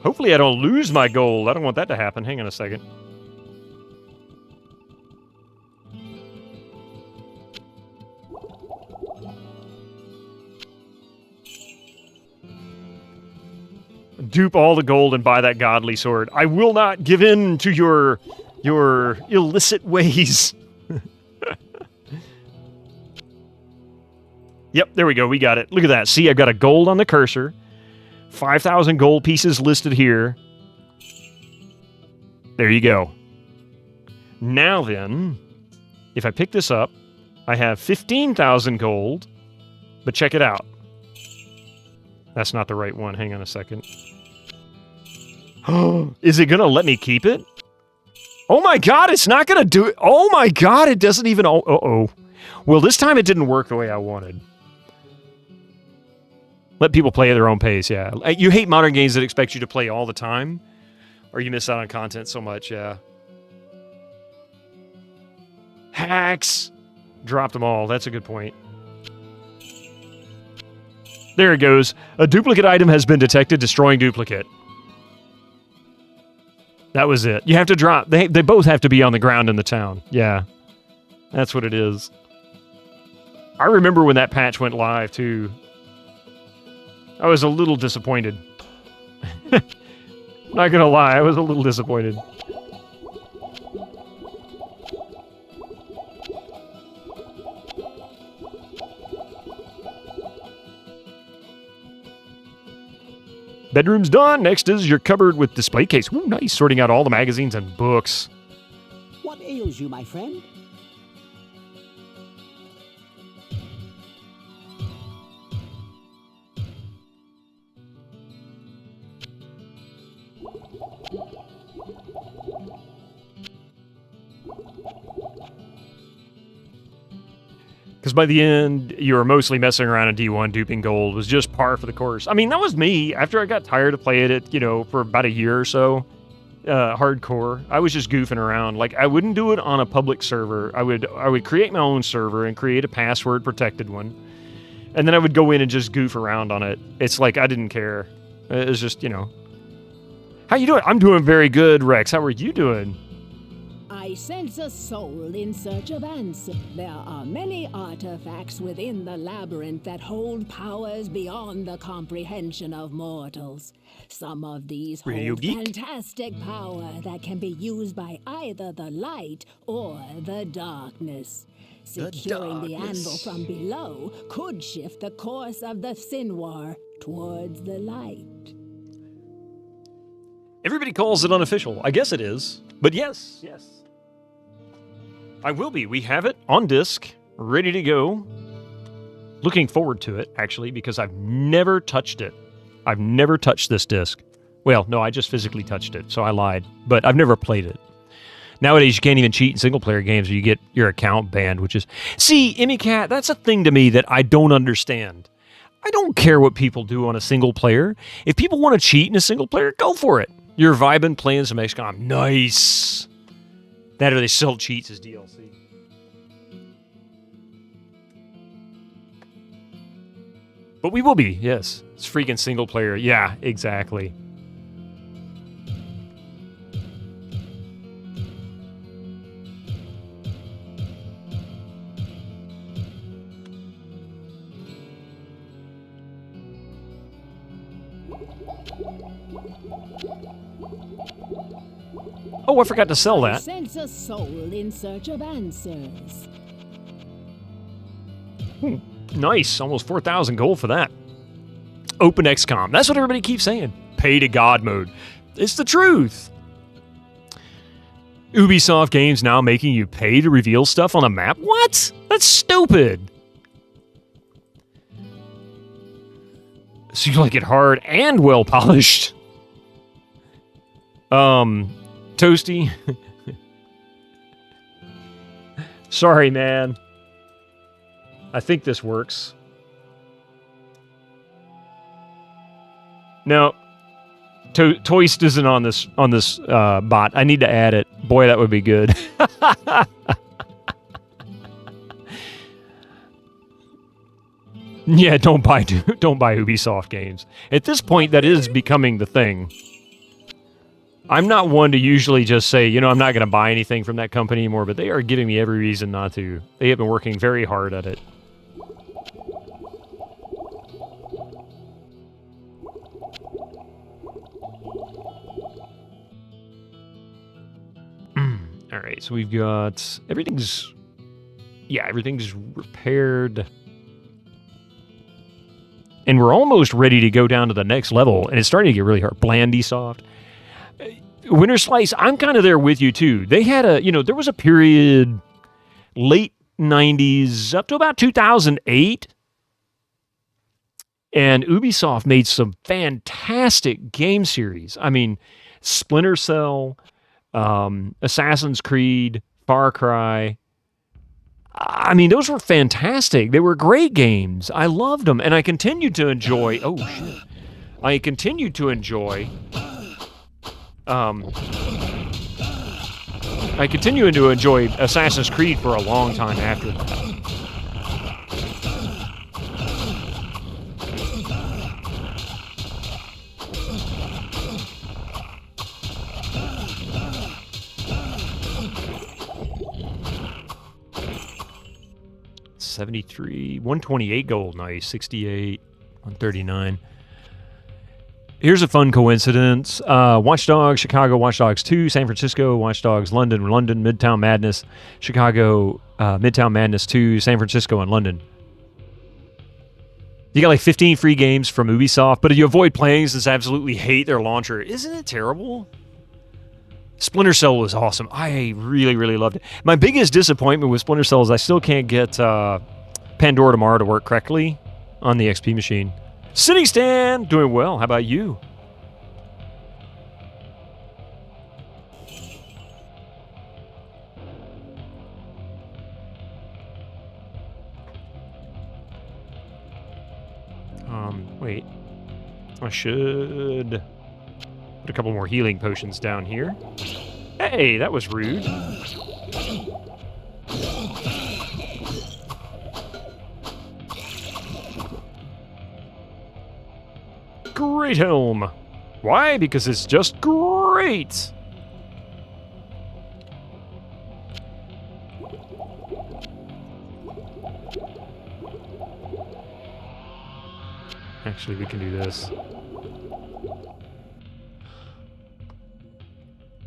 Hopefully I don't lose my gold. I don't want that to happen. Hang on a second. Dupe all the gold and buy that godly sword. I will not give in to your illicit ways. Yep, there we go. We got it. Look at that. See, I've got a gold on the cursor. 5,000 gold pieces listed here. There you go. Now then, if I pick this up, I have 15,000 gold. But check it out. That's not the right one. Hang on a second. Is it going to let me keep it? Oh my god, it's not going to do it. Oh my god, it doesn't even... Uh-oh. Well, this time it didn't work the way I wanted. Let people play at their own pace, yeah. You hate modern games that expect you to play all the time? Or you miss out on content so much, yeah. Hacks! Dropped them all. That's a good point. There it goes. A duplicate item has been detected, destroying duplicate. That was it. You have to drop... They both have to be on the ground in the town. Yeah. That's what it is. I remember when that patch went live, too. I was a little disappointed. Not gonna lie, I was a little disappointed. Bedroom's done. Next is your cupboard with display case. Ooh, nice. Sorting out all the magazines and books. What ails you, my friend? Because by the end, you were mostly messing around in D1, duping gold was just par for the course. I mean, that was me. After I got tired of playing it, you know, for about a year or so, hardcore, I was just goofing around. Like, I wouldn't do it on a public server. I would create my own server and create a password-protected one. And then I would go in and just goof around on it. It's like, I didn't care. It was just, you know. How you doing? I'm doing very good, Rex. How are you doing? I sense a soul in search of answer. There are many artifacts within the labyrinth that hold powers beyond the comprehension of mortals. Some of these hold fantastic power that can be used by either the light or the darkness. Securing the anvil from below could shift the course of the Sin War towards the light. Everybody calls it unofficial. I guess it is. But yes, yes. I will be. We have it on disc, ready to go. Looking forward to it, actually, because I've never touched it. I've never touched this disc. Well, no, I just physically touched it, so I lied. But I've never played it. Nowadays, you can't even cheat in single-player games or you get your account banned, which is... See, Emmy Cat, that's a thing to me that I don't understand. I don't care what people do on a single player. If people want to cheat in a single player, go for it. You're vibing playing some XCOM. Nice. That or they sell cheats as DLC. But we will be, yes. It's freaking single player. Yeah, exactly. Oh, I forgot to sell I that. sense a soul in search of answers. Nice. Almost 4,000 gold for that. Open XCOM. That's what everybody keeps saying. Pay to God mode. It's the truth. Ubisoft games now making you pay to reveal stuff on a map? What? That's stupid. So you like it hard and well polished. Toasty. Sorry, man. I think this works. No. Toast isn't on this bot. I need to add it. Boy, that would be good. Yeah, don't buy Ubisoft games. At this point, that is becoming the thing. I'm not one to usually just say, you know, I'm not going to buy anything from that company anymore, but they are giving me every reason not to. They have been working very hard at it. All right, so we've got everything's repaired. And we're almost ready to go down to the next level, and it's starting to get really hard. Blandy soft. Winter Slice, I'm kind of there with you, too. They had there was a period, late 90s, up to about 2008, and Ubisoft made some fantastic game series. I mean, Splinter Cell, Assassin's Creed, Far Cry. I mean, those were fantastic. They were great games. I loved them, and I continue to enjoy... Oh, shit. I continue to enjoy... I continue to enjoy Assassin's Creed for a long time after that. $73, 128 gold, nice. 68, 139. Here's a fun coincidence. Watch Dogs, Chicago, Watch Dogs 2, San Francisco, Watch Dogs, London, Midtown Madness, Chicago, Midtown Madness 2, San Francisco, and London. You got like 15 free games from Ubisoft, but if you avoid playing since I absolutely hate their launcher, isn't it terrible? Splinter Cell was awesome. I really, really loved it. My biggest disappointment with Splinter Cell is I still can't get Pandora Tomorrow to work correctly on the XP machine. Sitting Stan, doing well. How about you? Wait. I should put a couple more healing potions down here. Hey, that was rude. Great Helm. Why? Because it's just great. Actually, we can do this.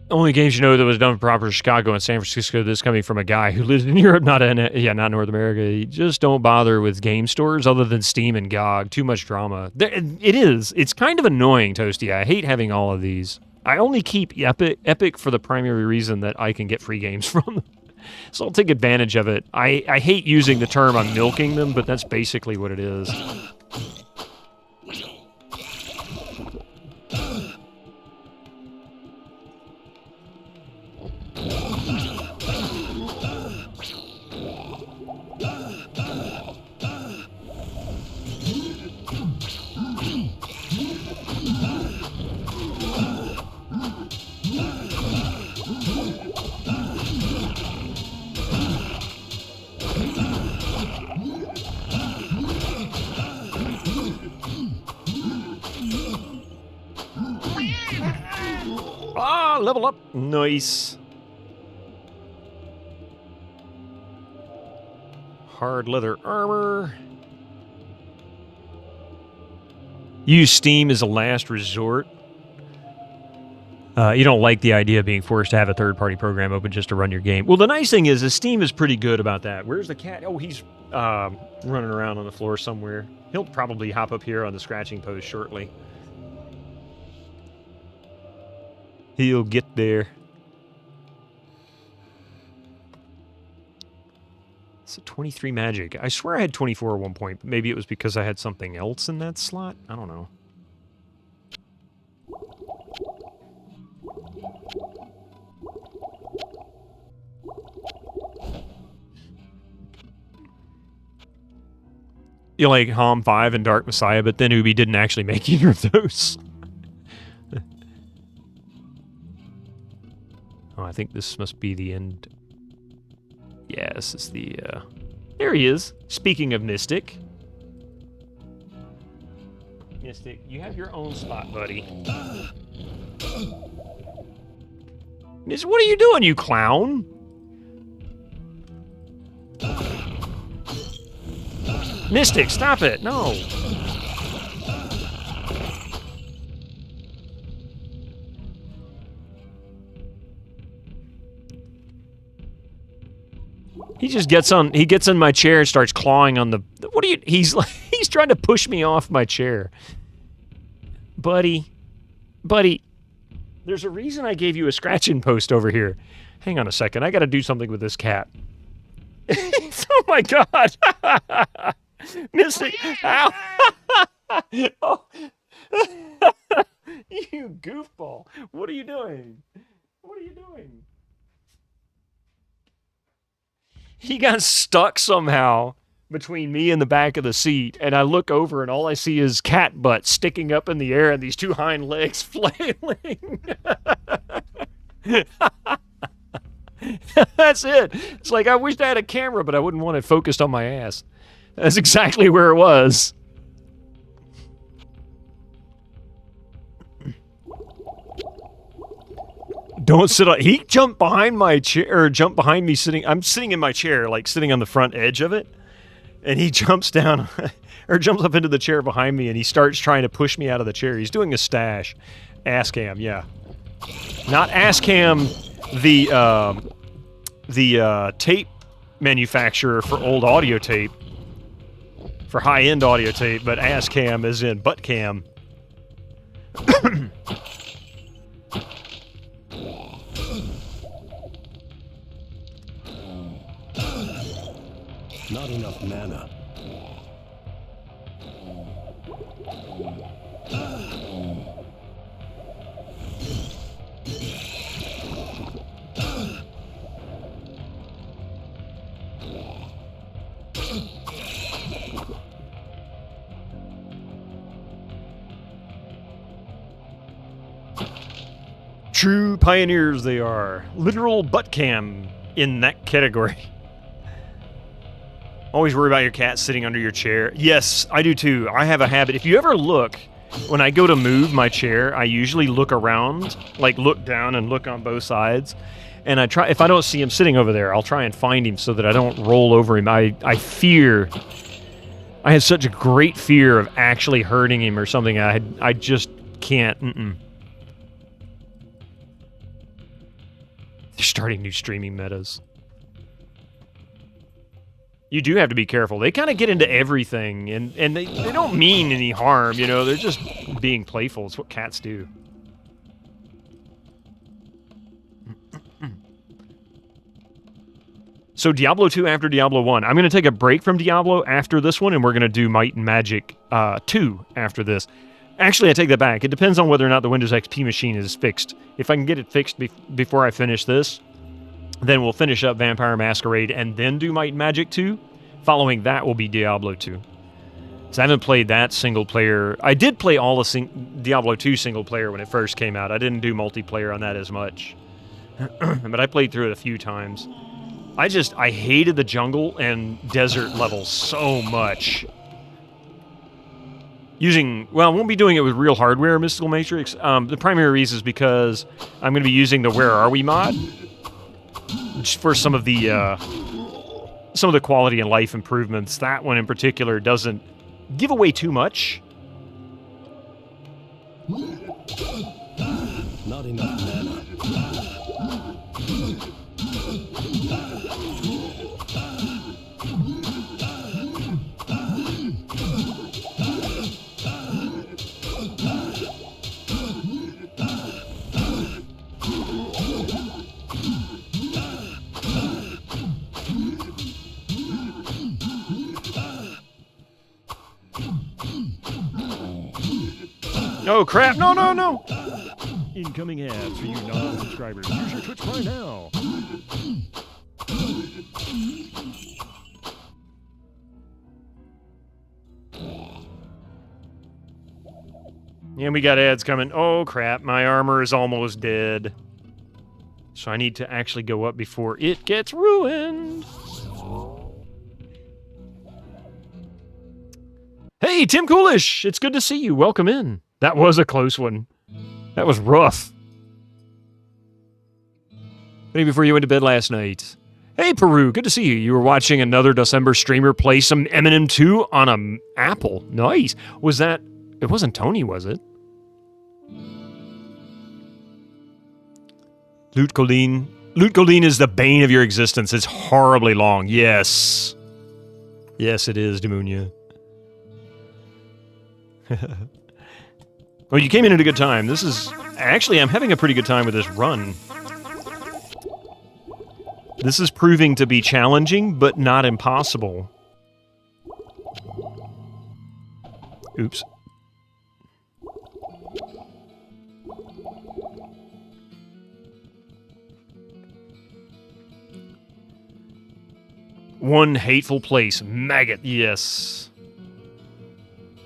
Only games you know that was done proper in Chicago and San Francisco. This coming from a guy who lives in Europe, not North America. You just don't bother with game stores other than Steam and GOG. Too much drama. It is. It's kind of annoying, Toasty. I hate having all of these. I only keep Epic for the primary reason that I can get free games from them. So I'll take advantage of it. I hate using the term I'm milking them, but that's basically what it is. level up. Nice. Hard leather armor. Use Steam as a last resort. You don't like the idea of being forced to have a third-party program open just to run your game. Well, the nice thing is Steam is pretty good about that. Where's the cat? Oh, he's running around on the floor somewhere. He'll probably hop up here on the scratching post shortly. He'll get there. So 23 magic. I swear I had 24 at one point. But maybe it was because I had something else in that slot. I don't know. You like Hom 5 and Dark Messiah, but then Ubi didn't actually make either of those. Oh, I think this must be the end. Yeah, this is the, There he is. Speaking of Mystic. Mystic, you have your own spot, buddy. What are you doing, you clown? Mystic, stop it! No! He just gets on. He gets in my chair and starts clawing on the. What are you? He's trying to push me off my chair, buddy. There's a reason I gave you a scratching post over here. Hang on a second. I got to do something with this cat. Oh my God! Mystic, ow! Oh. You goofball! What are you doing? What are you doing? He got stuck somehow between me and the back of the seat, and I look over and all I see is cat butt sticking up in the air and these two hind legs flailing. That's it. It's like I wished I had a camera, but I wouldn't want it focused on my ass. That's exactly where it was. Don't sit on. He jumped behind my chair, or jumped behind me sitting. I'm sitting in my chair, like sitting on the front edge of it, and he jumps down, or jumps up into the chair behind me, and he starts trying to push me out of the chair. He's doing a stash. Ass cam, yeah. Not ass cam, the tape manufacturer for old audio tape, for high-end audio tape, but ass cam is in butt cam. Not enough mana. True pioneers they are. Literal butt cam in that category. Always worry about your cat sitting under your chair. Yes, I do too. I have a habit. If you ever look, when I go to move my chair, I usually look around, like look down and look on both sides. And I try, if I don't see him sitting over there, I'll try and find him so that I don't roll over him. I fear, I have such a great fear of actually hurting him or something. I just can't. They're starting new streaming metas. You do have to be careful. They kind of get into everything, and they don't mean any harm, you know. They're just being playful. It's what cats do. So Diablo 2 after Diablo 1. I'm going to take a break from Diablo after this one, and we're going to do Might and Magic 2 after this. Actually, I take that back. It depends on whether or not the Windows XP machine is fixed. If I can get it fixed before I finish this, then we'll finish up Vampire Masquerade and then do Might and Magic 2. Following that will be Diablo 2. So I haven't played that single player. I did play all of Diablo 2 single player when it first came out. I didn't do multiplayer on that as much. But I played through it a few times. I hated the jungle and desert levels so much. using, well, I won't be doing it with real hardware, Mystical Matrix. The primary reason is because I'm going to be using the Where Are We mod for some of the quality and life improvements. That one in particular doesn't give away too much. Not enough mana. Oh crap! No, no, no! Incoming ads for you non-subscribers. Use your Twitch Prime now. And we got ads coming. Oh crap, my armor is almost dead. So I need to actually go up before it gets ruined. Hey, Tim Coolish! It's good to see you. Welcome in. That was a close one. That was rough. Maybe before you went to bed last night. Hey, Peru, good to see you. You were watching another December streamer play some Eminem 2 on a Apple. Nice. Was that... It wasn't Tony, was it? Loot Goldine. Loot Goldine is the bane of your existence. It's horribly long. Yes. Yes, it is, Demunia. Well, you came in at a good time. This is... Actually, I'm having a pretty good time with this run. This is proving to be challenging, but not impossible. Oops. One hateful place. Maggot, yes.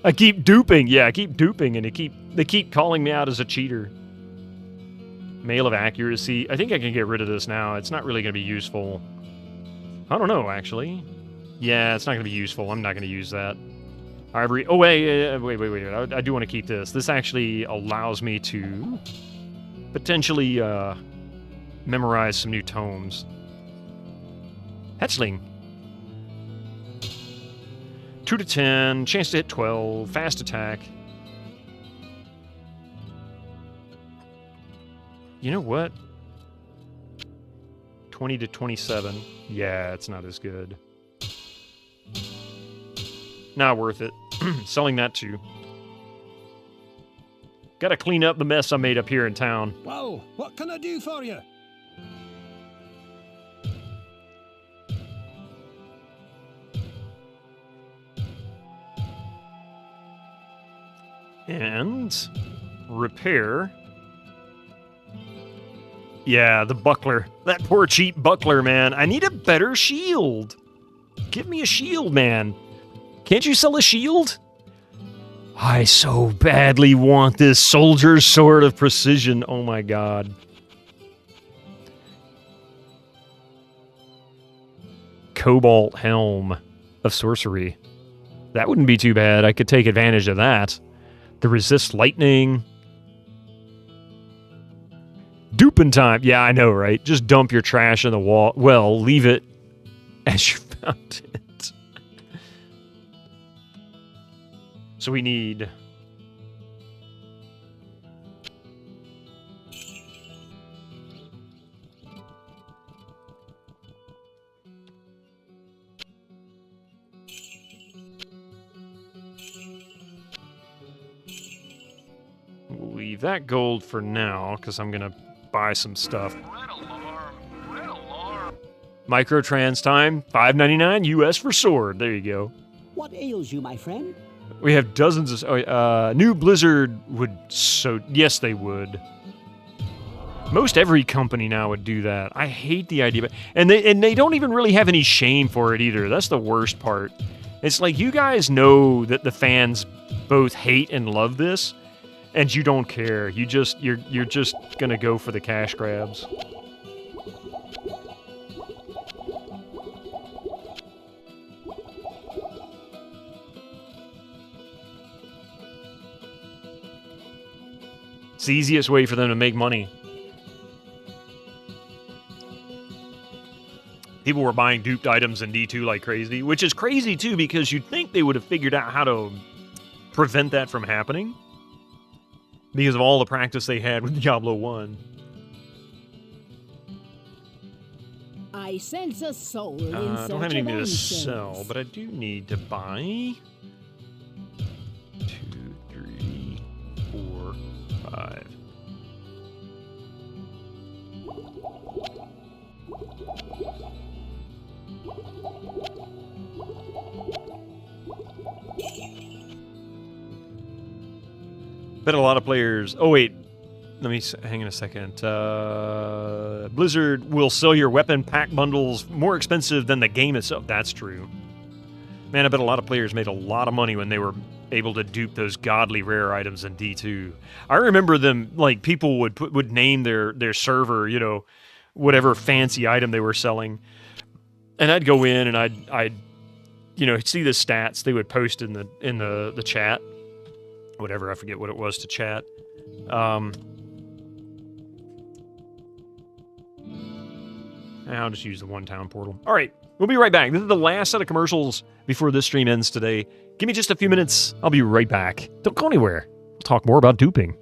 I keep duping. Yeah, I keep duping, and they keep calling me out as a cheater. Mail of accuracy. I think I can get rid of this now. It's not really going to be useful. I don't know, actually. Yeah, it's not going to be useful. I'm not going to use that. Ivory. Oh, wait. I do want to keep this. This actually allows me to potentially memorize some new tomes. Hatchling. 2 to 10, chance to hit 12, fast attack. You know what? 20 to 27. Yeah, it's not as good. Not worth it. Selling that too. Gotta clean up the mess I made up here in town. Well, what can I do for you? And repair. Yeah, the buckler. That poor cheap buckler, man. I need a better shield. Give me a shield, man. Can't you sell a shield? I so badly want this soldier's sword of precision. Oh my god. Cobalt helm of sorcery. That wouldn't be too bad. I could take advantage of that. The resist lightning. Duping time. Yeah, I know, right? Just dump your trash in the wall. Well, leave it as you found it. So we need... We'll leave that gold for now, because I'm going to buy some stuff. Microtrans time, $5.99 US for sword. There you go. What ails you, my friend? We have dozens of... New Blizzard would so... Yes, they would. Most every company now would do that. I hate the idea. And they don't even really have any shame for it either. That's the worst part. It's like you guys know that the fans both hate and love this, and you don't care. You're just gonna go for the cash grabs. It's the easiest way for them to make money. People were buying duped items in D2 like crazy, which is crazy too because you'd think they would have figured out how to prevent that from happening because of all the practice they had with Diablo 1. I sense a soul in I search don't have of anything to answers. sell, but I do need to buy 2, 3, 4, 5. Bet a lot of players... Oh, wait. Let me hang on a second. Blizzard will sell your weapon pack bundles more expensive than the game itself. That's true. Man, I bet a lot of players made a lot of money when they were able to dupe those godly rare items in D2. I remember them, like, people would name their server, you know, whatever fancy item they were selling. And I'd go in and I'd you know, see the stats they would post in the chat. Whatever, I forget what it was to chat. I'll just use the one-town portal. All right, we'll be right back. This is the last set of commercials before this stream ends today. Give me just a few minutes. I'll be right back. Don't go anywhere. We'll talk more about duping.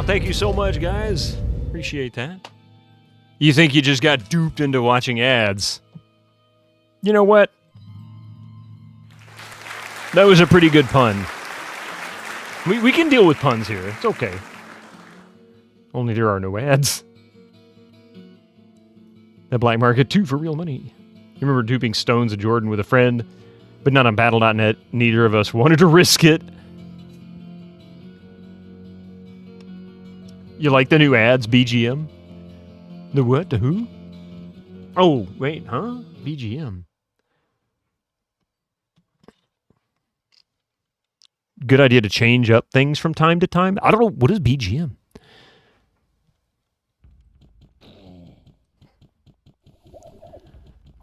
thank you so much, guys. Appreciate that. You think you just got duped into watching ads? You know what? That was a pretty good pun. We can deal with puns here. It's okay. Only there are no ads. The black market too for real money. You remember duping Stones of Jordan with a friend, but not on Battle.net. Neither of us wanted to risk it. You like the new ads, BGM? The what? The who? Oh, wait, huh? BGM. Good idea to change up things from time to time. I don't know. What is BGM?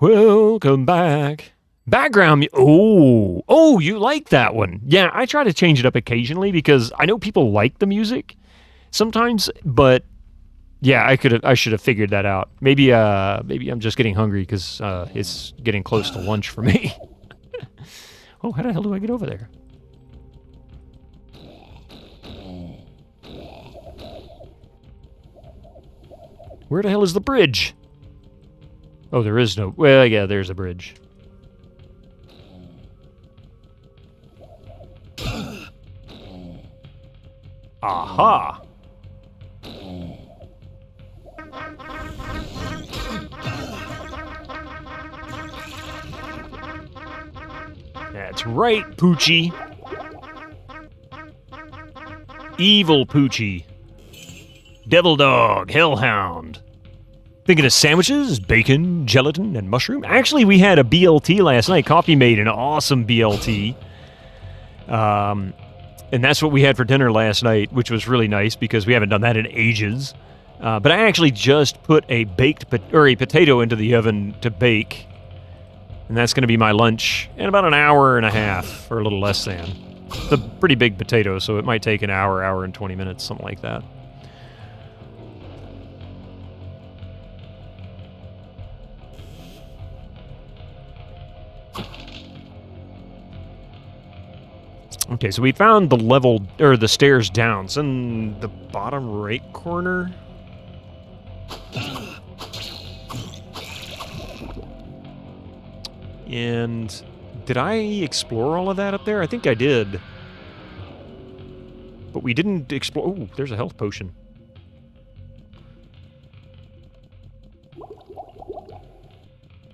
Welcome back. Background. Oh, you like that one? Yeah, I try to change it up occasionally because I know people like the music sometimes, but yeah, I should have figured that out. Maybe I'm just getting hungry because it's getting close to lunch for me. Oh, how the hell do I get over there? Where the hell is the bridge? Oh, there is no... Well, yeah, there's a bridge. Aha! That's right, Poochie. Evil Poochie. Devil Dog, Hellhound. Thinking of sandwiches, bacon, gelatin, and mushroom? Actually, we had a BLT last night. Coffee made an awesome BLT. And that's what we had for dinner last night, which was really nice because we haven't done that in ages. But I actually just put a potato into the oven to bake. And that's going to be my lunch in about an hour and a half, or a little less than. It's a pretty big potato, so it might take an hour and 20 minutes, something like that. Okay, so we found the level, or the stairs down. It's in the bottom right corner. And did I explore all of that up there? I think I did. But we didn't explore... Ooh, there's a health potion.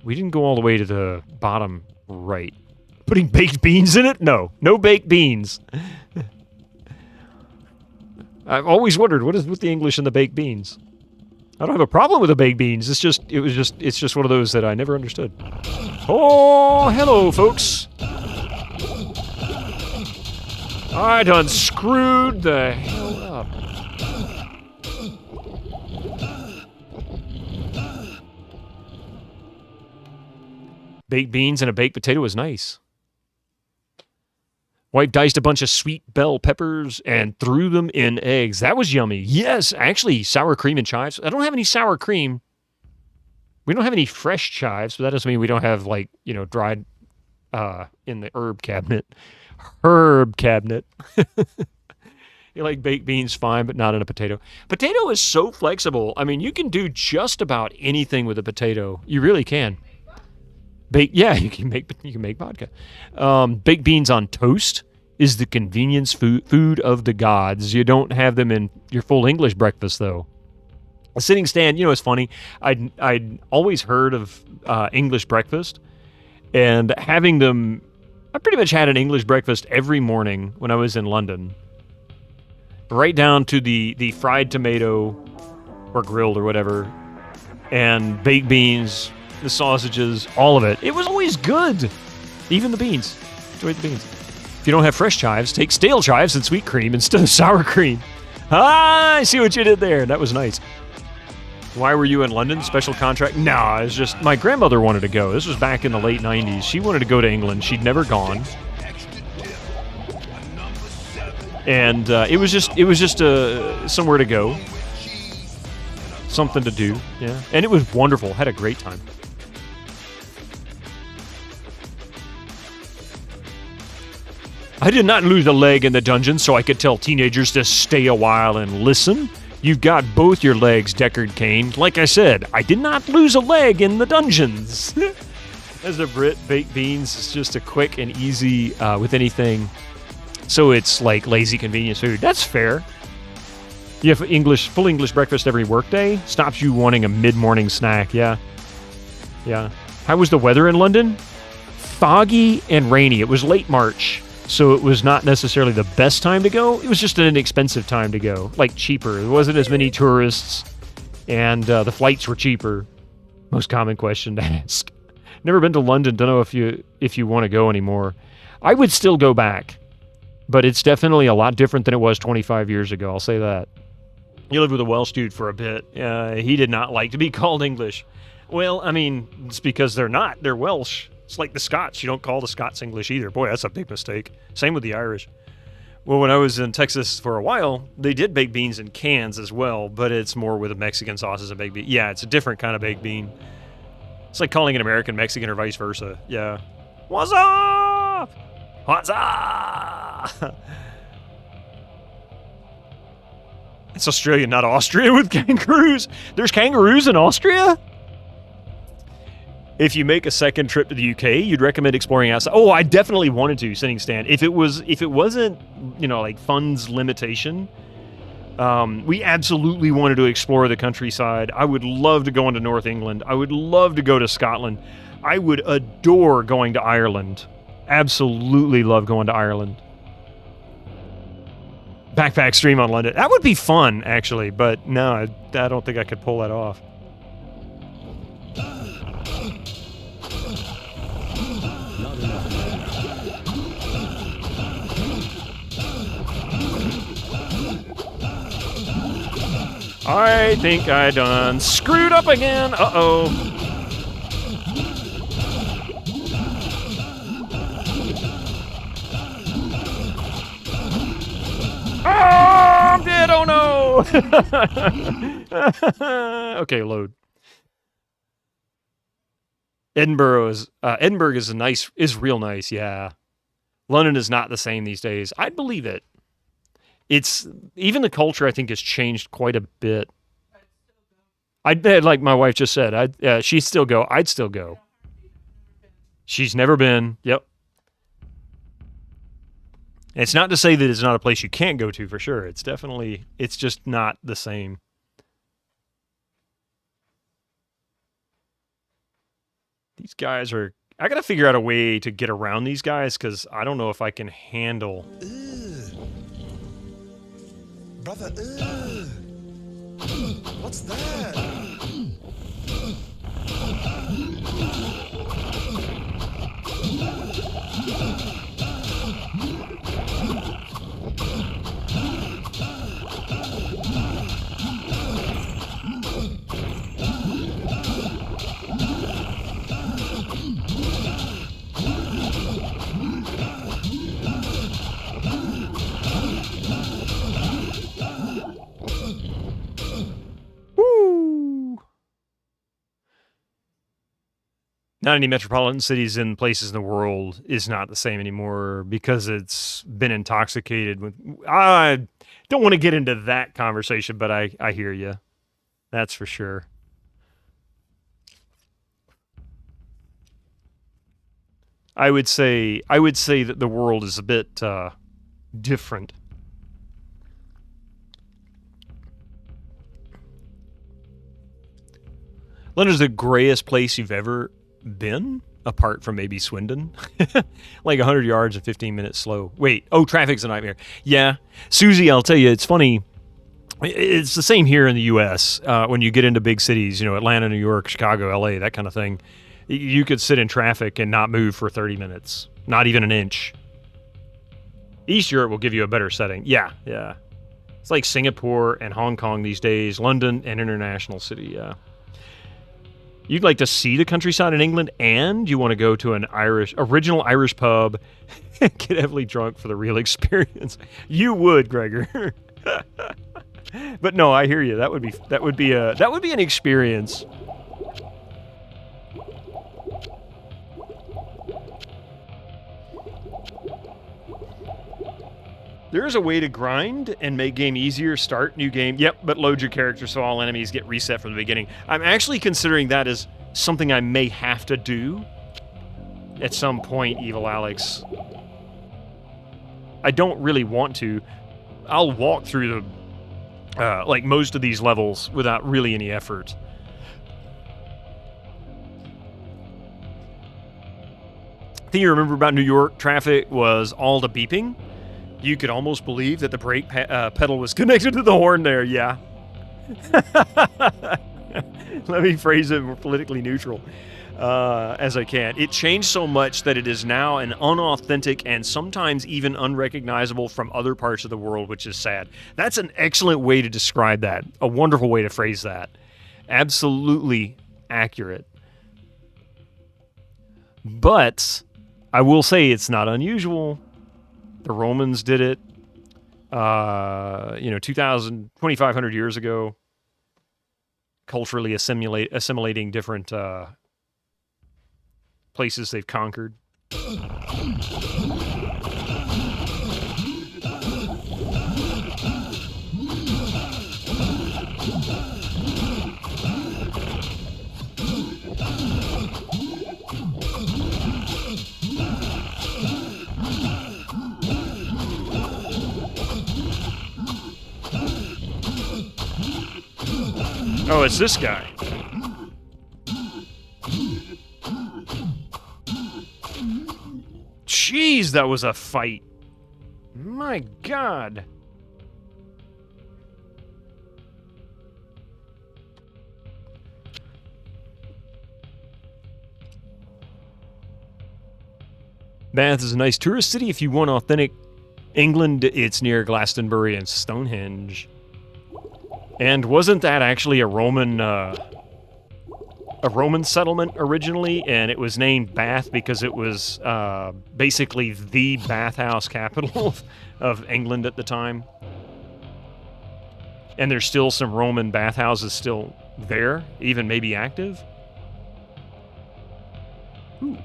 We didn't go all the way to the bottom right. Putting baked beans in it? No. No baked beans. I've always wondered, what is with the English and the baked beans? I don't have a problem with the baked beans. It's just one of those that I never understood. Oh, hello, folks. I done screwed the hell up. Baked beans and a baked potato is nice. Wife diced a bunch of sweet bell peppers and threw them in eggs. That was yummy. Yes, actually, sour cream and chives. I don't have any sour cream. We don't have any fresh chives, but that doesn't mean we don't have, like, you know, dried in the herb cabinet. Herb cabinet. You like baked beans, fine, but not in a potato. Potato is so flexible. I mean, you can do just about anything with a potato. You really can. Yeah, you can make vodka. Baked beans on toast is the convenience food of the gods. You don't have them in your full English breakfast, though. A sitting stand, you know, it's funny. I'd always heard of English breakfast, and having them... I pretty much had an English breakfast every morning when I was in London. Right down to the fried tomato, or grilled or whatever, and baked beans... the sausages, all of it. It was always good. Even the beans. Enjoyed the beans. If you don't have fresh chives, take stale chives and sweet cream instead of sour cream. Ah, I see what you did there. That was nice. Why were you in London? Special contract? No, it's just my grandmother wanted to go. This was back in the late 90s. She wanted to go to England. She'd never gone. And it was just somewhere to go. Something to do, yeah. And it was wonderful. Had a great time. I did not lose a leg in the dungeon so I could tell teenagers to stay a while and listen. You've got both your legs, Deckard Cain. Like I said, I did not lose a leg in the dungeons. As a Brit, baked beans is just a quick and easy with anything. So it's like lazy convenience food. That's fair. You have full English breakfast every workday. Stops you wanting a mid-morning snack. Yeah. Yeah. How was the weather in London? Foggy and rainy. It was late March, so it was not necessarily the best time to go. It was just an inexpensive time to go, like cheaper. There wasn't as many tourists, and the flights were cheaper. Most common question to ask. Never been to London. Don't know if you want to go anymore. I would still go back, but it's definitely a lot different than it was 25 years ago. I'll say that. You lived with a Welsh dude for a bit. He did not like to be called English. Well, I mean, it's because they're not. They're Welsh. It's like the Scots. You don't call the Scots English either. Boy, that's a big mistake. Same with the Irish. Well, when I was in Texas for a while, they did baked beans in cans as well, but it's more with a Mexican sauce as a baked bean. Yeah, it's a different kind of baked bean. It's like calling an American Mexican or vice versa. Yeah. What's up? What's up? It's Australia, not Austria with kangaroos. There's kangaroos in Austria? If you make a second trip to the UK, you'd recommend exploring outside. Oh, I definitely wanted to, sitting stand. If it wasn't, like funds limitation, we absolutely wanted to explore the countryside. I would love to go into North England. I would love to go to Scotland. I would adore going to Ireland. Absolutely love going to Ireland. Backpack stream on London. That would be fun, actually, but no, I don't think I could pull that off. I think I done screwed up again. Uh-oh. Oh, I'm dead. Oh, no. Okay, load. Edinburgh is real nice. Yeah. London is not the same these days. I'd believe it. It's even the culture, I think, has changed quite a bit. I'd bet, like my wife just said, she'd still go. I'd still go. She's never been. Yep. It's not to say that it's not a place you can't go to for sure. It's just not the same. These guys are, I got to figure out a way to get around these guys because I don't know if I can handle. Brother, what's that? Not any metropolitan cities in places in the world is not the same anymore because it's been intoxicated with. I don't want to get into that conversation, but I hear you. That's for sure. I would say that the world is a bit different. London's the grayest place you've ever been, apart from maybe Swindon. Like 100 yards and 15 minutes slow. Wait, traffic's a nightmare. Yeah. Susie, I'll tell you, it's funny. It's the same here in the U.S. When you get into big cities, Atlanta, New York, Chicago, L.A., that kind of thing. You could sit in traffic and not move for 30 minutes. Not even an inch. East Europe will give you a better setting. Yeah. It's like Singapore and Hong Kong these days. London, an international city, yeah. You'd like to see the countryside in England, and you want to go to an original Irish pub and get heavily drunk for the real experience. You would, Gregor. But no, I hear you. That would be an experience. There is a way to grind and make game easier, start new game. Yep, but load your character so all enemies get reset from the beginning. I'm actually considering that as something I may have to do at some point, Evil Alex. I don't really want to. I'll walk through the, like most of these levels without really any effort. The thing you remember about New York traffic was all the beeping. You could almost believe that the brake pedal was connected to the horn there, yeah. Let me phrase it more politically neutral as I can. It changed so much that it is now an unauthentic and sometimes even unrecognizable from other parts of the world, which is sad. That's an excellent way to describe that. A wonderful way to phrase that. Absolutely accurate. But I will say it's not unusual. The Romans did it, 2,500 years ago, culturally assimilating different places they've conquered. Oh, it's this guy. Jeez, that was a fight. My God. Bath is a nice tourist city if you want authentic England. It's near Glastonbury and Stonehenge. And wasn't that actually a Roman settlement originally? And it was named Bath because it was basically the bathhouse capital of England at the time. And there's still some Roman bathhouses still there, even maybe active. Ooh.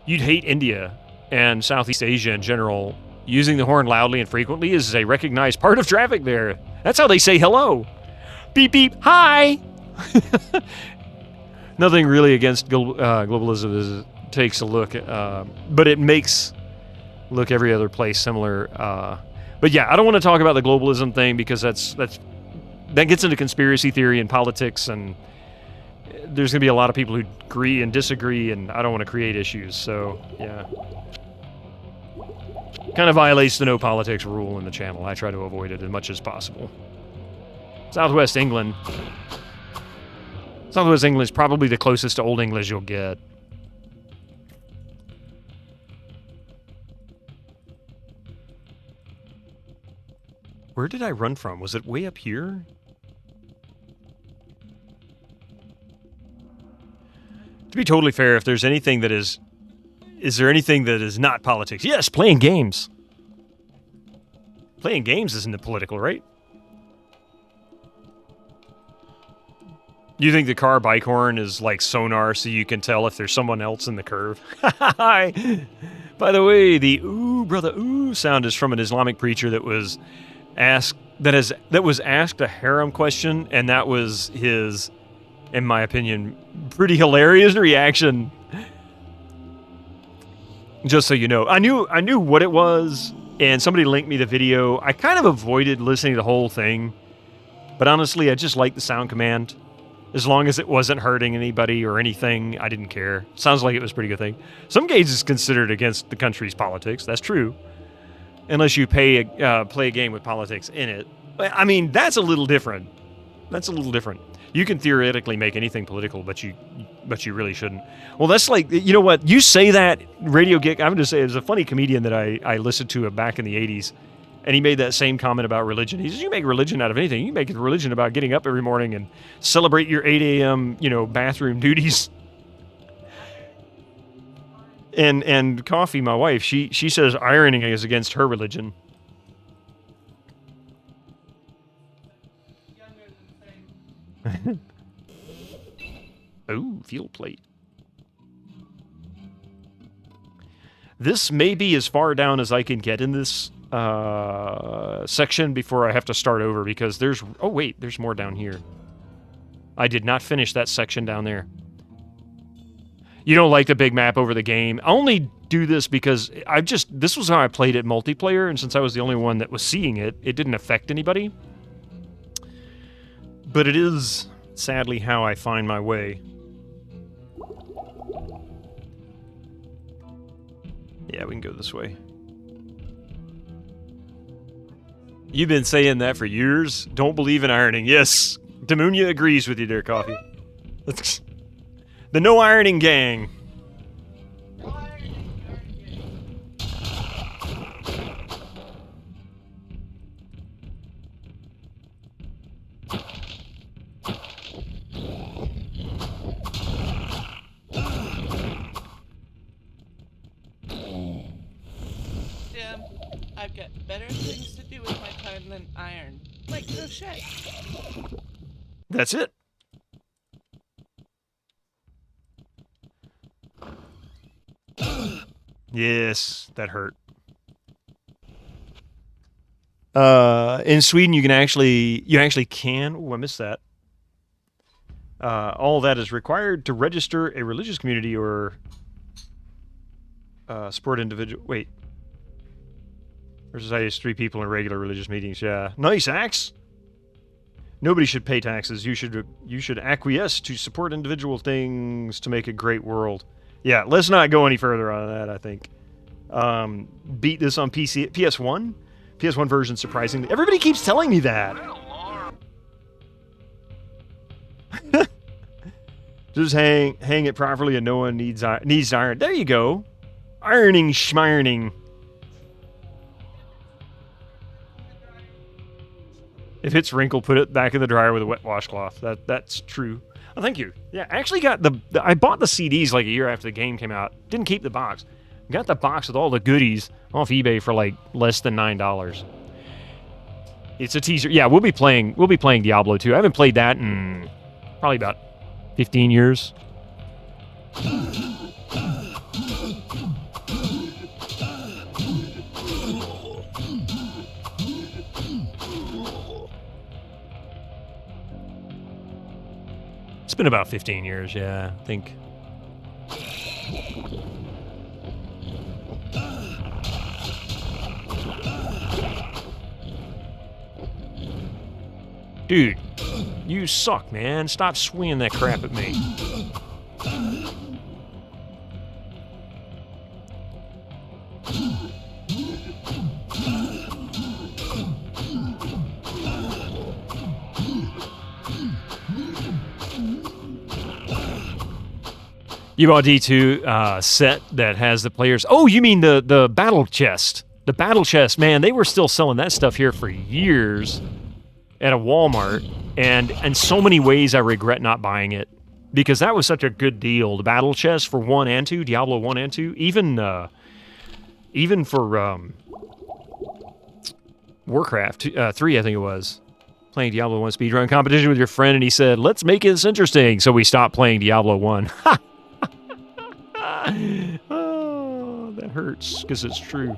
You'd hate India and Southeast Asia in general. Using the horn loudly and frequently is a recognized part of traffic there. That's how they say hello. Beep, beep, hi! Nothing really against globalism as it takes a look, but it makes look every other place similar. But yeah, I don't want to talk about the globalism thing because that gets into conspiracy theory and politics, and there's going to be a lot of people who agree and disagree, and I don't want to create issues, so yeah. Kind of violates the no politics rule in the channel. I try to avoid it as much as possible. Southwest England. Southwest England is probably the closest to Old English you'll get. Where did I run from? Was it way up here? To be totally fair, if there's anything that is there anything that is not politics? Yes, playing games. Playing games isn't political, right? You think the car bike horn is like sonar so you can tell if there's someone else in the curve? Hi. By the way, the ooh brother ooh sound is from an Islamic preacher that was asked a harem question, and that was his, in my opinion, pretty hilarious reaction. Just so you know, I knew what it was, and somebody linked me the video. I kind of avoided listening to the whole thing, but honestly, I just liked the sound command. As long as it wasn't hurting anybody or anything, I didn't care. Sounds like it was a pretty good thing. Some games is considered against the country's politics. That's true, unless you play a game with politics in it. I mean, that's a little different. That's a little different. You can theoretically make anything political, but you really shouldn't. Well, that's like, you know what? You say that, Radio Geek, I'm going to say, there's a funny comedian that I listened to back in the 80s, and he made that same comment about religion. He says, you make religion out of anything. You make religion about getting up every morning and celebrate your 8 a.m., bathroom duties. And Coffee, my wife, she says ironing is against her religion. Ooh, fuel plate. This may be as far down as I can get in this section before I have to start over because there's... Oh, wait, there's more down here. I did not finish that section down there. You don't like the big map over the game. I only do this because this was how I played it multiplayer, and since I was the only one that was seeing it, it didn't affect anybody. But it is, sadly, how I find my way. Yeah, we can go this way. You've been saying that for years. Don't believe in ironing. Yes, Demunia agrees with you there, Coffee. The no ironing gang. Jim, I've got better things to do with my time than iron, like crochet. That's it. Yes, that hurt. In Sweden, you actually can. Oh, I missed that. All that is required to register a religious community or support individual. Wait. Our society has 3 people in regular religious meetings. Yeah, nice axe. Nobody should pay taxes. You should acquiesce to support individual things to make a great world. Yeah, let's not go any further on that, I think. Beat this on PS1? PS1 version, surprisingly. Everybody keeps telling me that. Just hang it properly and no one needs iron. There you go. Ironing schmironing. If it's wrinkled, put it back in the dryer with a wet washcloth. That's true. Oh, thank you. Yeah, I actually got I bought the CDs like a year after the game came out. Didn't keep the box. Got the box with all the goodies off eBay for like less than $9. It's a teaser. Yeah, we'll be playing Diablo 2. I haven't played that in probably about 15 years. It's been about 15 years, yeah, I think. Dude, you suck, man. Stop swinging that crap at me. You bought D2 set that has the players. Oh, you mean the battle chest? The battle chest, man. They were still selling that stuff here for years at a Walmart, and in so many ways I regret not buying it because that was such a good deal. The battle chest for 1 and 2, Diablo 1 and 2, even for Warcraft 3, I think it was. Playing Diablo 1 speedrun competition with your friend, and he said, "Let's make this interesting." So we stopped playing Diablo 1. Oh, that hurts because it's true.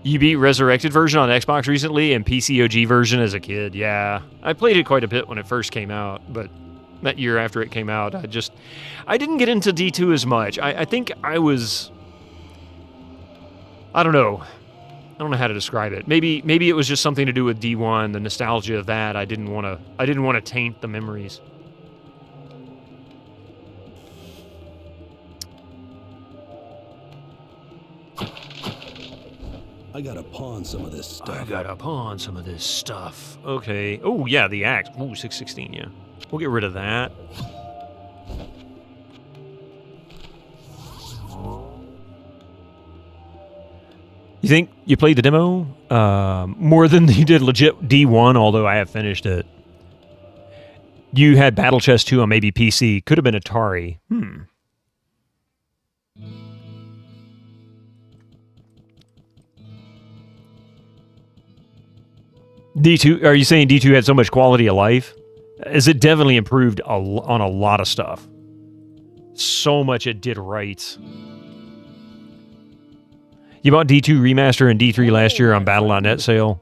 You beat Resurrected version on Xbox recently and PC OG version as a kid. Yeah, I played it quite a bit when it first came out, but that year after it came out, I didn't get into D2 as much. I think I was, I don't know how to describe it. Maybe it was just something to do with D1, the nostalgia of that. I didn't want to taint the memories. I gotta pawn some of this stuff. Okay. Oh, yeah, the axe. Ooh, 616, yeah. We'll get rid of that. You think you played the demo more than you did legit D1, although I have finished it. You had Battle Chest 2 on maybe PC. Could have been Atari. D2, are you saying D2 had so much quality of life? Is it definitely improved on a lot of stuff? So much it did right. You bought D2 Remaster and D3 last year on Battle.net sale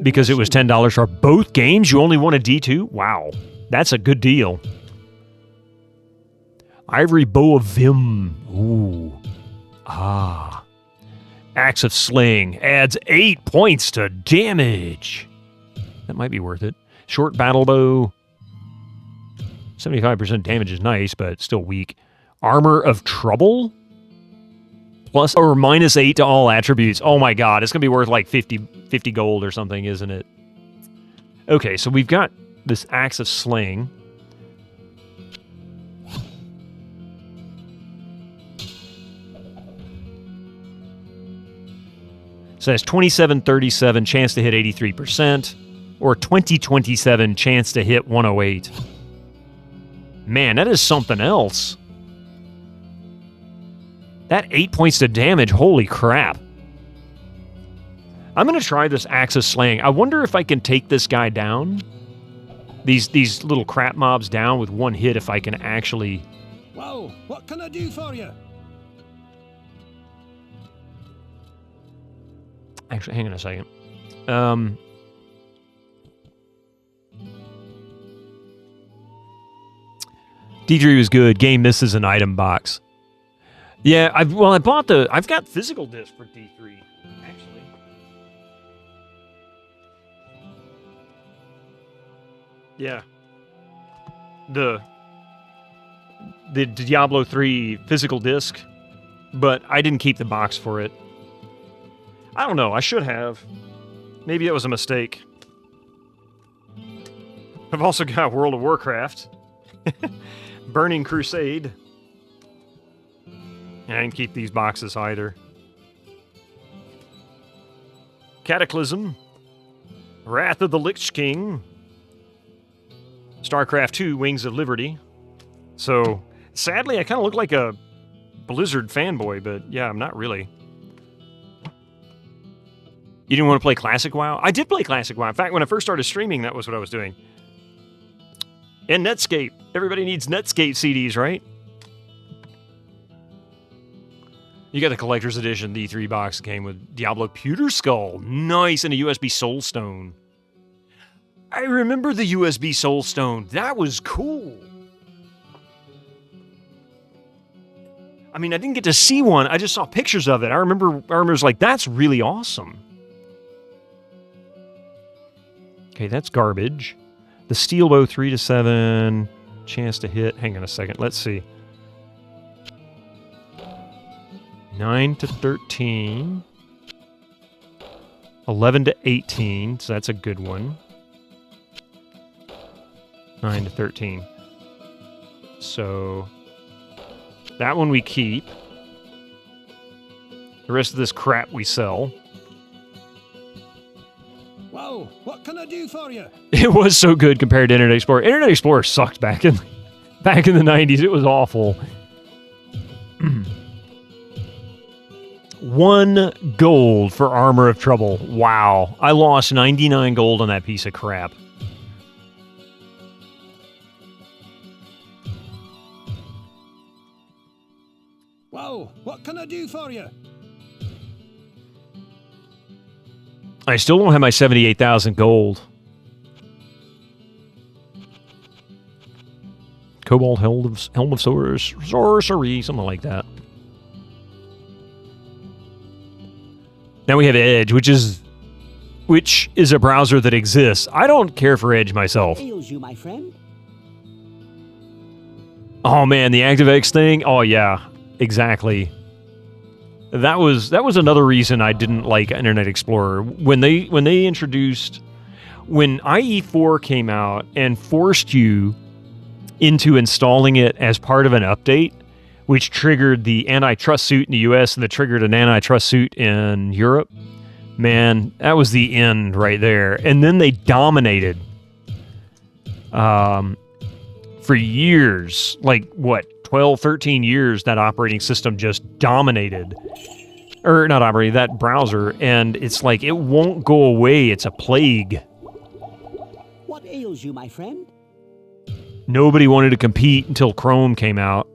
because it was $10 for both games. You only wanted D2? Wow, that's a good deal. Ivory Bow of Vim. Ooh. Ah. Axe of Slaying adds 8 points to damage. That might be worth it. Short Battle Bow. 75% damage is nice, but still weak. Armor of Trouble? Plus or minus 8 to all attributes. Oh my god, it's going to be worth like 50 gold or something, isn't it? Okay, so we've got this Axe of Slaying. So that's 2737 chance to hit 83%, or 2027 chance to hit 108. Man, that is something else. That 8 points to damage, holy crap. I'm going to try this Axe of Slaying. I wonder if I can take this guy down. These little crap mobs down with one hit, if I can actually... Well, what can I do for you? Actually, hang on a second. D3 was good. Game misses an item box. Yeah, I've got physical disc for D3, actually. Yeah. The Diablo 3 physical disc, but I didn't keep the box for it. I don't know, I should have. Maybe it was a mistake. I've also got World of Warcraft. Burning Crusade. And I didn't keep these boxes either. Cataclysm. Wrath of the Lich King. StarCraft 2, Wings of Liberty. So, sadly, I kind of look like a Blizzard fanboy, but yeah, I'm not really. You didn't want to play Classic WoW? I did play Classic WoW. In fact, when I first started streaming, that was what I was doing. And Netscape. Everybody needs Netscape CDs, right? You got the Collector's Edition D3 box that came with Diablo Pewter Skull. Nice, and a USB Soul Stone. I remember the USB Soul Stone. That was cool. I mean, I didn't get to see one. I just saw pictures of it. I remember it was like, that's really awesome. Okay, that's garbage. The Steel Bow 3 to 7. Chance to hit. Hang on a second. Let's see. 9 to 13. 11 to 18. So that's a good one. 9 to 13. So that one we keep. The rest of this crap we sell. Whoa, what can I do for you? It was so good compared to Internet Explorer. Internet Explorer sucked back in the 90s. It was awful. 1 gold for Armor of Trouble. Wow. I lost 99 gold on that piece of crap. Whoa, what can I do for you? I still don't have my 78,000 gold. Cobalt Helm of Sorcery, something like that. Now we have Edge, which is a browser that exists. I don't care for Edge myself. What ails you, my friend? Oh man, the ActiveX thing. Oh yeah, exactly. That was another reason I didn't like Internet Explorer. When IE4 came out and forced you into installing it as part of an update, which triggered the antitrust suit in the US and that triggered an antitrust suit in Europe, man, that was the end right there. And then they dominated for years, like what, 12, 13 years, that operating system just dominated. Or not operating, that browser, and it's like, it won't go away. It's a plague. What ails you, my friend? Nobody wanted to compete until Chrome came out.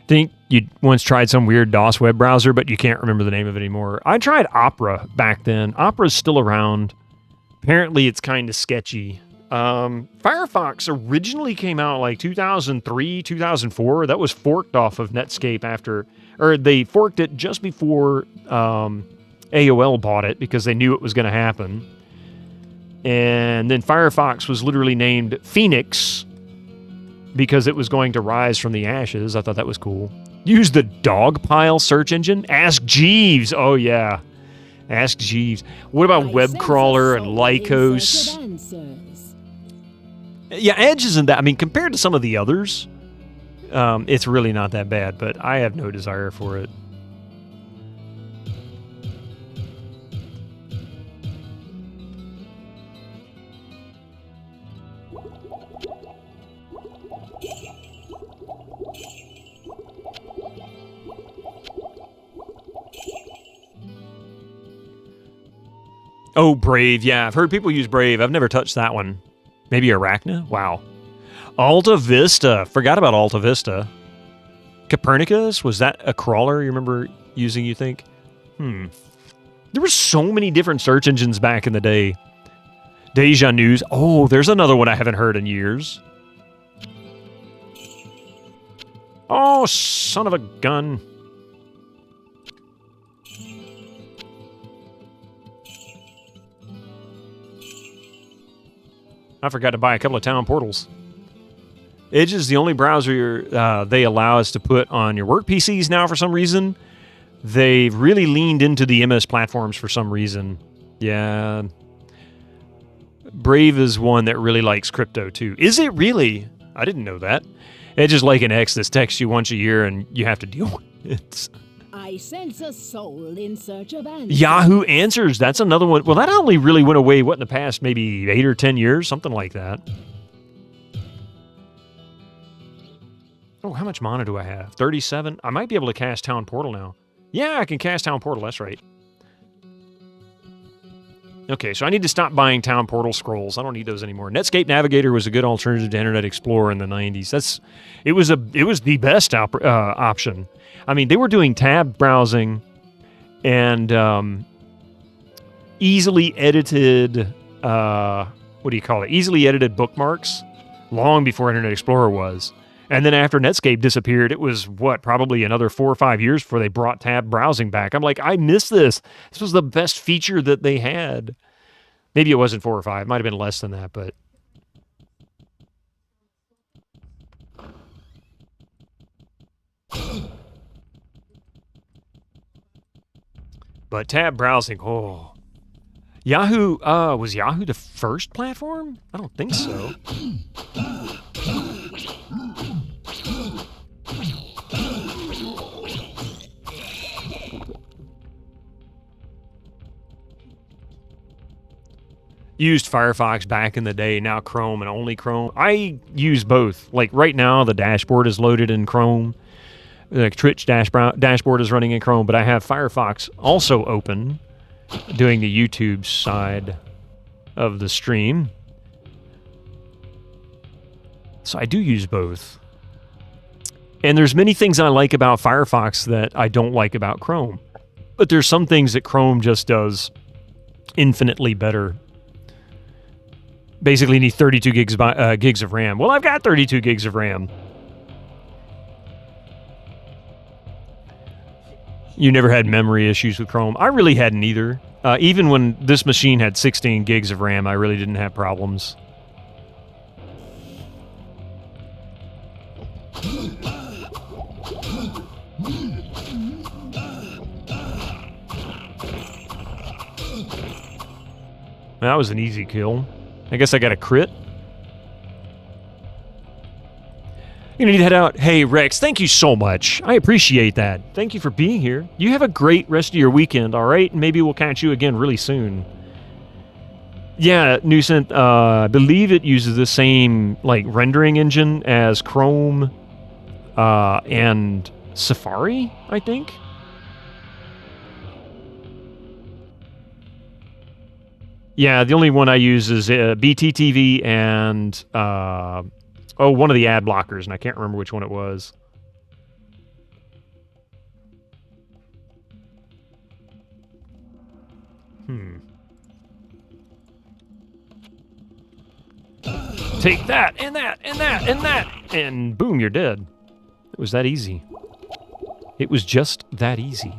Think you once tried some weird DOS web browser, but you can't remember the name of it anymore. I tried Opera back then. Opera's still around. Apparently, it's kind of sketchy. Firefox originally came out like 2003, 2004. That was forked off of Netscape after, or they forked it just before AOL bought it because they knew it was going to happen. And then Firefox was literally named Phoenix because it was going to rise from the ashes. I thought that was cool. Use the Dogpile search engine. Ask Jeeves. Oh, yeah. Ask Jeeves. What about WebCrawler and Lycos? Yeah, Edge isn't that. I mean, compared to some of the others, it's really not that bad, but I have no desire for it. Oh, Brave. Yeah, I've heard people use Brave. I've never touched that one. Maybe Arachna? Wow. Alta Vista. Forgot about Alta Vista. Copernicus? Was that a crawler you remember using, you think? There were so many different search engines back in the day. Deja News. Oh, there's another one I haven't heard in years. Oh, son of a gun. I forgot to buy a couple of town portals. Edge is the only browser they allow us to put on your work PCs now for some reason. They've really leaned into the MS platforms for some reason. Yeah. Brave is one that really likes crypto too. Is it really? I didn't know that. Edge is like an ex that texts you once a year and you have to deal with it. I sense a soul in search of answers. Yahoo Answers. That's another one. Well, that only really went away, what, in the past maybe 8 or 10 years? Something like that. Oh, how much mana do I have? 37? I might be able to cast Town Portal now. Yeah, I can cast Town Portal. That's right. Okay, so I need to stop buying Town Portal scrolls. I don't need those anymore. Netscape Navigator was a good alternative to Internet Explorer in the 90s. It was the best option. I mean, they were doing tab browsing and easily edited, what do you call it? Easily edited bookmarks long before Internet Explorer was. And then after Netscape disappeared, it was, probably another 4 or 5 years before they brought tab browsing back. I'm like, I miss this. This was the best feature that they had. Maybe it wasn't 4 or 5. It might have been less than that, but... But tab browsing, oh. Yahoo, was Yahoo the first platform? I don't think so. Used Firefox back in the day, now Chrome and only Chrome. I use both. Like right now, the dashboard is loaded in Chrome. The Twitch dashboard is running in Chrome, but I have Firefox also open, doing the YouTube side of the stream. So I do use both. And there's many things I like about Firefox that I don't like about Chrome. But there's some things that Chrome just does infinitely better. Basically need 32 gigs of RAM. Well, I've got 32 gigs of RAM. You never had memory issues with Chrome? I really hadn't either. Even when this machine had 16 gigs of RAM, I really didn't have problems. That was an easy kill. I guess I got a crit. You need to head out. Hey, Rex, thank you so much. I appreciate that. Thank you for being here. You have a great rest of your weekend, all right? Maybe we'll catch you again really soon. Yeah, Newsent, I believe it uses the same rendering engine as Chrome and Safari, I think. Yeah, the only one I use is BTTV and one of the ad blockers, and I can't remember which one it was. Take that, and that, and that, and that, and boom, you're dead. It was that easy. It was just that easy.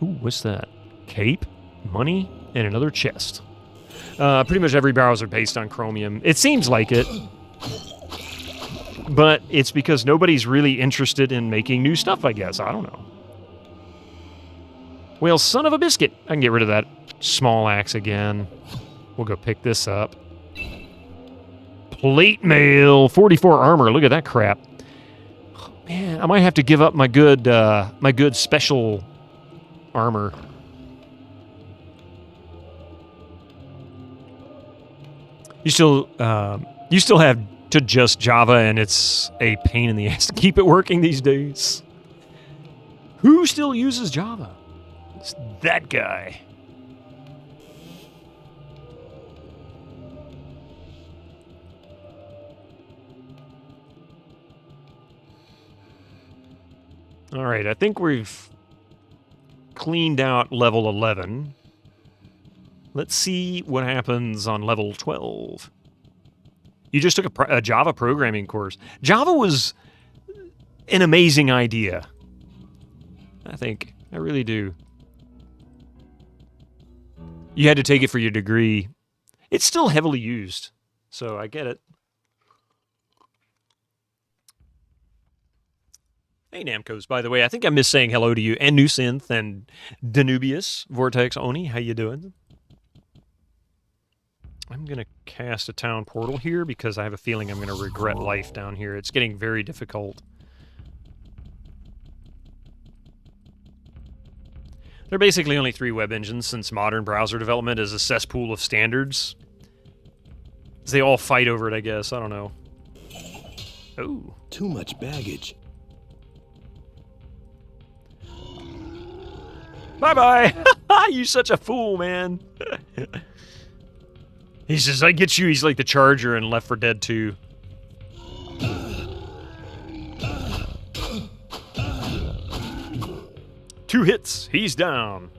Ooh, what's that? Cape, money, and another chest. Pretty much every browser based on Chromium. It seems like it. But it's because nobody's really interested in making new stuff, I guess. I don't know. Well, son of a biscuit. I can get rid of that small axe again. We'll go pick this up. Plate mail. 44 armor. Look at that crap. Oh, man, I might have to give up my good special armor. You still have to just Java, and it's a pain in the ass to keep it working these days. Who still uses Java? It's that guy. All right, I think we've cleaned out level 11. Let's see what happens on level 12. You just took a Java programming course. Java was an amazing idea. I think. I really do. You had to take it for your degree. It's still heavily used, so I get it. Hey, Namcos, by the way, I think I missed saying hello to you, and New Synth, and Danubius, Vortex Oni. How you doing? I'm going to cast a town portal here because I have a feeling I'm going to regret life down here. It's getting very difficult. There are basically only 3 web engines since modern browser development is a cesspool of standards. They all fight over it, I guess. I don't know. Oh. Too much baggage. Bye-bye! You're such a fool, man. He says, I get you. He's like the Charger in Left 4 Dead 2. Two hits. He's down.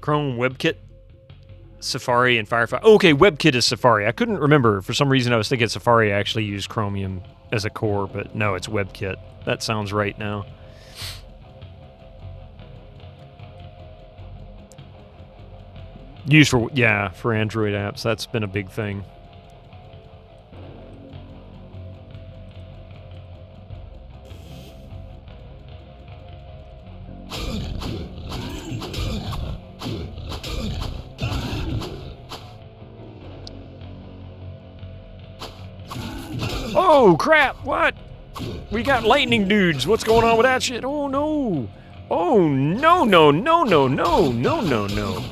Chrome WebKit, Safari, and Firefox. Oh, okay, WebKit is Safari. I couldn't remember. For some reason, I was thinking Safari actually used Chromium as a core, but no, it's WebKit. That sounds right now. Used for, yeah, for Android apps. That's been a big thing. Oh, crap! What? We got lightning dudes. What's going on with that shit? Oh, no. Oh, no, no, no, no, no, no, no, no.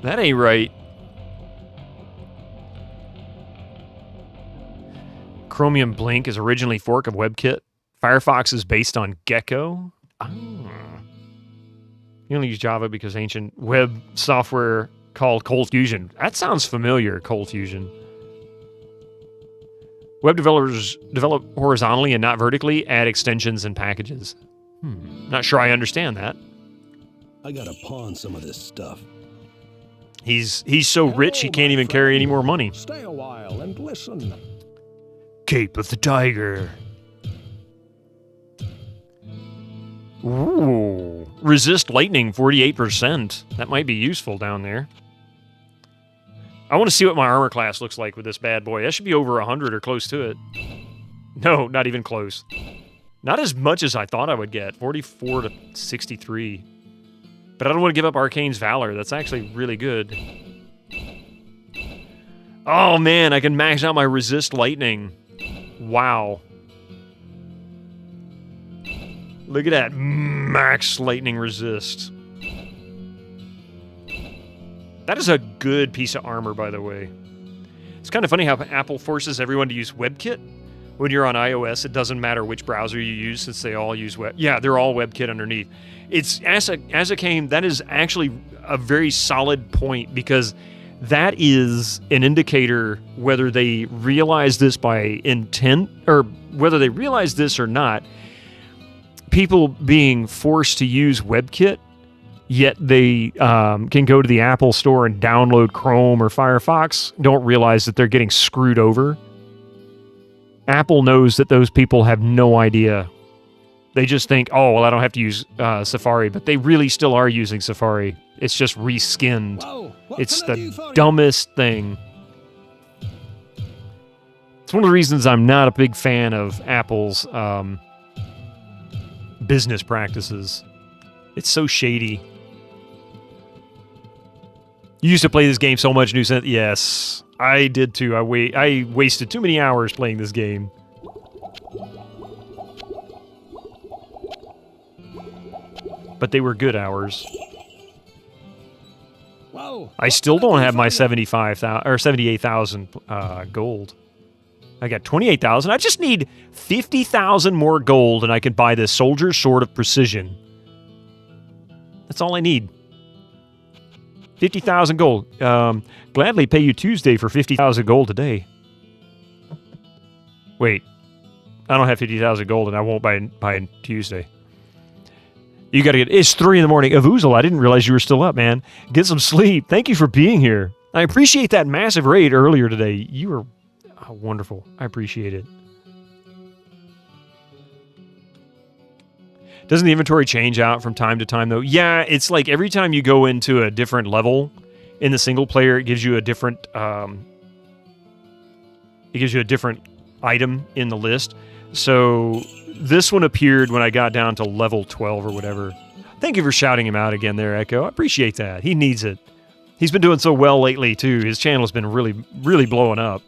That ain't right. Chromium Blink is originally a fork of WebKit. Firefox is based on Gecko. Oh. You only use Java because ancient web software called Cold Fusion. That sounds familiar, Cold Fusion. Web developers develop horizontally and not vertically, add extensions and packages. Not sure I understand that. I gotta pawn some of this stuff. He's so rich he can't even carry any more money. Stay a while and listen. Cape of the Tiger. Ooh. Resist lightning 48%. That might be useful down there. I want to see what my armor class looks like with this bad boy. That should be over 100 or close to it. No, not even close. Not as much as I thought I would get. 44 to 63. But I don't want to give up Arcane's Valor. That's actually really good. Oh, man, I can max out my resist lightning. Wow. Look at that max lightning resist. That is a good piece of armor, by the way. It's kind of funny how Apple forces everyone to use WebKit. When you're on iOS, it doesn't matter which browser you use since they all use web. Yeah, they're all WebKit underneath. It's as it came. That is actually a very solid point because that is an indicator whether they realize this by intent or whether they realize this or not. People being forced to use WebKit, yet they can go to the Apple Store and download Chrome or Firefox, don't realize that they're getting screwed over. Apple knows that those people have no idea. They just think, oh, well, I don't have to use Safari, but they really still are using Safari. It's just reskinned. Whoa, it's the dumbest thing. It's one of the reasons I'm not a big fan of Apple's business practices. It's so shady. You used to play this game so much, Newsent. Yes, I did too. I wasted too many hours playing this game. But they were good hours. Whoa, I still don't have my 75,000 or 78,000 gold. I got 28,000. I just need 50,000 more gold, and I can buy this Soldier's Sword of Precision. That's all I need. 50,000 gold. Gladly pay you Tuesday for 50,000 gold today. Wait, I don't have 50,000 gold, and I won't buy Tuesday. You gotta get. It's 3 in the morning. Avuzal, I didn't realize you were still up, man. Get some sleep. Thank you for being here. I appreciate that massive raid earlier today. You were wonderful. I appreciate it. Doesn't the inventory change out from time to time, though? Yeah, it's like every time you go into a different level in the single player, it gives you a different item in the list. So this one appeared when I got down to level 12 or whatever. Thank you for shouting him out again there, Echo. I appreciate that. He needs it. He's been doing so well lately, too. His channel's been really, really blowing up.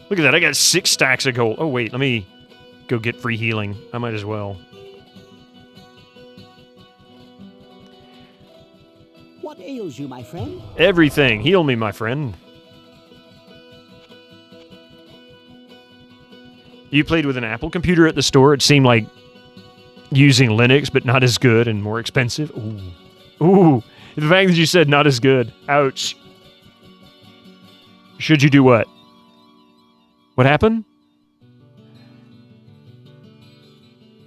Look at that. I got 6 stacks of gold. Oh, wait. Let me go get free healing. I might as well. What ails you, my friend? Everything. Heal me, my friend. You played with an Apple computer at the store. It seemed like using Linux, but not as good and more expensive. Ooh. Ooh. The fact that you said not as good. Ouch. Should you do what? What happened?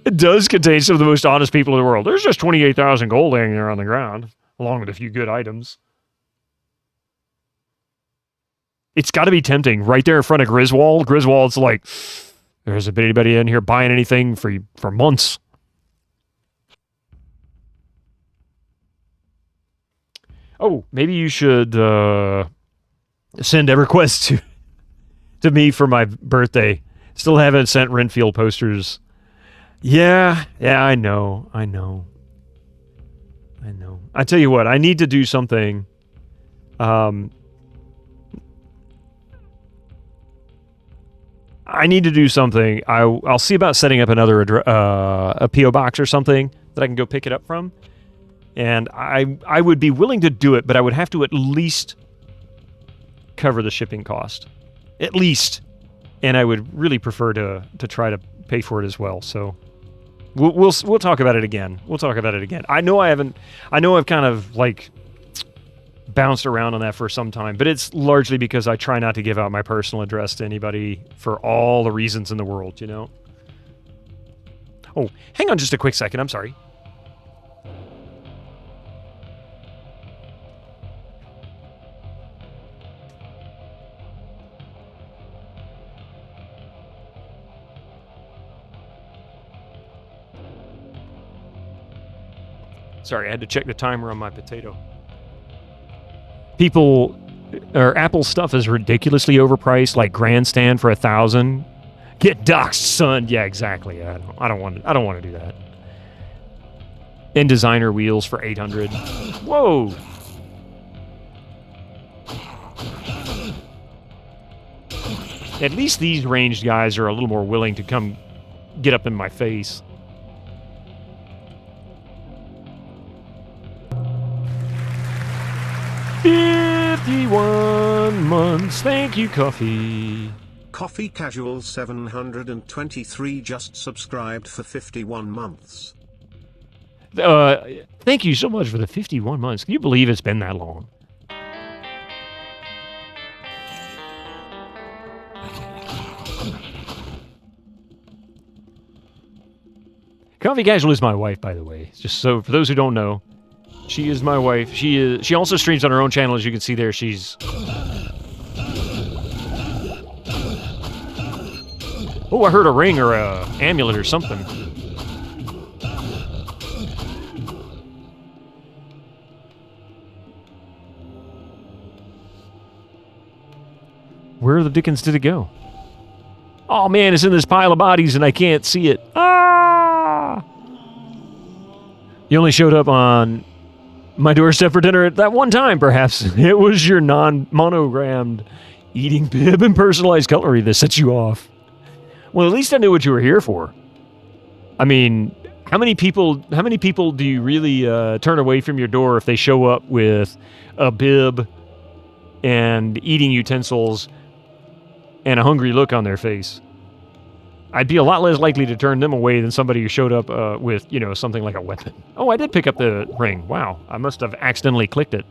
It does contain some of the most honest people in the world. There's just 28,000 gold hanging there on the ground, along with a few good items. It's got to be tempting. Right there in front of Griswold. Griswold's like, there hasn't been anybody in here buying anything for months. Oh, maybe you should send EverQuest to me for my birthday. Still haven't sent Renfield posters. Yeah, I know. I tell you what, I need to do something. I need to do something. I'll see about setting up another a P.O. box or something that I can go pick it up from. And I would be willing to do it, but I would have to at least cover the shipping cost. At least. And I would really prefer to try to pay for it as well. So we'll talk about it again. I know I've kind of like bounced around on that for some time, but it's largely because I try not to give out my personal address to anybody for all the reasons in the world, you know? Oh, hang on just a quick second. I'm sorry. Sorry, I had to check the timer on my potato. Apple stuff is ridiculously overpriced, like Grandstand for 1,000. Get doxxed, son. Yeah, exactly. I don't want to do that. And designer wheels for 800. Whoa. At least these ranged guys are a little more willing to come get up in my face. "51 months, thank you, Coffee." Coffee Casual 723 just subscribed for 51 months. Thank you so much for the 51 months. Can you believe it's been that long? Coffee Casual is my wife, by the way. Just so for those who don't know, she is my wife. She also streams on her own channel, as you can see there. She's oh, I heard a ring or a amulet or something. Where the dickens did it go? Oh man, it's in this pile of bodies and I can't see it. Ah! You only showed up on my doorstep for dinner at that one time, perhaps. It was your non-monogrammed eating bib and personalized cutlery that set you off. Well, at least I knew what you were here for. I mean, how many people do you really turn away from your door if they show up with a bib and eating utensils and a hungry look on their face? I'd be a lot less likely to turn them away than somebody who showed up with, you know, something like a weapon. Oh, I did pick up the ring. Wow, I must have accidentally clicked it.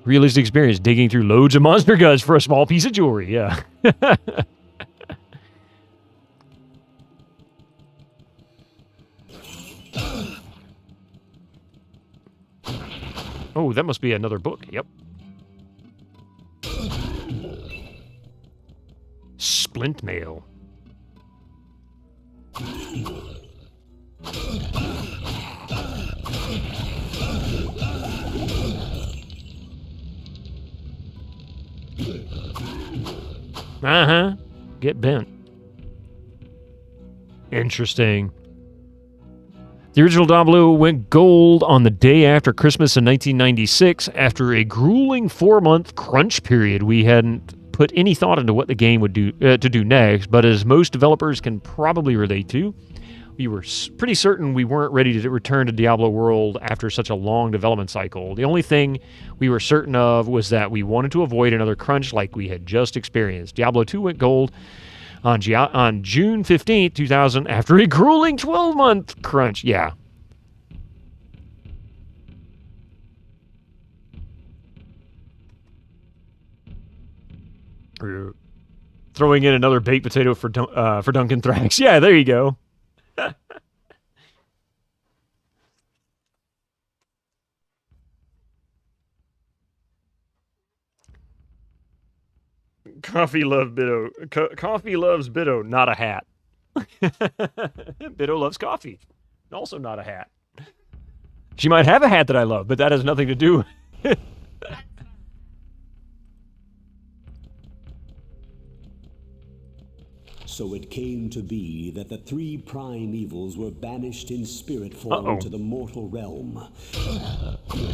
Realistic experience digging through loads of monster guts for a small piece of jewelry, yeah. Oh, that must be another book. Yep. Splint mail. Uh-huh. Get bent. Interesting. The original Diablo went gold on the day after Christmas in 1996 after a grueling 4-month crunch period. We hadn't put any thought into what the game would do to do next, but as most developers can probably relate to, we were pretty certain we weren't ready to return to Diablo world after such a long development cycle. The only thing we were certain of was that we wanted to avoid another crunch like we had just experienced. Diablo 2 went gold on June 15th, 2000, after a grueling 12-month crunch. Yeah. We're throwing in another baked potato for Duncan Thrax. Yeah, there you go. Coffee loves Bitto. Coffee loves Bitto, not a hat. Bitto loves coffee. Also not a hat. She might have a hat that I love, but that has nothing to do. So it came to be that the three prime evils were banished in spirit form to the mortal realm.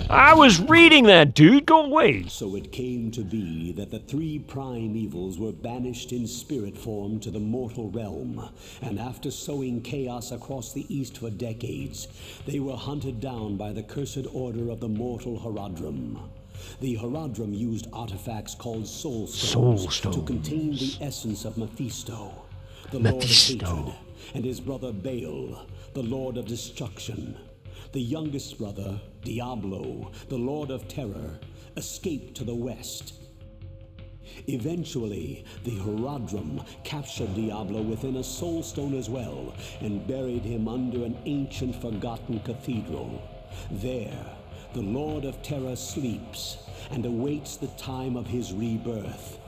I was reading that, dude. Go away. So it came to be that the three prime evils were banished in spirit form to the mortal realm, and after sowing chaos across the east for decades, they were hunted down by the cursed order of the mortal Horadrim. The Horadrim used artifacts called Soul Stones to contain the essence of Mephisto, the Lord of Hatred, and his brother Baal, the Lord of Destruction. The youngest brother, Diablo, the Lord of Terror, escaped to the west. Eventually, the Horadrim captured Diablo within a Soul Stone as well, and buried him under an ancient forgotten cathedral. There, the Lord of Terror sleeps and awaits the time of his rebirth.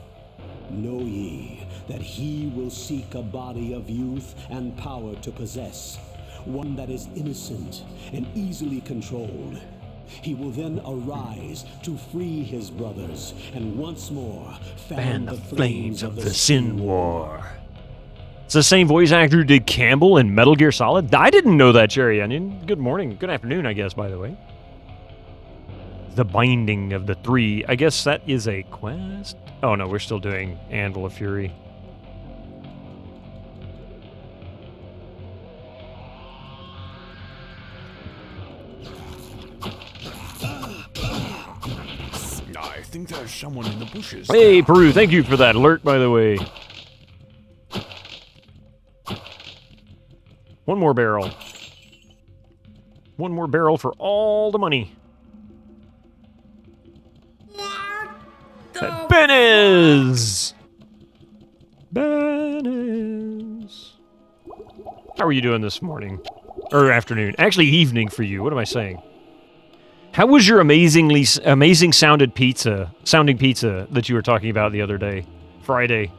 Know ye that he will seek a body of youth and power to possess, one that is innocent and easily controlled. He will then arise to free his brothers and once more fan the flames of the Sin War. It's the same voice actor who did Campbell in Metal Gear Solid. I didn't know that, Cherry Onion. Good morning. Good afternoon, I guess, by the way. The Binding of the Three. I guess that is a quest? Oh no, we're still doing Anvil of Fury. I think there's someone in the bushes. Hey, Peru, thank you for that alert, by the way. One more barrel. One more barrel for all the money. Benez! Benez. How are you doing this morning? Or afternoon. Actually, evening for you. What am I saying? How was your amazing sounding pizza that you were talking about the other day? Friday.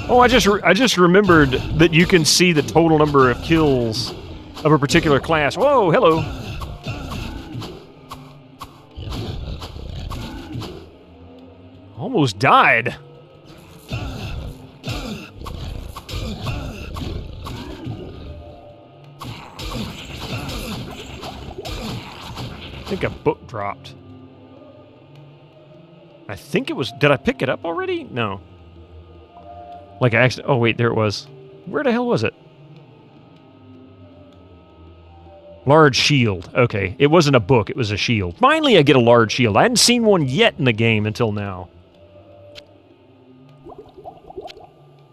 Oh, I just remembered that you can see the total number of kills of a particular class. Whoa, hello. Almost died. I think a book dropped. I think it was... Did I pick it up already? No. Like I actually... Oh, wait, there it was. Where the hell was it? Large shield. Okay, it wasn't a book, it was a shield. Finally, I get a large shield. I hadn't seen one yet in the game until now.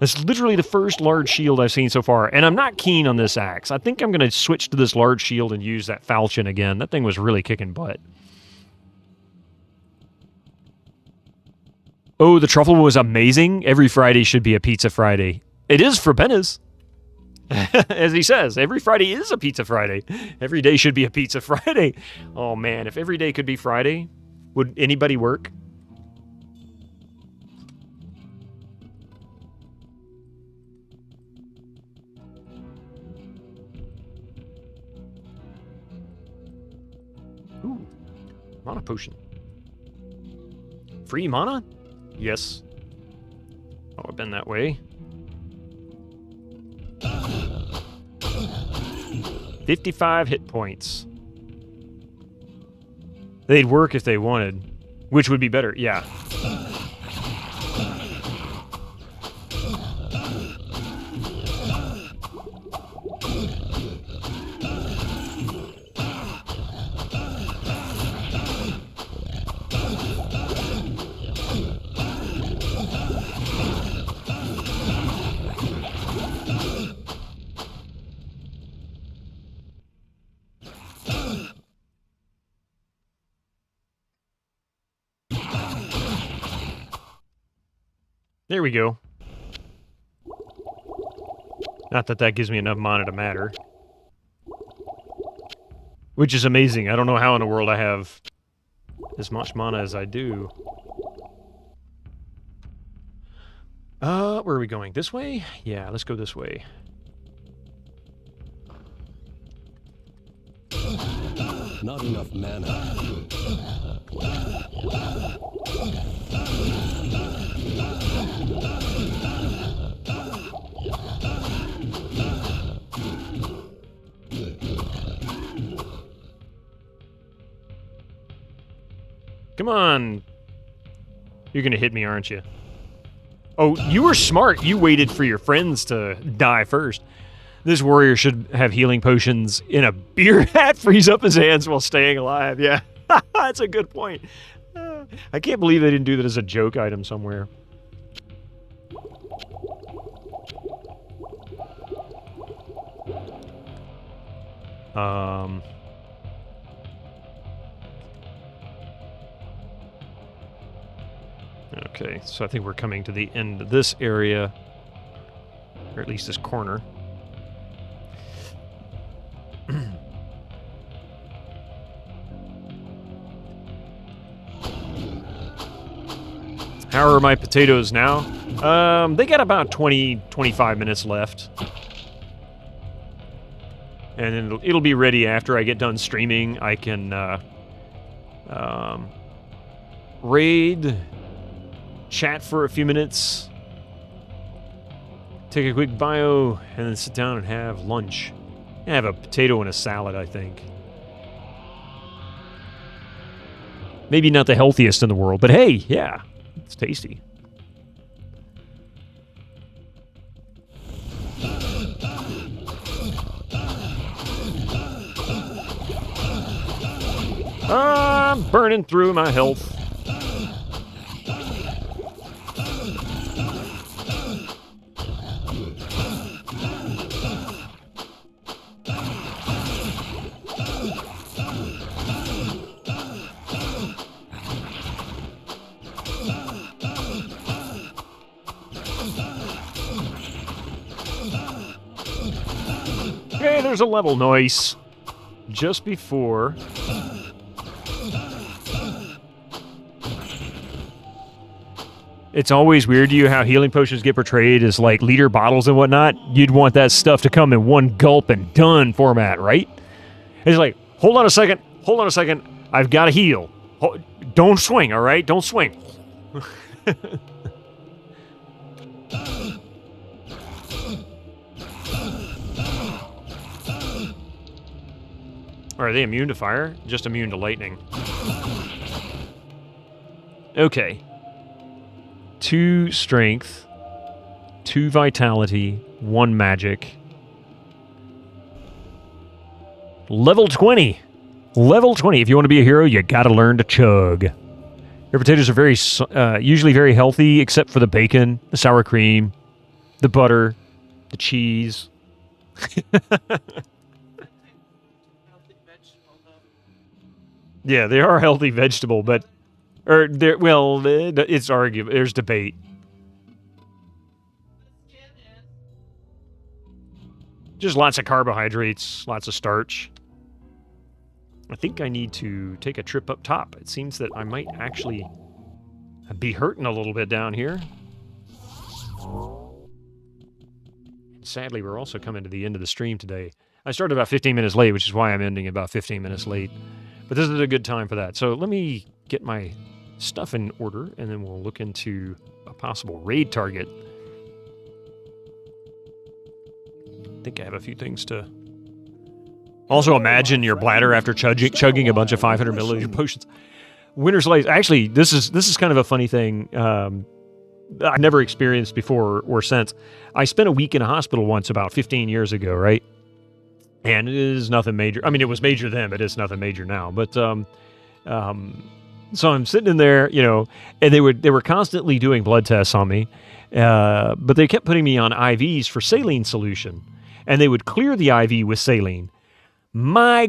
That's literally the first large shield I've seen so far, and I'm not keen on this axe. I think I'm going to switch to this large shield and use that falchion again. That thing was really kicking butt. Oh, the truffle was amazing. Every Friday should be a Pizza Friday. It is for Benez. As he says, every Friday is a Pizza Friday. Every day should be a Pizza Friday. Oh man, if every day could be Friday, would anybody work? Ooh, mana potion. Free mana? Yes. Oh, I've been that way. 55 hit points. They'd work if they wanted. Which would be better, yeah. There we go. Not that that gives me enough mana to matter. Which is amazing. I don't know how in the world I have as much mana as I do. Where are we going? This way? Yeah, let's go this way. Not enough mana. Come on. You're gonna hit me, aren't you? Oh, you were smart. You waited for your friends to die first. This warrior should have healing potions in a beer hat, freeze up his hands while staying alive. Yeah, that's a good point. I can't believe they didn't do that as a joke item somewhere. Okay, so I think we're coming to the end of this area, or at least this corner. How are my potatoes now? They got about 20-25 minutes left. And then it'll be ready after I get done streaming. I can raid chat for a few minutes, take a quick bio, and then sit down and have lunch. Have a potato and a salad, I think. Maybe not the healthiest in the world, but hey, yeah, it's tasty. I'm burning through my health. Okay, there's a level noise just before. It's always weird to you how healing potions get portrayed as like liter bottles and whatnot. You'd want that stuff to come in one gulp and done format, right? It's like, hold on a second, I've got to heal. Don't swing, all right? Don't swing. Are they immune to fire? Just immune to lightning. Okay. 2 strength, 2 vitality, 1 magic. Level 20. Level 20. If you want to be a hero, you gotta learn to chug. Your potatoes are very, usually very healthy, except for the bacon, the sour cream, the butter, the cheese. Yeah, they are a healthy vegetable, but... it's arguable. There's debate. Just lots of carbohydrates, lots of starch. I think I need to take a trip up top. It seems that I might actually be hurting a little bit down here. Sadly, we're also coming to the end of the stream today. I started about 15 minutes late, which is why I'm ending about 15 minutes late. But this is a good time for that. So let me get my stuff in order, and then we'll look into a possible raid target. I think I have a few things to... Also, imagine your bladder after chugging a bunch of 500 milliliter potions. Winter's Light. Actually, this is kind of a funny thing. I never experienced before or since. I spent a week in a hospital once about 15 years ago, right? And it is nothing major. I mean, it was major then, but it's nothing major now. But so I'm sitting in there, you know, and they were constantly doing blood tests on me, but they kept putting me on IVs for saline solution, and they would clear the IV with saline. My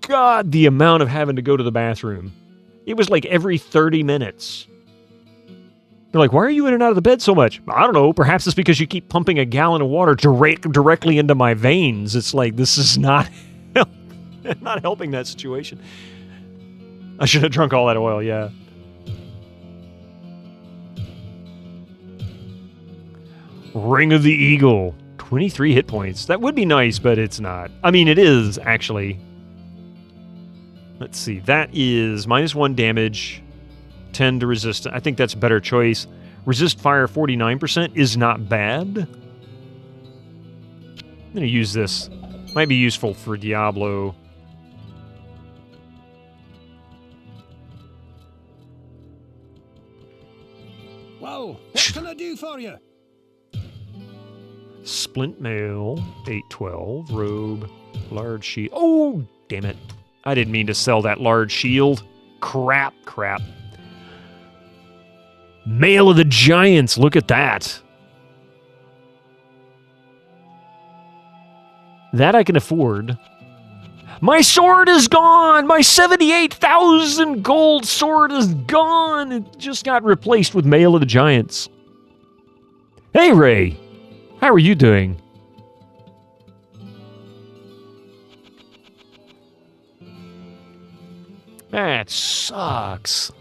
God, the amount of having to go to the bathroom. It was like every 30 minutes. They're like, why are you in and out of the bed so much? I don't know. Perhaps it's because you keep pumping a gallon of water directly into my veins. It's like, this is not helping that situation. I should have drunk all that oil, yeah. Ring of the Eagle. 23 hit points. That would be nice, but it's not. I mean, it is, actually. Let's see. That is -1 damage, 10 to resist. I think that's a better choice. Resist fire 49% is not bad. I'm going to use this. Might be useful for Diablo. Well, what can I do for you? Splint mail, 812, robe, large shield. Oh, damn it. I didn't mean to sell that large shield. Crap. Mail of the Giants, look at that. That I can afford. My sword is gone! My 78,000 gold sword is gone! It just got replaced with Mail of the Giants. Hey, Ray! How are you doing? That sucks.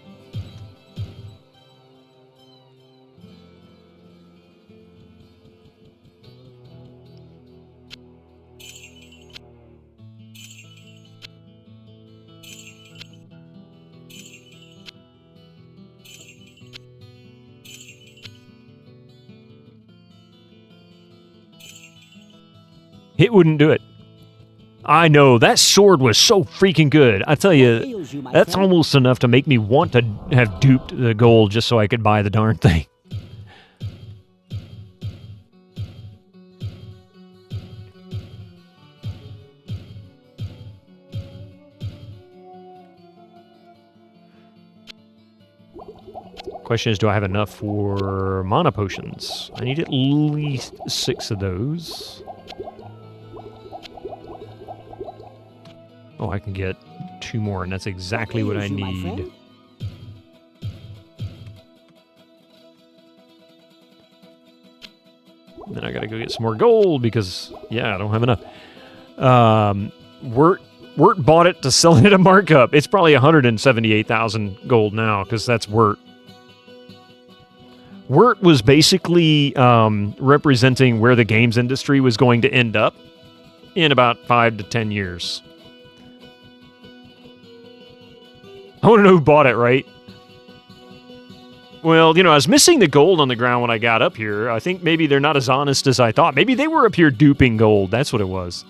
It wouldn't do it. I know, that sword was so freaking good. I tell you, that's almost enough to make me want to have duped the gold just so I could buy the darn thing. Question is, do I have enough for mana potions? I need at least 6 of those. Oh, I can get 2 more, and that's exactly what I need. Then I gotta go get some more gold because, yeah, I don't have enough. Wirt bought it to sell it at a markup. It's probably 178,000 gold now because that's Wirt. Wirt was basically representing where the games industry was going to end up in about 5 to 10 years. I want to know who bought it, right? Well, you know, I was missing the gold on the ground when I got up here. I think maybe they're not as honest as I thought. Maybe they were up here duping gold. That's what it was.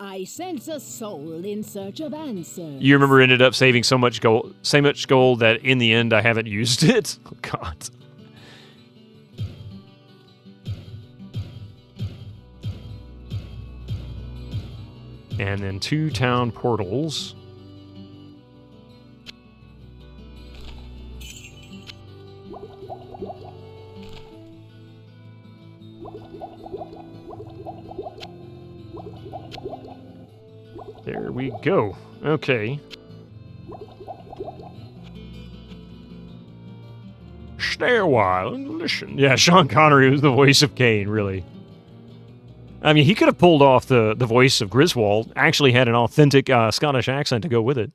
I sense a soul in search of answers. You remember ended up saving so much gold that in the end I haven't used it? Oh, God. And then 2 town portals. There we go. Okay. Stay a while and listen. Yeah, Sean Connery was the voice of Kane, really. I mean, he could have pulled off the voice of Griswold. Actually had an authentic Scottish accent to go with it.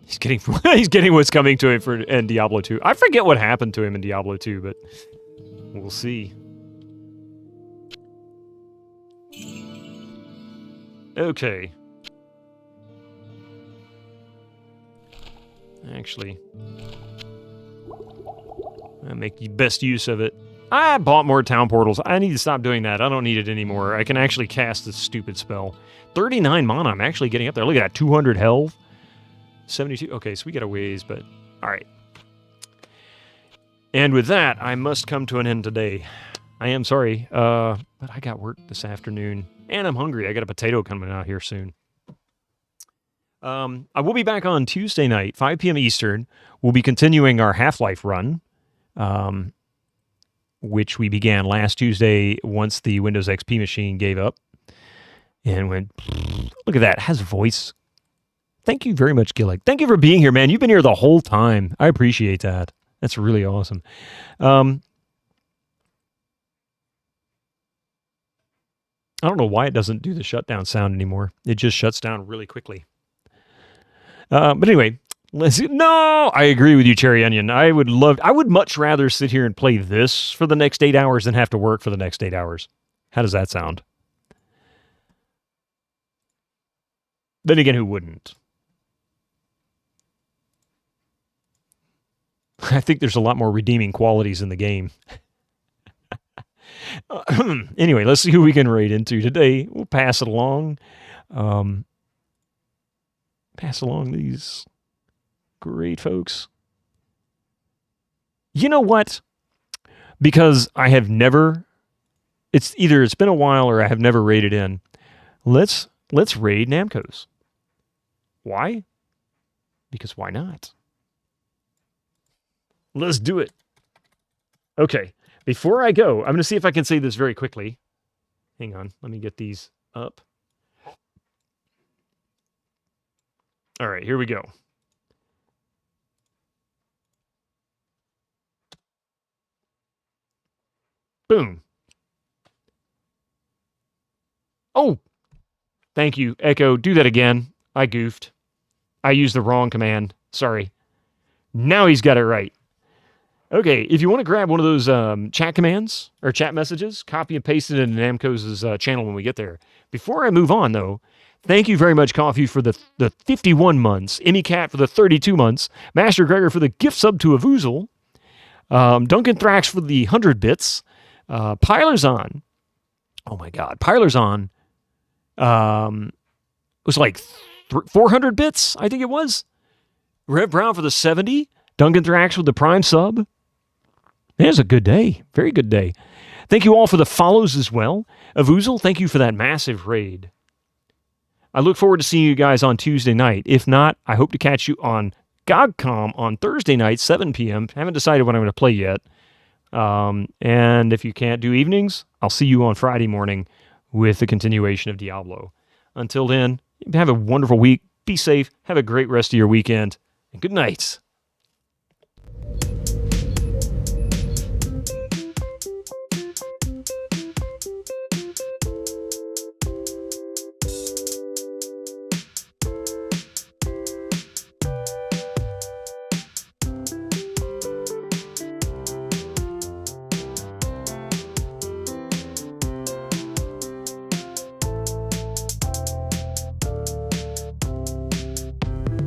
He's getting what's coming to him in Diablo 2. I forget what happened to him in Diablo 2, but we'll see. Okay. Actually, I'll make the best use of it. I bought more town portals. I need to stop doing that. I don't need it anymore. I can actually cast this stupid spell. 39 mana. I'm actually getting up there. Look at that. 200 health. 72. Okay, so we got a ways, but all right. And with that, I must come to an end today. I am sorry, but I got work this afternoon, and I'm hungry. I got a potato coming out here soon. I will be back on Tuesday night, 5 p.m. Eastern. We'll be continuing our Half-Life run, which we began last Tuesday once the Windows XP machine gave up and went, look at that, it has voice. Thank you very much, Gillick. Thank you for being here, man. You've been here the whole time. I appreciate that. That's really awesome. I don't know why it doesn't do the shutdown sound anymore. It just shuts down really quickly. But anyway, no, I agree with you, Cherry Onion. I would much rather sit here and play this for the next 8 hours than have to work for the next 8 hours. How does that sound? Then again, who wouldn't? I think there's a lot more redeeming qualities in the game. Anyway, let's see who we can raid into today. We'll pass it along. Pass along these great folks. You know what? Because I have never, it's been a while or I have never raided in. Let's raid Namco's. Why? Because why not? Let's do it. Okay. Before I go, I'm going to see if I can say this very quickly. Hang on. Let me get these up. All right, here we go. Boom. Oh, thank you, Echo. Do that again. I goofed. I used the wrong command. Sorry. Now he's got it right. Okay, if you want to grab one of those chat commands or chat messages, copy and paste it into Namco's channel when we get there. Before I move on, though, Thank you very much, Coffee, for the 51 months. Emmy Cat for the 32 months. Master Gregor for the gift sub to Avoozle. Duncan Thrax for the 100 bits. Pilers On. Oh my God. Pilers On was like 400 bits, I think it was. Rev Brown for the 70. Duncan Thrax with the Prime sub. It was a good day. Very good day. Thank you all for the follows as well. Avoozle, thank you for that massive raid. I look forward to seeing you guys on Tuesday night. If not, I hope to catch you on GOGCOM on Thursday night, 7 p.m. Haven't decided what I'm going to play yet. And if you can't do evenings, I'll see you on Friday morning with the continuation of Diablo. Until then, have a wonderful week. Be safe. Have a great rest of your weekend. And good night.